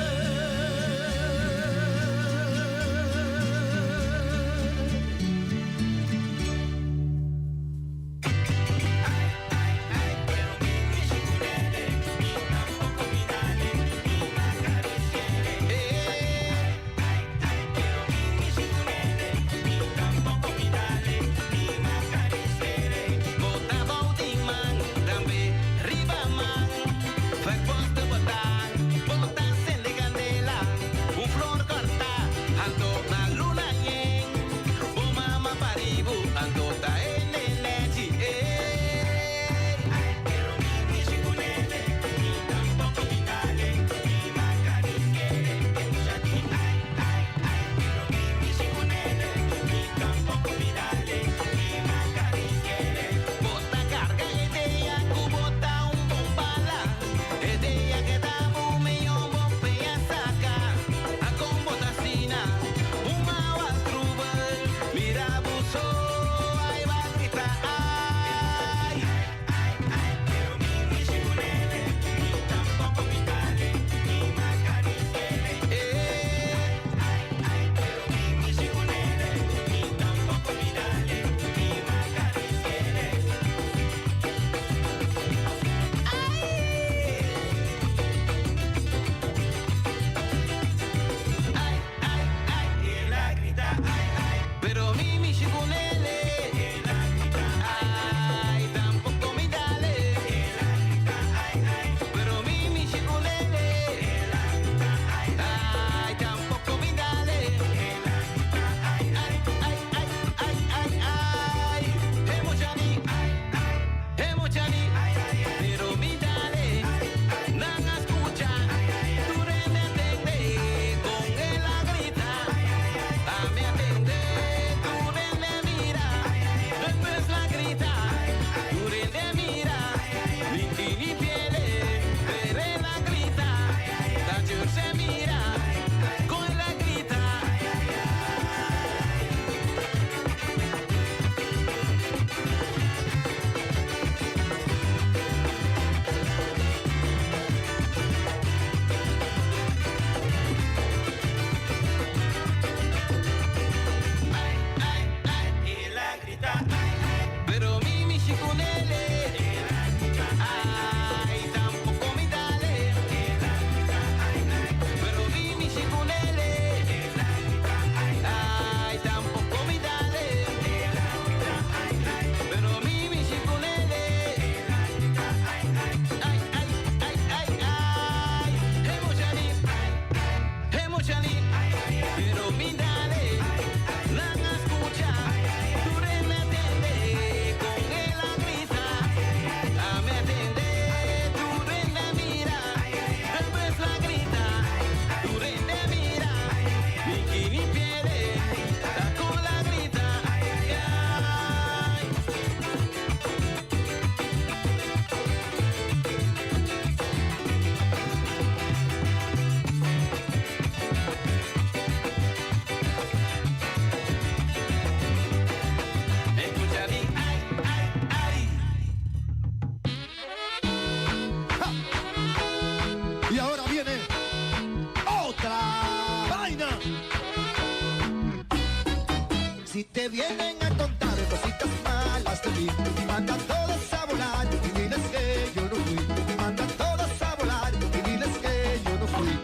Si te vienen a contar cositas malas de mí, manda todos a volar y diles que yo no fui. Manda todos a volar y diles que yo no fui.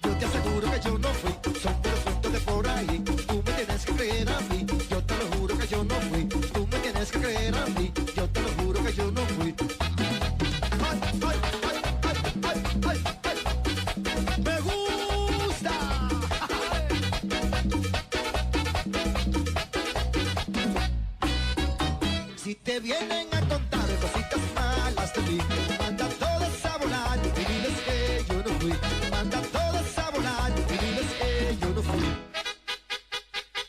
Yo te aseguro que yo no fui, son de los cuentos de por ahí. Tú me tienes que creer a mí, yo te lo juro que yo no fui. Tú me tienes que creer a mí, yo te lo juro que yo no fui. Ay, ay, ay, ay, ay, ay, ay. Me gusta. Si te vienen a contar cositas malas de mí, manda todos a volar y diles que yo no fui. Manda todos a volar y diles que yo no fui.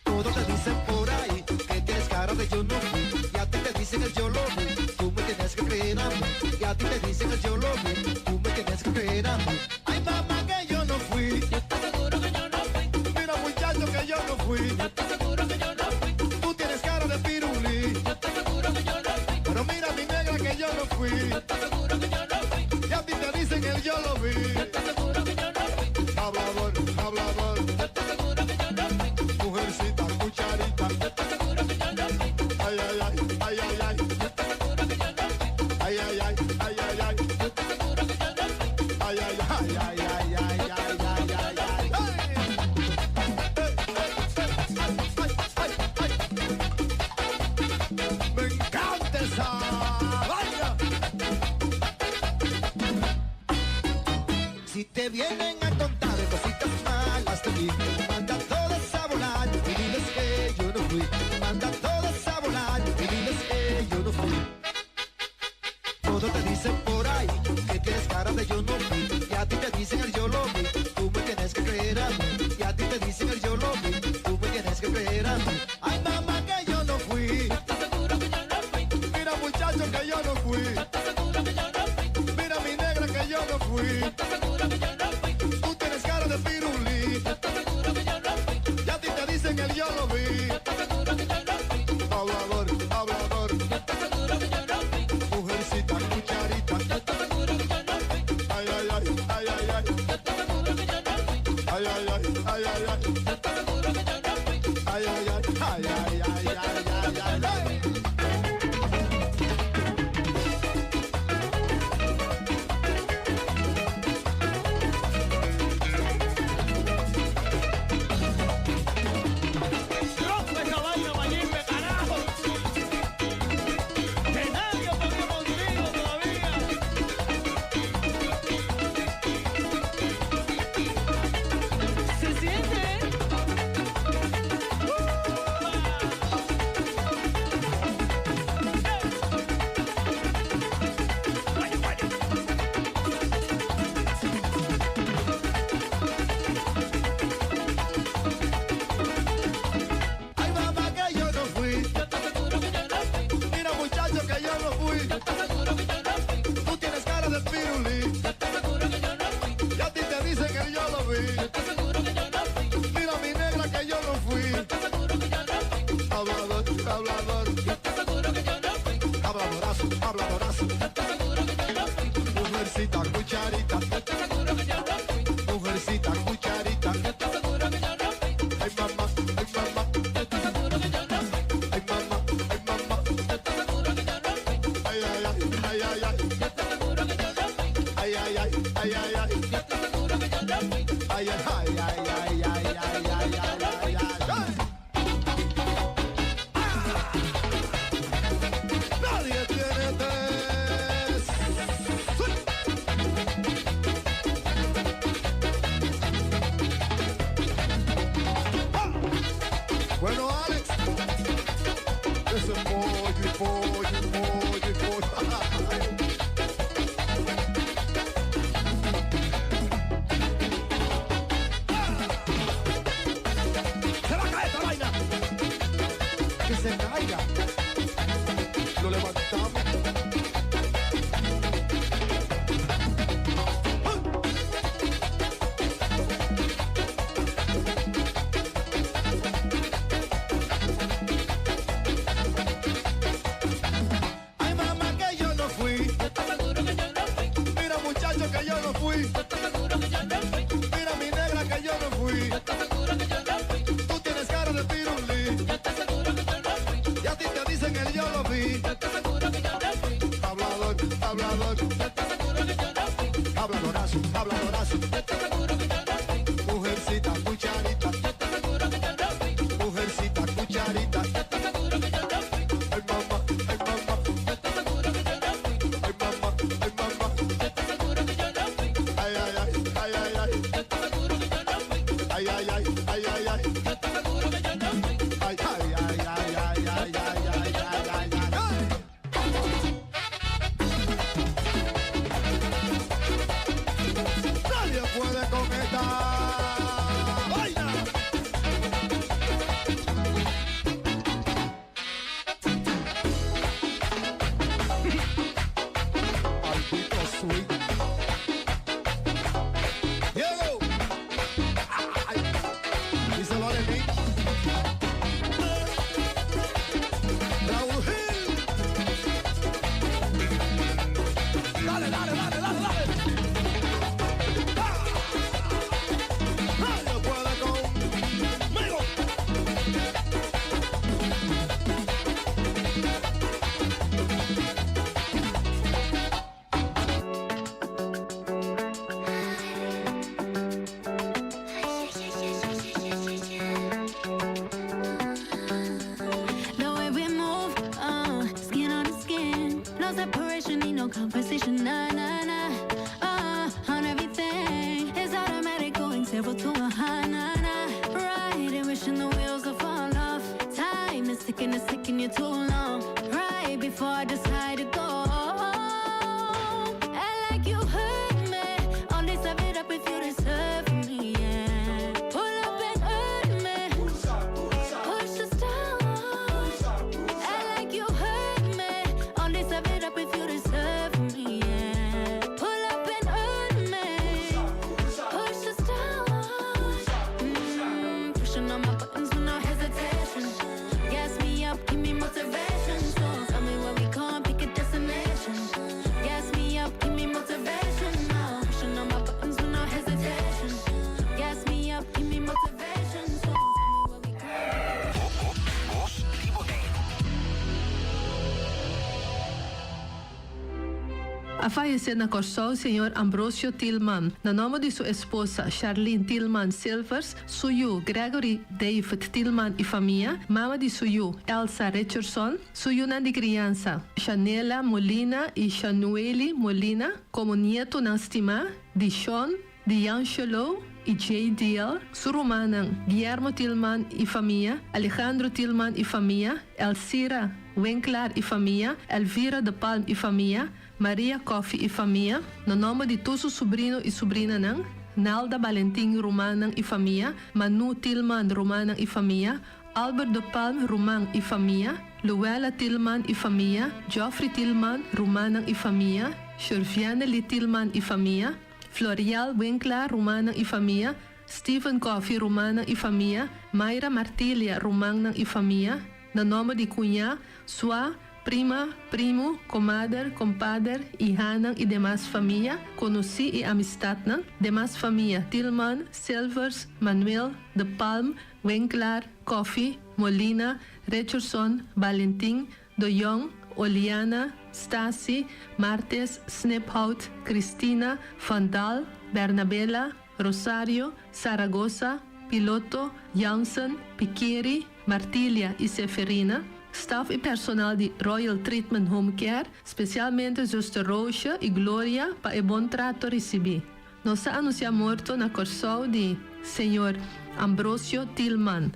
Todos te dicen por ahí que tienes cara de yo no fui. Y a ti te dicen el yo lo vi, tú me tienes que creer a mí. Y a ti te dicen el yo lo vi, tú me tienes que creer a mí. Ay mamá que yo no fui, yo te aseguro que yo no fui. Mira muchacho que yo no fui, yo te aseguro que yo no fui. Tú tienes cara de pirulí, yo te aseguro que yo no fui. Pero mira mi negra que yo no fui, yo te aseguro que yo no fui. Y a ti te dicen el yo lo vi, yo te aseguro que yo no fui. Hablador, hablador, yo te aseguro que yo no fui. Mujercita, cucharita, yo te aseguro que yo no fui. Ay, ay, ay, ay, ay, ay, yo te aseguro que yo no fui. Ay, ay, ay, ay, ay, ay, yo te aseguro que yo no fui. Ay, ay, ay, ay, ay, ay, ay, ay, ay, ay, me encanta esa vaina. Si te vienen a contar cositas malas de mí, manda todos a volar y diles que yo no fui. Manda todos a volar y diles que yo no fui. Todos te dicen por ahí que tienes cara de yo no fui. Y a ti te dicen el yo lo vi, tú me tienes que creer a mí. Y a ti te dicen el yo lo vi, tú me tienes que creer a mí. Ay mamá que yo no fui, yo te aseguro que yo no fui. Mira muchacho que yo no fui, yo te aseguro que yo no fui. Mira mi negra que yo no fui, yo te aseguro que yo no fui. Tú tienes cara de pirulí, yo te aseguro que yo no fui. Y a ti te dicen el yo lo vi, yo te aseguro que yo no fui. Hablador, hablador, yo te aseguro que yo no fui. Mujercita, cucharita, yo te aseguro que yo no fui. Ay, ay, ay, ay, ay, ay, yo te aseguro que yo no fui. Ay, ay, ay, ay, ay, ay, yo te aseguro que yo no fui. Ay, ay, ay, ay, ay, ay, ay, ay, ay, ay. Rompe esa vaina, Mayimbe, carajo. Que nadie ha podido contigo todavía. Se siente. Ay mamá que yo no fui, Yo te aseguro que yo no fui. mira muchacho que yo no fui. Yo te aseguro que yo no fui. Tú tienes cara de pirulí, Yo te aseguro que yo no fui. y a ti te dicen que yo lo vi. Yo te aseguro que yo no fui. Mira mi negra que yo no fui. Yo te aseguro que yo no fui. Hablador, hablador, Yo te aseguro que yo no fui. habladorazo, habladorazo. Yo te aseguro que yo no fui. Mujercita, cucharita, Yo te aseguro que yo no fui. mujercita, cucharita. Yo te aseguro que yo no fui. Ay mamá, ay mamá, Yo te aseguro que yo no fui. ay mamá, ay mamá. Yo te aseguro que yo no fui. Ay, ay, ay, ay, ay, ay. Yo te aseguro que yo no fui. Ay, ay, ay, ay, ay, ay. Yo te aseguro que yo no fui. Ay, ay, ay, ay, ay, ay, ay, ay, ay, ay, ay. Nadie tiene test. Bueno, Alex, ese pollo y pollo y pollo y pollo. ¡Se va a caer esta vaina! ¡Que se caiga! Lo levantamos. Ay mamá que yo no fui, Yo te aseguro que yo no fui. mira muchacho que yo no fui, Yo te aseguro que yo no fui. mira mi negra que yo no fui. Yo te aseguro que yo no fui. Tú tienes cara de pirulí, second is taking you too long. Right before I decide to go. Act like you hurt me. Only serve it up if you deserve me, yeah. Pull up and hurt me. Push us down. Act like you hurt me. Only serve it up if you deserve me, yeah. Pull up and hurt me. Push us down. Pushing on my buttons with no hesitation. Gas me up, give me motivation. So tell me where we going, pick a destination. Gas me up, give me motivation. Now pushing on my buttons with no hesitation. Gas me up, give me motivation. So tell me where we A fallecer na Corsol, senhor Ambrosio Tillman, na nome de sua esposa Charlene Tillman Silvers, suyo Gregory David Tillman e família, mama de suyo Elsa Richardson, suyo de criança Chanela Molina e Chanueli Molina, como nieto na estima de Sean, de Angelo e JDL, Surumanang, Guillermo Tillman e família, Alejandro Tillman e família, Elcira Winkler e família, Elvira de Palm e família, Maria Coffey e família, no nome de todos os sobrinhos e sobrinhas, Nalda Valentim Romanang e família, Manu Tillman Romanang e família, Albert de Palm Roman e família, Luella Tillman e família, Geoffrey Tillman Romanang e família, Sherviane Lee Tillman e família, Florial Winkler Romanang e família, Stephen Coffey Romanang e família, Mayra Martilia Romanang e família, no nome de cunhá, sua prima, primo, comadre, compadre, hija e demás família, conheci e amistad, demás família, Tillman, Silvers, Manuel, De Palm, Winkler, Coffey, Molina, Richardson, Valentin, De Jong, Oliana, Stasi, Martes, Sniphout, Cristina, Vandal, Bernabella, Rosario, Zaragoza, Piloto, Janssen, Piqueri, Martilia e Seferina, staff e personal de Royal Treatment Home Care, especialmente Zuster Rocha e Gloria, para o bom trato recebi. Nossa anuncia morto na Corsol de Senhor Ambrosio Tillman.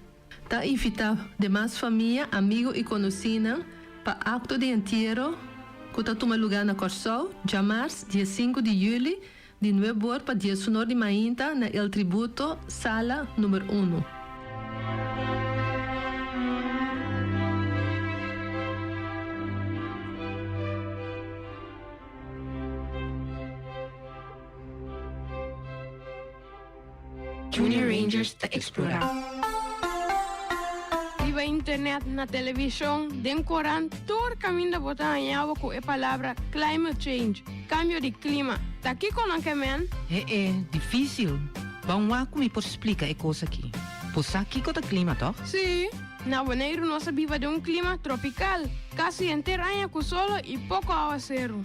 Tá invita demais família, amigo e conhecida para acto de entierro que tá toma lugar na Corsol, dia março, dia 5 de julho, de 9 horas para dia sonor de Mainta, na El Tributo, sala número 1. Junior Rangers te explorar. Viva internet, na televisão, den coran, todo caminho botar anhava com a palavra climate change, cambio de clima. Tá aqui com a men? É difícil. Vamos lá como por explicar a coisa aqui. Pois aqui com o clima, toh? Sim. Na Bonaire nós viva de clima tropical, quase inteiro anha com sol e pouco aguaceiro.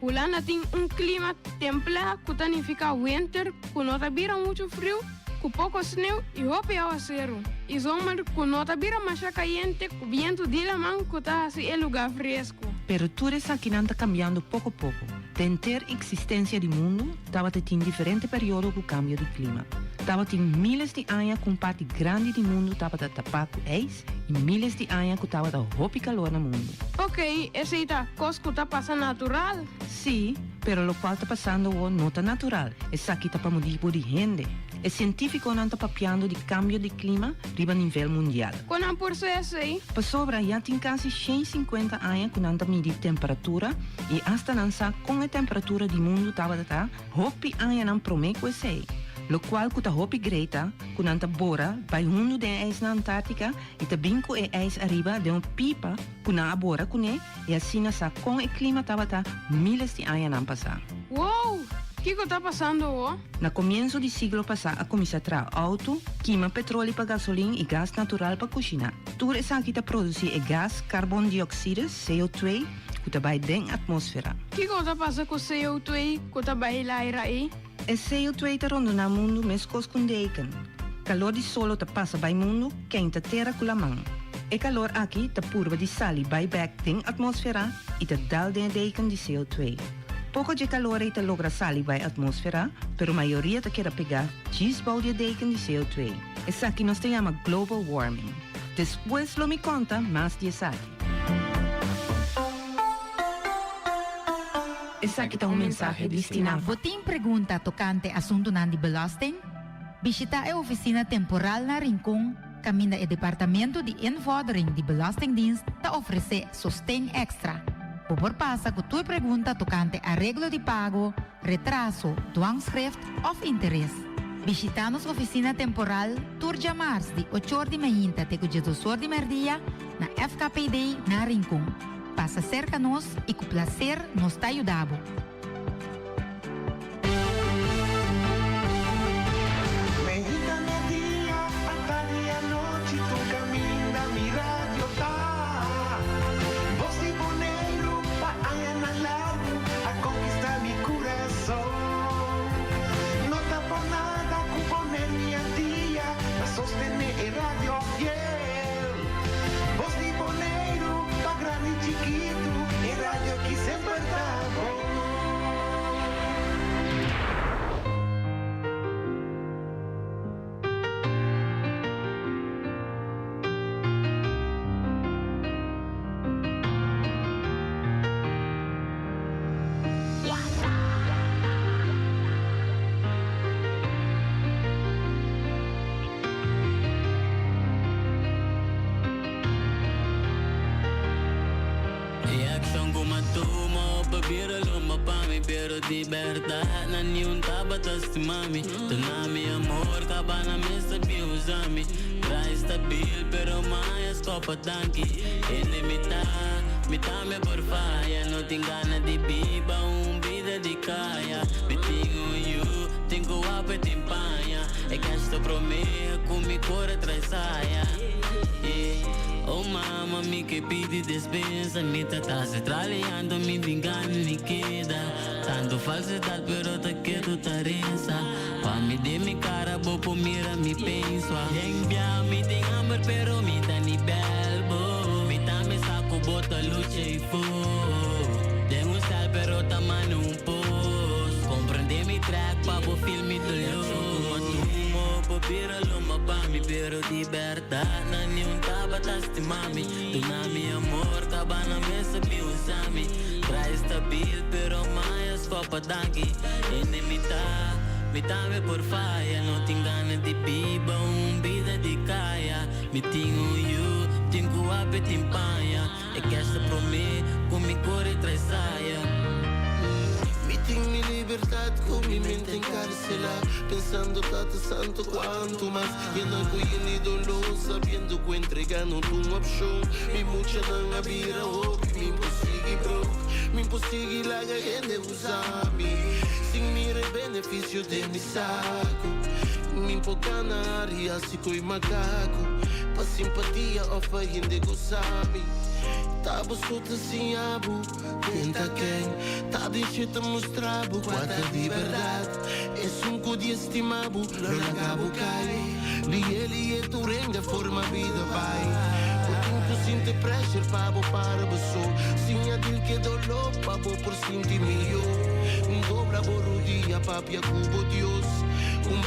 Holanda tem clima templado que significa winter, que não vira muito frio, com pouco snow e roupa aguaceiro. E zomer, que não vira mais caliente, com vento de la mão que está assim em lugar fresco. Pero tudo isso aqui não está cambiando pouco a pouco. Dentro da existência do mundo, estava em diferentes períodos com cambio de clima. Estava em milhares de anos com parte grande do mundo estava tapado com eis e milhares de anos que estava roupa calor no mundo. Ok, essa é a coisa que está passando natural? Sim, pero o qual está passando não está natural. Essa aqui está para mudar por gente. O científico não está papiando de cambio de clima a nível mundial. Quando por ser assim? Para sobra, já tem quase 150 anos que não está medindo temperatura e hasta não sabe com a temperatura do mundo estava roupa anos não promete esse. Lo qual que a roupa greta, que não está bora, vai mundo de eis na Antártica e também com o eis arriba de uma pipa que não bora com ele e assim não sabe com o clima estava milhares de anos não passar. Uou! O que está passando? No começo do século passado, a começou a trazer auto, queima petróleo para gasolina e gás natural para cozinhar. Tudo isso aqui está produzindo gás carbon dioxide, CO2, que está vai dentro da atmosfera. O que está passando com o CO2 que está vai lá aí? O CO2 está rondando no mundo, mas com deiken. Calor de solo está passa vai mundo, quente terra com a mão. O calor aqui está purva de sal e vai back dentro da atmosfera e está dal dentro deiken de CO2. Pouco de calor está logra sair para a atmosfera, mas a maioria está querendo pegar 10 balde de CO2. Essa aqui nós chamamos global warming. Después lo me conta más detalles. Essa aqui tá mensaje destinado. Botin pergunta tocante assunto de belasting? Visita a oficina temporal na Rincon, caminda e departamento de invordering de Belastingdienst te oferece sostén extra. Por passa com tua pergunta tocante arreglo de pago, retraso, dwangschrift of interesse. Visita nossa oficina temporal Turja Mars de 8 de manhã até 18 de meio-dia na FKPD na Rincon. Passa cerca nós e com prazer nos está ajudando. Sostener el radio fiel. Voz de boneiro, pa grande y chiquito, el radio aquí siempre está. Pero de verdad na nenhum tabatas de mami. Tu na mi amor, cabana me sabia usami. Trai stabil, pero mais copa tanque. Mita me por faia. Não tem gana de biba, vida de caia. Me tenho you, tenho apa de empanha. É que esta promessa com mi cor atrás saia. Oh mama, mi que pide despensa. Mi tá se trabalhando, me vingando, me queda. Tanto falsidade, pero te quedo tarença. Pa mi de mi cara, bopo mira, mi penso. Envia, mi tem hambre, pero mi tá ni belbo. Mi tá me saco, bota lucha e fogo. Tengo sal, pero tá mano pos. Comprende mi track, pa bo filme do lobo. Pira luma pa mi, pero de verdade na nenhum tabatas de mami. Tu na mi amor, cabana me sabia usami. Trai stabil, pero mais copa daqui. Mitad me por faia. Não tem gana de biba, vida de caia. Me tenho you, tenho ape de empanha. É que esta promessa com mi cor e trai saia. Tenho minha liberdade com minha mente encarcelada. Pensando tanto santo quanto mais. Eu não conheço dolor, sabendo que entregando uma opção. Me mucha não abira hope, me impossível broke. Me impossível lá que gente usar-me. Sem mira benefício de me saco. Me empocar na área, se coi macaco. Pa simpatia, ofa gente gozar-me. Tabo solta sem abo, tenta quem tá deixando mostrar quanta liberdade. É um co de estimabo, não acabo cai. Li ele é tu renda, forma vida vai. O tempo sente pressure, pabo para pessoa. Sim, aquilo que dolor, pabo por sentimento. Dobra por dia, papi, a cubo Deus.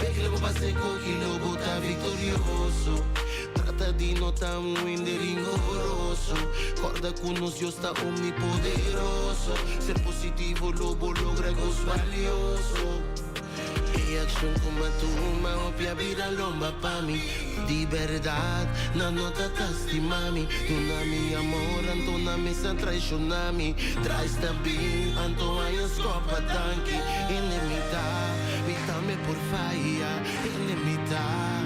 Beco levo pra ser coquilo, botar vitorioso. Trata de notar rigoroso. Corda con nos Dios está omnipoderoso. Ser positivo, lobo logra algo valioso. E acción como tu uma, opia vida lomba pa mi. De verdade, na nota tasti mami. Tu na mi amor, anto na mesa traicionami. Trai stabil, anto ai scopa tanki. Inimità, vita me por faia. Inimità.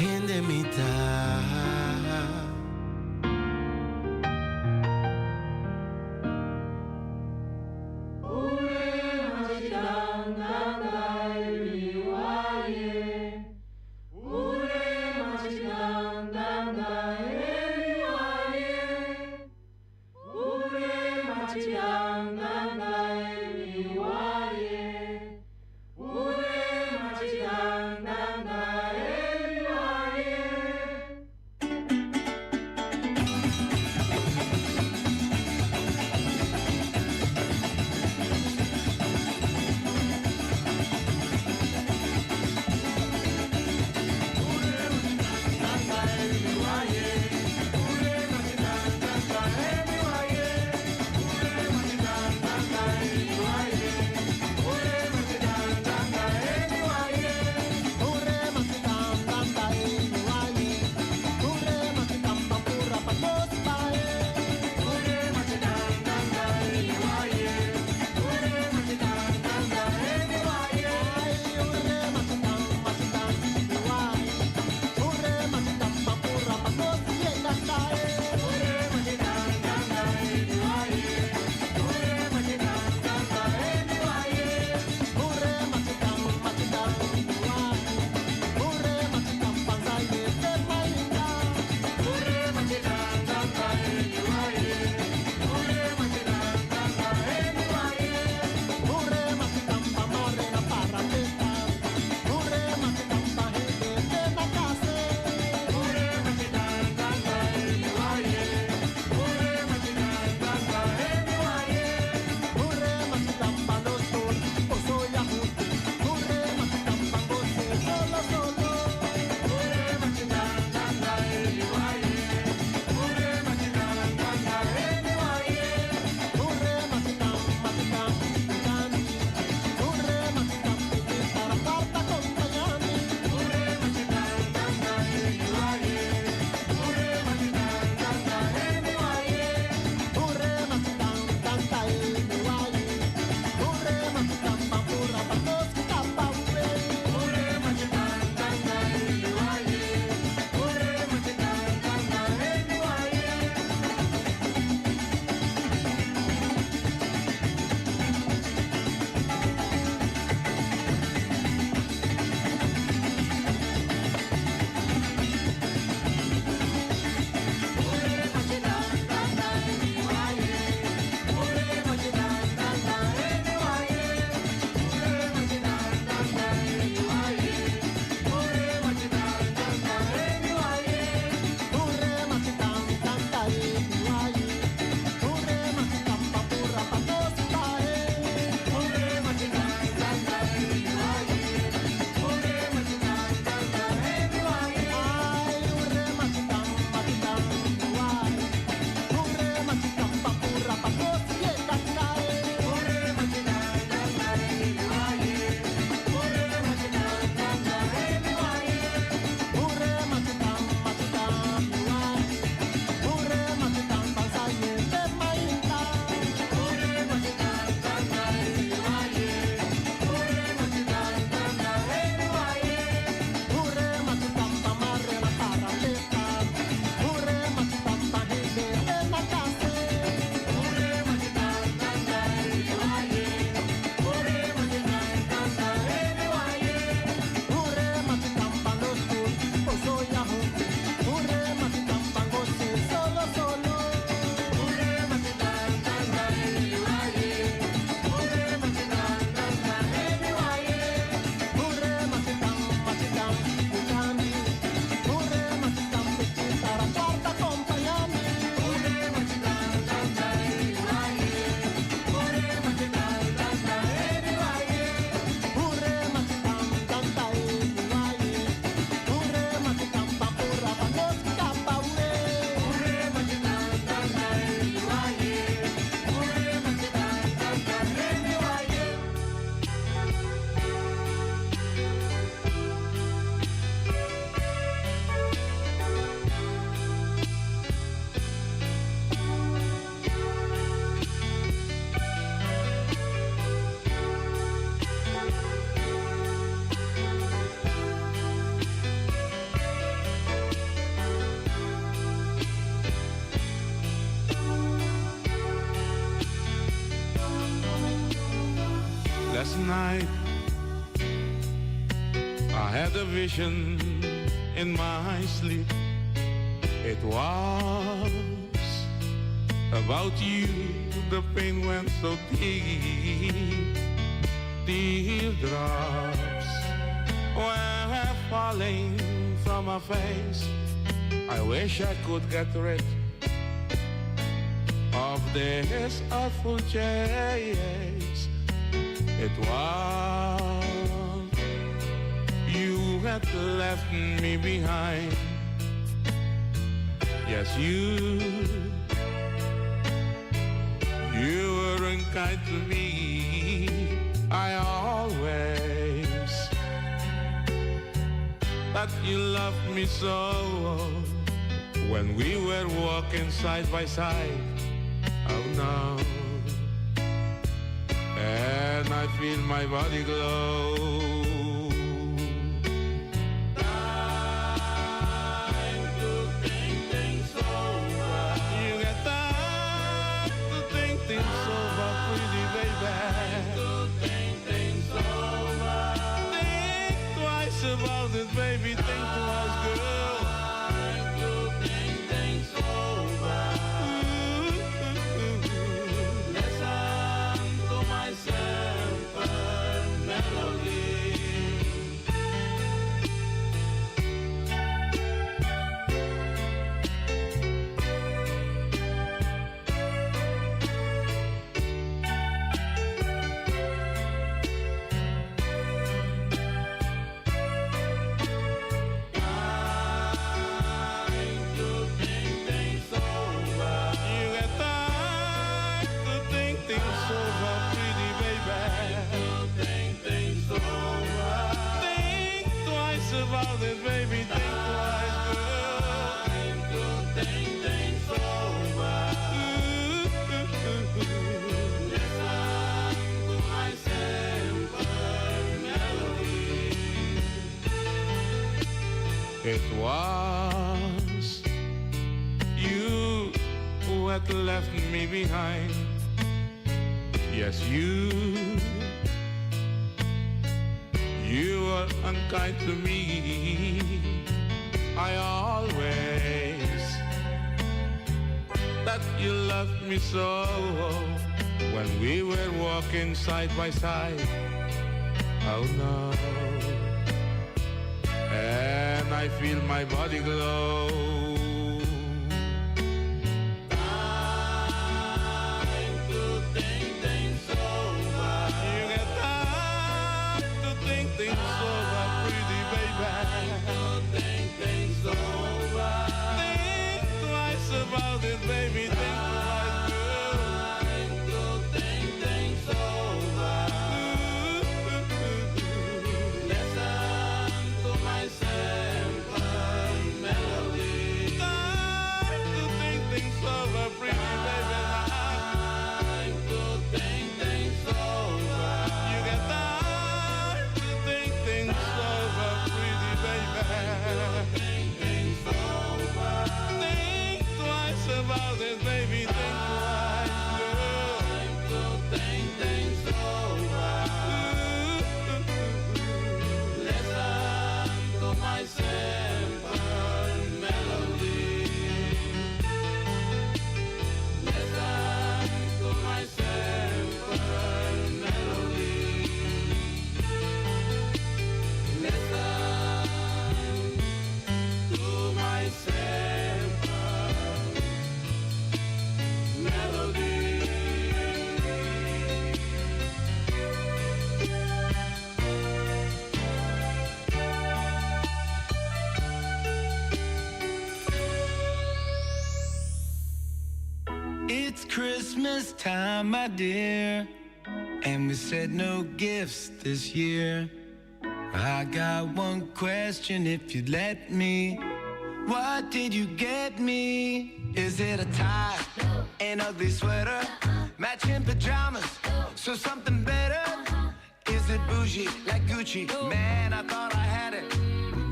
In the mitad. night I had a vision in my sleep. It was about you, the pain went so deep. Teardrops were falling from my face. I wish I could get rid of this awful chase. It was you had left me behind. Yes, you weren't kind to me. I always thought you loved me so when we were walking side by side. Oh no, and I feel my body glow. Time to think things over. You got time to think things over, pretty baby. Time to think things over. Think twice about it, baby. Think twice, girl. Time to think things over. Listen to my simple melody. About it, baby, think twice, girl. Time to think things over. Listen to my simple melody. It was you who had left me behind. Yes, you were unkind to me. I always thought you loved me so when we were walking side by side. Oh no, and I feel my body glow. Time to think things over. You got time to think things over, pretty baby. Think things over. Think twice about it, baby. Think twice, girl. Time to think things over. Listen to my simple melody. Time to think things over, pretty baby. Time to think things over. You got time to think things over, pretty baby. Think things over. Think twice about it, baby. Think twice, girl. Time to think things over. Listen to my simple melody. Listen to my simple melody. Listen to my simple melody. It's Christmas time, my dear, and we said no gifts this year. I got one question if you'd let me. What did you get me? Is it a tie, an ugly sweater, matching pajamas, so something better? Is it bougie like Gucci? Man, I thought I had it.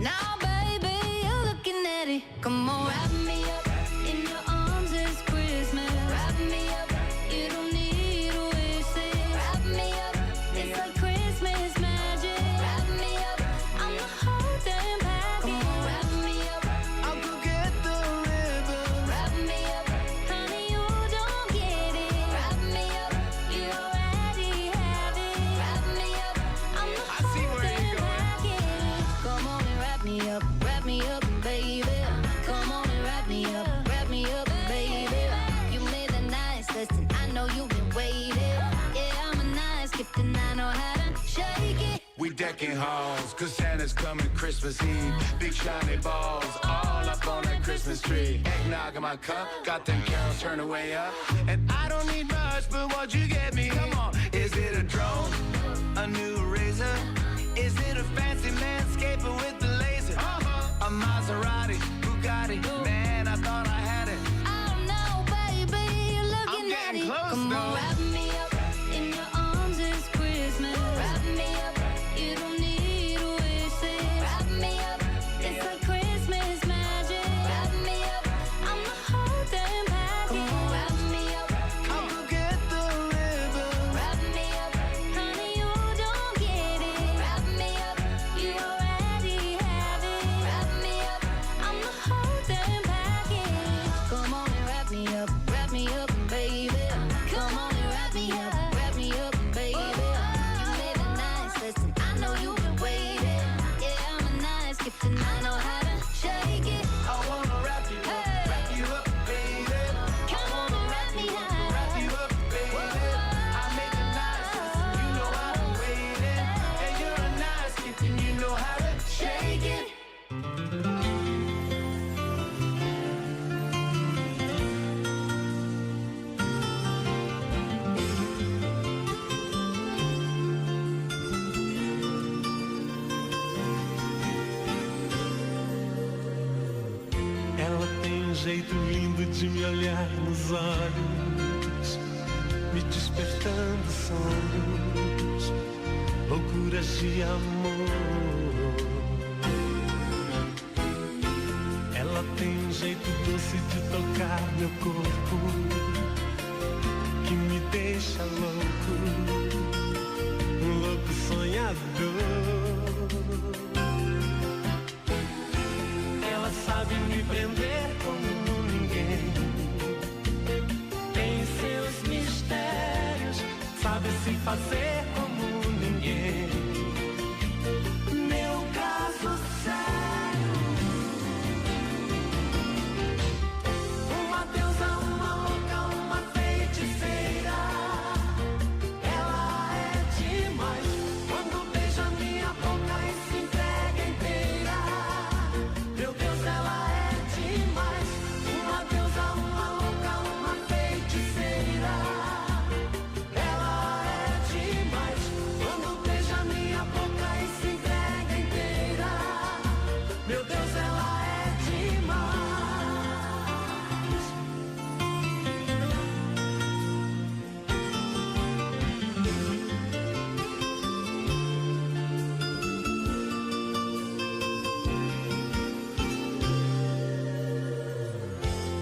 Now, baby, you're looking at it. Come on, wrap me up in your arms. It's Christmas. Wrap me up. You don't need to waste it. Wrap me up. It's like Christmas. know you've been waiting. Yeah, I'm a nice gift and I know how to shake it. We decking halls, cause Santa's coming Christmas Eve. Big shiny balls, all up on that Christmas tree. Eggnog in my cup, got them carols turned way up. And I don't need much, but what'd you get me? Come on, is it a drone? A new razor? Is it a fancy landscaper with the laser? A Maserati, Bugatti, man, I thought I had it. Oh no, baby, you're looking at it. Close, Come on, though. wrap me up in your arms, it's Christmas. Wrap me up, you don't need a wish. Wrap me up, it's like Christmas magic. Wrap me up, I'm the whole damn package. Come on, wrap me up, I'll go get the ribbon. wrap me up, honey, you don't get it. Wrap me up, you already have it. Wrap me up, I'm the whole damn package. Come on and wrap me up, baby. Come on and wrap me up, baby. You made it nice, listen, I know you've been waiting. Yeah, I'm a nice gift and I know how to shake it. I wanna wrap you up, baby. Come on and wrap me up, baby. I make it nice, listen, you know I've been waiting. And you're a nice gift and you know how to shake it. Ela tem um jeito lindo de me olhar nos olhos, me despertando sonhos, loucuras de amor. Ela tem um jeito doce de tocar meu corpo, que me deixa louco, um louco sonhador. Ela sabe me prender como ninguém, tem seus mistérios, sabe se fazer como ninguém. Meu caso sério, uma deusa, uma louca, uma feiticeira. Ela é demais quando beija minha boca e se entrega inteira. Meu Deus, ela é demais. Uma deusa, uma louca, uma feiticeira. Ela é demais quando beija minha boca e se entrega inteira. Meu Deus, ela é demais.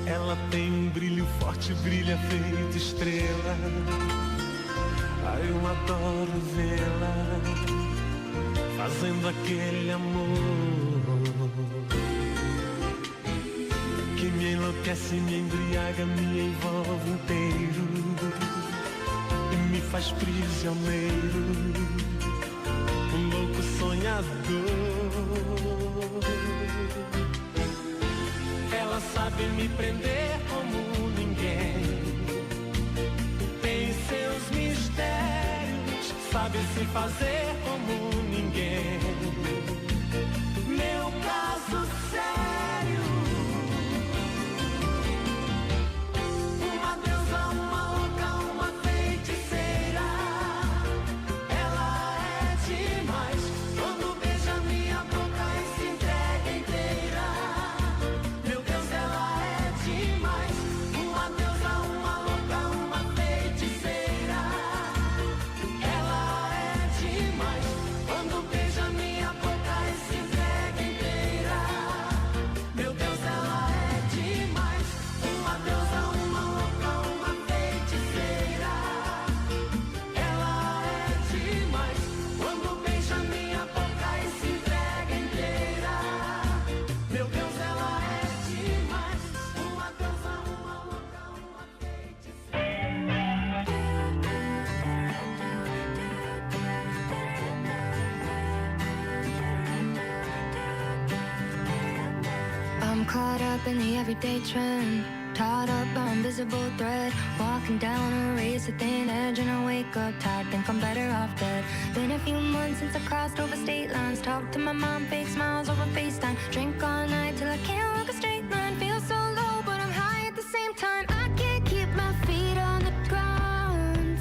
Ela tem um brilho forte, brilha feito estrela. Ai, eu adoro vê-la fazendo aquele amor que me enlouquece, me embriaga, me envolve inteiro e me faz prisioneiro, um louco sonhador. Ela sabe me prender como ninguém, tem seus mistérios, sabe se fazer como ninguém. Meu caso sério, uma deusa, uma louca, uma feiticeira. Ela é demais quando beija minha boca e se entrega inteira. Meu Deus, ela é demais. Uma deusa, uma louca, uma feiticeira. Ela é demais quando beija minha boca e se entrega inteira. Meu Deus, ela é demais. Uma deusa, uma louca, uma feiticeira. Ela é demais quando beija minha boca e se entrega inteira. Meu Deus, ela é demais. Uma deusa, uma louca, uma I'm caught up in the everyday trend, tied up by invisible thread, walking down a razor face at thin edge and I wake up tired, think I'm better off dead. Been a few months since I crossed over state lines. Talk to my mom, fake smiles over FaceTime. Drink all night till I can't walk a straight line. Feel so low, but I'm high at the same time. I can't keep my feet on the ground,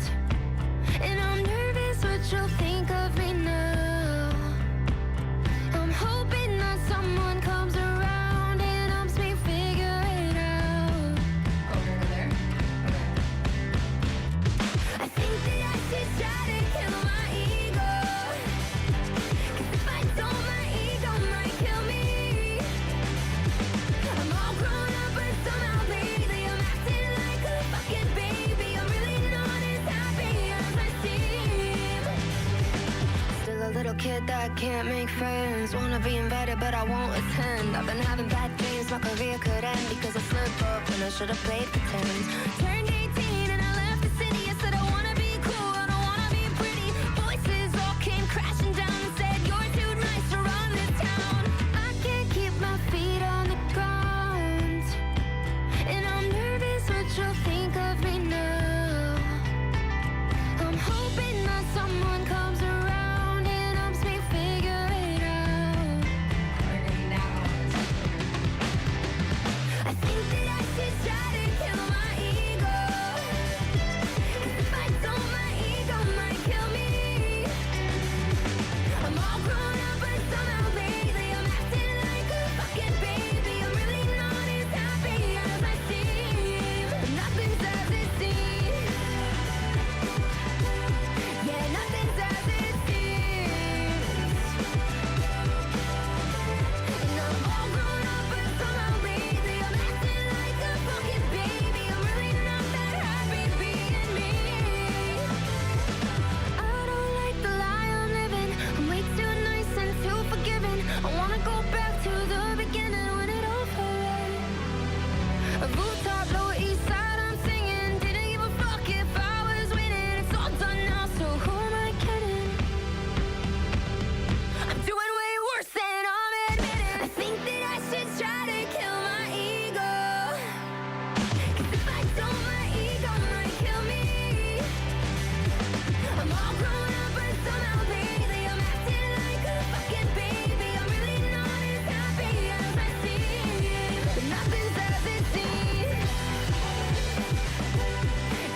and I'm nervous what you'll think of me now. I'm hoping that someone comes around and helps me figure it out. Over there. I think that I should try to kill my ego, 'cause if I don't, my ego might kill me. I'm all grown up, but somehow lately I'm acting like a fucking baby. I'm really not as happy as I seem. Still a little kid that can't make friends. Wanna be invited, but I won't attend. I've been having bad dreams, my career could end because I slipped up when I should've played pretend. Turned 18 and I left the city. I said I wanna be cool, I don't wanna be pretty. Voices all came crashing down and said you're too nice to run this town. I can't keep my feet on the ground, and I'm nervous what you'll think of me now. I'm hoping that someone comes around and helps me figure it out. I think that I should try to kill my ego, 'cause if I don't, my ego might kill me. I'm all grown up, but somehow lately I'm acting like a fucking baby. I'm really not as happy as I seem. Nothing's as it seems. Yeah, nothing's as it seems. And I'm all grown up, but somehow lately I'm acting like a fucking baby. I'm really not that happy being me. I don't like the lie I'm living. I'm way too nice and too forgiving. I wanna go back to the beginning when it all felt right. A rooftop, Lower East Side, I'm singing. Didn't give a fuck if I was winning. It's all done now, so who am I kidding? I'm doing way worse than I'm admitting. I think that I should try to kill my ego, 'cause if I don't, my ego might kill me. I'm all grown up, but somehow lately I'm acting like a fucking baby. I'm really not as happy as I seem. But nothing's as it seems.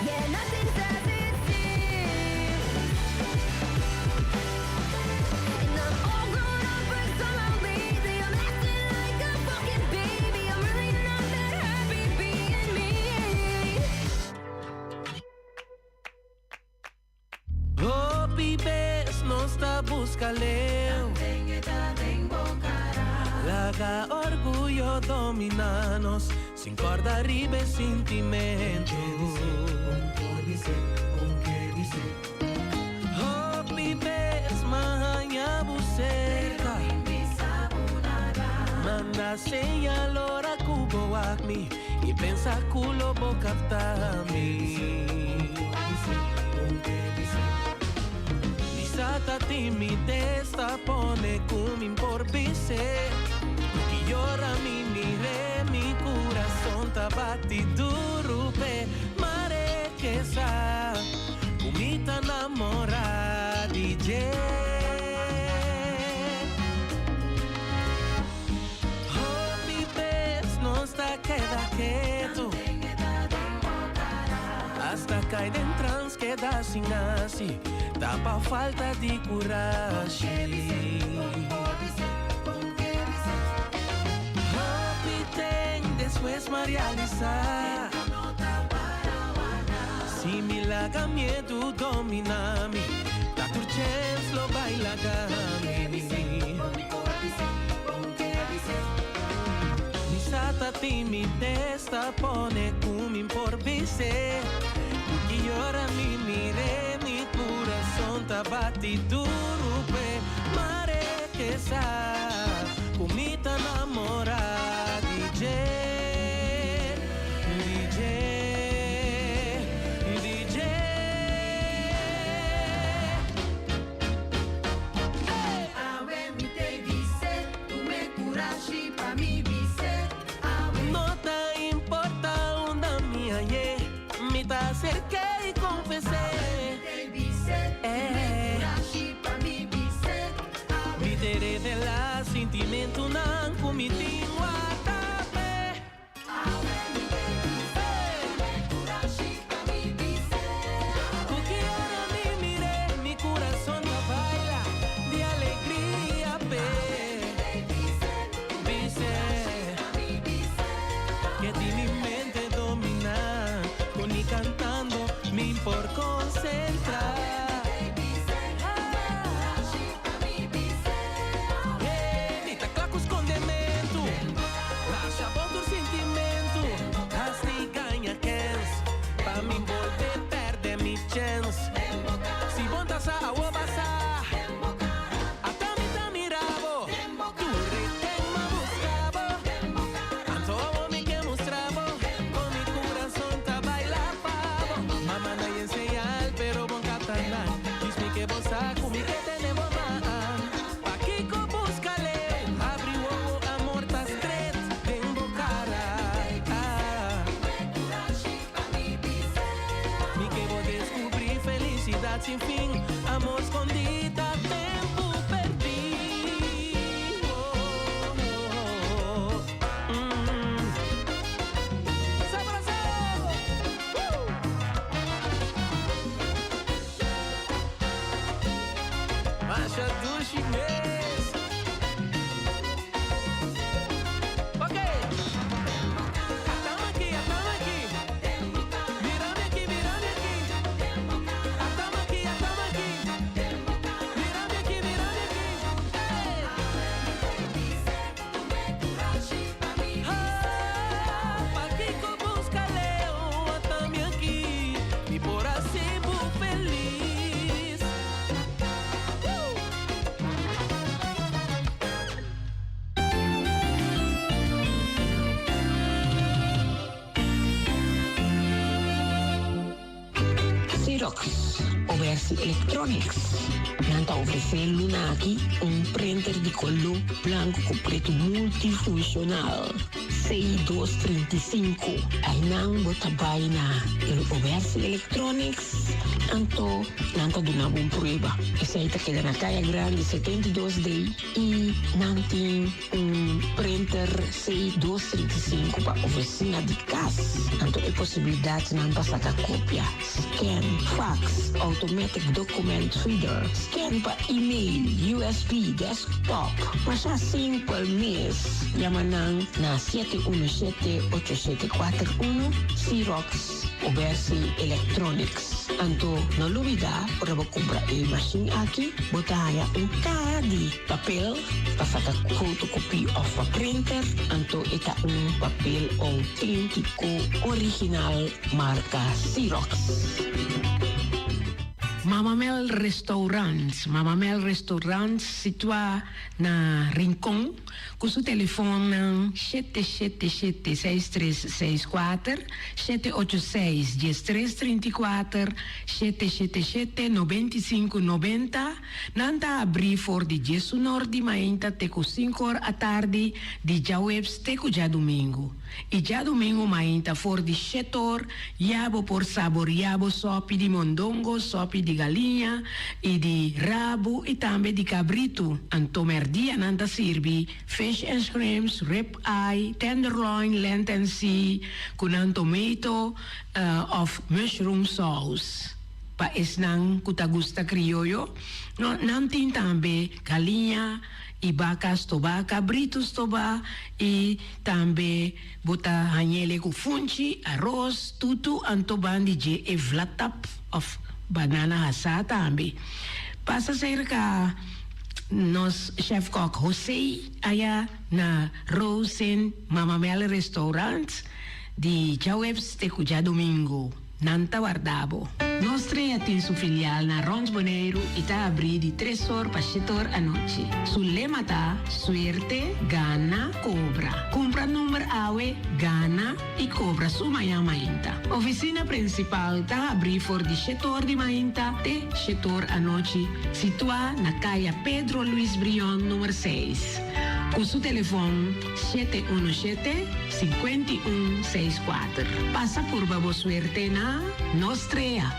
Yeah, nothing's as it seems. And I'm all grown up, but somehow lately I'm acting like a fucking baby. I'm really not that happy being me. Oh, pibes, não está buscaleu. Laga orgulho dominanos, sin corda arriba e sentimento. Oh, pibes, manhã bucerca. Manda señal ora cubo acme e pensa culo bo captami. Sata timidez pone cum por bise. Que llora mi mire, mi corazón ta bati duro pe mare que sa kumita namora DJ. Oh, mi pez no está queda quieto hasta cae de trans queda sin así. Tapa falta de coragem. Hope tem depois me realizar. Si me laga medo domina-me, tá por chance lo baila gami. Mi sata timidez ta pone cum por bise. Que llora mi mire, mi corazón ta bati duro pe mare que sa kumita namora DJ. Awe mi te vise, tu me curashi pa mi vise. No te importa una mía, mi te acerqué. e confessei. Me terei lá sentimento não comitim watape. Porque ora me mire, mi coração não baila de alegria, pe. Que ti mi mente domina, con mi cantando, me por concentrar. Si montas a agua pasa, hasta mi tamirabo, tu ritmo me buscaba, tanto amo mi que mostraba, con mi corazón te baila pavo. Mamá no hay enseñar, pero bon catalán, dice que vos saco mi que tenemos más. Pa' Kiko búscale, abrió amor tas tres, tengo cara. Mi que vos descubrí felicidad sin fin, amor escondida, tempo perdido. ¡Sabroso! Masha do chinês. Ok. Atama aqui, atama aqui. Virame aqui, virame aqui. Atama aqui, atama aqui. Virame aqui, virame aqui. Pa' Kiko busca leão, atame aqui. E por assim vou feliz. Xerox, Oversi Electronics. Nanta oferecendo aqui printer de color branco com preto multifuncional. C235. Aí não bota baina. Ele Oversi Electronics. Anto, nanta do nabo prueba. Essa aí tá quedando na caia grande 72D. E nanti printer C235 para oficina de casa. Anto é possibilidade de não passar a cópia. Scan, fax, automatic document reader. Scan para e-mail, USB, desktop. Mas assim por mês. Yamanang na 717-8741 Xerox Oversi Electronics. Anto, não duvida, para comprar a machine aqui, botar cara de papel para fazer photocopy of a printer. Anto, está papel autêntico, original, marca Xerox. Mama Mel Restaurants. Mama Mel Restaurants situa na Rincon. Com seu telefone 777-6364, 786-1334, 777-9590. Nanta abrir for de Jesu Norte Mainta teco 5 horas à tarde de Jawebs teco já domingo. E já domingo Mainta for de Chetor, yabo por sabor, yabo sopi de mondongo, sopi de galinha e de rabo e também de cabrito. Antomerdia nanta sirvi fish and shrimps, rib eye, tenderloin, lenten sea, kunang tomato of mushroom sauce. Pa isnang kutagusta criollo, no nantin tambe galinha e vacas toba, cabritos toba e também bota hanhele com funchi, arroz, tutu antoban de e vlatap of banana hasa também. Passa cerca nos chef kok Jose aya na Rosen Mama Mel Restaurant di Jawebs te Cuja Domingo. Nanta Guardabo. Nostra tem su filial na Rons Boneiro e está abrir de 3 horas para 7 horas à noite. Su lema tá suerte, gana, cobra. Compra número AWE, gana e cobra su manhã mainta. Oficina principal tá abrir for de 7 horas de mainta até 7 horas à noite. Situa na caia Pedro Luis Brion, número 6. con su teléfono 717-5164. Pasa por Babo Suerte na Nostrea.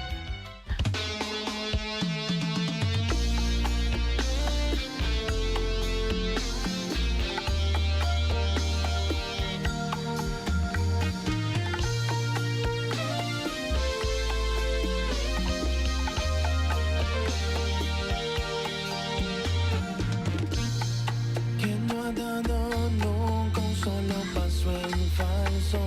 Que no ha dado nunca un solo paso en falso.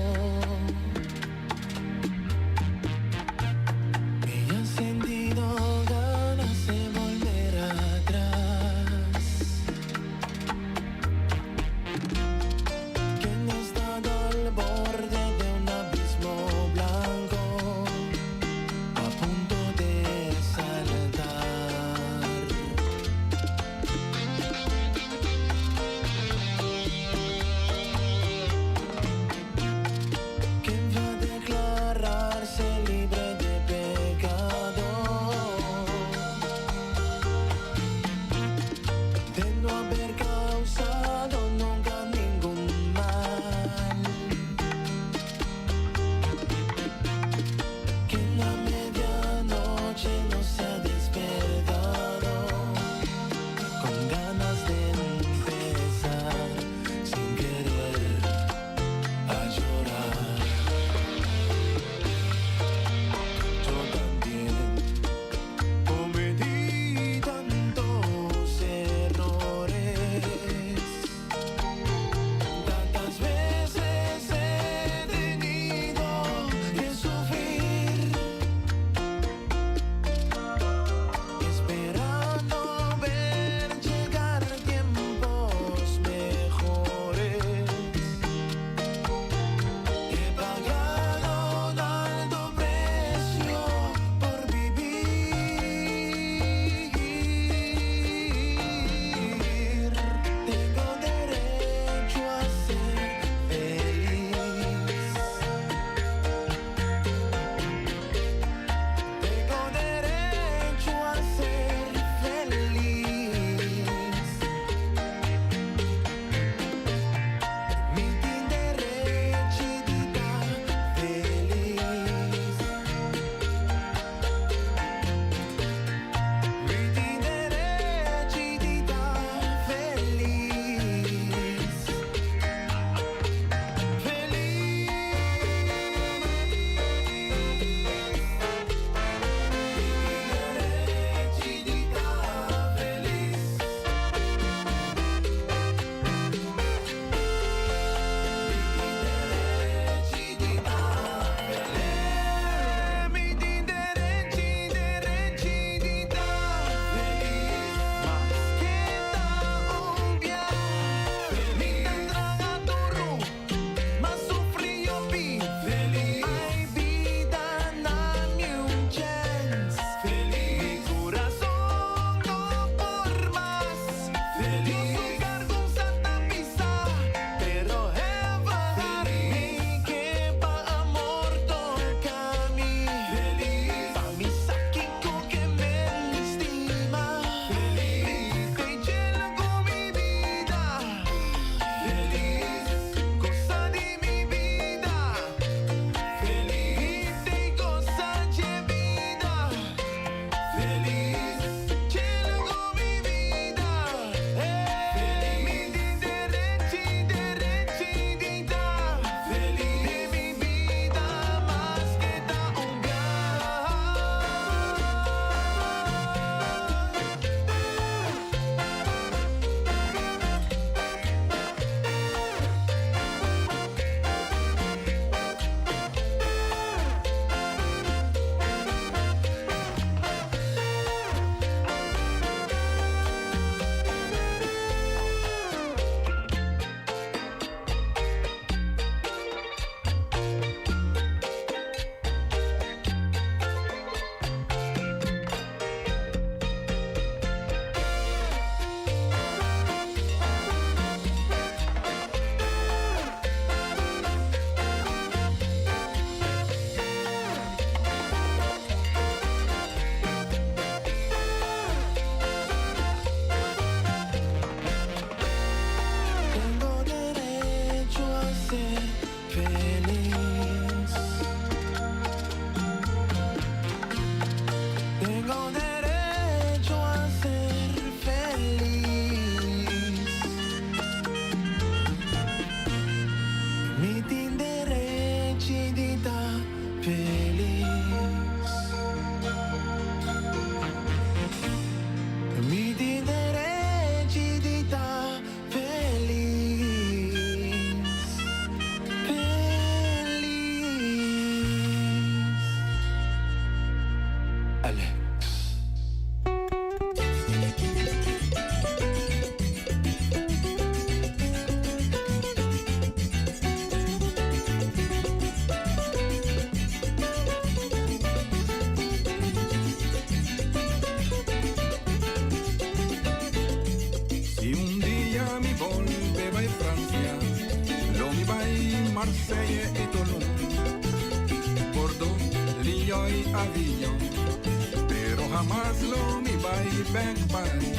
Alex. Si un día mi volve va a Francia, lo mi va a Marsella y Toulon, Bordeaux, Lyon y Avignon, pero jamás lo mi va a back Paris.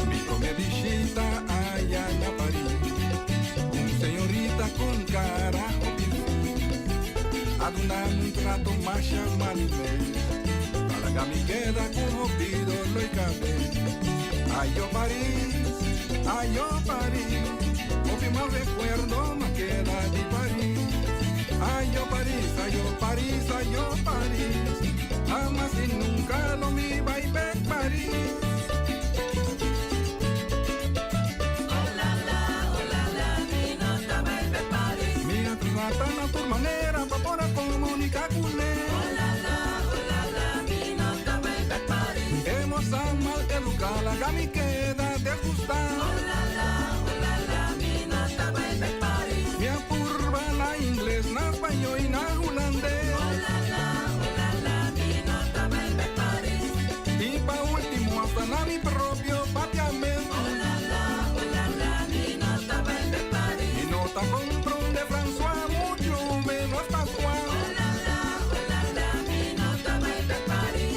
Mi primera visita allá en París, un señorita con cara adunando un trato más chamalme, para que me queda como pido lo y cabe. Ay yo París, último recuerdo me queda de París. Ay yo París, jamás y nunca lo mi va a ver París. Mi atrata na tu manera pa por comunicar con él. Hemos amado el lugar, la mi queda de gustar. Mi apurba na inglés, na español y na holandés. Y pa último hasta na mi propio papiamento. Mi nota compro de François, mucho menos Pascual.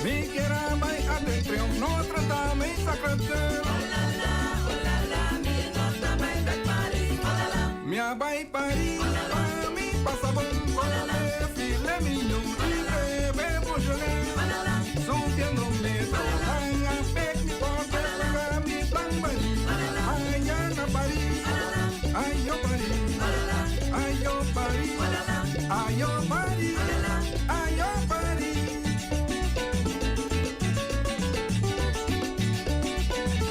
Mi quiera vai a dentro, Notre Dame y Sacré-Cœur. Mi abai Paris, a mi pasabon, le filet mignon, y bébé Beaujolais. Subiendo metro, ay, a pec, mi porte, mi plan Paris. Ay, Ana Paris, ay, yo Paris, ay, yo Paris, ay, yo Paris, ay, yo Paris.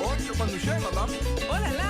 Ocho cuando llega, madame. ¡Hola, la!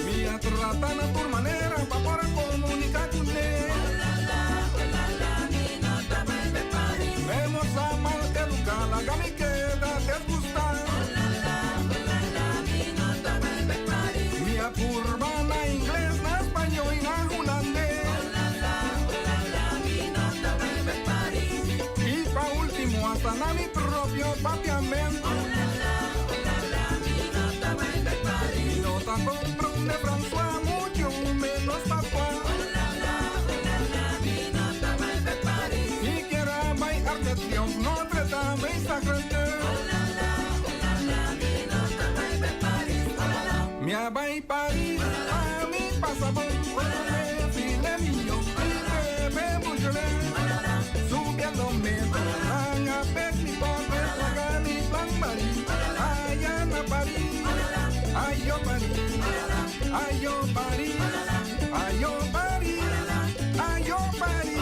Mi atrata na tu manera pa por comunicar con él. Vemos a mal educar, la mi queda de gustar. Mi apurba na inglés, na español y na holandés. Y pa último hasta na mi propio papiamento. Mi nota compro de François, mucho menos Pascual. Y quiera bailar de Triunfo, Notre Dame y Sacré-Cœur. Mi abai Paris, a mi pasabon, le filet mignon, y bébé Beaujolais. Subiendo metro, van a ver mi porte, la mi plan Paris. Ay, Ana Paris, ay, yo Paris, ay, yo Paris, ay, yo Paris, ay, yo Paris.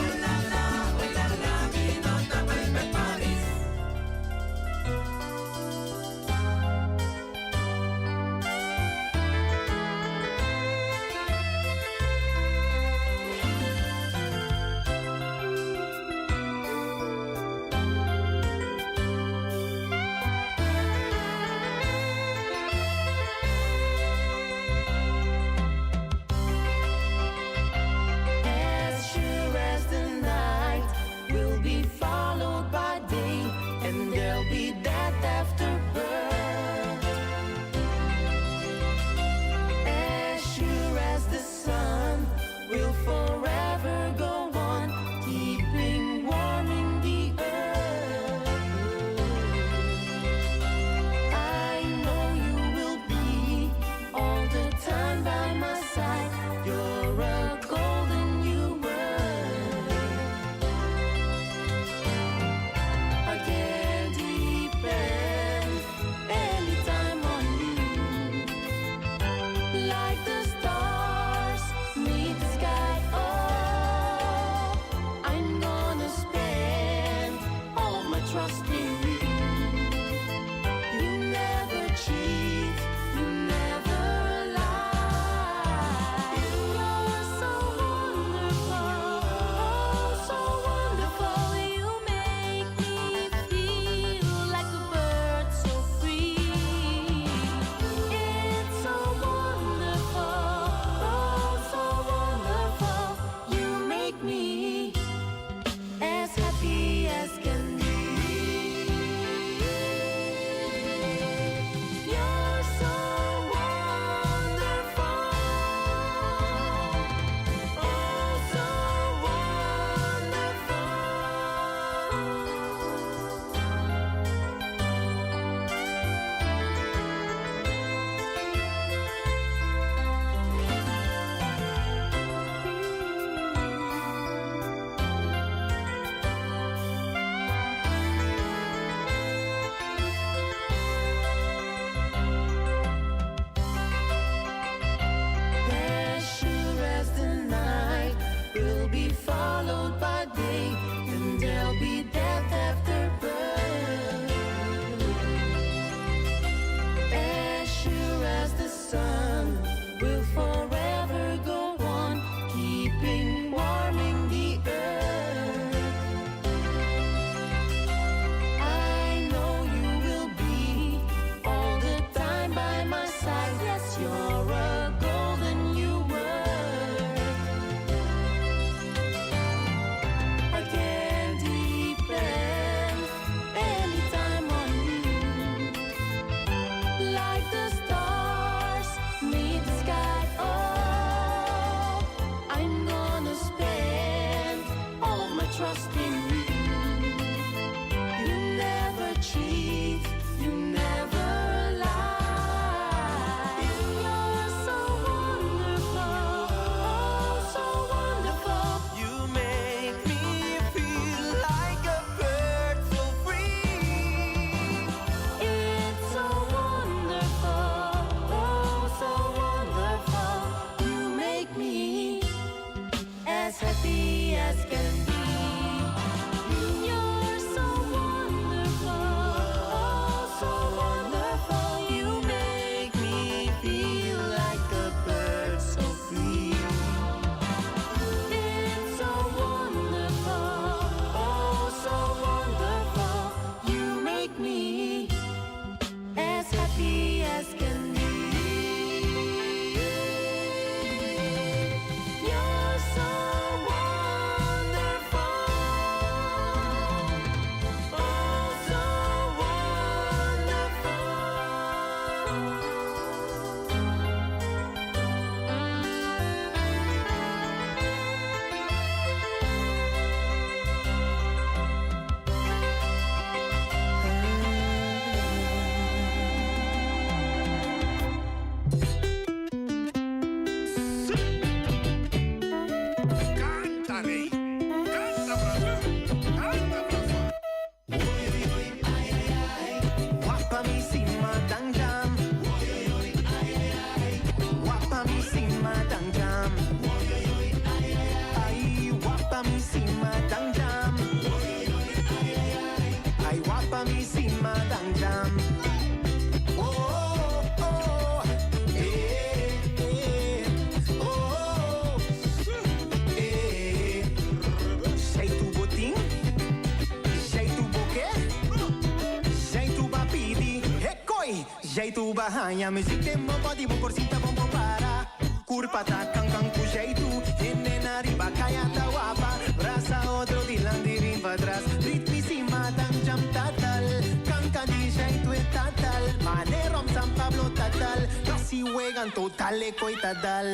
bahaya, muziek in mijn body, bo por cinta bombo para. Curpa ta kang ku jeito, ene na riba kaya tawapa. Brasa outro di landirin pa atrás, ritmi si matang jam tatal. Kanka di jeito e tatal, manerom San Pablo tatal. Kasi juegan total e coitadal.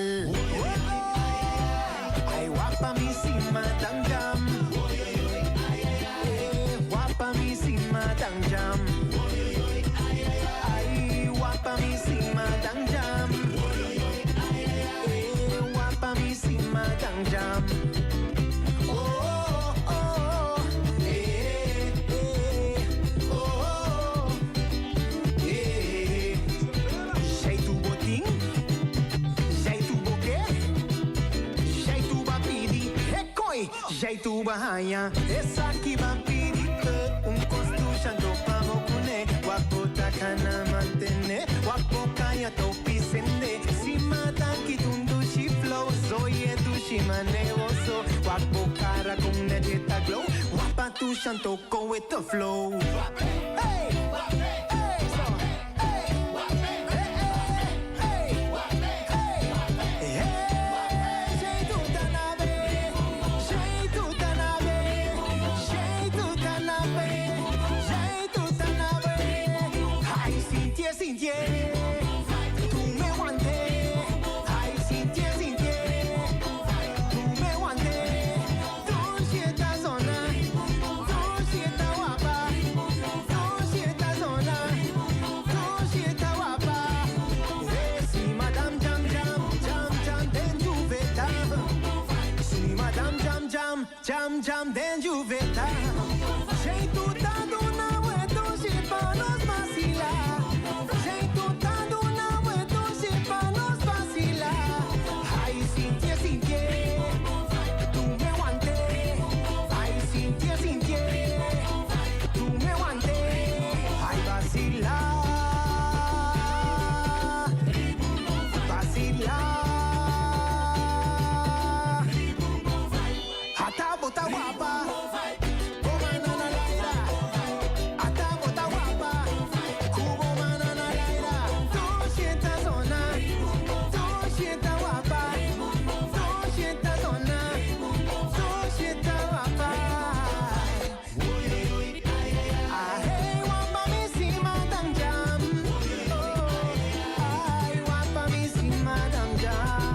Ay wapa mi si matang jam. Wapa mi si matang jam. Ay wapa mi si matang jam. Wapa mi si matang jam. Jeito botim, jeito boquê, jeito bapidi, recoi, jeito bahaya. Essa aqui bapidi, construction do pamo cune, wapo takana mantene, wapo kaya to pisende. Si matan kitundu shi flow, zoye tu shi maneoso, wapo cara con nejeta glow, wapa tu shanto go with the flow. Hey! Jam jam den juveta. Jeito dado não é doce pra nós vacilar. Jeito dado não é doce pra nós vacilar. Ai Cintia, Cintia, tu me aguante. Ai Cintia, Cintia, tu me aguante. Ai vacilar, vacilar. Bota guapa, como nana laira. Ata bota guapa, como nana laira. Tu sienta zona, tu sienta guapa, tu sienta zona, tu sienta guapa. Ay guapa mi si matan jam, ay guapa mi si matan jam,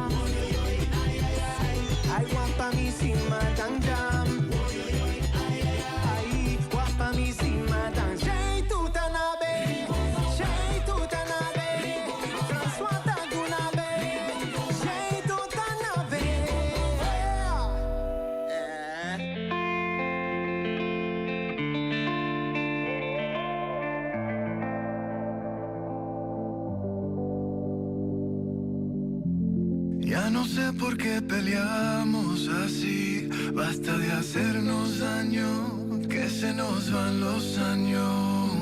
ay guapa mi si matan jam. Ya no sé por qué peleamos así, basta de hacernos daño, que se nos van los años.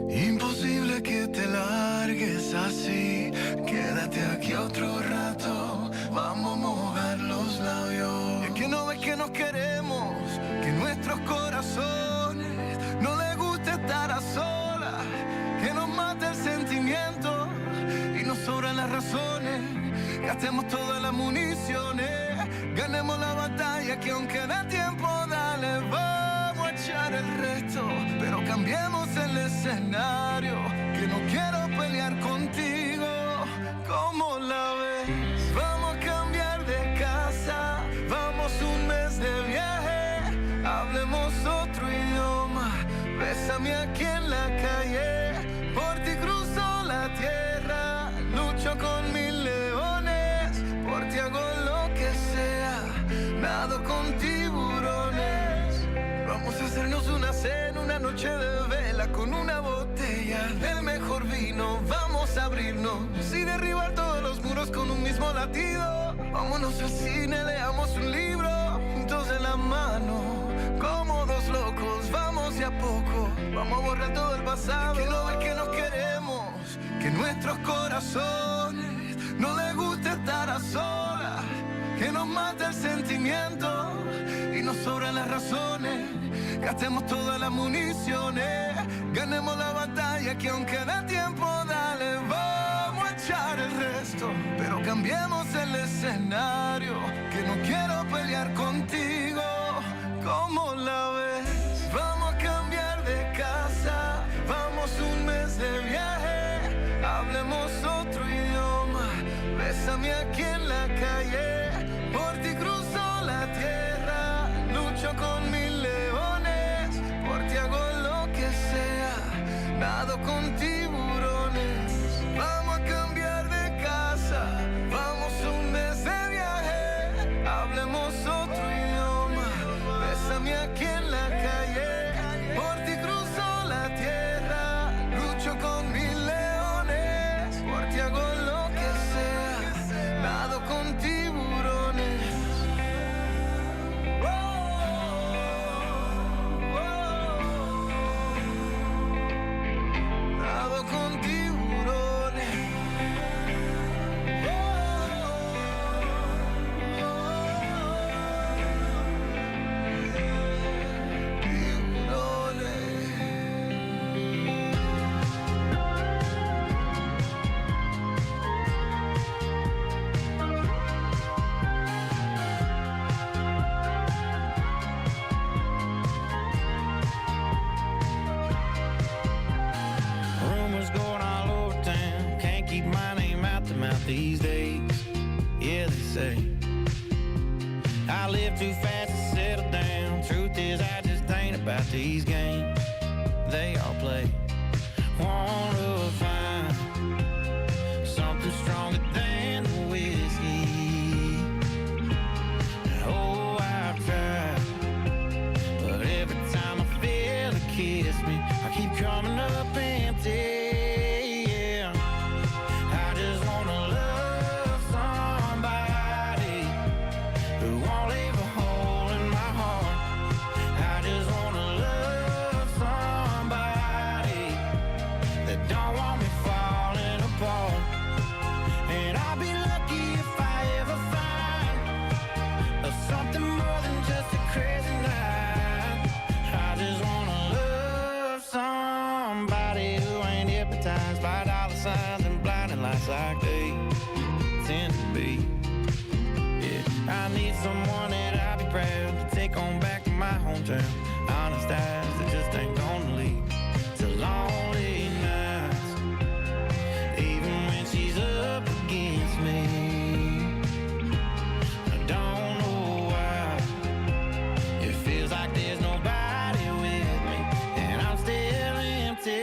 Imposible que te largues así, quédate aquí otro rato, vamos a mojar los labios. Es que no ves que nos queremos, que nuestros corazones no les gusta estar a solas, que nos mata el sentimiento y nos sobran las razones. Gastemos todas las municiones, ganemos la batalla que aunque dé tiempo, dale, vamos a echar el resto. Pero cambiemos el escenario, que no quiero pelear contigo. ¿Cómo la ves? Vamos a cambiar de casa, vamos un mes de viaje, hablemos otro idioma, bésame aquí en la calle, por ti cruzo la tierra, lucho con mil leones, por ti hago lo que sea, nado con tiburones. Vamos a hacernos una cena, una noche de vela con una botella del mejor vino. Vamos a abrirnos y derribar todos los muros con un mismo latido. Vámonos al cine, leamos un libro juntos de la mano, como dos locos. Vamos de a poco, vamos a borrar todo el pasado. Que no ves que nos queremos, que nuestros corazones no les gusta estar a solas, que nos mata el sentimiento y nos sobran las razones. Gastemos todas las municiones, ganemos la batalla que aún queda tiempo, dale, vamos a echar el resto. Pero cambiemos el escenario, que no quiero pelear contigo. ¿Cómo la ves? Vamos a cambiar de casa, vamos un mes de viaje, hablemos otro idioma, bésame aquí en la calle, por ti cruzo la tierra, lucho con mil leones, por ti hago lo que sea, nado con tiburones. Vamos a cambiar de casa, vamos un mes de viaje, hablemos otro idioma, bésame aquí en la calle, por ti cruzo la tierra, lucho con mil leones, por ti hago lo que sea, nado con tiburones. Nado con tiburones. Rumors going all over town. Can't keep my name out the mouth these days. Yeah, they say I live too fast to settle down. Truth is, I just ain't about these games they all play. Wanna find something stronger than the whiskey. Oh, I've tried, but every time I feel it kiss me, I keep coming up empty. Yeah, I just wanna love somebody who won't leave a hole in my heart. I just wanna love somebody that don't want me falling apart. And I'll be lucky if I ever find something more than just a crazy night. I just wanna love somebody who ain't hypnotized by dollar signs and blinding lights like they tend to be. Yeah, I need someone that I'll be proud to take on back to my hometown. Honest eyes that just ain't gonna lead to lonely nights, even when she's up against me. I don't know why it feels like there's nobody with me, and I'm still empty.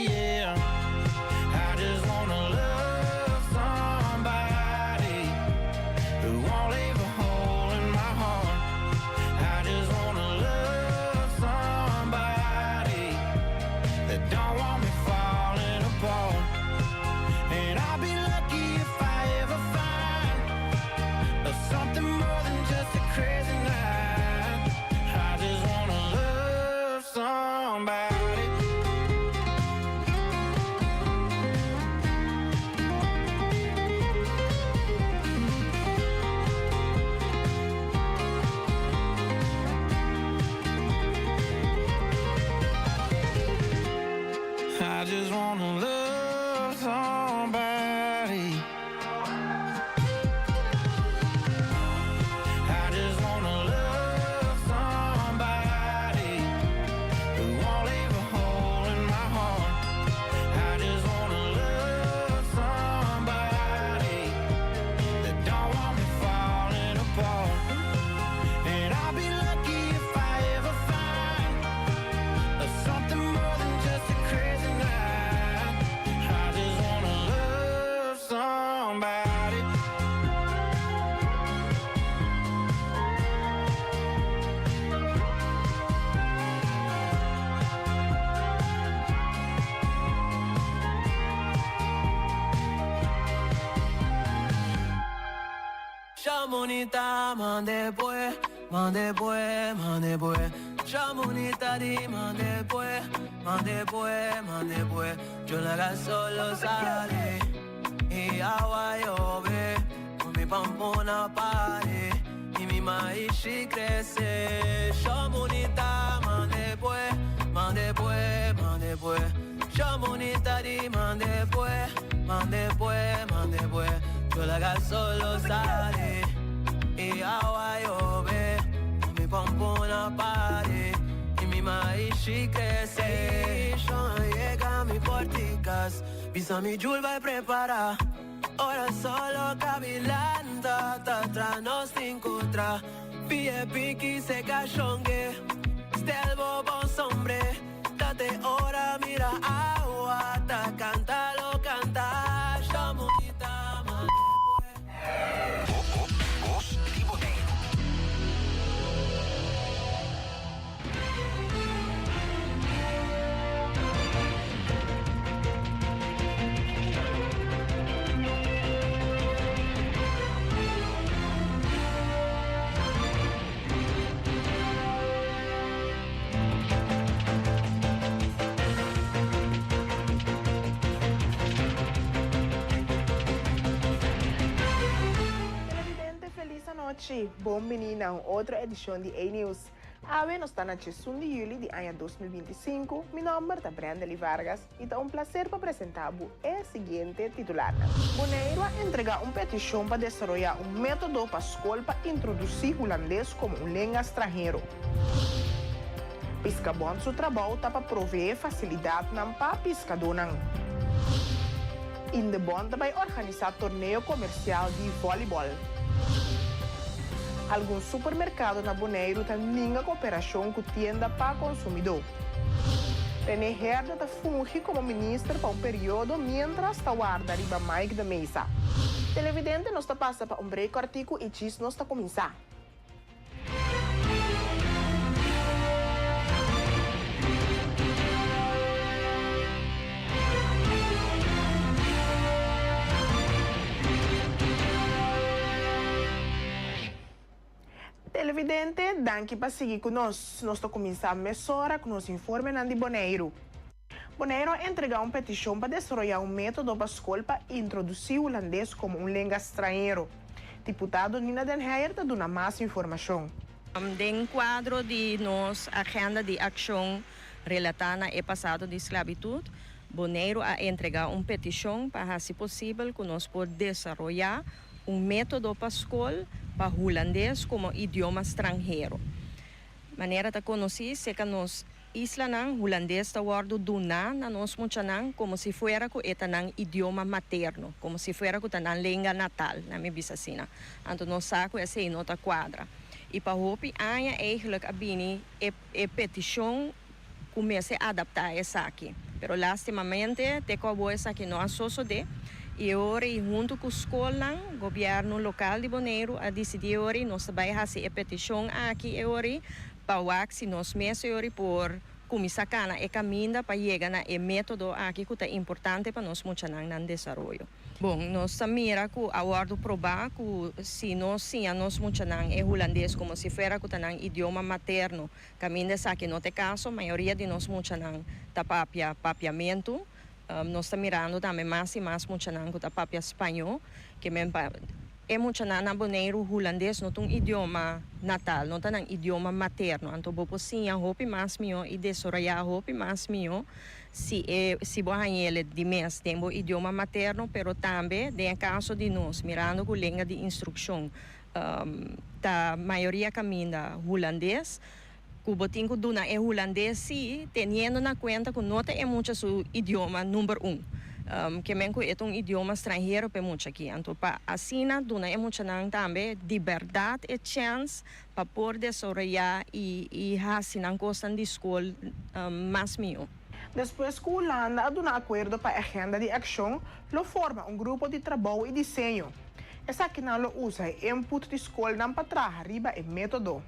Yeah, I just wanna love somebody who won't leave a hole in my heart. I just wanna love somebody that don't want me falling apart. And I'll be lucky if I ever find something more than just a crazy night. I just wanna love somebody. I just wanna love somebody. I just wanna love somebody who won't leave a hole in my heart. I just wanna love somebody that don't want me falling apart. And I'll be lucky if I ever find something more than just a crazy night. I just wanna love somebody. Chamonita, mande pues, mande pues, mande pues. Chamonita, di mande pues, mande pues, mande pues. Yo la haga solo sale y agua llove, con mi pampona pare y mi mi maishi crece. Yo bonita, man después, man después, man después. Yo bonita di man después, man después, man después. Yo la gas solo sale y agua llove. Mi pompona pare y mi maishi crece. Yo llega a mi porticas, pisa mi jul vai preparar. Ora solo cavilando, atrás nos encontra. Pie piqui se cachongue, stel bobo sombre. Date hora, mira agua, ta canta lo canta. Ya bonita, man. Voz di Bonaire. Bom menina, a outra edição de A-News. Ave nos está na 1 de julho de ano 2025. Meu nome é Brenda Vargas e é um prazer para apresentar o seguinte titular. Bonaire entrega uma petição para desenvolver um método para a escola para introduzir o holandês como língua estrangeira. Pescabon seu trabalho está para prover facilidade para pescador. Indebon vai organizar torneio comercial de voleibol. Alguns supermercados na Bonaire têm nenhuma cooperação com tienda para consumidor. René Herda está funge como ministro para um período, mientras está guarda riba Mike da mesa. Televidente nos está passa para um break artigo e diz nos está começar. Televidente, danke para seguir conosco. Nós estamos começando a mesura com os informes de Bonaire. Bonaire entrega uma petição para desenvolver um método para a escola para introduzir o holandês como língua estrangeira. Deputado Nina Den Heijer está dando mais informação. Dentro do quadro de nossa agenda de ação relatada ao passado de esclavitud, Bonaire a entregar uma petição para, se possível, que nós possamos desenvolver um método para a escola para o holandês como idioma estrangeiro. Maneira de conhecer se que nos isla o holandês está guardo duna na nos muchanan como se fuera com etanang idioma materno, como se fuera com tanang língua natal, na minha bisacina. Então nós saco essa nota quadra. E para hopi anya eigenlijk abini e petição comece a adaptar essa aqui. Pero lastimamente te cobo essa aqui não associo de. E ora, junto com a escola, o governo local de Bonaire a decidir ora, nós também fazer a petição aqui e ora, para que nós mesmos por começar a caminhar para chegar a método aqui que é importante para nós muito no desenvolvimento. Bom, nós mira que a hora provar que se nós sim nós muito é holandês como se fosse que é idioma materno, caminha aqui no caso, a maioria de nós muito tá papiamento. Nós estamos mirando também mais e mais muito com a própria espanhol, que é muito na Bonaire holandês não tem um idioma natal, não tem um idioma materno. Então, vou sim a roupa mais meu e desenvolver a roupa mais meu se vou ele de mês tem o idioma materno, pero também tem caso de nós mirando com língua de instrução, da maioria caminha holandês. Cuba tinha duna é holandês sim, tendo na conta que não é muito o idioma número 1. Que mesmo é um idioma estrangeiro para muito aqui. Então, para assim, duna é muito também liberdade e chance para poder desenvolver e fazer na costa de escola mais meu. Depois que a Holanda aduna acordo para a agenda de ação, lo forma um grupo de trabalho e desenho. Essa aqui não lo usa input de escola para trás arriba e método.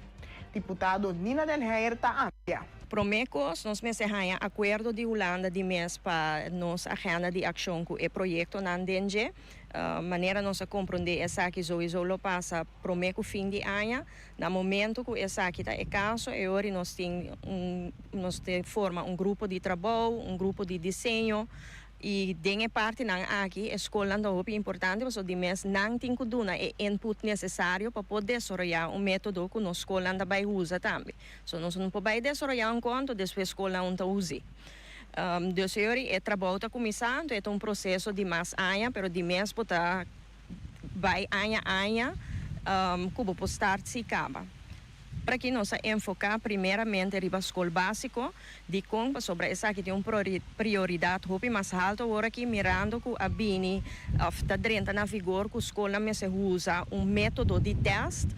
Deputado Nina Den Heijer está amplia. Promecos, nós mesmo acordo de Holanda de mês para nossa agenda de ação com o projeto na DNG. Maneira nós a compreender essa aqui sowieso passa promeco fim de ano. No momento que essa aqui está é caso, e hoje nós forma um grupo de trabalho, um grupo de desenho E dengue parte nang aqui escola anda hopi importante, porque de mes nang tem que duna é input necessário para poder desarrollar método que nossa escola anda vai usar também. So nós não podemos desarrollar conto depois a escola anda use. De senhor é trabalho tá começando, é processo de mais anos, pero de mes pota vai ano como por start se acaba. Para que nós enfocar primeiramente riba escola básico, de como sobre essa que tem prioridade hopi mais alta, agora que mirando que a bini está dentro na vigor que a escola me se usa método de teste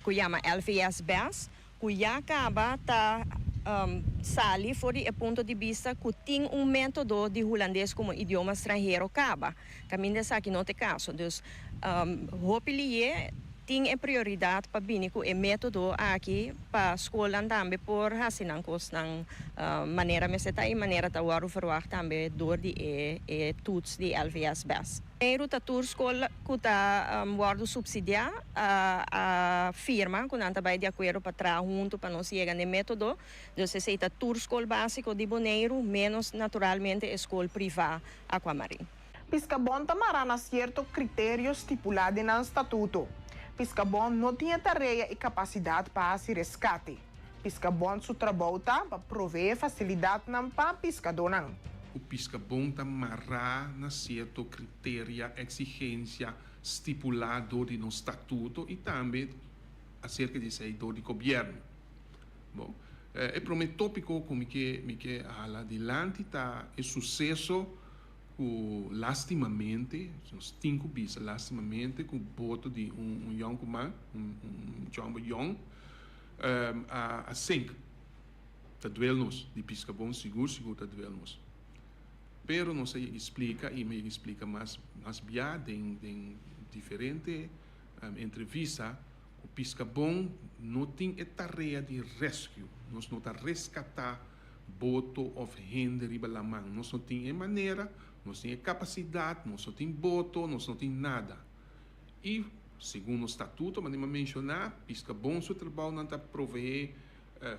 que chama LVS-BES, que já acaba tá sali fora do ponto de vista que tem método de holandês como idioma estrangeiro acaba. Caminho dessa aqui não tem caso, então hopi tem prioridade para binico e método aqui para a escola também por hasinan kos ng maneira meseta e maneira tawaru verwacht também door die toets die LVS-BES. Pero ta tour escola kuta guardo subsidiar a firma que não vai de acordo para trabalhar junto para nós chegar no método. Então se seita tour escola básico de Bonaire menos naturalmente escola privada Aquamarine. Piscabon tamará certo critério estipulado no estatuto. Piscabon não tinha tarefa e capacidade para se resgate. Piscabon seu trabalho para prover facilidade para pescador. O Piscabon está amarrado na certo critério, exigência estipulado no estatuto e também acerca de saída do governo. Bom, é para um tópico como que fala adelante está o sucesso lastimamente, uns 5 bis, lastimamente, com o voto de young man, jovem young, a 5. Está duelnos, de Piscabon, seguro, está duelnos. Pero não sei explica, e me explica mais bem, em diferente entrevista, o Piscabon não tem a tarefa de rescue, nós não está resgatar voto ou renda riba la mão, nós não tem maneira. Nós temos capacidade, nós não temos voto, nós não temos nada. E, segundo o estatuto, mas mencionar, Piscabon, seu trabalho não está prover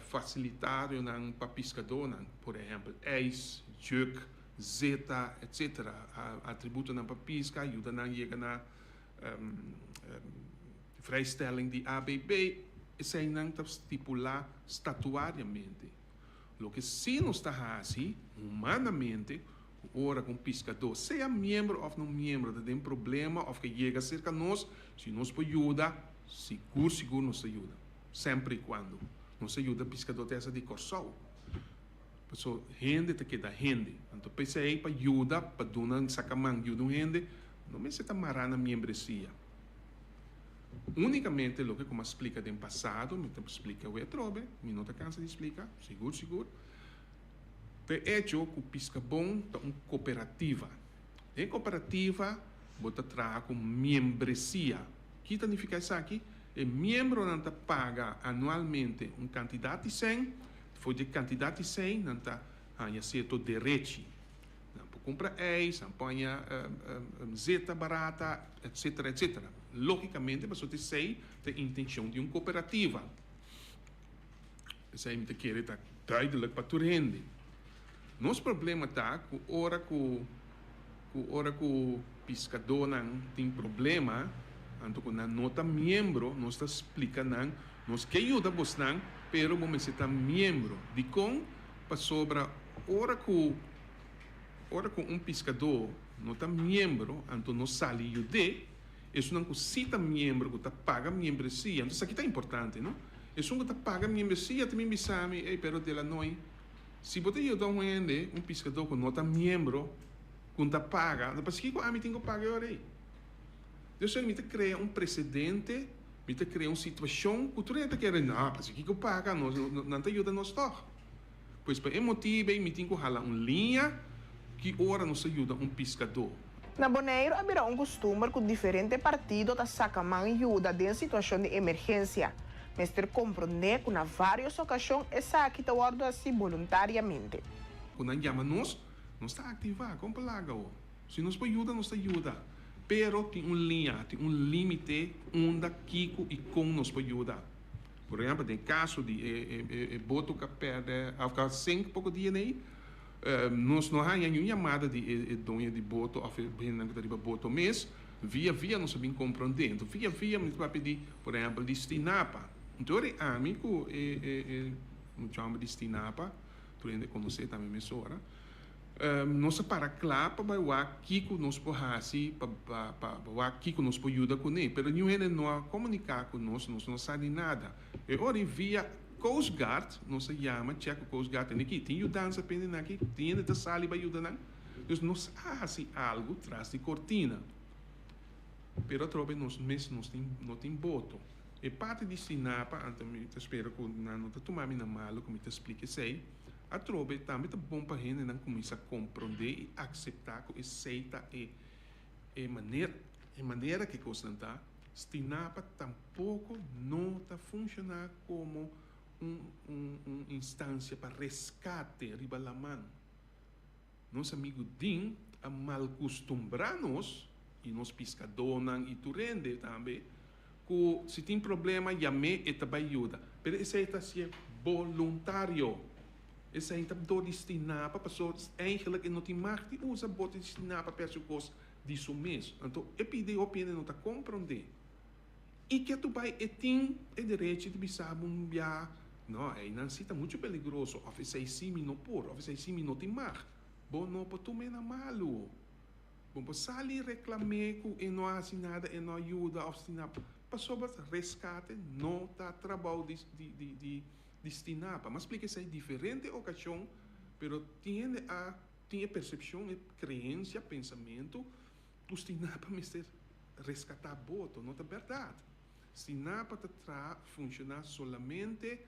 facilitário para pescador, por exemplo, eis, juk, zeta, etc. Atributo para pesca, ajuda a chegar na vrijstelling de ABB, isso aí não está estipulado estatuariamente. O que se não está assim, humanamente, ora com pescador, seja membro ou não membro, tem problema ou que chega cerca de nós, se nos pode ajudar, seguro nos ajuda. Sempre e quando nos ajuda pescador dessa de Corsol. Pessoal, gente te queda gente. Então, pensei para ajudar, para donar um sacamão, ajuda um gente, não me se tamará na membresia. Unicamente, o que como explica no passado, me explica o etrobe, me não te cansa de explicar, seguro. De hecho, o Piscabon é uma cooperativa. Em cooperativa, você trabalha com membresia. O que significa isso aqui? O membro não paga anualmente uma quantidade de 100, foi de quantidade de 100, não tem certo direito. Não pode comprar eis, não pode zeta barata, etc. Logicamente, você tem a intenção de uma cooperativa. Isso aí me quer estar duidelijk para tu rende. Nosso problema está que o pescador não tem problema, então quando não está membro, nós está explicando, nós que ajuda você não, pero momento está membro de com para sobra hora que pescador não está membro, então nós sali ajude, isso não cita membro que está paga membresia, então isso aqui está importante, não? Isso que está paga membresia também me sabe, pero dela não. Se você ajudar um pescador que não está membro, que está paga, não passa que a mim tem que pagar agora aí. Então, me cria precedente, me cria uma situação que tu não quer, não, passa que paga, não te ajuda nós todos. Pois, por esse motivo, me tem que ralar uma linha que ora nos ajuda pescador. Na Bonaire, haverá costume que diferentes partidos sacam ajuda em situação de emergência. Mas ter compreender que, na várias ocasiões, essa aqui está guardada assim voluntariamente. Quando chama nós está ativado, como palavra. Se nos ajuda, nos ajuda. Pero tem uma linha, tem um limite onde Kiko e como nos ajuda. Por exemplo, tem caso de boto que perde, ao ficar 5 pouco dias aí, Nós não há nenhuma chamada de dono de boto, ou de boto mês, via nós sabemos compreender. Então, via, nós vamos pedir, por exemplo, de Stinapa. Então, a mim, nós chamamos de Stinapa, tu ainda conhece também a emissora. Nós para claro para o Kiko nos porrasi para o Kiko nos pode ajudar com ele, mas ele não comunicar com nós não sabe nada. E ora via Coast Guard, nós se chama Checo Coast Guard, e aqui tem ajudança pendendo aqui, tem de sali para ajudar não. Então nós fazemos algo atrás de cortina. Pero trobe nós mesmos não tem voto. E parte de Sinapa, então me espero que não te tomar na malo, como te explique sei. A trobe também é bom para a gente não começar a compreender e aceitar que aceita a maneira que coisa está. Stinapa tampouco não está funcionando como uma instância para resgate riba la mão. Nosso amigo Din a mal acostumbrarmos e nos pescadores e turende também que se tem problema chame e também ajuda. Mas isso é voluntário. Essa é a destinar para pessoas eigenlijk não tem mais de usa bote destinar para pessoas disso mesmo. Então, eu pedi opinião não está compreender. E que tu vai tem o direito de pensar não, é não se muito perigoso. Oficial sim não por, oficial sim não tem mais. Bom não para tu na malo. Bom para sair reclamar que não há nada e não ajuda oficinar. Pessoas resgate não está trabalho de destinada, mas explica se é diferente ocasião, pero tiene a percepção, crença, pensamento, destinada para ser resgatar voto, não é verdade. Destinada para funcionar solamente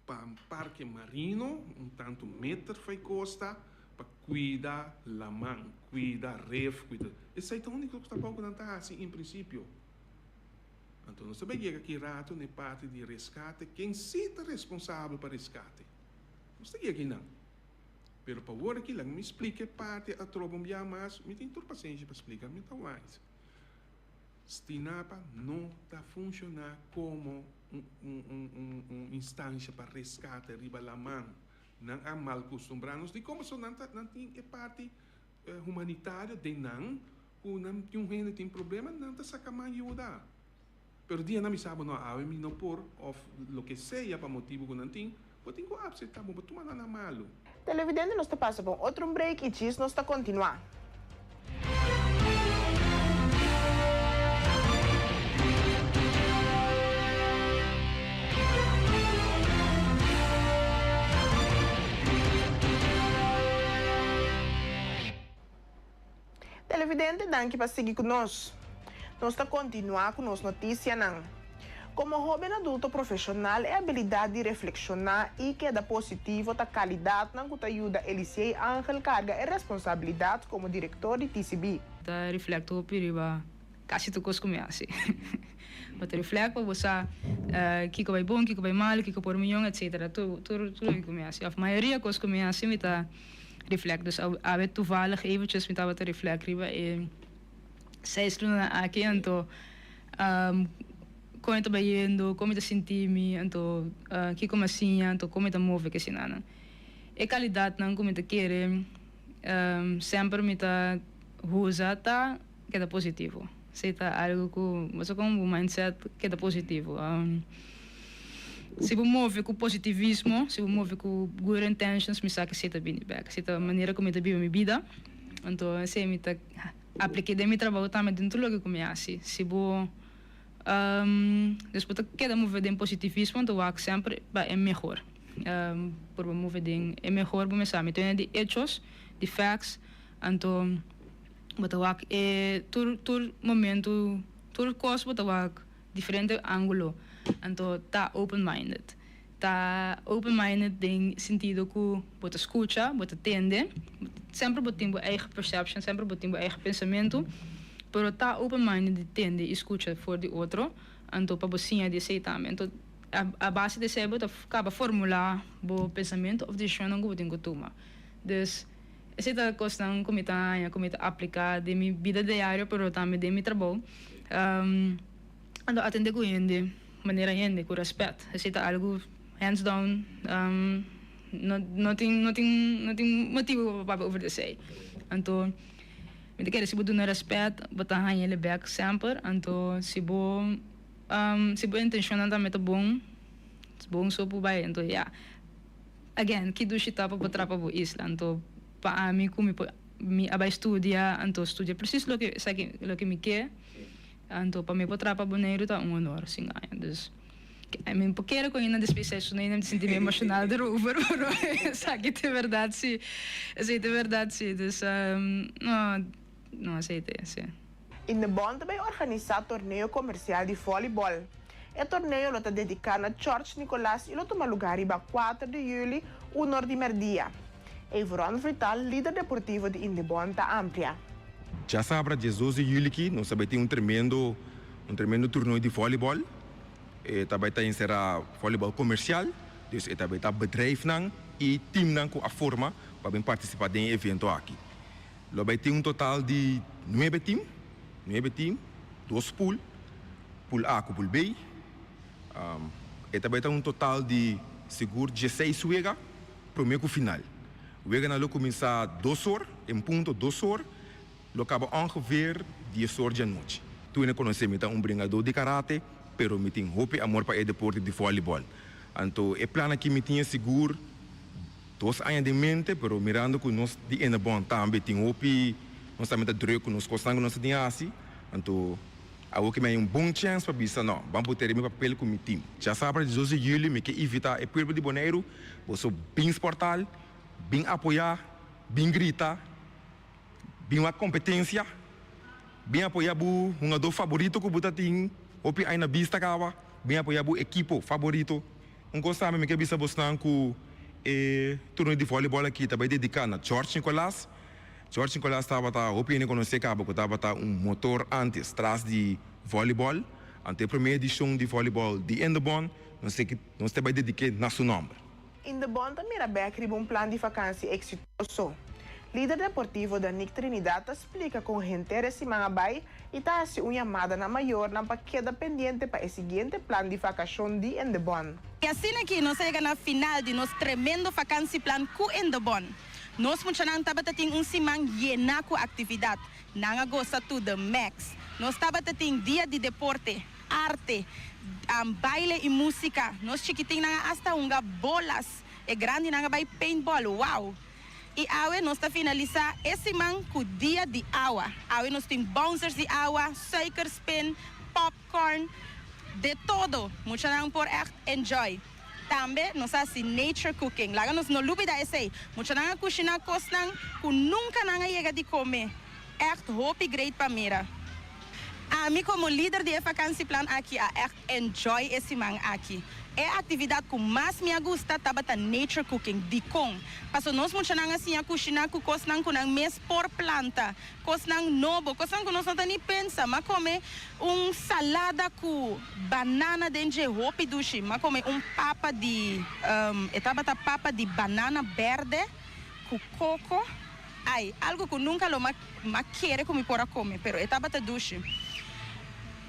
para um parque marino, tanto metro foi costa, para cuidar la mão, cuidar ref, cuidar. Isso é o único que está pouco não está assim, em princípio. Então, nós também chega aqui rato na parte de resgate, quem se está responsável para resgate. Não está aqui não. Pero para agora aqui, me explique parte a trobo mais, me tem toda paciência para explicar, me está mais. Stinapa não está funcionando como uma instância para resgate riba la mão. Não há mal acostumbrados de como não tem parte humanitária de não, que um gente tem problema, não está sacando ajuda. Pero dia não me sabe não há me não por ou lo que seja para motivo que não tem, eu tenho que aceitar, vou tomar nada malo. Televidente, nós está passando por outro break e diz nós está continuar. Televidente, danke para seguir conosco. Nós está continuar com nossa notícia não. Como jovem adulto profissional, é a habilidade de reflexionar e que é positivo da qualidade não que ajuda Elisei Ángel carga e responsabilidade como diretor de TCB. Tá reflecto periba casi tu coisa como assim. Mas reflecto você que vai bom, que vai mal, que por milhão, etc. Tudo como assim. A maioria coisa como assim me tá reflecto. Dus a toevallig eventjes me tava te reflectieva e seis lunas aqui então como está indo, como está sentindo, então que como assim, então como está move que sinana. E qualidade não como está querer, sempre me está usa tá que é positivo. Se tá algo que você com um mindset que é positivo. Se você move com positivismo, se você move com good intentions, me sabe que você está bem back. Se tá maneira como está vive minha vida, então se me tá apliquei de meu trabalho também dentro do que começa. Se vou depois queda mover de positivismo, então eu sempre é melhor. Por mover de é melhor, vou começar. Então é de hechos, de facts, então eu é todo momento, todo coisa, eu diferente ângulo. Então tá open-minded. Tá open-minded em sentido que você escuta, você entende, sempre você tem a eigen perception, sempre você tem o eigen pensamento, pero tá open-minded entende e escuta for de outro, então para você de sei também. Então a base de ser você acaba formular o pensamento ou decisão que você tem que tomar. Dus essa é a questão que eu aplicar de minha vida diária, pero também de meu trabalho. Então atender com ele maneira com respeito. Essa é algo hands down, não tem motivo para obedecer. Então, me quer se você não respeita, você hanya ele back sempre. Então, se você intenção não é bom, bom só por vai. Então, again, que do chita para trapa bo isla. Então, para mim como me abai estudia, então estudia preciso lo que me quer. Então, para mim para trapa boneiro tá honor, sim, então I mean, porque era com ainda despesas, não me senti emocional erover, sabe que é verdade, sim, é verdade, sim, então, não aceito, sim. In de Bond também organiza torneio comercial de voleibol. O torneio está dedicado a George Nicolás e toma lugar em 4 de julho, 1 de meio-dia. E Veron Frital, líder deportivo de Indebon, está amplia. Já sabe, 12 de julho aqui, nós também temos um tremendo torneio de voleibol. E também está encerrar voleibol comercial. Dus também está bedrijf e time com a forma para participar em evento aqui. Nós tem um total de 9 times, 2 pools, pool A com pool B. E também tem um total de seguro 16 wega, primeiro final. Wega nós começar 2 horas, em ponto 2 horas, nós acaba ongeveer 10 horas da noite. Toen eu conheci um bringador de karate, pero me tinha hope amor para o deporte de voleibol. Então, o plano aqui me tinha seguro 2 anos de mente, pero mirando que nós de Indebon também tinha hope, nós também druk que nós gostamos nós tinha assim. Então, eu que me bom chance para pensar, não, vamos ter meu papel com o meu time. Já sabe, 12 de julho, me quer evitar o povo de Bonaire, você bem exportar, bem apoiar, bem gritar, bem uma competência, bem apoiar o jogador favorito que você tem, ou aí na vista cava, bem apoiar o equipo favorito. Gostava me quer pensar você com o torneio de voleibol aqui, também dedicado a George Nicolás. George Nicolás estava opinião conhecer cabo que estava motor antes atrás de voleibol. Ante a primeira edição de voleibol de Indebon, nós também dedicamos nosso nome. Indebon também abriu um plano de vacância exitoso. Líder deportivo da Nick Trinidad explica com interesse manabay e está assim uma chamada na maior na queda pendiente para o seguinte plano de vacação de Indebon. E assim aqui nós chegamos na final de nosso tremendo vacância plan com Indebon. Nós funcionamos também semana llena com atividade. Nanga gosta tudo max. Nós também dia de deporte, arte, baile e música. Nós chiquitinho hasta bolas. É grande nanga vai paintball. Wow! E agora nós está finalizar esse semana com dia de água. Agora nós temos bouncers de água, suiker spin, popcorn, de todo. Muita não por echt enjoy. Também nós assim nature cooking. Lá nós não lubida esse. Muita não cozinhar coisas que nunca não chega de comer. Echt hope great para mira. A mim como líder de vacância plan aqui, echt enjoy esse semana aqui. É a atividade que mais me gusta é nature cooking, de com. Porque nós muitos não assim a cozinhar com coisas que não mes por planta, coisas novo, coisas que nós não nem pensa, mas comer salada com banana dentro de hopi dushi, mas comer papa de papa de banana verde com coco, algo que nunca lo quer comer por comer, pero etapa dushi.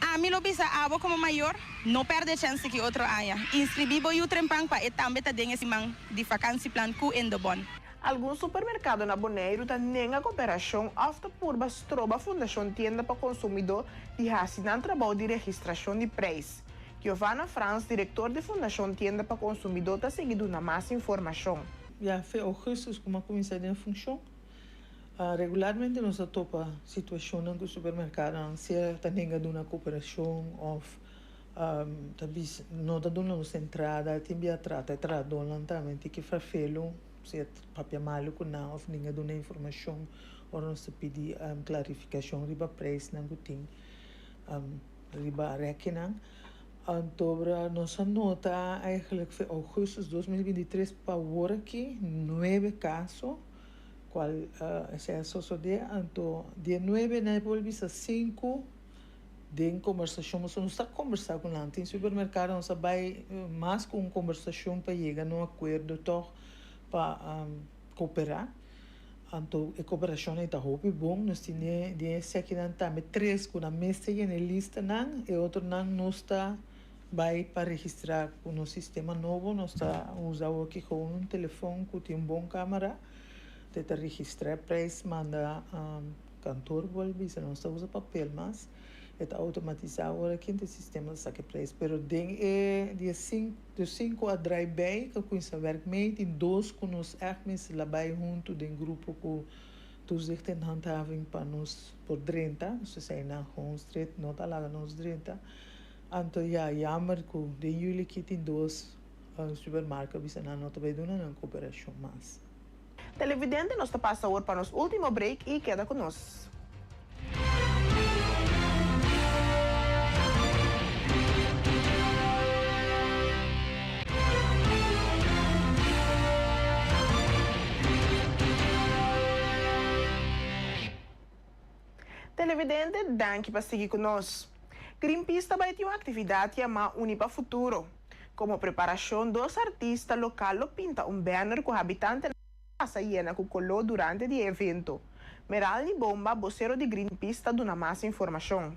A mim lo bisa abo como maior, não perde chance que outro haya. Inscrevi o trempang pa e também tá dentro semana de vacância plan com Indebon. Alguns supermercados na Bonaire têm a cooperação after por Bastroba Fundação Tienda para Consumidor de assinar trabalho de registração de preço. Giovanna Franz, diretor de Fundação Tienda para Consumidor, está seguindo na mais informação. Já foi agosto como começou a funcionar. Regularmente nós topa situação no supermercado, se está negando uma cooperação ou talvez não está dando uma entrada, tem que tratar não também tem que fazer se papel malo com não ou ninguém dá informação ou nós pedir clarificação riba preço não tem riba rekening. Então nós nota eigenlijk foi agosto 2023 para agora aqui 9 casos. Qual é sucede, então, dia 9 na Polvisa 5 de conversação, nós não está conversando com lá, tem supermercado, nós vai mais com conversação para chegar a um acordo para cooperar, então a cooperação está muito bom, nós temos aqui também 3 com a mesa na lista, e outro não está vai para registrar no sistema novo, nós está usando aqui com um telefone que tem uma boa câmera, tenta registrar preço, manda cantor, bolsa, nós está usando papel, mas é automatizado agora aqui no sistema de saque preço, pero de 5 a drive bem, que com esse werkmeet, em 2 que nós ergens lá vai junto de grupo que toezicht en handhaving para nós por 30, ze zijn naar gewoon street, not alaga nos 30. Anto ja, jammer que de jullie kit in 2 supermercados bisa na nota vai dona na cooperação mas. Televidente, nós está passa agora para nosso último break e queda conosco. Televidente, danke por seguir conosco. Greenpeace também tem uma atividade chamada Unipa Futuro. Como preparação, 2 artistas locais pintam um banner com habitantes na casa llena que colou durante o evento. Meralni Bomba, vocero de Greenpeace, está dando mais informação.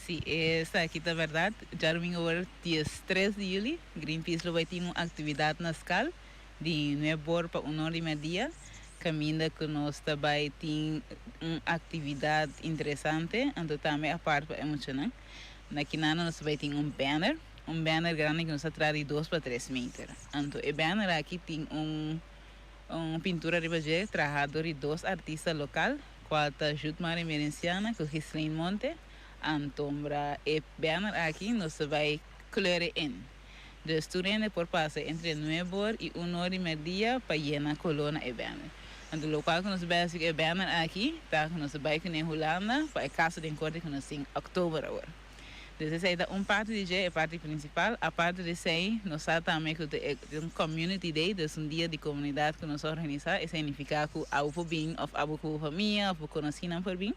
Sim, essa aqui é a verdade. Já domingo, dia 3 de julho, Greenpeace vai ter uma atividade na escola de 9 horas para 1h30. Caminha que nós também tem uma atividade interessante, então também a parte para emocionante. Aqui nós vai ter um banner grande que nos traz de 2 para 3 metros. Então o banner aqui tem pintura de baixo, trabalhador de 2 artistas locais, qual é Jutmari Merenciana, com Gislaine Monte. Então o banner aqui nós vai colorir em. De estudantes por passar entre 9 horas e 1h30 para llenar a coluna e banner. Então, o local que nós vamos ver é banner aqui, tá? Que nós vamos em Holanda, para a casa de corte que nós em outubro agora. Então, essa é uma parte de é a parte principal. A parte de aí, nós sabemos também que é um community day, é um dia de comunidade que nós organizamos. Isso significa que há o bem, há a família, há conhecimento por bem.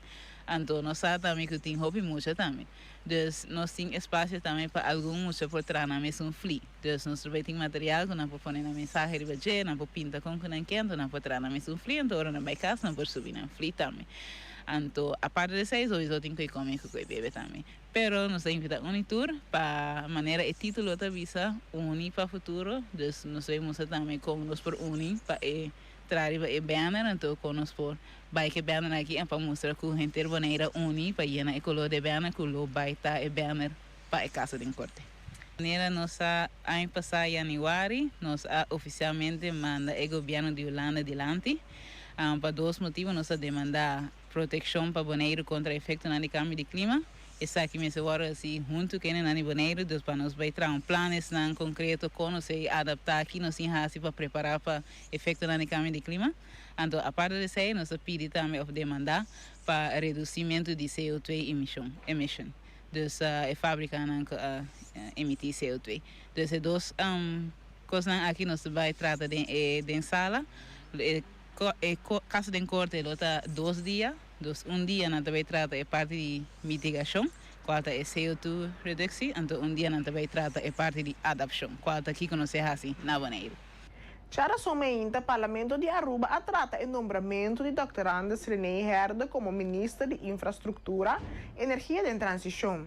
Então, nós sabemos também que tem hobby muito também. Então, nós temos espaço também para alguns por treinamento um flea. Então, nós temos material que nós podemos pôr na mensagem de baixo, nós podemos pintar com que nós queremos, nós podemos treinamento um flea, então, na minha casa, nós podemos subir na flea também. Então, a parte de 6 horas, eu tenho que comer com o bebê também. Pero, nós temos invitado um tour para maneira e título da visa, Uni para o futuro. Então, nós vamos também como nós por Uni para trazer o banner, então, com nós por bike banner aqui, para mostrar que a gente maneira Uni para llenar o color de banner, que o vai estar o banner para a casa de corte. Maneira nossa ano passado, janeiro, nós oficialmente manda o governo de Holanda adiante. Para 2 motivos, nós demandar proteção para boneiro contra o efeito do câmbio de clima. Essa aqui me agora assim junto com o boneiro, depois para nós vai trazer planos em concreto como se adaptar aqui nós assim para preparar para o efeito do câmbio de clima. Então, a parte disso, nós pedimos também demandar para reduzimento de CO2 emission. Então, a fábrica emitir CO2. Então, 2 coisas aqui nós vai tratar de sala. Caso de corte, está 2 dias. Dia nós vai tratar a parte de mitigação, qual é CO2 redução. Então, dia nós vai tratar a parte de adaptação, qual é aqui que nós assim na Bonaire. Chara somente o Parlamento de Aruba trata o nombramento de Dr. Anders René Herde como Ministro de Infraestrutura, Energia e Transição.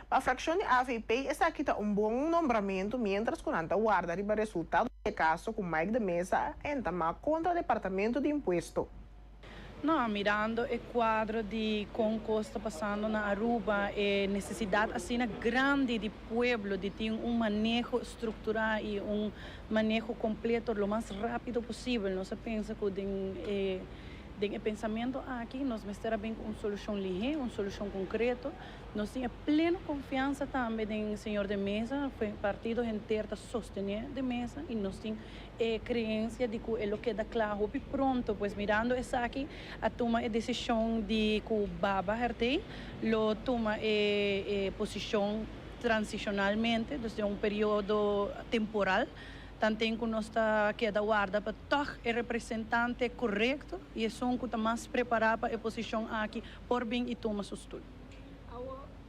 Para a fração de AVP, essa aqui está bom nombramento, mientras que não guarda o resultado do caso com Mike de Mesa entama contra o Departamento de Imposto. Não, mirando o quadro de concurso passando na Aruba, a necessidade assim grande de pueblo de ter manejo estrutural e manejo completo o mais rápido possível. Nós pensa que o pensamento aqui nós estamos bem com uma solução ligeira, uma solução concreta. Nós temos plena confiança também no senhor de mesa, o partido inteiro está sostenendo de mesa e nós temos crença de que ele queda claro e pronto, pois mirando essa aqui, a toma a decisão de que o Baba Herte lo toma a posição transicionalmente, desde período temporal. Tanto que nós queda guarda para todo o representante correto e é som que está mais preparado para a posição aqui por bem e toma susto.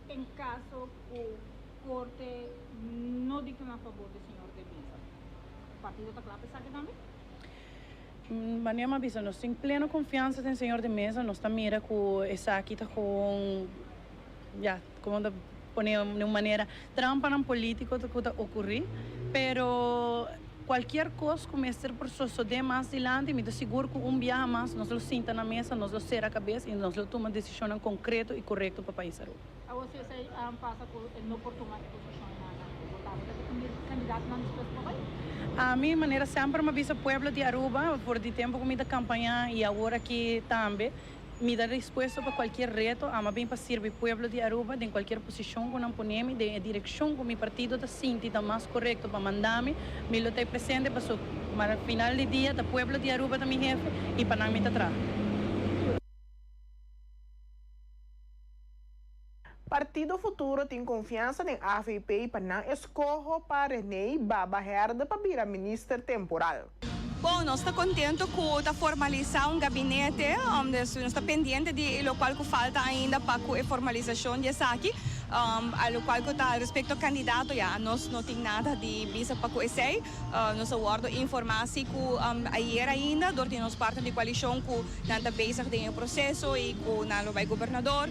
Em caso o corte não diga a favor do senhor de mesa, o partido está claro para também? Manema bisa, nós temos plena confiança no senhor de mesa, nós está mira que essa aqui está com como poner de una manera trampa en político que ocurrir, pero cualquier cosa como este proceso de más adelante, me seguro que un viaje más nos lo sienta en la mesa, nos lo cierra a cabeza y nos lo toma decisión en concreto y correcto para el país. A você passa por não por tomar posição na candidato não disposto para a mi manera siempre me avisa pueblo de Aruba por el tiempo que me da campaña y ahora aquí también me da dispuesto para cualquier reto, ama bem para servir pueblo de Aruba en cualquier posición que nos ponemos, de dirección con mi partido está sintiendo más correcto para mandarme, me lo estoy presente para al final del día el pueblo de Aruba está mi jefe y para mí está atrás. Partido Futuro tem confiança em AFP e para não escolher para René Baba Herda para virar ministro temporal. Bom, nós estamos contentes com a formalizar gabinete, nós estamos pendentes de lo qual falta ainda para a formalização de aqui, a qual está respeito ao candidato, nós não temos nada de visa para esse, nós aguardo informação que ayer ainda, durante nós parte de coalição com nada basic de processo e com o governador,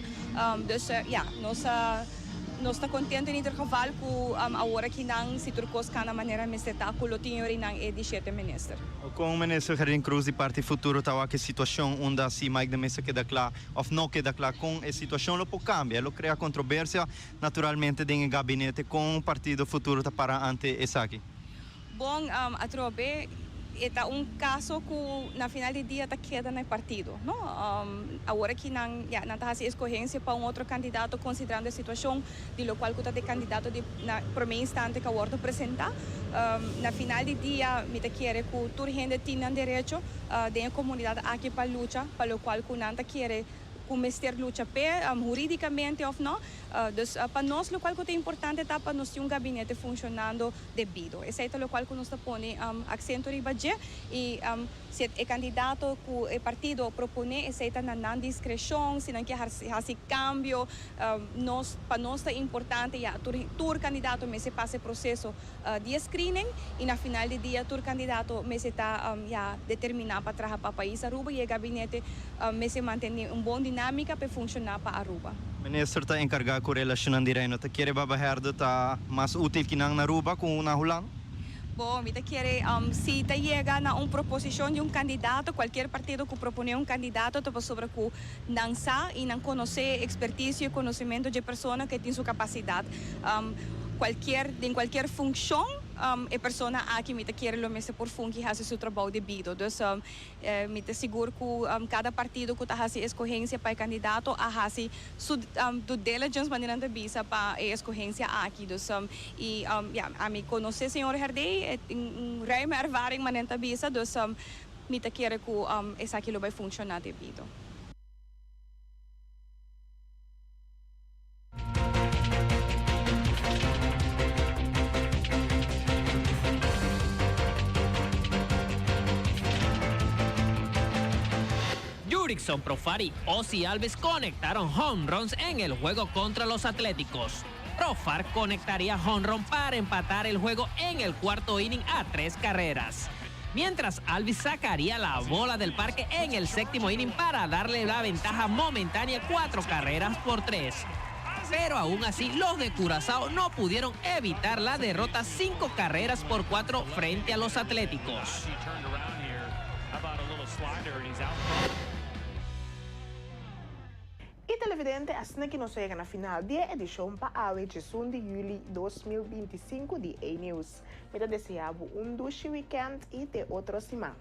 nós estamos contentes em ieder geval que agora que não se trocou de maneira mais espetáculo tinha não é de 7 ministro. Com o ministro Gerin Cruz de Partido Futuro estava que situação onde se mais de mesa queda claro ou não queda claro com a situação lo pode cambiar, lo cria controvérsia naturalmente dentro do gabinete com o Partido Futuro para ante essa aqui. Bom, a trobe é caso que na final do dia está queda no partido, não? Agora que não está se escolhência para outro candidato considerando a situação de lo qual está de candidato de na primeiro instante que agora apresentar, na final do dia me te quer que toda gente tenha direito de comunidade aqui para luta, para lo qual que não te quer começar luta juridicamente ou não, para nós o qual é importante é para nós ter gabinete funcionando devido. Esse é o qual nós põe acento em budget e se o candidato que o partido propõe, esse é na não discreção, se não quer fazer cambio, para nós é importante todo candidato me se passe processo de screening e na final do dia todo candidato me se está determinado para trabalhar para o país Aruba e o gabinete me se mantém bom dinâmica para funcionar para Aruba. O ministro está encarregado com relação direta. Te quer Baba Herda está mais útil que na Aruba com na Holanda? Bom, me quer se te chega na proposição de candidato, qualquer partido que propõe candidato, te sobre que não sabe e não conhece expertise e conhecimento de pessoa que tem sua capacidade. Em qualquer função, a pessoa aqui me quer lo mesmo por fun que faz seu trabalho devido. Então, me te seguro que cada partido que está fazendo escolhência para o candidato a fazer sua due diligence maneira de visa para a escolhência aqui. Então, e a me conhecer senhor Herdei, reima ervaring maneira de visa. Então, me te quer que essa aquilo vai funcionar devido. Jurickson Profar y Ozzy Alves conectaron home runs en el juego contra los Atléticos. Profar conectaría home run para empatar el juego en el cuarto inning a 3 carreras, mientras Alves sacaría la bola del parque en el séptimo inning para darle la ventaja momentánea 4 carreras por 3. Pero aún así, los de Curazao no pudieron evitar la derrota 5 carreras por 4 frente a los Atléticos. E televidente, assim que nós chegamos na final da edição para a edição de julho de 2025 de A-News. Eu desejo doce weekend e até outra semana.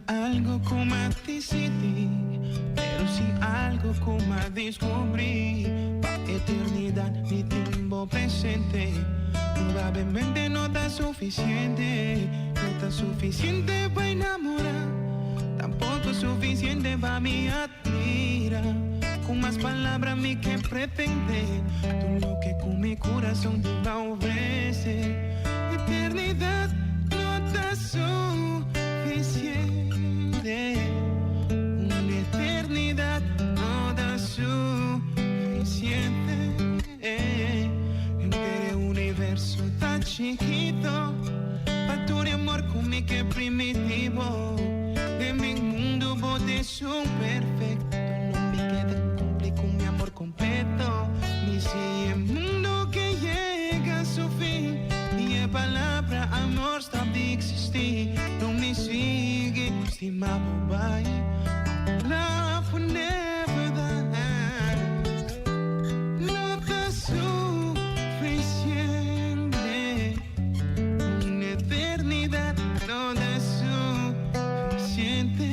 Algo como a decidí, pero si algo como a descubrí, pa' eternidad mi tiempo presente, probablemente no está suficiente para enamorar, tampoco suficiente para mí admira. Con más palabras mi que pretende, tú lo que con mi corazón te va a ofrecer. Eternidad no está suficiente. Una eternidad no da suficiente. En el universo tan chiquito, para tu amor conmigo que primitivo. De mi mundo bote son perfecto. No me queda cumplir con mi amor completo. Ni si el mundo que llega a su fin y la palabra amor está de existir. No me sigue, estimado, bye. Love will never die. No está suficiente. Una eternidad no da suficiente.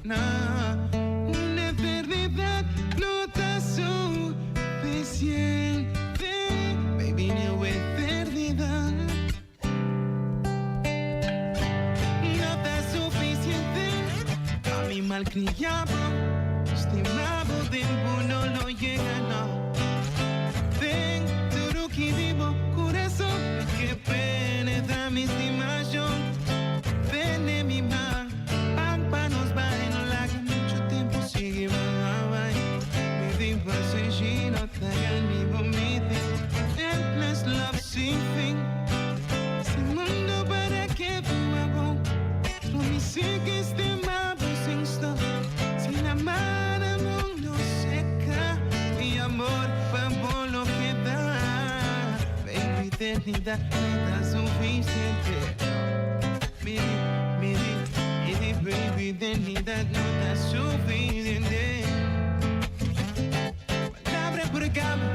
No, una eternidad no está suficiente. Baby, no eternidad no está suficiente. A mi malcriado, estimado tiempo no lo llega, no. Dentro que vivo, corazón, que penetra mi estimación. Ven en mi mano, pampa nos va en la que mucho tiempo sigue, va. Mi vida se llena, trae mi vomite. Endless love sin fin. Este mundo para que vivamos, no me sigue estimado sin stop. Sin amar el mundo seca, mi amor va por lo que da. Baby, eternidad no está suficiente. Baby, eternidad no está suficiente. Palabra por cabo,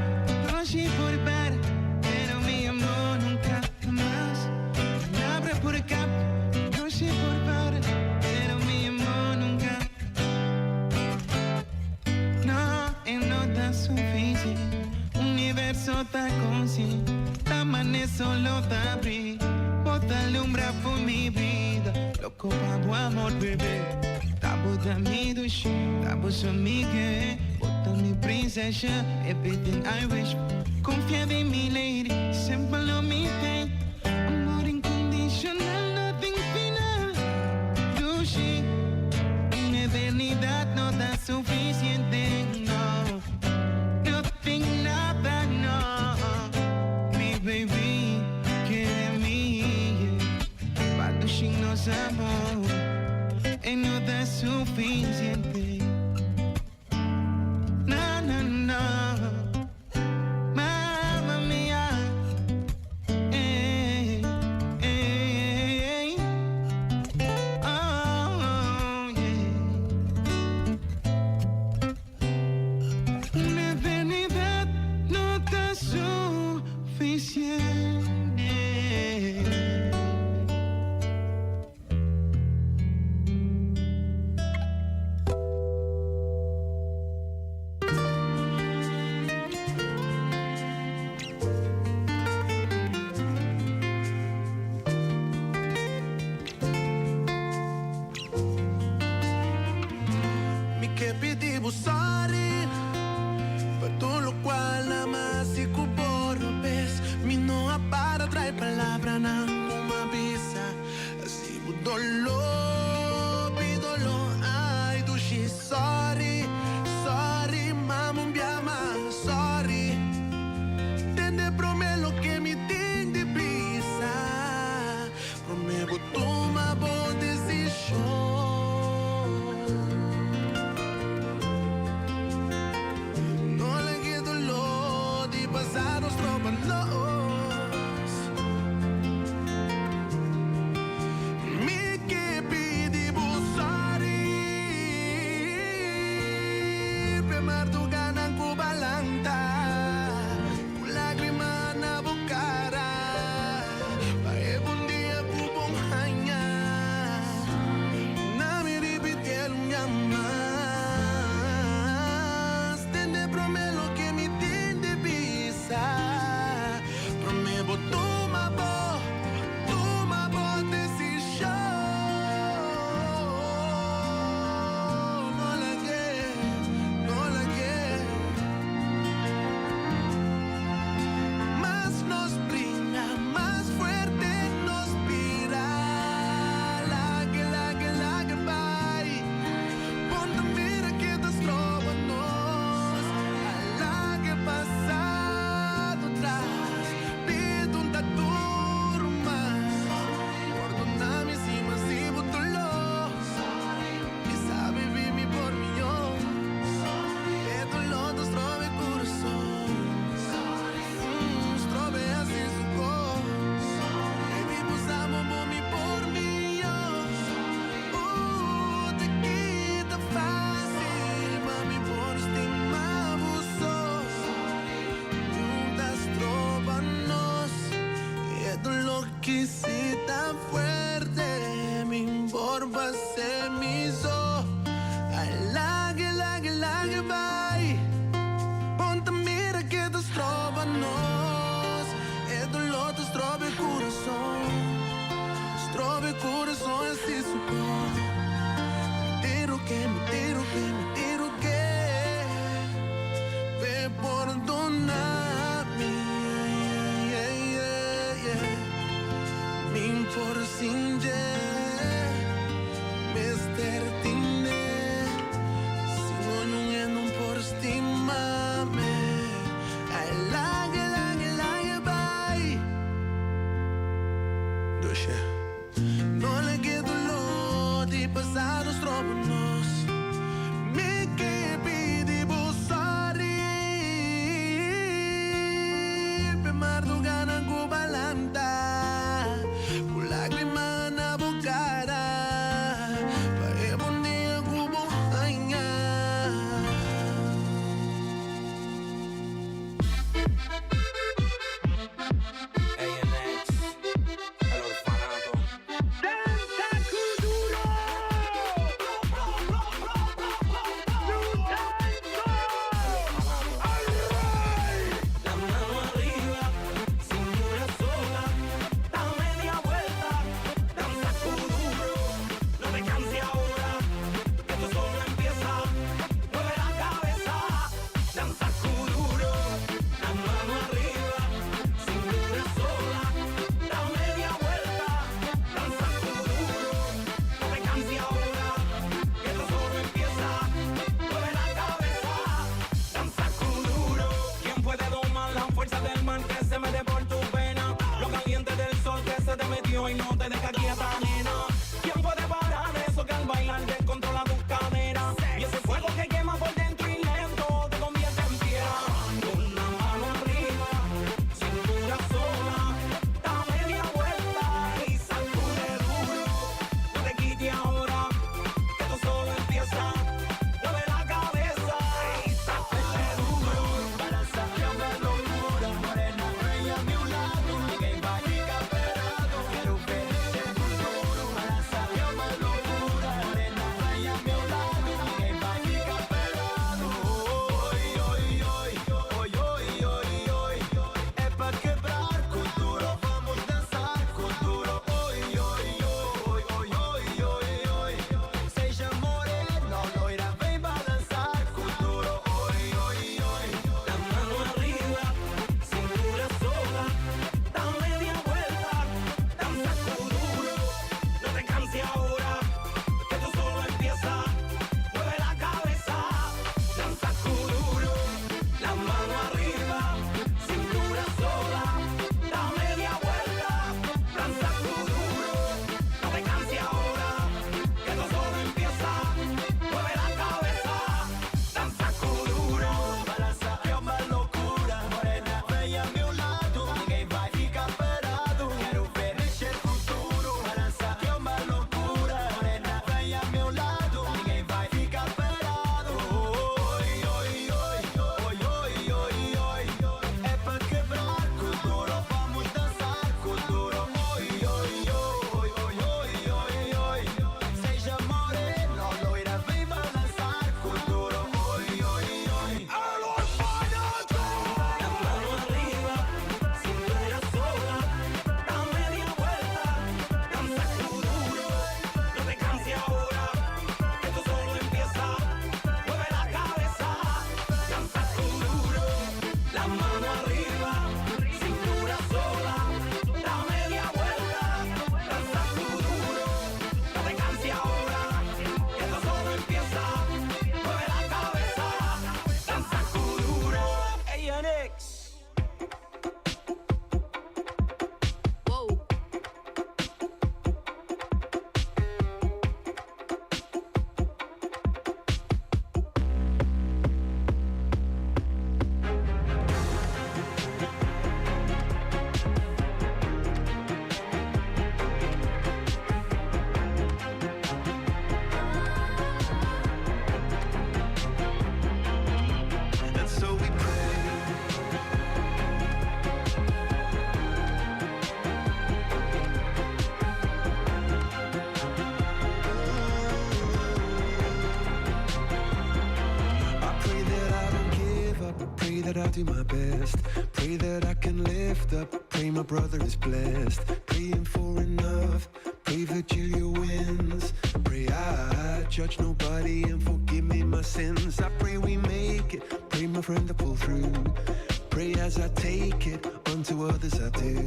noche por bar, pero mi amor nunca más. Palabra por cabo, noche por bar, pero mi amor nunca. No, no está suficiente. Universo está consciente, amanecer solo te abrí. Bota alumbra por mi vida, loco pago amor, bebé. Tabo da mi ducha, tabo só mi que. Bota mi princesa, everything I wish. Confia em mim, lady, sempre lo me tem. Amor incondicional, nothing final. Dushi, una eternidad no está suficiente, no. Nothing, nada, no. Mi baby, quiere mí. Nos amor y no da suficiente. No, no, no. Mamma mía. Oh, yeah. Una eternidad no da suficiente. Sorry, por todo lo cual nada más y por vez mi no para trae palabra na uma pisa así dolor pidolo ai do she sorry sorry mama biama sorry tende promelo que me tende pisa prometo toma boa decisão. Me que visita fuerte, me importa ser mi so. I like it, bye. Ponte mira que te estroba nos. É dolor, te estroba o coração. Estroba o coração, assim supor. Me tiro que. Ve perdonar-me. that I do my best. Pray that I can lift up. Pray my brother is blessed. Praying for enough. Pray Virgilia wins. Pray I judge nobody and forgive me my sins. I pray we make it. Pray my friend to pull through. Pray as I take it, unto others I do.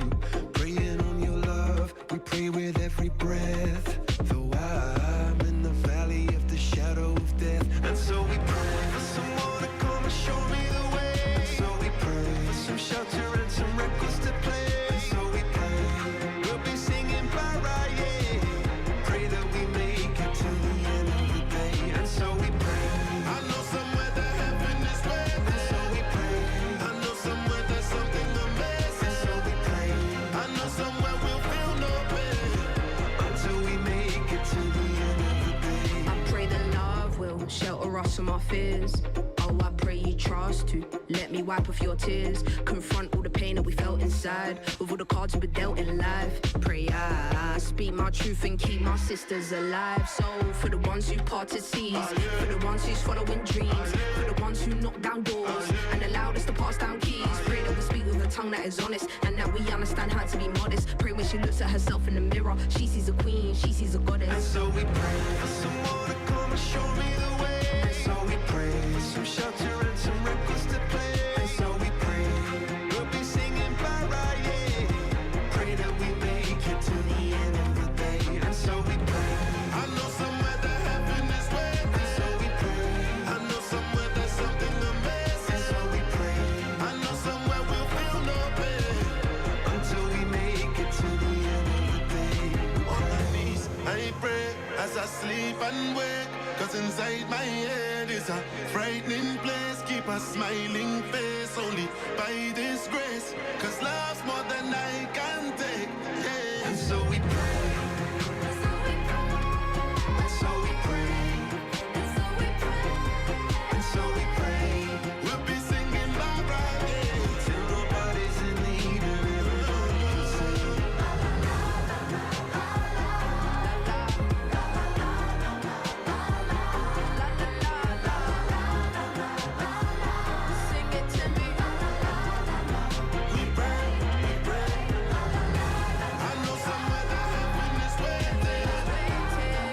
Praying on your love, we pray with every breath. Though I'm in the valley of the shadow of death. And so we pray for someone to come and show me the way. And so we pray for some shelter and some records to play. And so we pray, we'll be singing para, yeah. Pray that we make it to the end of the day. And so we pray, I know somewhere that heaven is waiting. And so we pray, I know somewhere there's something amazing. And so we pray, I know somewhere we'll feel no pain until we make it to the end of the day. I pray that love will shelter us from our fears. Oh, I pray you trust to let me wipe off your tears. Confront all the pain that we felt inside, with all the cards we've been dealt in life. Pray I speak my truth and keep my sisters alive. So for the ones who parted seas, for the ones who's following dreams, for the ones who knock down doors and allowed us to pass down keys. Pray that we speak with a tongue that is honest and that we understand how to be modest. Pray when she looks at herself in the mirror, she sees a queen, she sees a goddess. And so we pray for someone to come and show me the way. And so we pray for some shelter and some records to play. And so we pray, we'll be singing para, yeah. Pray that we make it to the end of the day. And so we pray, I know somewhere that heaven is waiting. And so we pray, I know somewhere there's something amazing. And so we pray, I know somewhere we'll feel no pain until we make it to the end of the day. On my knees, I pray as I sleep and wake. Cause inside my head is a frightening place. Keep a smiling face only by this grace. Cause love's more than I can take, yeah. And so we pray. And so we pray. And so we pray. We'll be singing bye bye, yeah. Till nobody's in need of everybody can say la la la la la la la la. Sing it to me. We pray, we pray. I know somewhere that heaven is waiting.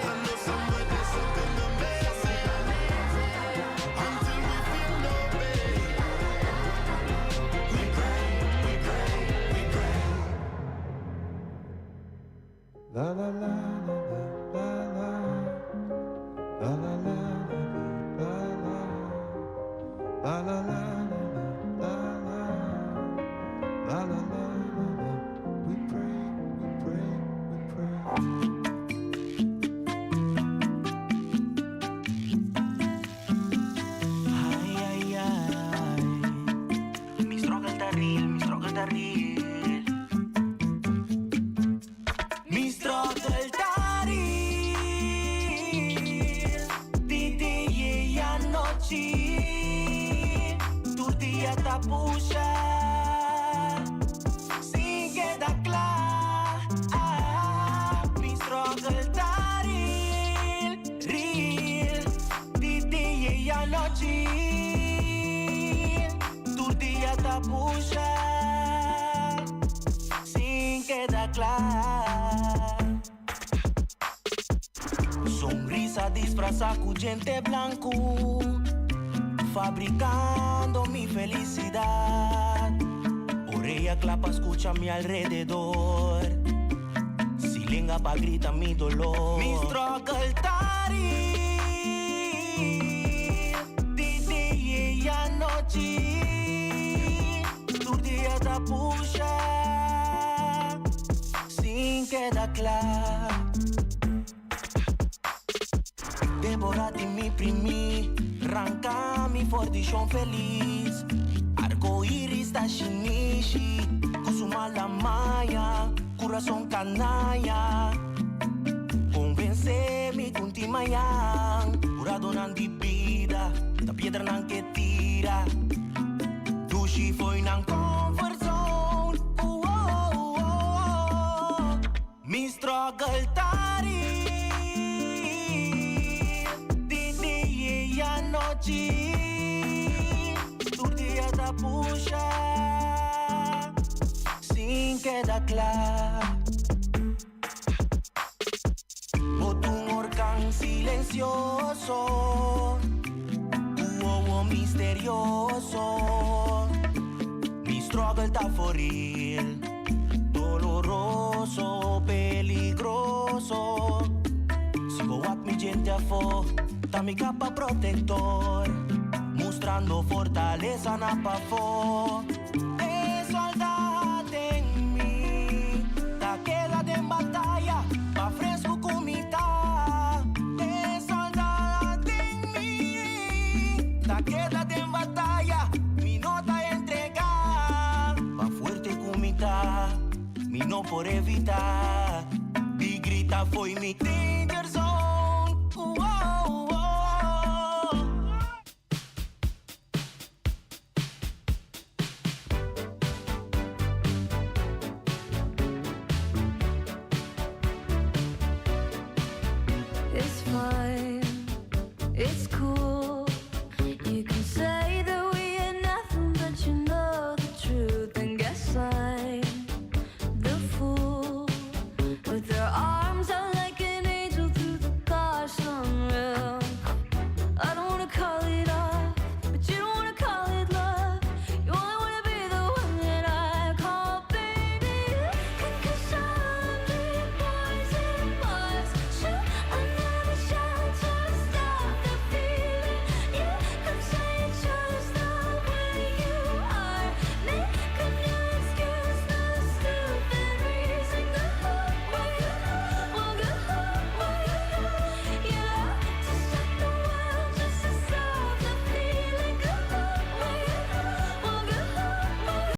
I know somewhere there's something amazing. Until we feel no pain. We pray, we pray, we pray. La la la la la la la la la la la la la la. La la la la la, we pray, we pray, we pray. Ay, ay, ay. Mi struggle está real, mi struggle está real. Mi struggle está real. Titi y anoche. Tu día está puxa. Tu día está puxa sin quedar claro. Sonrisa disfraza con gente blanco, fabricando mi felicidad. Orella clapa, escucha a mi alrededor. Silenga pa' grita mi dolor. Mi struggle está real. Y anoche tu día está puxa sin quedar claro. Deborah di mi primi, ranca mi fordichon feliz. Arco iris da shinishi, kusuma la maya, corazón canaya. Convence mi kunti mayang, curado nan di vida. Da piedra nan che tira. Dushi foi nan comfort zone. Mi struggle tari. Di anoche. Tu dia da para puxar sin queda claro. Boto un orcán silencioso, hubo misterioso. Mi struggle está for real, doloroso, peligroso. Sigo what mi gente a fo, ta mi capa protector, mostrando fortaleza na pa fo. Soldado en mí, ta queda de batalla, pa fresco comita. Soldado en mí, ta queda de batalla, mi nota entregar. Pa fuerte comita, mi no por evitar. Di grita foi mi danger